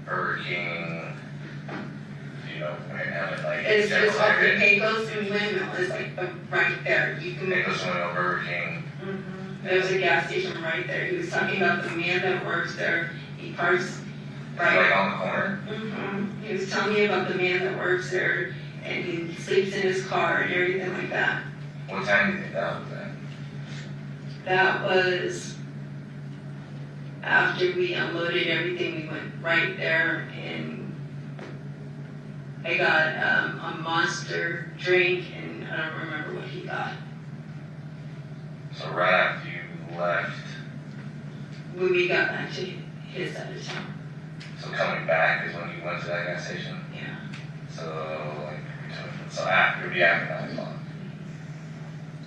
Burger King, you know, like
It's
general
just off the
area.
Pecos and Windmill. It's like right there. You can
Pecos and Windmill, Burger King.
There's a gas station right there. He was talking about the man that works there. He parks right.
Like on the corner?
He was telling me about the man that works there, and he sleeps in his car and everything like that.
What time do you think that was at?
That was after we unloaded everything. We went right there, and I got a Monster drink, and I don't remember what he got.
So right after you left,
When we got back to his side of town.
so coming back is when you went to that gas station?
Yeah.
So after, it'd be after 9 o'clock.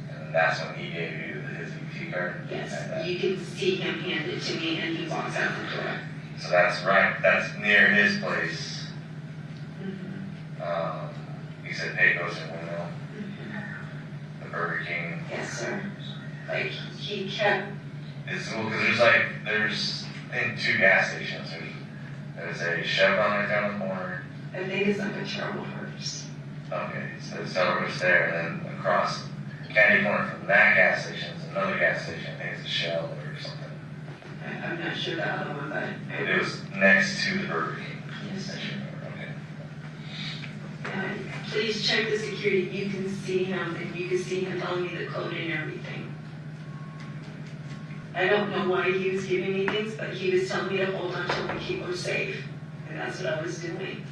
And that's when he gave you his EBT card?
Yes, you can see him hand it to me, and he walks out the door.
So that's near his place. You said Pecos and Windmill? The Burger King?
Yes, sir. Like, he kept...
Because there's, I think, 2 gas stations. There's a Chevron right down the corner.
I think it's like a Charles Hearts.
Okay, so the Starbucks there, and then across Candy Corner from that gas station is another gas station. I think it's a Shell or something.
I'm not sure the other one, but...
It was next to the Burger King
Yes, sir.
station. Okay.
Please check the security. You can see him, and you can see him telling me the code and everything. I don't know why he was giving me things, but he was telling me to hold on to them and keep them safe. And that's what I was doing.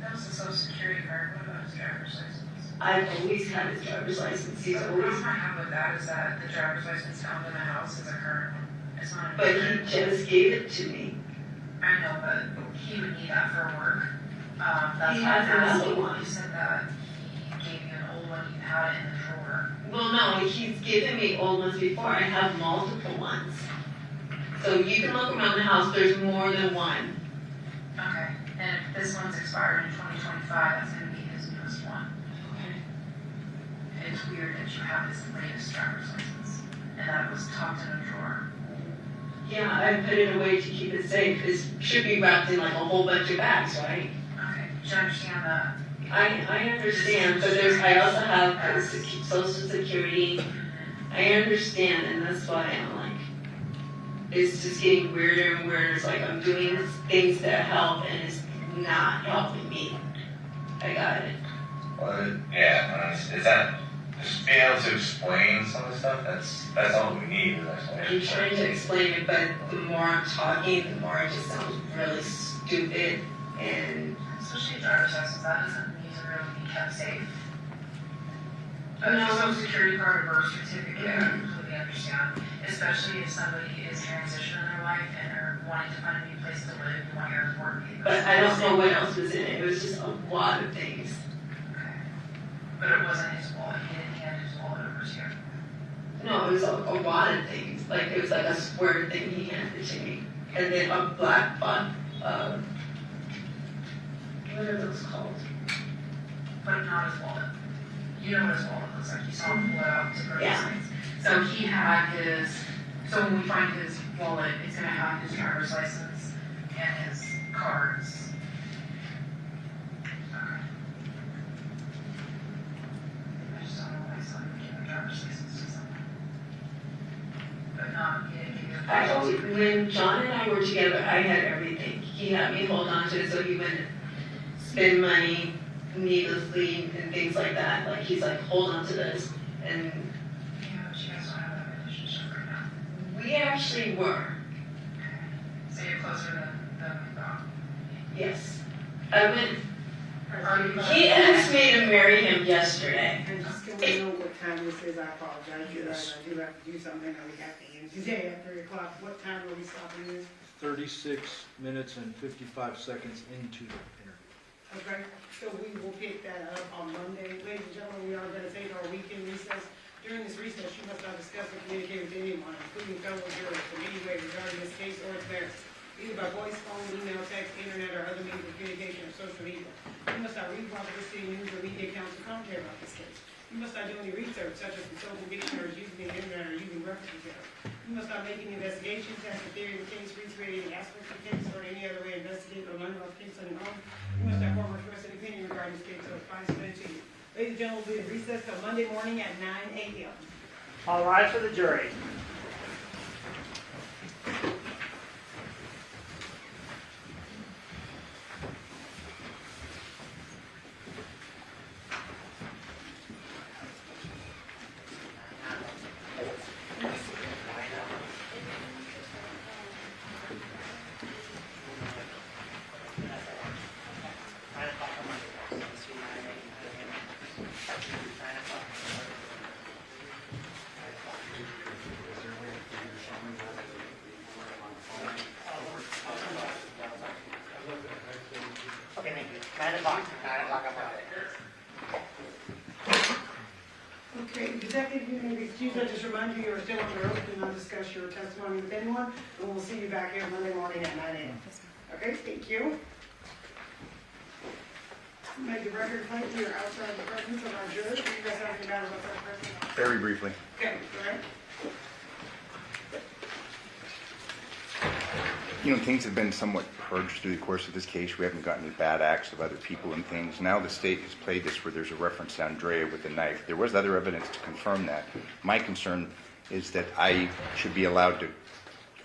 That was the social security card. What about his driver's license?
I've always had his driver's license. He's
The
always...
problem I have with that is that the driver's license found in the house is a current one. It's not.
But he just gave it to me.
I know, but he would need that for work. That's
He
why I
has
asked
another
you.
one.
You said that he gave you an old one. You had it in the drawer.
Well, no, he's given me old ones before. I have multiple ones. So you can look around the house. There's more than one.
Okay. And if this one's expired in 2025, that's going to be his newest one.
Okay.
It's weird that you have his latest driver's license and that it was tucked in a drawer.
Yeah, I put it away to keep it safe. It should be wrapped in like a whole bunch of bags, right?
Okay. Do you understand that?
I understand, but I also have Social Security. I understand, and that's why I'm like, it's just getting weirder and weirder. It's like I'm doing things that help, and it's not helping me. I got it.
Well, yeah, is that just being able to explain some of the stuff? That's all we need is explanation.
I'm trying to explain it, but the more I'm talking, the more it just sounds really stupid. And
Especially a driver's license, that doesn't need to really be kept safe. But
No.
a social security card or birth certificate, I completely understand. Especially if somebody is transitioning in their life and they're wanting to find a new place to live, you want your report to be the
but I don't know what else was in it. It was just a lot of things.
Okay. But it wasn't his wallet. He didn't hand his wallet over to you.
No, it was a lot of things. Like it was like a square thing he handed to me, and then a black box. What are those called?
But not his wallet. You know what his wallet looks like. You saw him pull it out to purchase
Yeah.
things. So he had his, so when we find his wallet, it's gonna have his driver's license and his cards. Okay. I just don't know why someone would give a driver's license to someone.
I told you, when John and I were together, I had everything. He had me hold on to it so he wouldn't spend money needlessly and things like that. Like, he's like, hold on to this. And
Yeah, but you guys don't have that relationship right now.
we actually were.
So you're closer than we thought.
Yes. I went. He asked me to marry him yesterday.
And just so we know what time this is, I apologize. I do have to do something that we have to end today at 3 o'clock. What time are we stopping this?
36 minutes and 55 seconds into the interview.
Okay, so we will pick that up on Monday. Ladies and gentlemen, we are going to take our weekend recess. During this recess, you must not discuss or communicate with anyone, including fellow jurors, in any way regarding this case or its merits, either by voice, phone, email, text, internet, or other means of communication or social media. You must not read the city news or media accounts or commentary about this case. You must not do any research, such as consulting dictionaries, using the internet, or using reference materials. You must not make any investigations, test the theory of the case, recreate any aspects of the case, or any other way investigate or learn about the case on your own. You must not form or express any opinion regarding this case or advice submitted to you. Ladies and gentlemen, we'll be in recess till Monday morning at 9 a.m.
All rise for the jury. Okay, thank you. 9 o'clock. 9 o'clock, I'm out.
Okay, Detective, you may be excused. I just remind you, you're still under oath. Do not discuss your testimony with anyone, and we'll see you back here Monday morning at 9 a.m. Okay, thank you. Make the record plain, we are outside the presence of our judge. Do you guys have any matters outside the presence?
Very briefly.
Okay, go ahead.
You know, things have been somewhat purged through the course of this case. We haven't gotten any bad acts of other people and things. Now the state has played this where there's a reference to Andrea with the knife. There was other evidence to confirm that. My concern is that I should be allowed to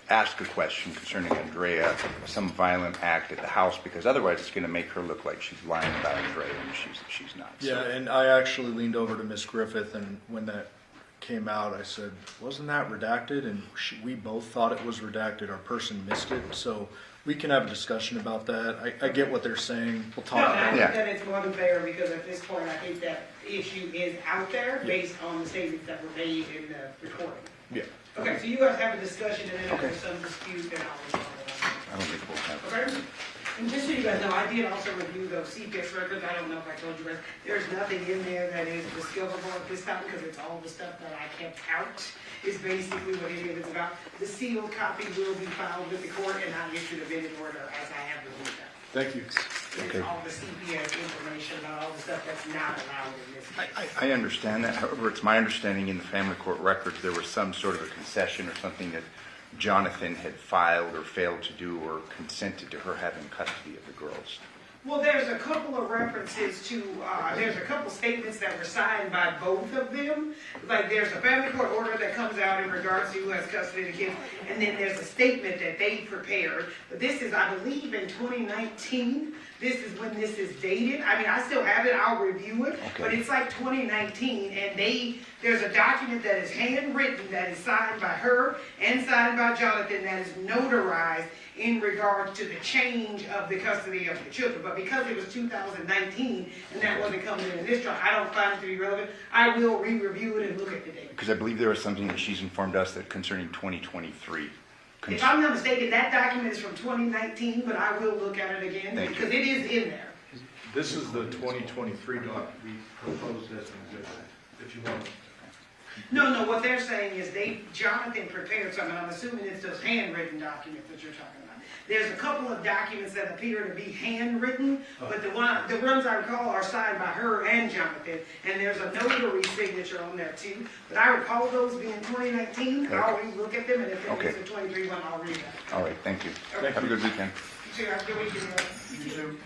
ask a question concerning Andrea, some violent act at the house, because otherwise it's going to make her look like she's lying about Andrea, and she's not.
Yeah, and I actually leaned over to Miss Griffith, and when that came out, I said, wasn't that redacted? And we both thought it was redacted. Our person missed it. So we can have a discussion about that. I get what they're saying. We'll talk
No,
about
I
it.
think that it's more than fair, because at this point, I think that issue is out there based on the statements that were made in the recording.
Yeah.
Okay, so you guys have a discussion, and then if
Okay.
there's some dispute, then I'll respond.
I don't think we'll have.
Okay? And just so you guys know, I did also review those CPS records. I don't know if I told you guys, there's nothing in there that is discoverable at this time, because it's all the stuff that I kept out is basically what it is about. The sealed copy will be filed with the court, and I'll issue the minute order as I have reviewed that.
Thank you.
It's all the CPS information about all the stuff that's not allowed in this case.
I understand that. However, it's my understanding in the family court records there was some sort of a concession or something that Johnathan had filed or failed to do, or consented to her having custody of the girls.
Well, there's a couple of references to, there's a couple statements that were signed by both of them. Like, there's a family court order that comes out in regards to who has custody of the kids, and then there's a statement that they prepared. But this is, I believe, in 2019. This is when this is dated. I mean, I still have it, I'll review it, but it's like 2019, and there's a document that is handwritten that is signed by her and signed by Johnathan that is notarized in regards to the change of the custody of the children. But because it was 2019 and that wasn't coming in this trial, I don't find it to be relevant. I will re-review it and look at the date.
Because I believe there was something that she's informed us that concerning 2023.
If I'm not mistaken, that document is from 2019, but I will look at it again because it is in there.
This is the 2023 doc we proposed as an exhibit, if you want.
No, what they're saying is Johnathan prepared something. I'm assuming it's those handwritten documents that you're talking about. There's a couple of documents that appear to be handwritten, but the ones I recall are signed by her and Johnathan, and there's a notary signature on there too. But I recall those being 2019. I'll re-look at them, and if it's a 23 one, I'll read that.
All right, thank you.
Okay.
Have a good weekend.
You too. Have a good weekend.
You too.